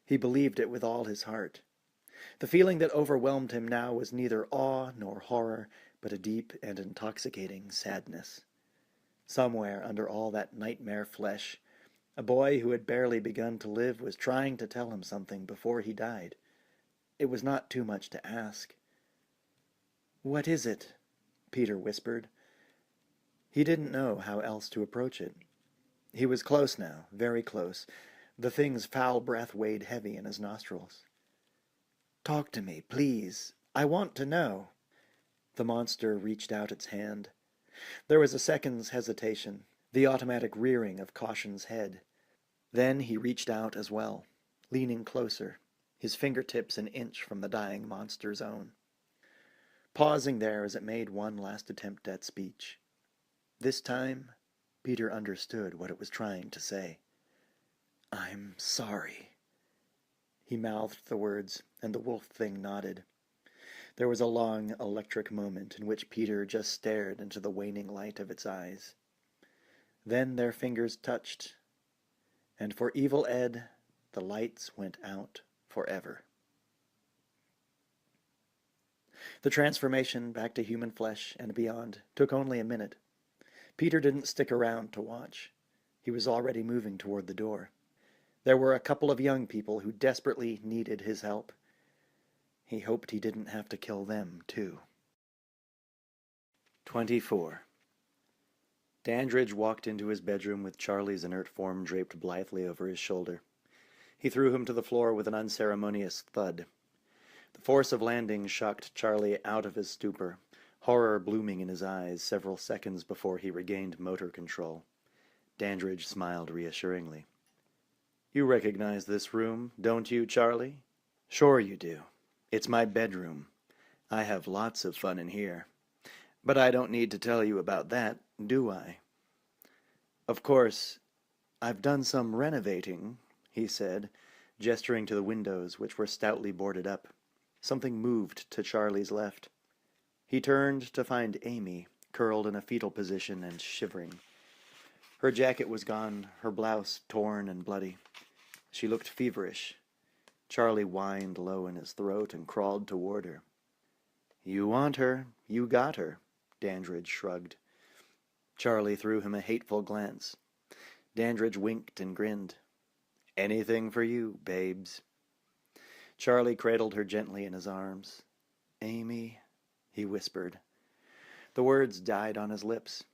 He believed it with all his heart. The feeling that overwhelmed him now was neither awe nor horror, but a deep and intoxicating sadness. Somewhere under all that nightmare flesh, a boy who had barely begun to live was trying to tell him something before he died. It was not too much to ask. "What is it?" Peter whispered. He didn't know how else to approach it. He was close now, very close. The thing's foul breath weighed heavy in his nostrils. "Talk to me, please. I want to know." The monster reached out its hand. There was a second's hesitation, the automatic rearing of caution's head. Then he reached out as well, leaning closer, his fingertips an inch from the dying monster's own. Pausing there as it made one last attempt at speech. This time, Peter understood what it was trying to say. "I'm sorry." He mouthed the words, and the wolf thing nodded. There was a long, electric moment in which Peter just stared into the waning light of its eyes. Then their fingers touched, and for Evil Ed, the lights went out forever. The transformation back to human flesh and beyond took only a minute. Peter didn't stick around to watch. He was already moving toward the door. There were a couple of young people who desperately needed his help. He hoped he didn't have to kill them, too. 24. Dandridge walked into his bedroom with Charlie's inert form draped blithely over his shoulder. He threw him to the floor with an unceremonious thud. The force of landing shocked Charlie out of his stupor, horror blooming in his eyes several seconds before he regained motor control. Dandridge smiled reassuringly. "You recognize this room, don't you, Charlie?" "Sure you do. It's my bedroom. I have lots of fun in here. But I don't need to tell you about that, do I? Of course, I've done some renovating, he said, gesturing to the windows, which were stoutly boarded up. Something moved to Charlie's left. He turned to find Amy, curled in a fetal position and shivering. Her jacket was gone, her blouse torn and bloody. She looked feverish. Charlie whined low in his throat and crawled toward her. You want her, you got her, Dandridge shrugged. Charlie threw him a hateful glance. Dandridge winked and grinned. Anything for you, babes. Charlie cradled her gently in his arms. Amy, he whispered. The words died on his lips.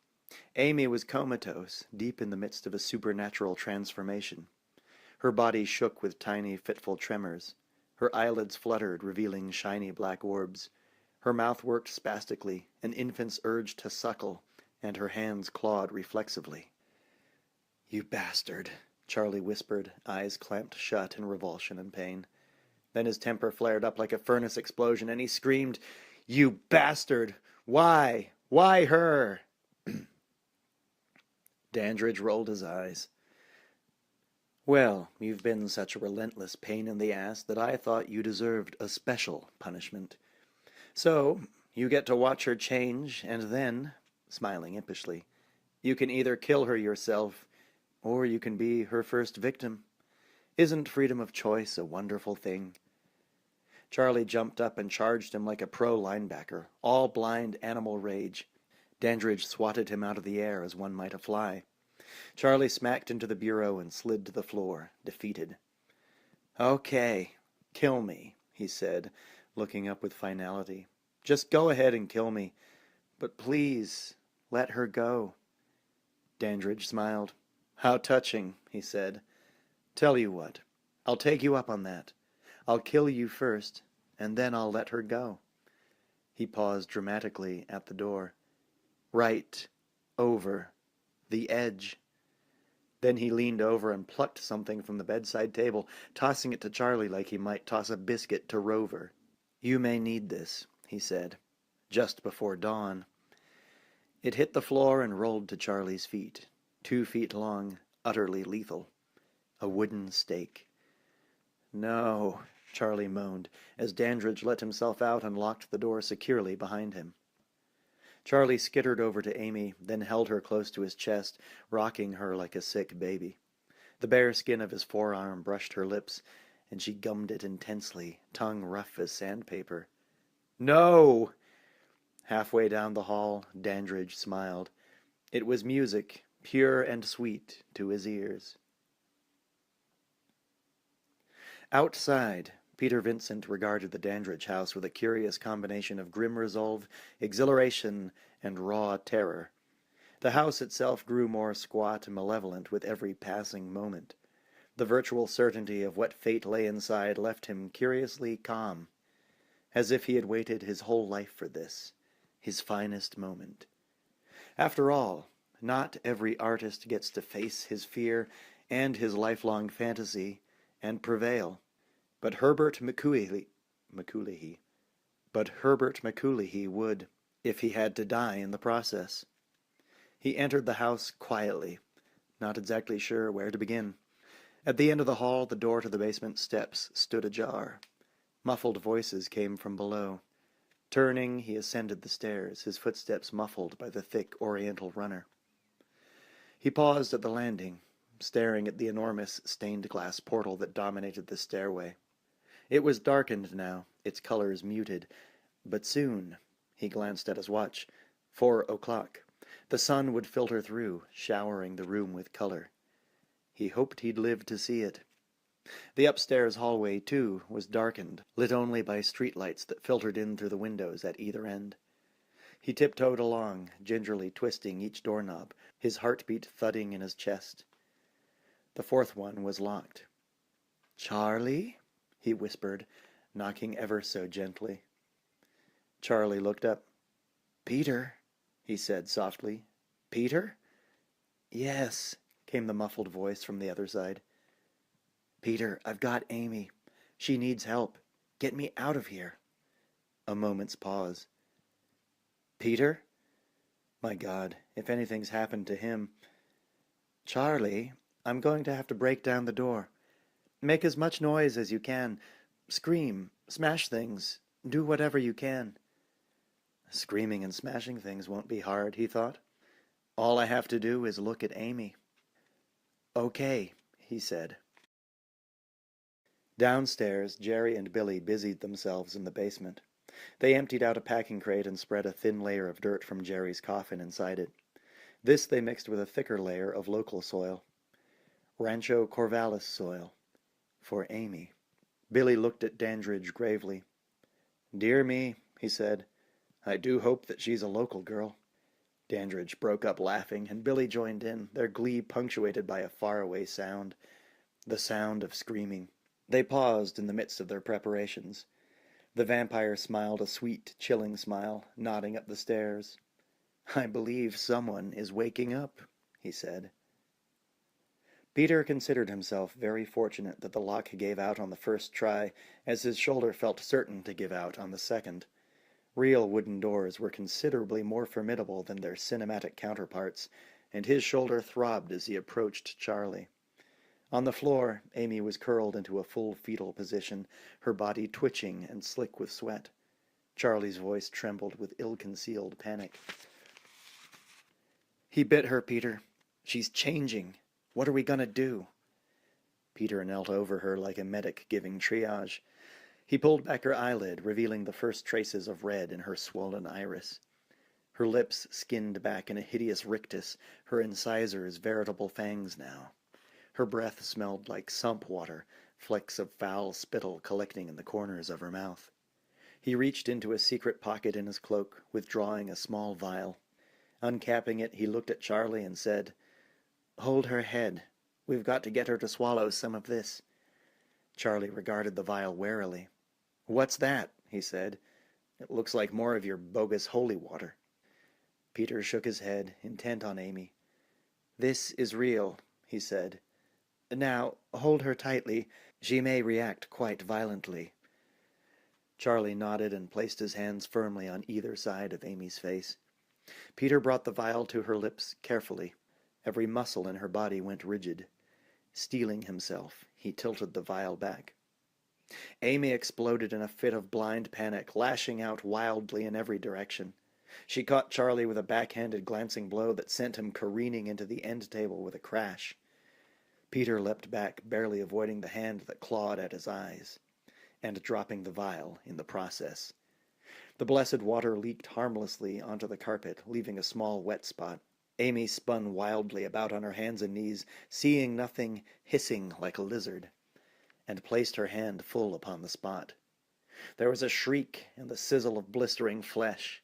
Amy was comatose, deep in the midst of a supernatural transformation. Her body shook with tiny, fitful tremors. Her eyelids fluttered, revealing shiny black orbs. Her mouth worked spastically, an infant's urge to suckle, and her hands clawed reflexively. You bastard, Charlie whispered, eyes clamped shut in revulsion and pain. Then his temper flared up like a furnace explosion, and he screamed, You bastard! Why? Why her? Dandridge rolled his eyes. Well, you've been such a relentless pain in the ass that I thought you deserved a special punishment. So, you get to watch her change, and then, smiling impishly, you can either kill her yourself, or you can be her first victim. Isn't freedom of choice a wonderful thing? Charlie jumped up and charged him like a pro linebacker, all blind animal rage. Dandridge swatted him out of the air as one might a fly. Charlie smacked into the bureau and slid to the floor, defeated. Okay, kill me, he said, looking up with finality. Just go ahead and kill me. But please, let her go. Dandridge smiled. How touching, he said. Tell you what, I'll take you up on that. I'll kill you first, and then I'll let her go. He paused dramatically at the door. Right over the edge. Then he leaned over and plucked something from the bedside table, tossing it to Charlie like he might toss a biscuit to Rover. You may need this, he said, just before dawn. It hit the floor and rolled to Charlie's feet, 2 feet long, utterly lethal. A wooden stake. No, Charlie moaned, as Dandridge let himself out and locked the door securely behind him. Charlie skittered over to Amy, then held her close to his chest, rocking her like a sick baby. The bare skin of his forearm brushed her lips, and she gummed it intensely, tongue rough as sandpaper. No! Halfway down the hall, Dandridge smiled. It was music, pure and sweet, to his ears. Outside, Peter Vincent regarded the Dandridge house with a curious combination of grim resolve, exhilaration, and raw terror. The house itself grew more squat and malevolent with every passing moment. The virtual certainty of what fate lay inside left him curiously calm, as if he had waited his whole life for this, his finest moment. After all, not every artist gets to face his fear and his lifelong fantasy and prevail. But Herbert McCooley would, if he had to die in the process. He entered the house quietly, not exactly sure where to begin. At the end of the hall, the door to the basement steps stood ajar. Muffled voices came from below. Turning, he ascended the stairs, his footsteps muffled by the thick oriental runner. He paused at the landing, staring at the enormous stained-glass portal that dominated the stairway. It was darkened now, its colors muted, but soon, he glanced at his watch, 4 o'clock. The sun would filter through, showering the room with color. He hoped he'd live to see it. The upstairs hallway, too, was darkened, lit only by streetlights that filtered in through the windows at either end. He tiptoed along, gingerly twisting each doorknob, his heartbeat thudding in his chest. The 4th one was locked. "Charlie?" he whispered, knocking ever so gently. Charlie looked up. "Peter," he said softly. "Peter?" "Yes," came the muffled voice from the other side. "Peter, I've got Amy. She needs help. Get me out of here." A moment's pause. Peter? My God, if anything's happened to him. Charlie, I'm going to have to break down the door. Make as much noise as you can. Scream, smash things, do whatever you can. Screaming and smashing things won't be hard, he thought. All I have to do is look at Amy. Okay, he said. Downstairs, Jerry and Billy busied themselves in the basement. They emptied out a packing crate and spread a thin layer of dirt from Jerry's coffin inside it. This they mixed with a thicker layer of local soil. Rancho Corvallis soil. For Amy. Billy looked at Dandridge gravely. Dear me, he said. I do hope that she's a local girl. Dandridge broke up laughing, and Billy joined in, their glee punctuated by a faraway sound. The sound of screaming. They paused in the midst of their preparations. The vampire smiled a sweet, chilling smile, nodding up the stairs. I believe someone is waking up, he said. Peter considered himself very fortunate that the lock gave out on the first try, as his shoulder felt certain to give out on the second. Real wooden doors were considerably more formidable than their cinematic counterparts, and his shoulder throbbed as he approached Charlie. On the floor, Amy was curled into a full fetal position, her body twitching and slick with sweat. Charlie's voice trembled with ill-concealed panic. He bit her, Peter. She's changing. What are we going to do? Peter knelt over her like a medic giving triage. He pulled back her eyelid, revealing the first traces of red in her swollen iris. Her lips skinned back in a hideous rictus, her incisors veritable fangs now. Her breath smelled like sump water, flecks of foul spittle collecting in the corners of her mouth. He reached into a secret pocket in his cloak, withdrawing a small vial. Uncapping it, he looked at Charlie and said, Hold her head. We've got to get her to swallow some of this. Charlie regarded the vial warily. What's that? He said. It looks like more of your bogus holy water. Peter shook his head, intent on Amy. This is real, he said. Now, hold her tightly. She may react quite violently. Charlie nodded and placed his hands firmly on either side of Amy's face. Peter brought the vial to her lips carefully. Every muscle in her body went rigid. Steeling himself, he tilted the vial back. Amy exploded in a fit of blind panic, lashing out wildly in every direction. She caught Charlie with a backhanded glancing blow that sent him careening into the end table with a crash. Peter leapt back, barely avoiding the hand that clawed at his eyes, and dropping the vial in the process. The blessed water leaked harmlessly onto the carpet, leaving a small wet spot. Amy spun wildly about on her hands and knees, seeing nothing, hissing like a lizard, and placed her hand full upon the spot. There was a shriek and the sizzle of blistering flesh.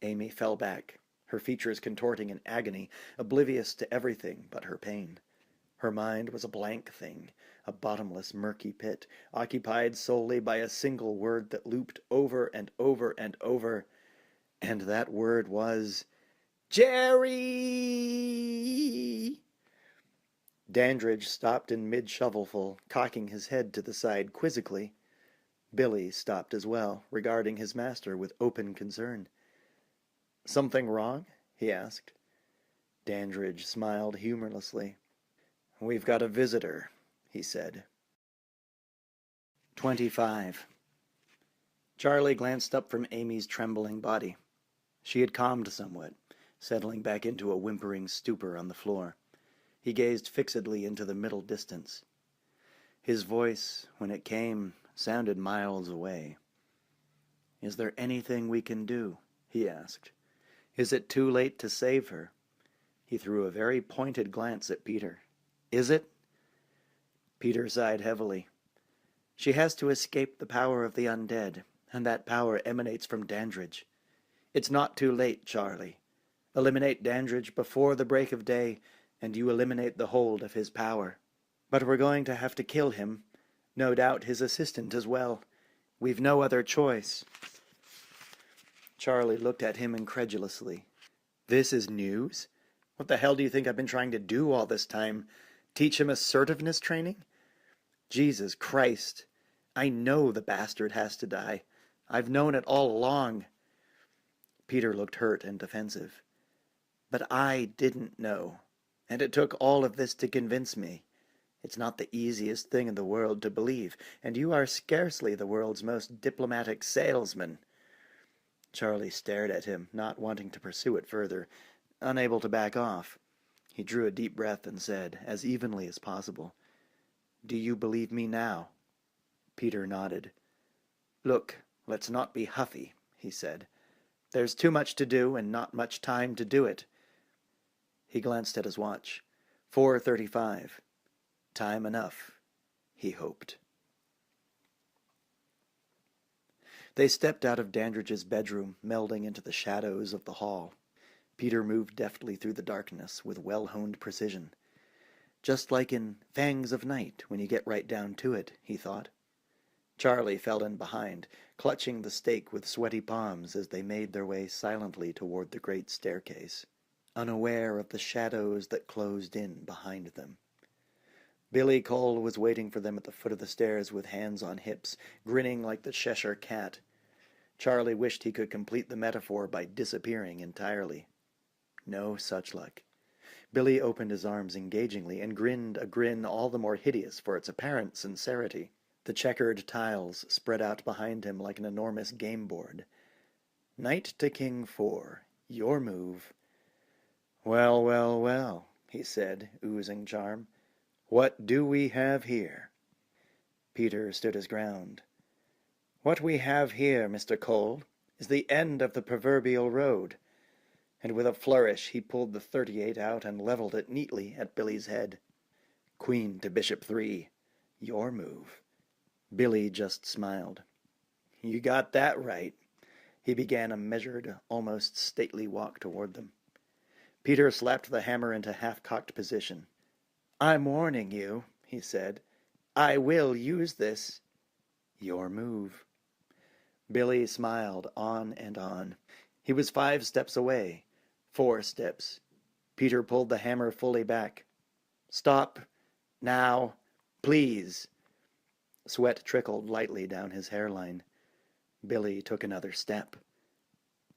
Amy fell back, her features contorting in agony, oblivious to everything but her pain. Her mind was a blank thing, a bottomless, murky pit, occupied solely by a single word that looped over and over and over, and that word was Jerry! Dandridge stopped in mid-shovelful, cocking his head to the side quizzically. Billy stopped as well, regarding his master with open concern. Something wrong? He asked. Dandridge smiled humorlessly. We've got a visitor, he said. 25. Charlie glanced up from Amy's trembling body. She had calmed somewhat, settling back into a whimpering stupor on the floor. He gazed fixedly into the middle distance. His voice, when it came, sounded miles away. Is there anything we can do? He asked. Is it too late to save her? He threw a very pointed glance at Peter. Is it? Peter sighed heavily. She has to escape the power of the undead, and that power emanates from Dandridge. It's not too late, Charlie. Eliminate Dandridge before the break of day, and you eliminate the hold of his power. But we're going to have to kill him, no doubt his assistant as well. We've no other choice. Charlie looked at him incredulously. This is news? What the hell do you think I've been trying to do all this time? Teach him assertiveness training? Jesus Christ. I know the bastard has to die. I've known it all along." Peter looked hurt and defensive. "But I didn't know, and it took all of this to convince me. It's not the easiest thing in the world to believe, and you are scarcely the world's most diplomatic salesman." Charlie stared at him, not wanting to pursue it further, unable to back off. He drew a deep breath and said, as evenly as possible, "Do you believe me now?" Peter nodded. "Look, let's not be huffy," he said. "There's too much to do and not much time to do it." He glanced at his watch. 4:35. Time enough, he hoped. They stepped out of Dandridge's bedroom, melding into the shadows of the hall. Peter moved deftly through the darkness with well-honed precision. Just like in Fangs of Night, when you get right down to it, he thought. Charlie fell in behind, clutching the stake with sweaty palms as they made their way silently toward the great staircase, unaware of the shadows that closed in behind them. Billy Cole was waiting for them at the foot of the stairs with hands on hips, grinning like the Cheshire Cat. Charlie wished he could complete the metaphor by disappearing entirely. No such luck. Billy opened his arms engagingly and grinned a grin all the more hideous for its apparent sincerity. The checkered tiles spread out behind him like an enormous game board. "Knight to King 4. Your move." "Well, well, well," he said, oozing charm. "What do we have here?" Peter stood his ground. "What we have here, Mr. Cole, is the end of the proverbial road." And with a flourish he pulled the .38 out and leveled it neatly at Billy's head. "Queen to Bishop 3. Your move." Billy just smiled. "You got that right." He began a measured, almost stately walk toward them. Peter slapped the hammer into half-cocked position. "I'm warning you," he said. "I will use this." "Your move." Billy smiled on and on. He was 5 steps away. 4 steps. Peter pulled the hammer fully back. "Stop. Now. Please." Sweat trickled lightly down his hairline. Billy took another step.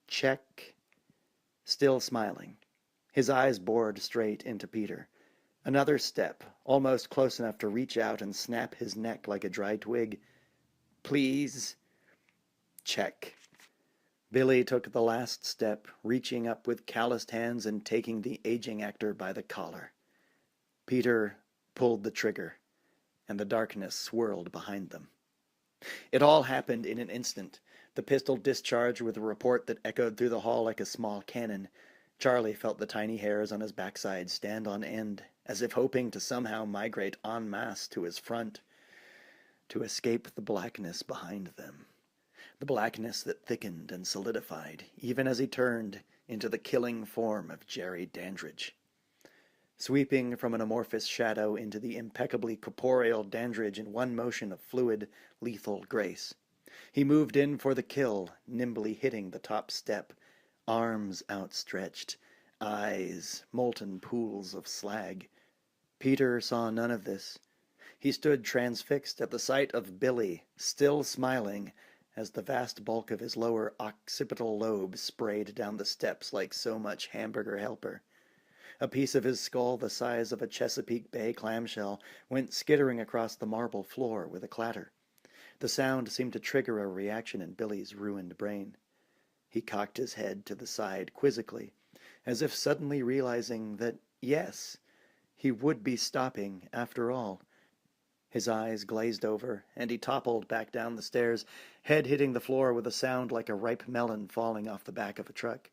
Check. Still smiling. His eyes bored straight into Peter. Another step, almost close enough to reach out and snap his neck like a dry twig. "Please." Check. Billy took the last step, reaching up with calloused hands and taking the aging actor by the collar. Peter pulled the trigger, and the darkness swirled behind them. It all happened in an instant. The pistol discharged with a report that echoed through the hall like a small cannon. Charlie felt the tiny hairs on his backside stand on end, as if hoping to somehow migrate en masse to his front, to escape the blackness behind them. The blackness that thickened and solidified, even as he turned into the killing form of Jerry Dandridge. Sweeping from an amorphous shadow into the impeccably corporeal Dandridge in one motion of fluid, lethal grace. He moved in for the kill, nimbly hitting the top step, arms outstretched, eyes molten pools of slag. Peter saw none of this. He stood transfixed at the sight of Billy, still smiling, as the vast bulk of his lower occipital lobe sprayed down the steps like so much hamburger helper. A piece of his skull the size of a Chesapeake Bay clamshell went skittering across the marble floor with a clatter. The sound seemed to trigger a reaction in Billy's ruined brain. He cocked his head to the side quizzically, as if suddenly realizing that, yes, he would be stopping after all. His eyes glazed over, and he toppled back down the stairs, head hitting the floor with a sound like a ripe melon falling off the back of a truck.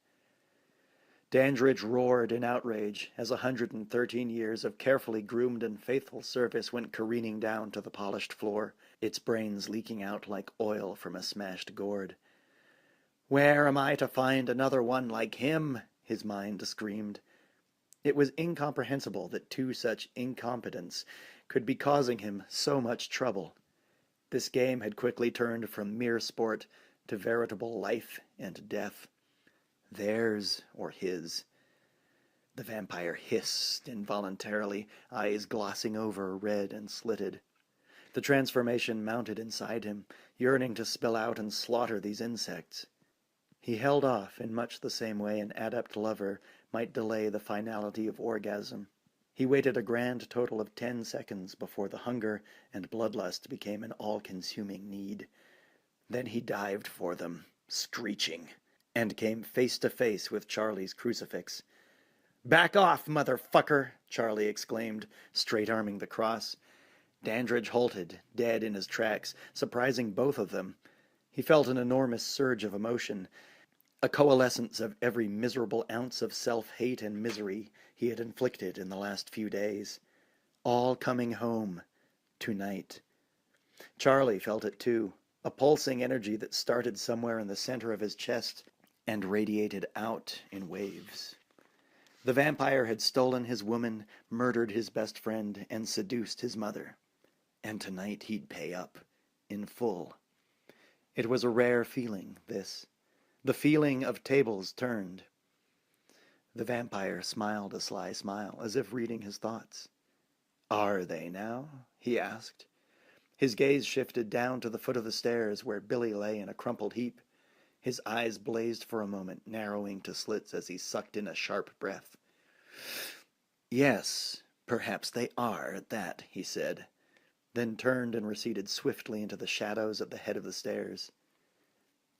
Dandridge roared in outrage as 113 years of carefully groomed and faithful service went careening down to the polished floor, its brains leaking out like oil from a smashed gourd. "Where am I to find another one like him?" his mind screamed. It was incomprehensible that 2 such incompetents could be causing him so much trouble. This game had quickly turned from mere sport to veritable life and death. Theirs or his. The vampire hissed involuntarily, eyes glossing over, red and slitted. The transformation mounted inside him, yearning to spill out and slaughter these insects. He held off in much the same way an adept lover might delay the finality of orgasm. He waited a grand total of 10 seconds before the hunger and bloodlust became an all-consuming need. Then he dived for them, screeching, and came face to face with Charlie's crucifix. "Back off, motherfucker!" Charlie exclaimed, straight-arming the cross. Dandridge halted, dead in his tracks, surprising both of them. He felt an enormous surge of emotion, a coalescence of every miserable ounce of self-hate and misery he had inflicted in the last few days. All coming home, tonight. Charlie felt it too, a pulsing energy that started somewhere in the center of his chest and radiated out in waves. The vampire had stolen his woman, murdered his best friend, and seduced his mother. And tonight he'd pay up, in full. It was a rare feeling, this. The feeling of tables turned. The vampire smiled a sly smile, as if reading his thoughts. "Are they now?" he asked. His gaze shifted down to the foot of the stairs where Billy lay in a crumpled heap. His eyes blazed for a moment, narrowing to slits as he sucked in a sharp breath. "Yes, perhaps they are at that," he said, then turned and receded swiftly into the shadows at the head of the stairs.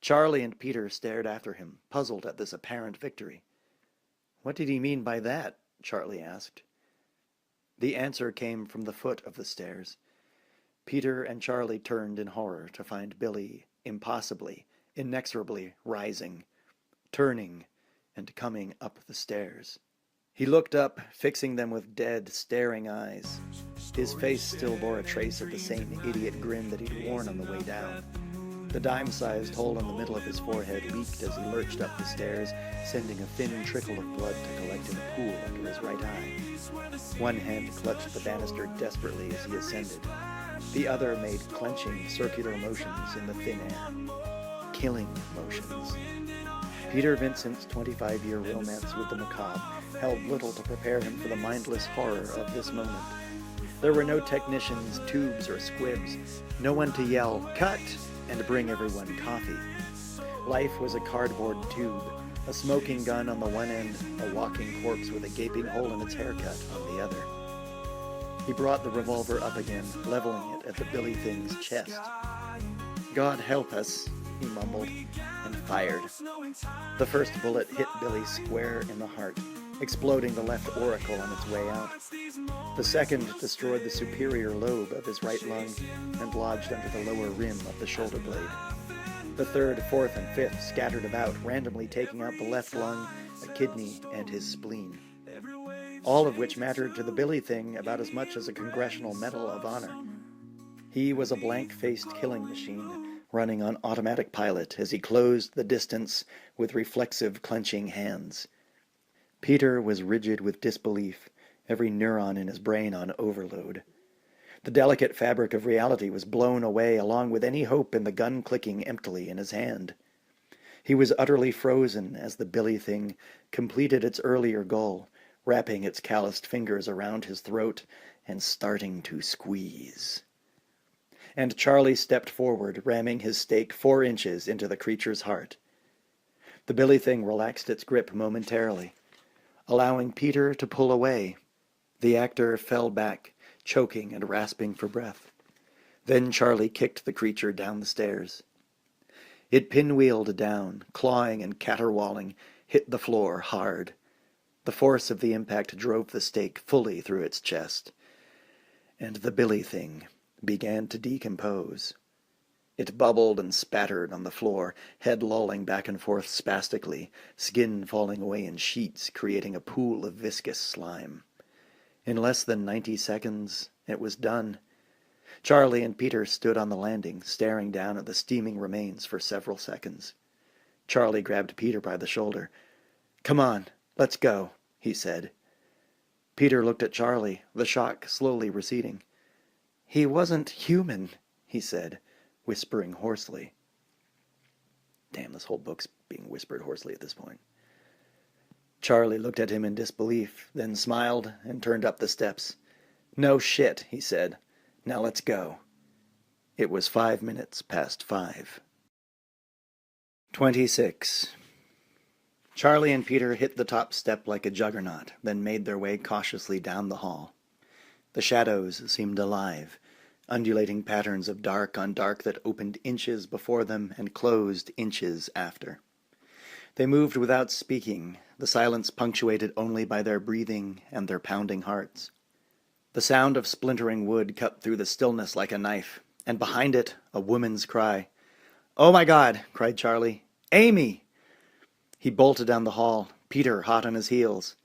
Charlie and Peter stared after him, puzzled at this apparent victory. "What did he mean by that?" Charlie asked. The answer came from the foot of the stairs. Peter and Charlie turned in horror to find Billy impossibly, inexorably rising, turning, and coming up the stairs. He looked up, fixing them with dead, staring eyes. His face still bore a trace of the same idiot grin that he'd worn on the way down. The dime-sized hole in the middle of his forehead leaked as he lurched up the stairs, sending a thin trickle of blood to collect in a pool under his right eye. One hand clutched the banister desperately as he ascended. The other made clenching, circular motions in the thin air. Killing motions. Peter Vincent's 25-year romance with the macabre held little to prepare him for the mindless horror of this moment. There were no technicians, tubes, or squibs. No one to yell, "Cut!" and bring everyone coffee. Life was a cardboard tube, a smoking gun on the one end, a walking corpse with a gaping hole in its haircut on the other. He brought the revolver up again, leveling it at the Billy Thing's chest. "God help us," he mumbled, and fired. The first bullet hit Billy square in the heart, exploding the left auricle on its way out. The second destroyed the superior lobe of his right lung and lodged under the lower rim of the shoulder blade. The third, fourth, and fifth scattered about, randomly taking out the left lung, a kidney, and his spleen. All of which mattered to the Billy Thing about as much as a Congressional Medal of Honor. He was a blank-faced killing machine, running on automatic pilot as he closed the distance with reflexive clenching hands. Peter was rigid with disbelief, every neuron in his brain on overload. The delicate fabric of reality was blown away along with any hope in the gun clicking emptily in his hand. He was utterly frozen as the Billy Thing completed its earlier goal, wrapping its calloused fingers around his throat and starting to squeeze. And Charlie stepped forward, ramming his stake 4 inches into the creature's heart. The Billy Thing relaxed its grip momentarily, allowing Peter to pull away. The actor fell back, choking and rasping for breath. Then Charlie kicked the creature down the stairs. It pinwheeled down, clawing and caterwauling, hit the floor hard. The force of the impact drove the stake fully through its chest. And the Billy Thing began to decompose. It bubbled and spattered on the floor, head lolling back and forth spastically, skin falling away in sheets, creating a pool of viscous slime. In less than 90 seconds, it was done. Charlie and Peter stood on the landing, staring down at the steaming remains for several seconds. Charlie grabbed Peter by the shoulder. "Come on, let's go," he said. Peter looked at Charlie, the shock slowly receding. "He wasn't human," he said, whispering hoarsely. Damn, this whole book's being whispered hoarsely at this point. Charlie looked at him in disbelief, then smiled and turned up the steps. "No shit," he said. "Now let's go." It was 5 minutes past 5. 26. Charlie and Peter hit the top step like a juggernaut, then made their way cautiously down the hall. The shadows seemed alive, undulating patterns of dark on dark that opened inches before them and closed inches after. They moved without speaking, the silence punctuated only by their breathing and their pounding hearts. The sound of splintering wood cut through the stillness like a knife, and behind it, a woman's cry. "Oh my God!" cried Charlie. "Amy!" He bolted down the hall, Peter hot on his heels.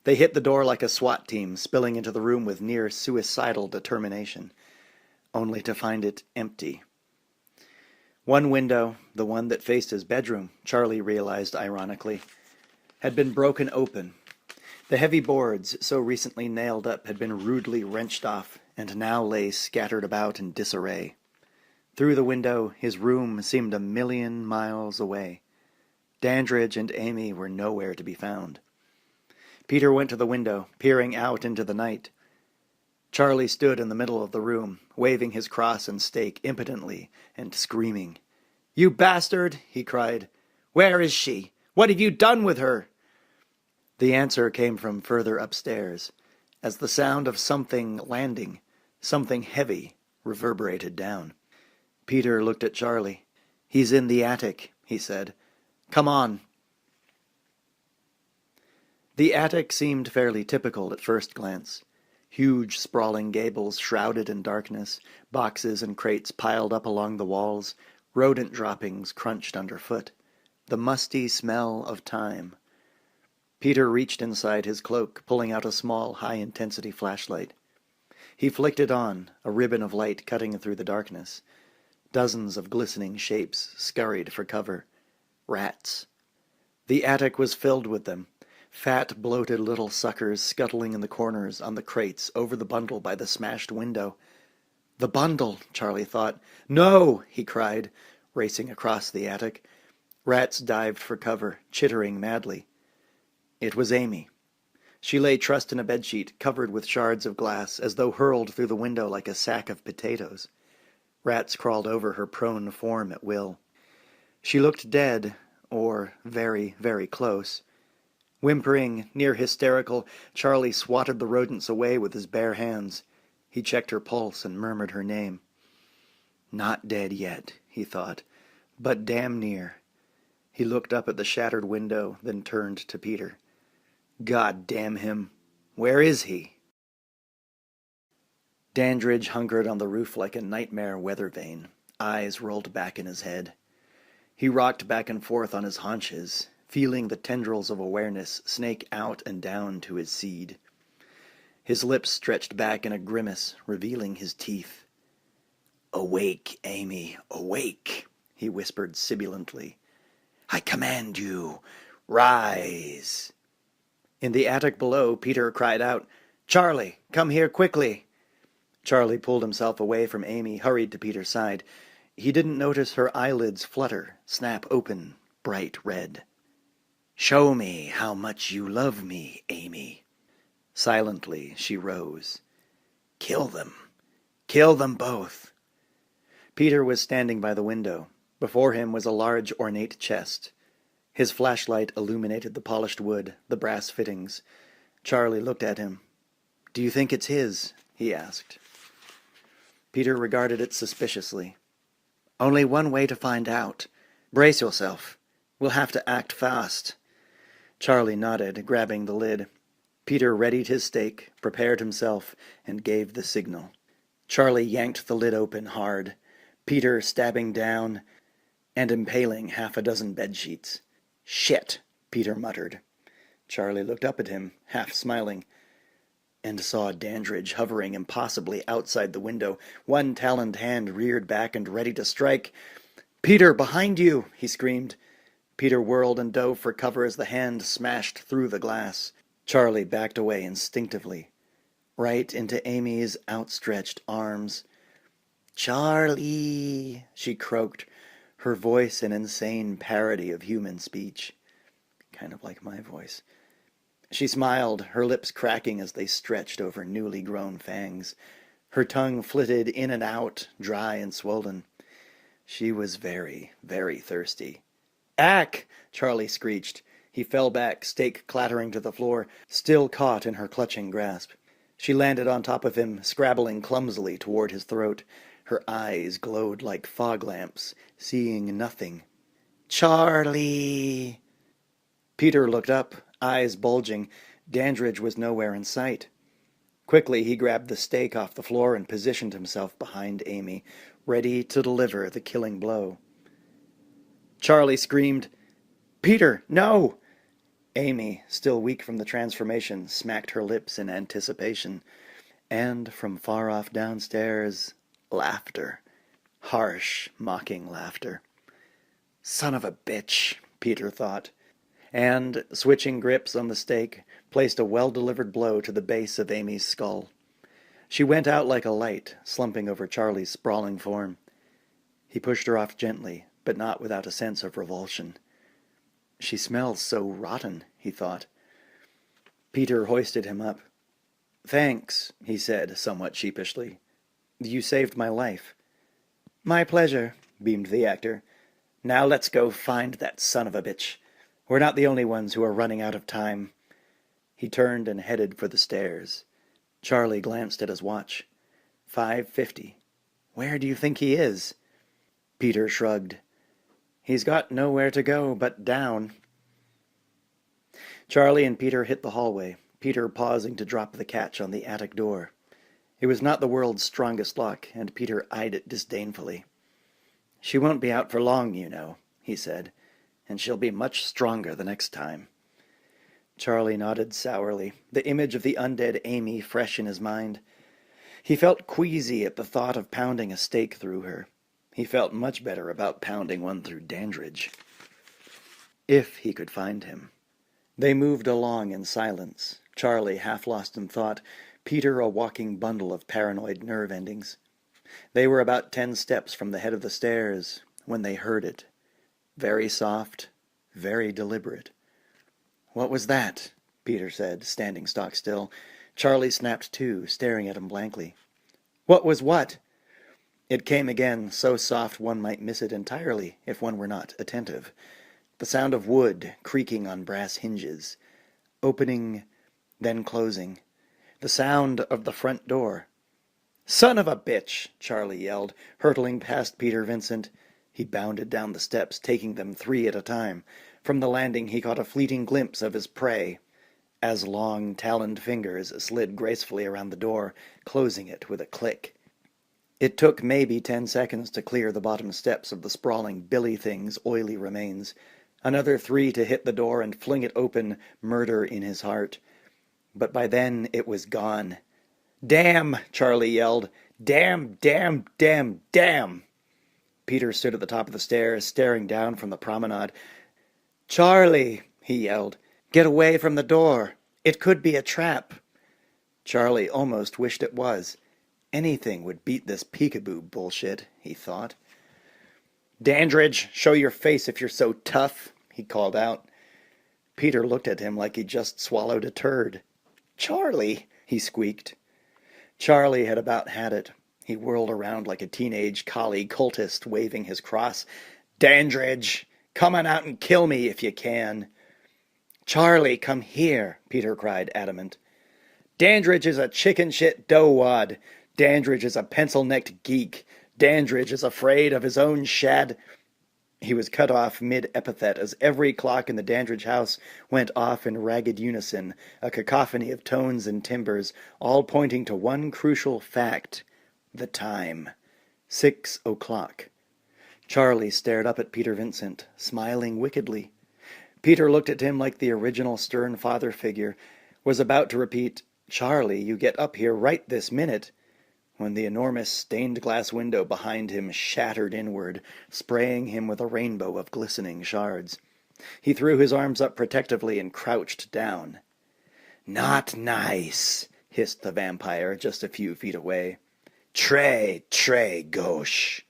They hit the door like a SWAT team, spilling into the room with near suicidal determination, only to find it empty. One window, the one that faced his bedroom, Charlie realized ironically, had been broken open. The heavy boards, so recently nailed up, had been rudely wrenched off, and now lay scattered about in disarray. Through the window, his room seemed 1,000,000 miles away. Dandridge and Amy were nowhere to be found. Peter went to the window, peering out into the night. Charlie stood in the middle of the room, waving his cross and stake impotently and screaming. "You bastard!" he cried. "Where is she? What have you done with her?" The answer came from further upstairs, as the sound of something landing, something heavy, reverberated down. Peter looked at Charlie. "He's in the attic," he said. "Come on." The attic seemed fairly typical at first glance. Huge, sprawling gables shrouded in darkness, boxes and crates piled up along the walls, rodent droppings crunched underfoot, the musty smell of time. Peter reached inside his cloak, pulling out a small, high-intensity flashlight. He flicked it on, a ribbon of light cutting through the darkness. Dozens of glistening shapes scurried for cover. Rats. The attic was filled with them, fat, bloated little suckers scuttling in the corners, on the crates, over the bundle by the smashed window. "The bundle," Charlie thought. "No!" he cried, racing across the attic. Rats dived for cover, chittering madly. It was Amy. She lay trussed in a bedsheet, covered with shards of glass, as though hurled through the window like a sack of potatoes. Rats crawled over her prone form at will. She looked dead, or very, very close. Whimpering, near hysterical, Charlie swatted the rodents away with his bare hands. He checked her pulse and murmured her name. Not dead yet, he thought, but damn near. He looked up at the shattered window, then turned to Peter. God damn him! Where is he? Dandridge hungered on the roof like a nightmare weather vane, eyes rolled back in his head. He rocked back and forth on his haunches, feeling the tendrils of awareness snake out and down to his seed. His lips stretched back in a grimace, revealing his teeth. "Awake, Amy, awake," he whispered sibilantly. "I command you, rise." In the attic below, Peter cried out, "Charlie, come here quickly." Charlie pulled himself away from Amy, hurried to Peter's side. He didn't notice her eyelids flutter, snap open, bright red. "Show me how much you love me, Amy." Silently, she rose. "Kill them. Kill them both." Peter was standing by the window. Before him was a large, ornate chest. His flashlight illuminated the polished wood, the brass fittings. Charlie looked at him. "Do you think it's his?" he asked. Peter regarded it suspiciously. "Only one way to find out. Brace yourself. We'll have to act fast." Charlie nodded, grabbing the lid. Peter readied his stake, prepared himself, and gave the signal. Charlie yanked the lid open hard, Peter stabbing down and impaling 6 bedsheets. "Shit," Peter muttered. Charlie looked up at him, half smiling, and saw Dandridge hovering impossibly outside the window, one taloned hand reared back and ready to strike. "Peter, behind you!" he screamed. Peter whirled and dove for cover as the hand smashed through the glass. Charlie backed away instinctively, right into Amy's outstretched arms. "Charlie," she croaked, her voice an insane parody of human speech. Kind of like my voice. She smiled, her lips cracking as they stretched over newly grown fangs. Her tongue flitted in and out, dry and swollen. She was very, very thirsty. "Ack!" Charlie screeched. He fell back, stake clattering to the floor, still caught in her clutching grasp. She landed on top of him, scrabbling clumsily toward his throat. Her eyes glowed like fog lamps, seeing nothing. "Charlie!" Peter looked up, eyes bulging. Dandridge was nowhere in sight. Quickly he grabbed the stake off the floor and positioned himself behind Amy, ready to deliver the killing blow. Charlie screamed, "Peter, no!" Amy, still weak from the transformation, smacked her lips in anticipation. And from far off downstairs, laughter. Harsh, mocking laughter. "Son of a bitch," Peter thought, and, switching grips on the stake, placed a well-delivered blow to the base of Amy's skull. She went out like a light, slumping over Charlie's sprawling form. He pushed her off gently, but not without a sense of revulsion. "She smells so rotten," he thought. Peter hoisted him up. "Thanks," he said, somewhat sheepishly. "You saved my life." "My pleasure," beamed the actor. "Now let's go find that son of a bitch. We're not the only ones who are running out of time." He turned and headed for the stairs. Charlie glanced at his watch. 5:50. Where do you think he is? Peter shrugged. He's got nowhere to go but down. Charlie and Peter hit the hallway, Peter pausing to drop the catch on the attic door. It was not the world's strongest lock, and Peter eyed it disdainfully. "She won't be out for long, you know," he said, "and she'll be much stronger the next time." Charlie nodded sourly, the image of the undead Amy fresh in his mind. He felt queasy at the thought of pounding a stake through her. He felt much better about pounding one through Dandridge. If he could find him. They moved along in silence, Charlie half lost in thought, Peter a walking bundle of paranoid nerve endings. They were about 10 steps from the head of the stairs when they heard it. Very soft, very deliberate. "What was that?" Peter said, standing stock still. Charlie snapped to, staring at him blankly. "What was what?" It came again, so soft one might miss it entirely if one were not attentive. The sound of wood creaking on brass hinges. Opening, then closing. The sound of the front door. "Son of a bitch!" Charlie yelled, hurtling past Peter Vincent. He bounded down the steps, taking them 3 at a time. From the landing he caught a fleeting glimpse of his prey, as long, taloned fingers slid gracefully around the door, closing it with a click. It took maybe 10 seconds to clear the bottom steps of the sprawling billy thing's oily remains. Another 3 to hit the door and fling it open, murder in his heart. But by then it was gone. "Damn!" Charlie yelled. "Damn, damn, damn, damn!" Peter stood at the top of the stairs, staring down from the promenade. "Charlie!" he yelled. "Get away from the door! It could be a trap!" Charlie almost wished it was. Anything would beat this peekaboo bullshit, he thought. "Dandridge, show your face if you're so tough," he called out. Peter looked at him like he'd just swallowed a turd. "Charlie!" he squeaked. Charlie had about had it. He whirled around like a teenage collie cultist waving his cross. "Dandridge! Come on out and kill me if you can." "Charlie, come here," Peter cried, adamant. "Dandridge is a chicken shit dough-wad. Dandridge is a pencil-necked geek. Dandridge is afraid of his own shad—" He was cut off mid-epithet as every clock in the Dandridge house went off in ragged unison, a cacophony of tones and timbers, all pointing to one crucial fact: the time. 6 o'clock. Charlie stared up at Peter Vincent, smiling wickedly. Peter looked at him like the original stern father figure, was about to repeat, "Charlie, you get up here right this minute," when the enormous stained-glass window behind him shattered inward, spraying him with a rainbow of glistening shards. He threw his arms up protectively and crouched down. "Not nice," hissed the vampire just a few feet away. Très gauche."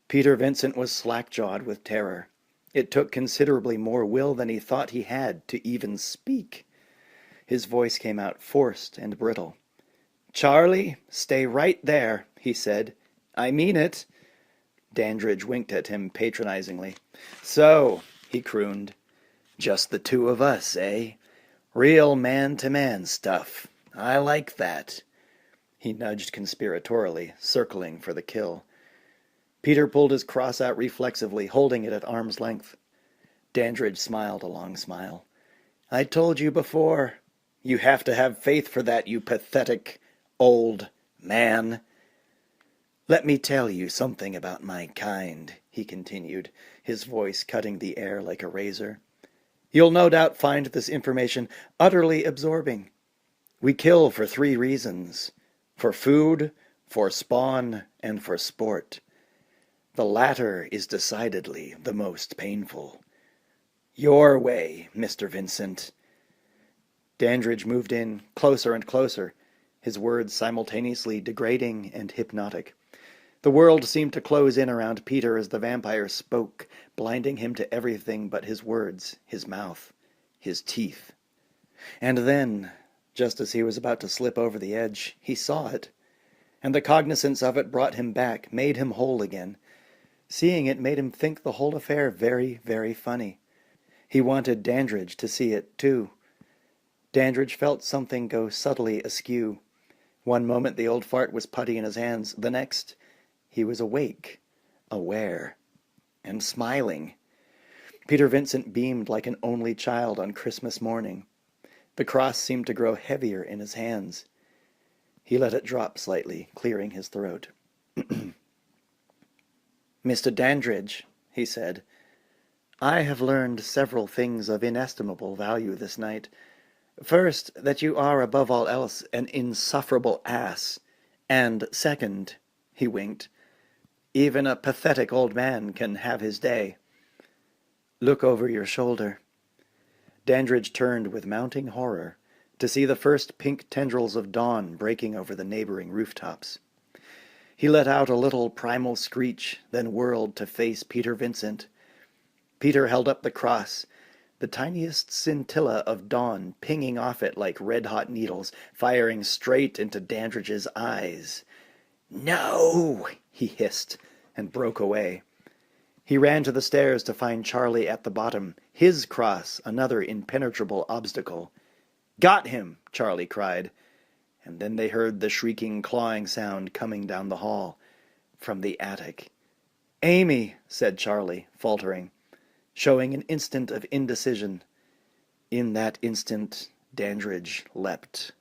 Peter Vincent was slack-jawed with terror. It took considerably more will than he thought he had to even speak. His voice came out forced and brittle. "Charlie, stay right there," he said. "I mean it." Dandridge winked at him patronizingly. "So," he crooned, "just the two of us, eh? Real man-to-man stuff. I like that." He nudged conspiratorially, circling for the kill. Peter pulled his cross out reflexively, holding it at arm's length. Dandridge smiled a long smile. "I told you before. You have to have faith for that, you pathetic old man. Let me tell you something about my kind," he continued, his voice cutting the air like a razor. "You'll no doubt find this information utterly absorbing. We kill for 3 reasons: for food, for spawn, and for sport. The latter is decidedly the most painful. Your way, Mr. Vincent." Dandridge moved in, closer and closer, his words simultaneously degrading and hypnotic. The world seemed to close in around Peter as the vampire spoke, blinding him to everything but his words, his mouth, his teeth. And then, just as he was about to slip over the edge, he saw it, and the cognizance of it brought him back, made him whole again. Seeing it made him think the whole affair very, very funny. He wanted Dandridge to see it, too. Dandridge felt something go subtly askew. One moment the old fart was putty in his hands, the next he was awake, aware, and smiling. Peter Vincent beamed like an only child on Christmas morning. The cross seemed to grow heavier in his hands. He let it drop slightly, clearing his throat. "Mr. Dandridge," he said, "I have learned several things of inestimable value this night. First, that you are above all else an insufferable ass, and second," he winked, "even a pathetic old man can have his day. Look over your shoulder." Dandridge turned with mounting horror to see the first pink tendrils of dawn breaking over the neighboring rooftops. He let out a little primal screech, then whirled to face Peter Vincent. Peter held up the cross, the tiniest scintilla of dawn pinging off it like red-hot needles, firing straight into Dandridge's eyes. "No!" he hissed, and broke away. He ran to the stairs to find Charlie at the bottom, his cross another impenetrable obstacle. "Got him!" Charlie cried, and then they heard the shrieking, clawing sound coming down the hall, from the attic. "Amy," said Charlie, faltering, showing an instant of indecision. In that instant, Dandridge leapt.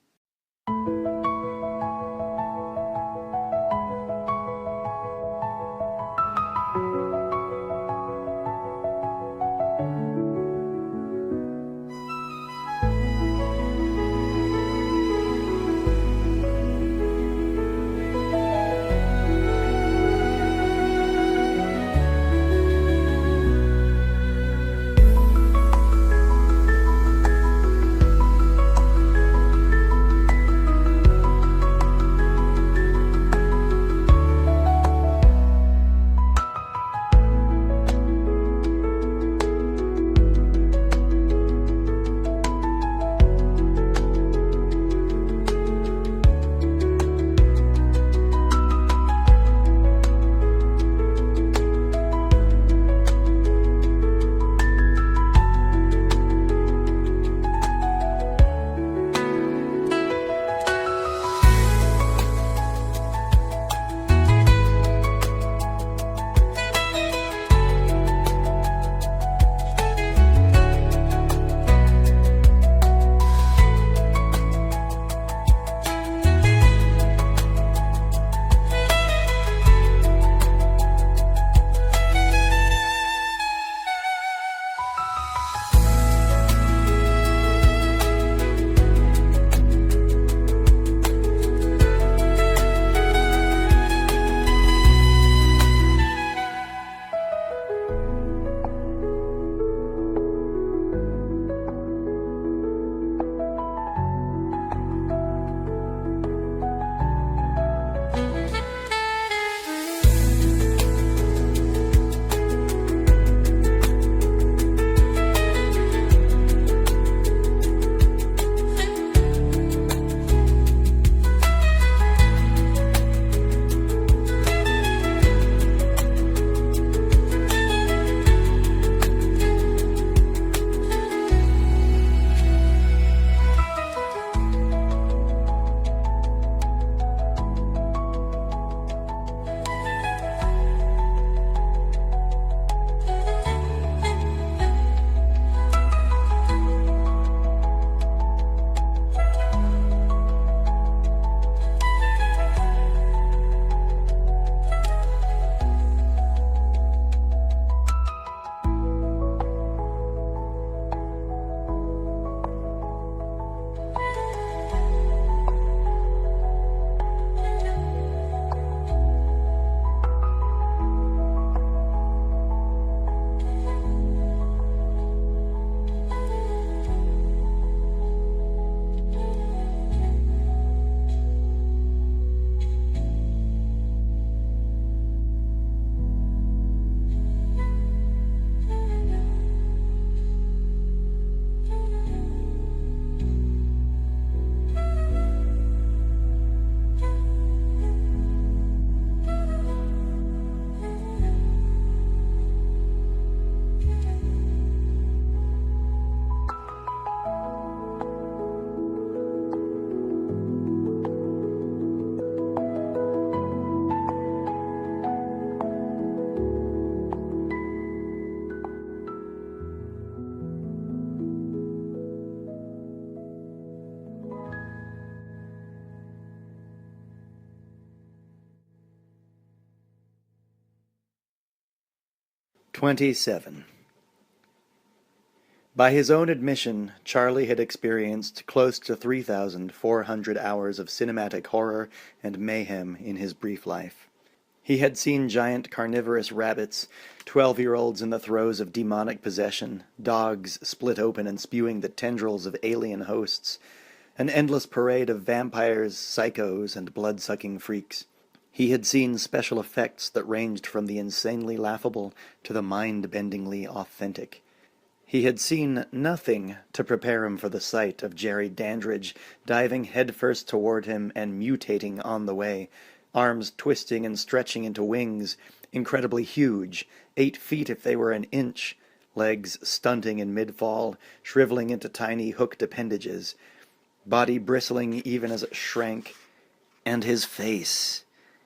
27. By his own admission, Charlie had experienced close to 3,400 hours of cinematic horror and mayhem in his brief life. He had seen giant carnivorous rabbits, 12-year-olds in the throes of demonic possession, dogs split open and spewing the tendrils of alien hosts, an endless parade of vampires, psychos, and blood-sucking freaks. He had seen special effects that ranged from the insanely laughable to the mind-bendingly authentic. He had seen nothing to prepare him for the sight of Jerry Dandridge diving headfirst toward him and mutating on the way, arms twisting and stretching into wings, incredibly huge, 8 feet if they were an inch, legs stunting in mid-fall, shriveling into tiny hooked appendages, body bristling even as it shrank, and his face.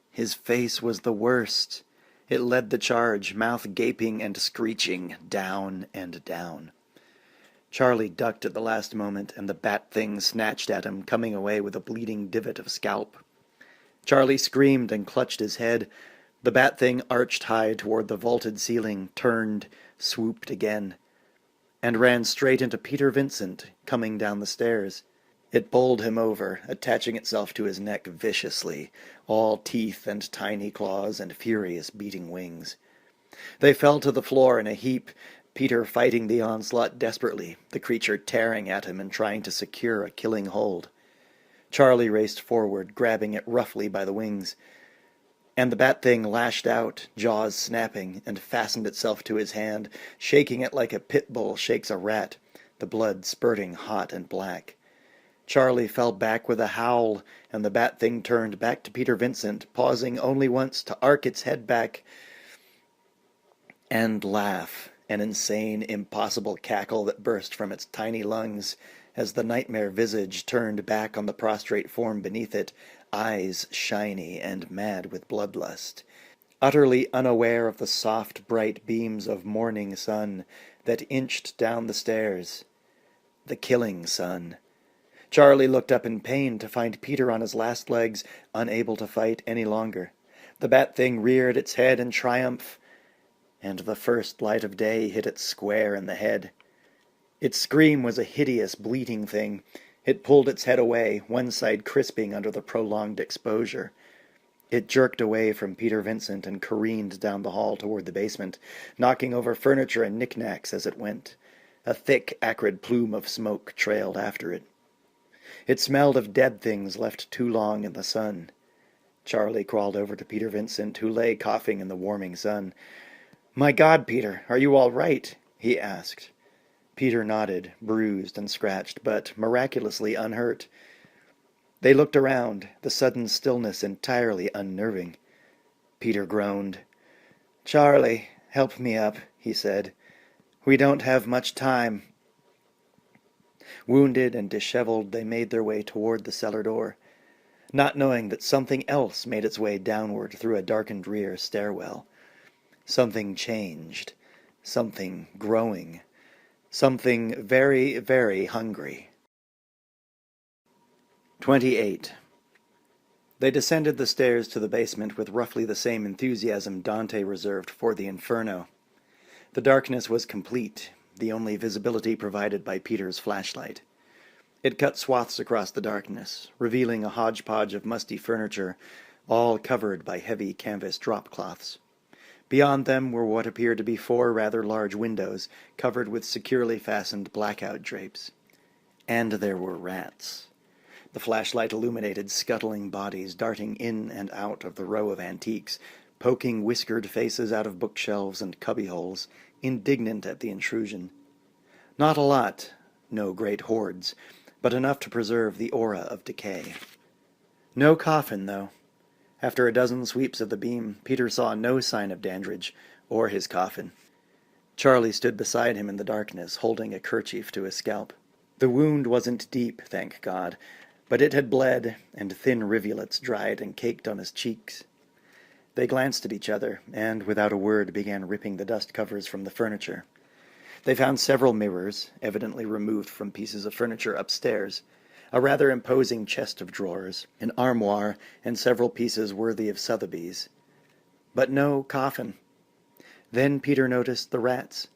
His face was the worst. It led the charge, mouth gaping and screeching, down and down. Charlie ducked at the last moment, and the bat thing snatched at him, coming away with a bleeding divot of scalp. Charlie screamed and clutched his head. The bat thing arched high toward the vaulted ceiling, turned, swooped again, and ran straight into Peter Vincent, coming down the stairs. It bowled him over, attaching itself to his neck viciously, all teeth and tiny claws and furious beating wings. They fell to the floor in a heap, Peter fighting the onslaught desperately, the creature tearing at him and trying to secure a killing hold. Charlie raced forward, grabbing it roughly by the wings, and the bat thing lashed out, jaws snapping, and fastened itself to his hand, shaking it like a pit bull shakes a rat, the blood spurting hot and black. Charlie fell back with a howl, and the bat thing turned back to Peter Vincent, pausing only once to arc its head back and laugh, an insane, impossible cackle that burst from its tiny lungs as the nightmare visage turned back on the prostrate form beneath it, eyes shiny and mad with bloodlust, utterly unaware of the soft, bright beams of morning sun that inched down the stairs. The killing sun. Charlie looked up in pain to find Peter on his last legs, unable to fight any longer. The bat thing reared its head in triumph, and the first light of day hit it square in the head. Its scream was a hideous, bleating thing. It pulled its head away, one side crisping under the prolonged exposure. It jerked away from Peter Vincent and careened down the hall toward the basement, knocking over furniture and knickknacks as it went. A thick, acrid plume of smoke trailed after it. It smelled of dead things left too long in the sun. Charlie crawled over to Peter Vincent, who lay coughing in the warming sun. "My God, Peter, are you all right?" he asked. Peter nodded, bruised and scratched, but miraculously unhurt. They looked around, the sudden stillness entirely unnerving. Peter groaned. "Charlie, help me up," he said. "We don't have much time." Wounded and disheveled, they made their way toward the cellar door, not knowing that something else made its way downward through a darkened rear stairwell. Something changed, something growing, something very, very hungry. 28. They descended the stairs to the basement with roughly the same enthusiasm Dante reserved for the Inferno. The darkness was complete, the only visibility provided by Peter's flashlight. It cut swaths across the darkness, revealing a hodgepodge of musty furniture, all covered by heavy canvas drop-cloths. Beyond them were what appeared to be 4 rather large windows, covered with securely fastened blackout drapes. And there were rats. The flashlight illuminated scuttling bodies darting in and out of the row of antiques, poking whiskered faces out of bookshelves and cubbyholes, indignant at the intrusion. Not a lot, no great hordes, but enough to preserve the aura of decay. No coffin, though. After a dozen sweeps of the beam, Peter saw no sign of Dandridge or his coffin. Charlie stood beside him in the darkness, holding a kerchief to his scalp. The wound wasn't deep, thank God, but it had bled, and thin rivulets dried and caked on his cheeks. They glanced at each other, and without a word began ripping the dust covers from the furniture. They found several mirrors, evidently removed from pieces of furniture upstairs, a rather imposing chest of drawers, an armoire, and several pieces worthy of Sotheby's. But no coffin. Then Peter noticed the rats.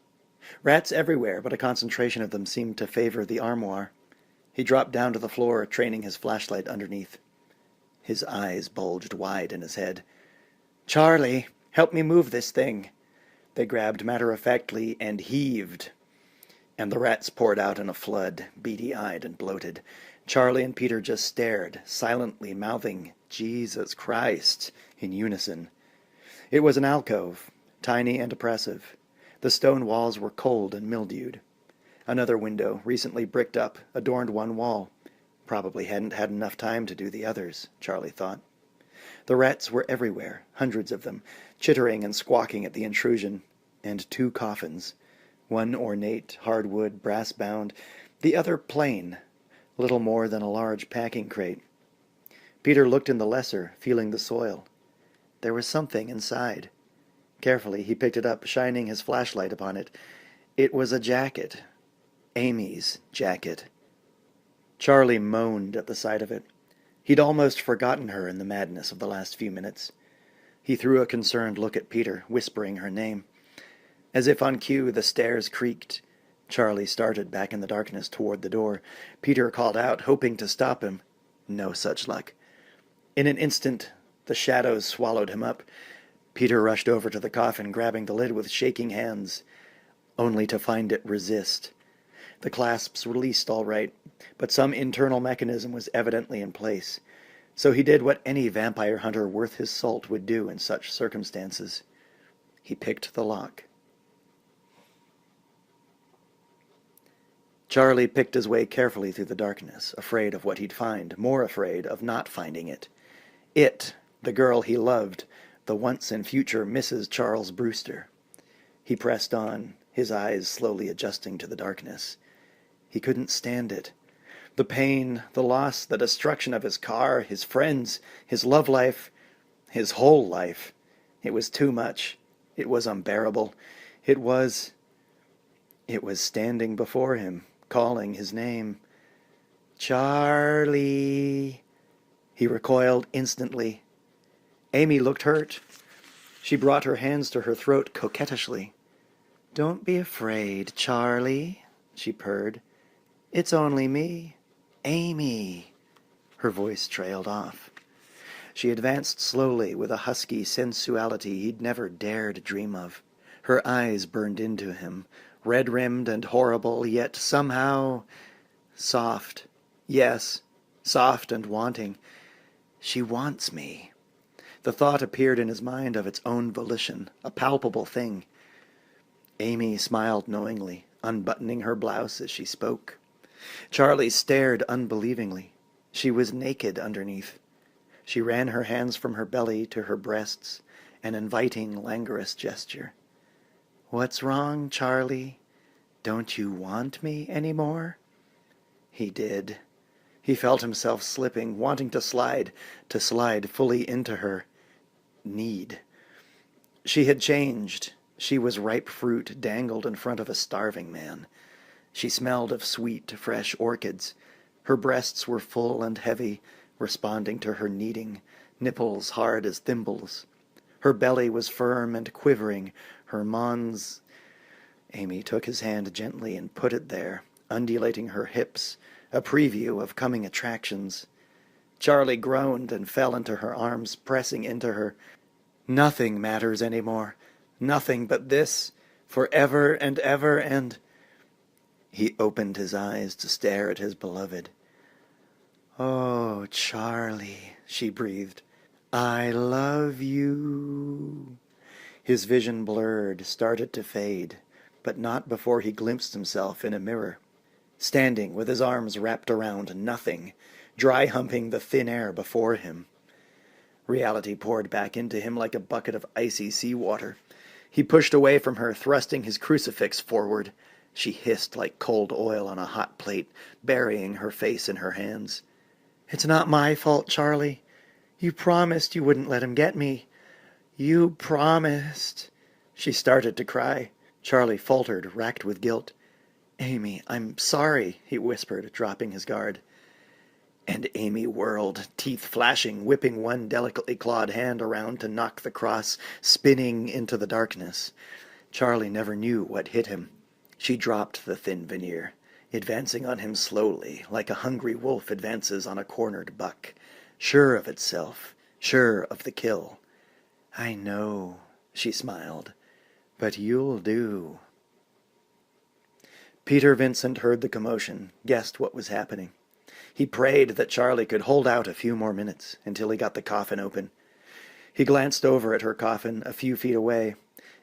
Rats everywhere, but a concentration of them seemed to favor the armoire. He dropped down to the floor, training his flashlight underneath. His eyes bulged wide in his head. "Charlie, help me move this thing." They grabbed matter-of-factly and heaved, and the rats poured out in a flood, beady-eyed and bloated. Charlie and Peter just stared, silently mouthing "Jesus Christ" in unison. It was an alcove, tiny and oppressive. The stone walls were cold and mildewed. Another window, recently bricked up, adorned one wall. Probably hadn't had enough time to do the others, Charlie thought. The rats were everywhere, hundreds of them, chittering and squawking at the intrusion, and 2 coffins, one ornate, hardwood, brass-bound, the other plain, little more than a large packing crate. Peter looked in the lesser, feeling the soil. There was something inside. Carefully, he picked it up, shining his flashlight upon it. It was a jacket. Amy's jacket. Charlie moaned at the sight of it. He'd almost forgotten her in the madness of the last few minutes. He threw a concerned look at Peter, whispering her name. As if on cue, the stairs creaked. Charlie started back in the darkness toward the door. Peter called out, hoping to stop him. No such luck. In an instant, the shadows swallowed him up. Peter rushed over to the coffin, grabbing the lid with shaking hands, only to find it resist. The clasps released all right, but some internal mechanism was evidently in place. So he did what any vampire hunter worth his salt would do in such circumstances. He picked the lock. Charlie picked his way carefully through the darkness, afraid of what he'd find, more afraid of not finding it. It, the girl he loved, the once and future Mrs. Charles Brewster. He pressed on, his eyes slowly adjusting to the darkness. He couldn't stand it. The pain, the loss, the destruction of his car, his friends, his love life, his whole life. It was too much. It was unbearable. It was standing before him, calling his name. Charlie. He recoiled instantly. Amy looked hurt. She brought her hands to her throat coquettishly. "Don't be afraid, Charlie," she purred. "It's only me, Amy." Her voice trailed off. She advanced slowly with a husky sensuality he'd never dared dream of. Her eyes burned into him, red-rimmed and horrible, yet somehow soft. Yes, soft and wanting. She wants me. The thought appeared in his mind of its own volition, a palpable thing. Amy smiled knowingly, unbuttoning her blouse as she spoke. Charlie stared unbelievingly. She was naked underneath. She ran her hands from her belly to her breasts, an inviting, languorous gesture. "What's wrong, Charlie? Don't you want me any more?" He did. He felt himself slipping, wanting to slide fully into her need. She had changed. She was ripe fruit dangled in front of a starving man. She smelled of sweet, fresh orchids. Her breasts were full and heavy, responding to her kneading, nipples hard as thimbles. Her belly was firm and quivering, her mons... Amy took his hand gently and put it there, undulating her hips, a preview of coming attractions. Charlie groaned and fell into her arms, pressing into her. "Nothing matters anymore. Nothing but this, forever and ever and..." He opened his eyes to stare at his beloved. "Oh, Charlie," she breathed. "I love you." His vision blurred, started to fade, but not before he glimpsed himself in a mirror, standing with his arms wrapped around nothing, dry-humping the thin air before him. Reality poured back into him like a bucket of icy seawater. He pushed away from her, thrusting his crucifix forward. She hissed like cold oil on a hot plate, burying her face in her hands. "It's not my fault, Charlie. You promised you wouldn't let him get me. You promised." She started to cry. Charlie faltered, racked with guilt. "Amy, I'm sorry," he whispered, dropping his guard. And Amy whirled, teeth flashing, whipping one delicately clawed hand around to knock the cross, spinning into the darkness. Charlie never knew what hit him. She dropped the thin veneer, advancing on him slowly, like a hungry wolf advances on a cornered buck, sure of itself, sure of the kill. "I know," she smiled, "but you'll do." Peter Vincent heard the commotion, guessed what was happening. He prayed that Charlie could hold out a few more minutes until he got the coffin open. He glanced over at her coffin a few feet away.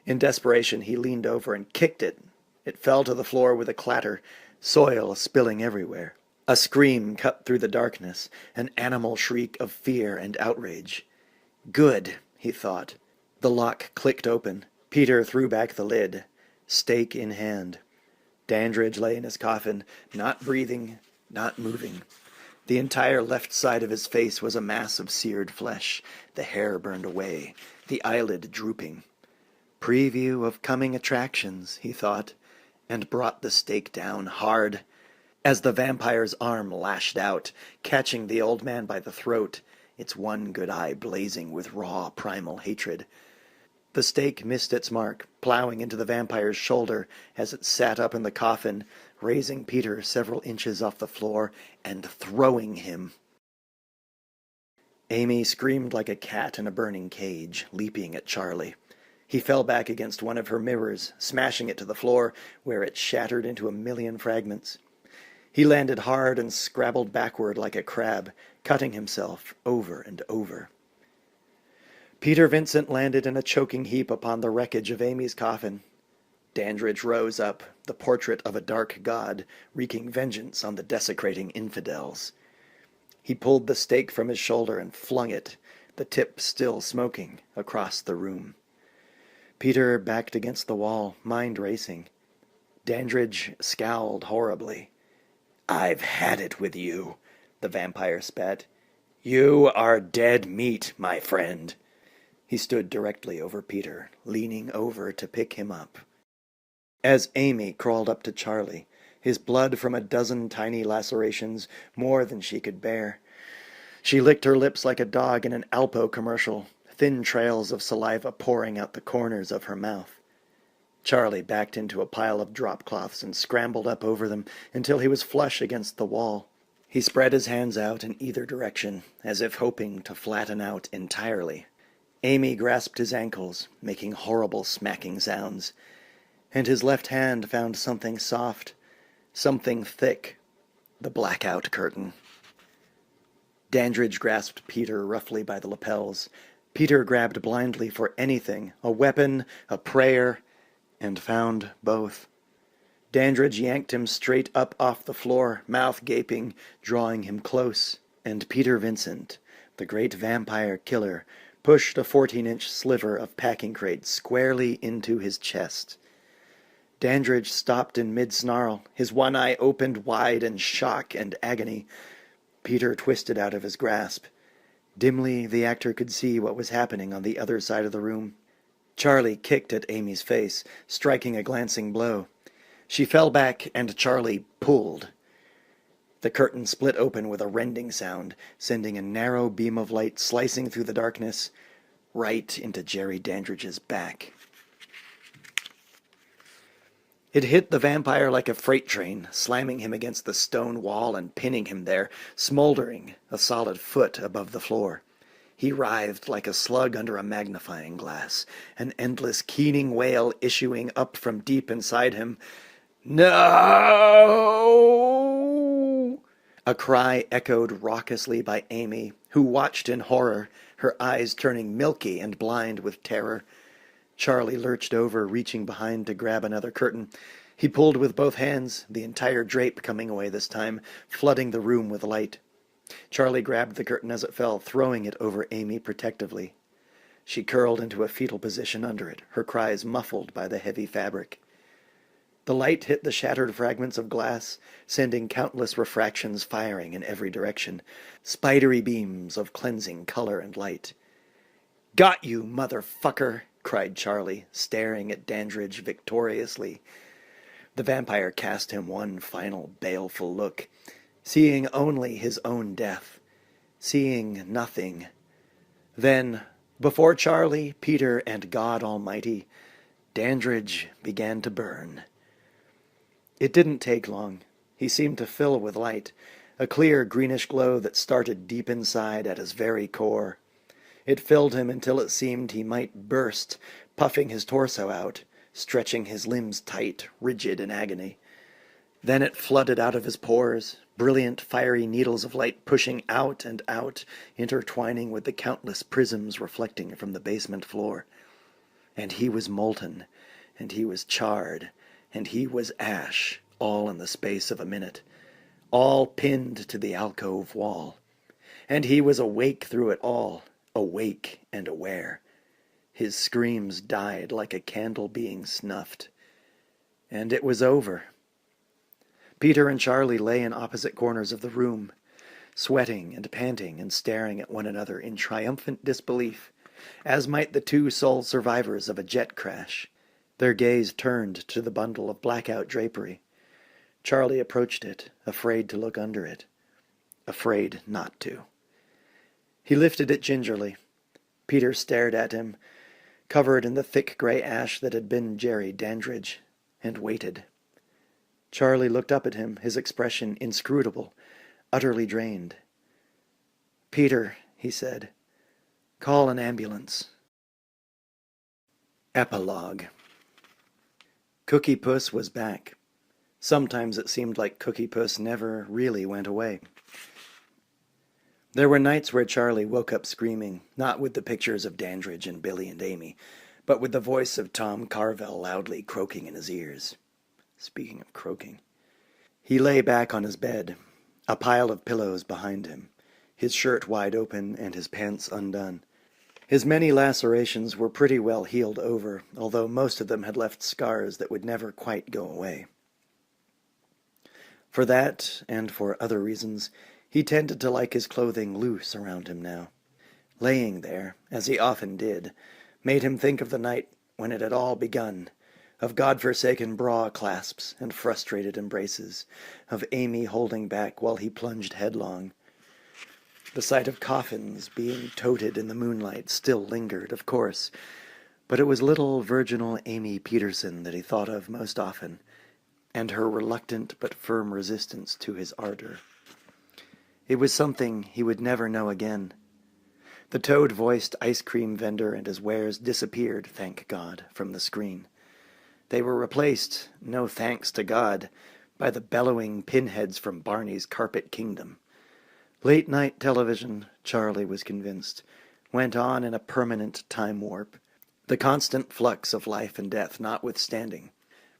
In desperation, he leaned over and kicked it. It fell to the floor with a clatter, soil spilling everywhere. A scream cut through the darkness, an animal shriek of fear and outrage. Good, he thought. The lock clicked open. Peter threw back the lid, stake in hand. Dandridge lay in his coffin, not breathing, not moving. The entire left side of his face was a mass of seared flesh, the hair burned away, the eyelid drooping. Preview of coming attractions, he thought, and brought the stake down hard. As the vampire's arm lashed out, catching the old man by the throat, its one good eye blazing with raw primal hatred. The stake missed its mark, plowing into the vampire's shoulder as it sat up in the coffin, raising Peter several inches off the floor and throwing him. Amy screamed like a cat in a burning cage, leaping at Charlie. He fell back against one of her mirrors, smashing it to the floor, where it shattered into a million fragments. He landed hard and scrabbled backward like a crab, cutting himself over and over. Peter Vincent landed in a choking heap upon the wreckage of Amy's coffin. Dandridge rose up, the portrait of a dark god, wreaking vengeance on the desecrating infidels. He pulled the stake from his shoulder and flung it, the tip still smoking, across the room. Peter backed against the wall, mind racing. Dandridge scowled horribly. "I've had it with you," the vampire spat. "You are dead meat, my friend." He stood directly over Peter, leaning over to pick him up. As Amy crawled up to Charlie, his blood from a dozen tiny lacerations, more than she could bear. She licked her lips like a dog in an Alpo commercial, thin trails of saliva pouring out the corners of her mouth. Charlie backed into a pile of drop cloths and scrambled up over them until he was flush against the wall. He spread his hands out in either direction, as if hoping to flatten out entirely. Amy grasped his ankles, making horrible smacking sounds, and his left hand found something soft, something thick, the blackout curtain. Dandridge grasped Peter roughly by the lapels. Peter grabbed blindly for anything, a weapon, a prayer, and found both. Dandridge yanked him straight up off the floor, mouth gaping, drawing him close, and Peter Vincent, the great vampire killer, pushed a 14-inch sliver of packing crate squarely into his chest. Dandridge stopped in mid-snarl, his one eye opened wide in shock and agony. Peter twisted out of his grasp. Dimly, the actor could see what was happening on the other side of the room. Charlie kicked at Amy's face, striking a glancing blow. She fell back, and Charlie pulled. The curtain split open with a rending sound, sending a narrow beam of light slicing through the darkness, right into Jerry Dandridge's back. It hit the vampire like a freight train, slamming him against the stone wall and pinning him there, smoldering a solid foot above the floor. He writhed like a slug under a magnifying glass, an endless keening wail issuing up from deep inside him. "No!" A cry echoed raucously by Amy, who watched in horror, her eyes turning milky and blind with terror. Charlie lurched over, reaching behind to grab another curtain. He pulled with both hands, the entire drape coming away this time, flooding the room with light. Charlie grabbed the curtain as it fell, throwing it over Amy protectively. She curled into a fetal position under it, her cries muffled by the heavy fabric. The light hit the shattered fragments of glass, sending countless refractions firing in every direction, spidery beams of cleansing color and light. "Got you, motherfucker!" cried Charlie, staring at Dandridge victoriously. The vampire cast him one final baleful look, seeing only his own death, seeing nothing. Then, before Charlie, Peter, and God Almighty, Dandridge began to burn. It didn't take long. He seemed to fill with light, a clear greenish glow that started deep inside at his very core. It filled him until it seemed he might burst, puffing his torso out, stretching his limbs tight, rigid in agony. Then it flooded out of his pores, brilliant fiery needles of light pushing out and out, intertwining with the countless prisms reflecting from the basement floor. And he was molten, and he was charred, and he was ash, all in the space of a minute, all pinned to the alcove wall. And he was awake through it all, awake and aware. His screams died like a candle being snuffed. And it was over. Peter and Charlie lay in opposite corners of the room, sweating and panting and staring at one another in triumphant disbelief, as might the two sole survivors of a jet crash. Their gaze turned to the bundle of blackout drapery. Charlie approached it, afraid to look under it, afraid not to. He lifted it gingerly. Peter stared at him, covered in the thick gray ash that had been Jerry Dandridge, and waited. Charlie looked up at him, his expression inscrutable, utterly drained. "Peter," he said, "call an ambulance." Epilogue. Cookie Puss was back. Sometimes it seemed like Cookie Puss never really went away. There were nights where Charlie woke up screaming, not with the pictures of Dandridge and Billy and Amy, but with the voice of Tom Carvel loudly croaking in his ears. Speaking of croaking. He lay back on his bed, a pile of pillows behind him, his shirt wide open and his pants undone. His many lacerations were pretty well healed over, although most of them had left scars that would never quite go away. For that, and for other reasons, he tended to like his clothing loose around him now. Laying there, as he often did, made him think of the night when it had all begun, of God-forsaken bra clasps and frustrated embraces, of Amy holding back while he plunged headlong. The sight of coffins being toted in the moonlight still lingered, of course, but it was little virginal Amy Peterson that he thought of most often, and her reluctant but firm resistance to his ardor. It was something he would never know again. The toad-voiced ice cream vendor and his wares disappeared, thank God, from the screen. They were replaced, no thanks to God, by the bellowing pinheads from Barney's Carpet Kingdom. Late-night television, Charlie was convinced, went on in a permanent time warp, the constant flux of life and death notwithstanding.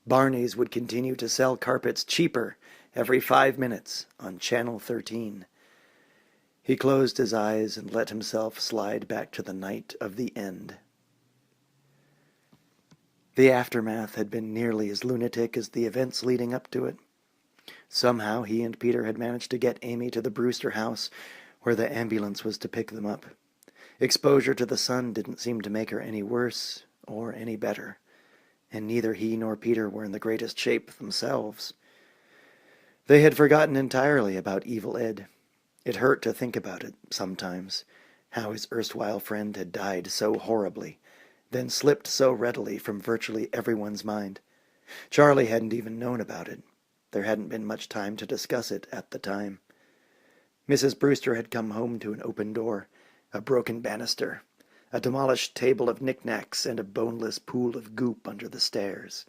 Barney's would continue to sell carpets cheaper every 5 minutes on Channel 13. He closed his eyes and let himself slide back to the night of the end. The aftermath had been nearly as lunatic as the events leading up to it. Somehow he and Peter had managed to get Amy to the Brewster house, where the ambulance was to pick them up. Exposure to the sun didn't seem to make her any worse or any better, and neither he nor Peter were in the greatest shape themselves. They had forgotten entirely about Evil Ed. It hurt to think about it, sometimes, how his erstwhile friend had died so horribly, then slipped so readily from virtually everyone's mind. Charlie hadn't even known about it. There hadn't been much time to discuss it at the time. Mrs. Brewster had come home to an open door, a broken banister, a demolished table of knickknacks, and a boneless pool of goop under the stairs.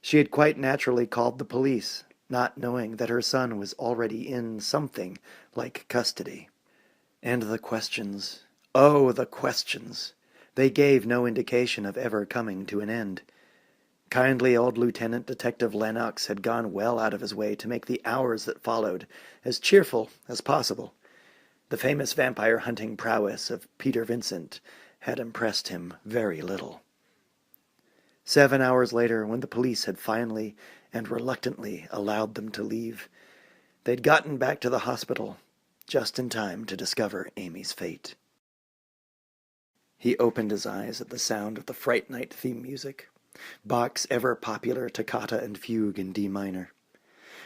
She had quite naturally called the police, not knowing that her son was already in something like custody. And the questions, oh, the questions! They gave no indication of ever coming to an end. Kindly old Lieutenant Detective Lennox had gone well out of his way to make the hours that followed as cheerful as possible. The famous vampire hunting prowess of Peter Vincent had impressed him very little. 7 hours later, when the police had finally and reluctantly allowed them to leave, they'd gotten back to the hospital just in time to discover Amy's fate. He opened his eyes at the sound of the Fright Night theme music, Bach's ever-popular toccata and fugue in D minor.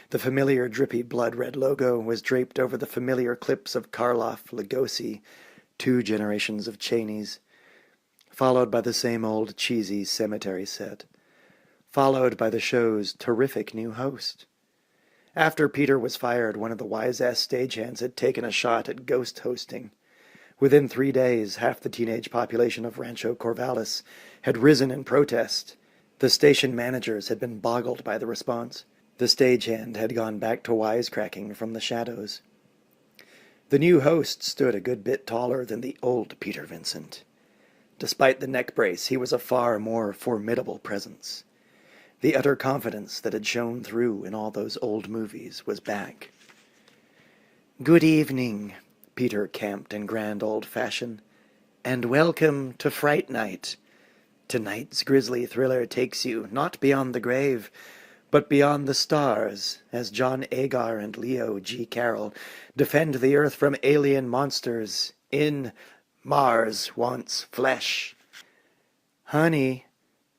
The familiar drippy blood-red logo was draped over the familiar clips of Karloff, Lugosi, 2 generations of Cheneys. followed by the same old cheesy cemetery set, followed by the show's terrific new host. After Peter was fired, one of the wise-ass stagehands had taken a shot at ghost hosting. Within 3 days, half the teenage population of Rancho Corvallis had risen in protest. The station managers had been boggled by the response. The stagehand had gone back to wisecracking from the shadows. The new host stood a good bit taller than the old Peter Vincent. Despite the neck brace, he was a far more formidable presence. The utter confidence that had shone through in all those old movies was back. "Good evening," Peter camped in grand old fashion, "and welcome to Fright Night. Tonight's grisly thriller takes you not beyond the grave, but beyond the stars, as John Agar and Leo G. Carroll defend the Earth from alien monsters in Mars Wants Flesh." "Honey,"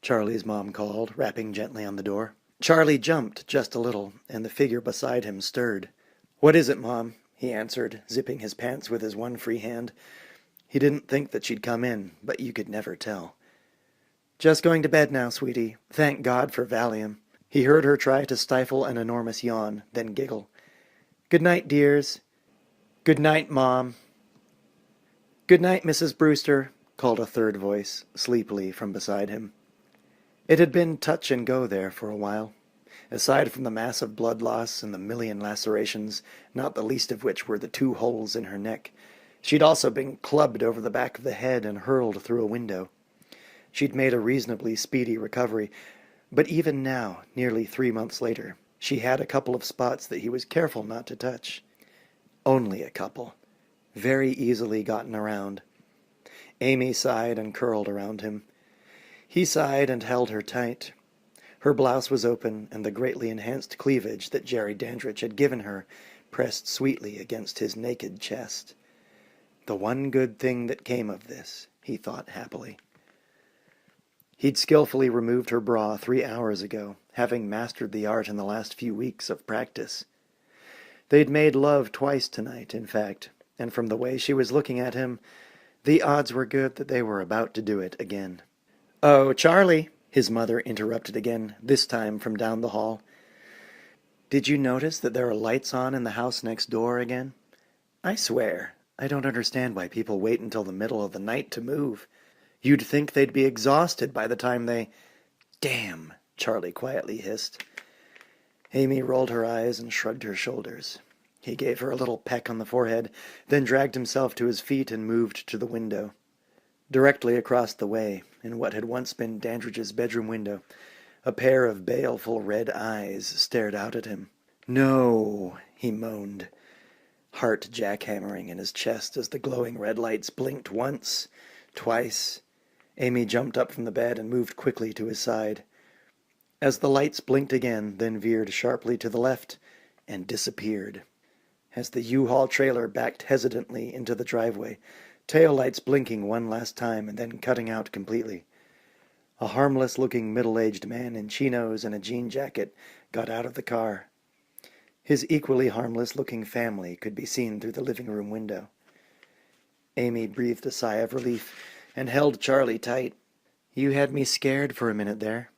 Charlie's mom called, rapping gently on the door. Charlie jumped just a little, and the figure beside him stirred. "What is it, Mom?" he answered, zipping his pants with his one free hand. He didn't think that she'd come in, but you could never tell. "Just going to bed now, sweetie. Thank God for Valium." He heard her try to stifle an enormous yawn, then giggle. "Good night, dears." "Good night, Mom." "Good night, Mrs. Brewster," called a third voice, sleepily, from beside him. It had been touch and go there for a while. Aside from the massive blood loss and the million lacerations, not the least of which were the 2 holes in her neck, she'd also been clubbed over the back of the head and hurled through a window. She'd made a reasonably speedy recovery, but even now, nearly 3 months later, she had a couple of spots that he was careful not to touch. Only a couple. Very easily gotten around. Amy sighed and curled around him. He sighed and held her tight. Her blouse was open, and the greatly enhanced cleavage that Jerry Dandridge had given her pressed sweetly against his naked chest. The one good thing that came of this, he thought happily. He'd skillfully removed her bra 3 hours ago, having mastered the art in the last few weeks of practice. They'd made love twice tonight, in fact, and from the way she was looking at him, the odds were good that they were about to do it again. "Oh, Charlie," his mother interrupted again, this time from down the hall. "Did you notice that there are lights on in the house next door again? I swear, I don't understand why people wait until the middle of the night to move. You'd think they'd be exhausted by the time they—" "Damn," Charlie quietly hissed. Amy rolled her eyes and shrugged her shoulders. He gave her a little peck on the forehead, then dragged himself to his feet and moved to the window. Directly across the way, in what had once been Dandridge's bedroom window, a pair of baleful red eyes stared out at him. "No," he moaned, heart jackhammering in his chest as the glowing red lights blinked once, twice. Amy jumped up from the bed and moved quickly to his side. As the lights blinked again, then veered sharply to the left and disappeared. As the U-Haul trailer backed hesitantly into the driveway, tail lights blinking one last time and then cutting out completely. A harmless-looking middle-aged man in chinos and a jean jacket got out of the car. His equally harmless-looking family could be seen through the living-room window. Amy breathed a sigh of relief and held Charlie tight. "You had me scared for a minute there."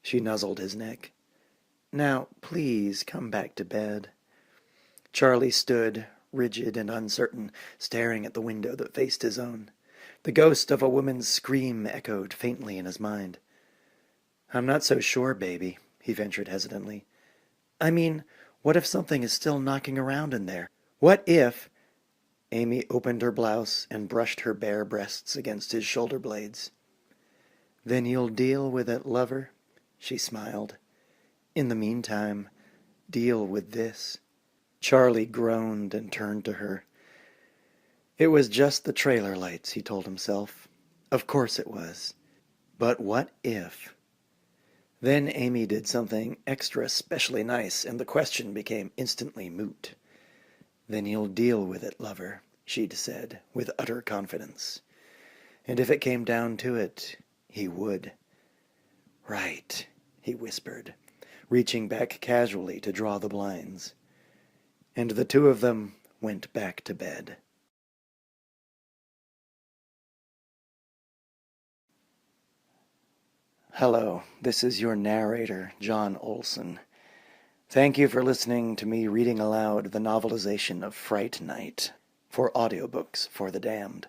She nuzzled his neck. "Now, please come back to bed." Charlie stood, rigid and uncertain, staring at the window that faced his own. The ghost of a woman's scream echoed faintly in his mind. "I'm not so sure, baby," he ventured hesitantly. "I mean, what if something is still knocking around in there? What if—" Amy opened her blouse and brushed her bare breasts against his shoulder blades. "Then you'll deal with it, lover," she smiled. "In the meantime, deal with this." Charlie groaned and turned to her. It was just the trailer lights, he told himself. Of course it was. But what if? Then Amy did something extra specially nice, and the question became instantly moot. "Then you'll deal with it, lover," she'd said, with utter confidence. And if it came down to it, he would. "Right," he whispered, reaching back casually to draw the blinds. And the two of them went back to bed. Hello, this is your narrator, John Olson. Thank you for listening to me reading aloud the novelization of Fright Night for Audiobooks for the Damned.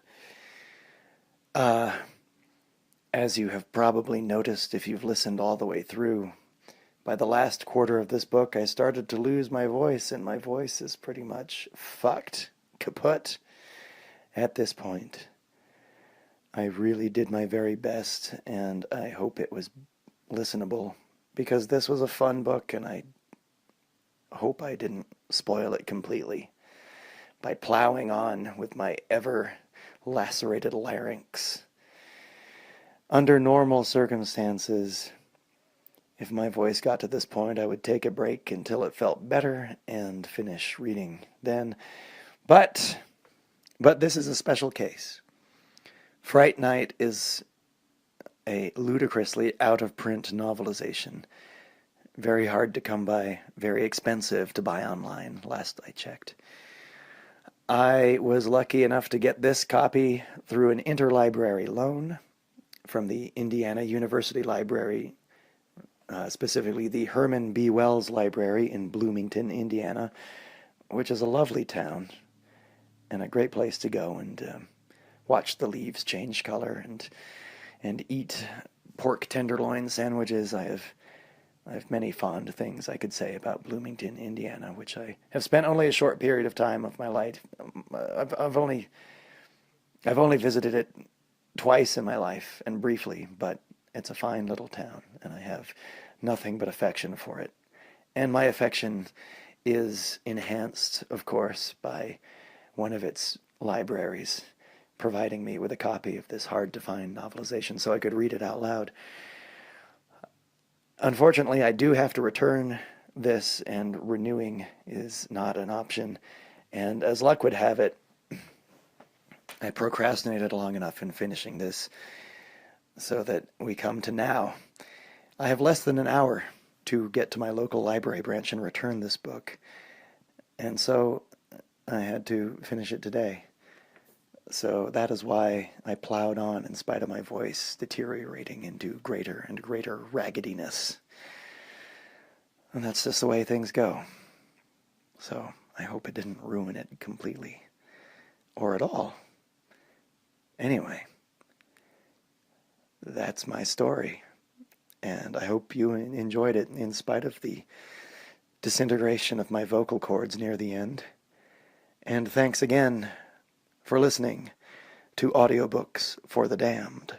As you have probably noticed if you've listened all the way through, by the last quarter of this book I started to lose my voice, and my voice is pretty much fucked, kaput, at this point. I really did my very best, and I hope it was listenable, because this was a fun book, and I hope I didn't spoil it completely by plowing on with my ever-lacerated larynx. Under normal circumstances, if my voice got to this point, I would take a break until it felt better and finish reading then. But this is a special case. Fright Night is a ludicrously out-of-print novelization. Very hard to come by, very expensive to buy online, last I checked. I was lucky enough to get this copy through an interlibrary loan from the Indiana University Library, specifically the Herman B. Wells Library in Bloomington, Indiana, which is a lovely town and a great place to go and watch the leaves change color and eat pork tenderloin sandwiches. I have many fond things I could say about Bloomington, Indiana, which I have spent only a short period of time of my life. I've only visited it twice in my life, and briefly, but it's a fine little town, and I have nothing but affection for it. And my affection is enhanced, of course, by one of its libraries providing me with a copy of this hard-to-find novelization so I could read it out loud. Unfortunately, I do have to return this, and renewing is not an option. And as luck would have it, I procrastinated long enough in finishing this so that we come to now. I have less than an hour to get to my local library branch and return this book. And so I had to finish it today. So that is why I plowed on in spite of my voice deteriorating into greater and greater raggediness. And that's just the way things go. So I hope it didn't ruin it completely. Or at all. Anyway, that's my story. And I hope you enjoyed it in spite of the disintegration of my vocal cords near the end. And thanks again for listening to Audiobooks for the Damned.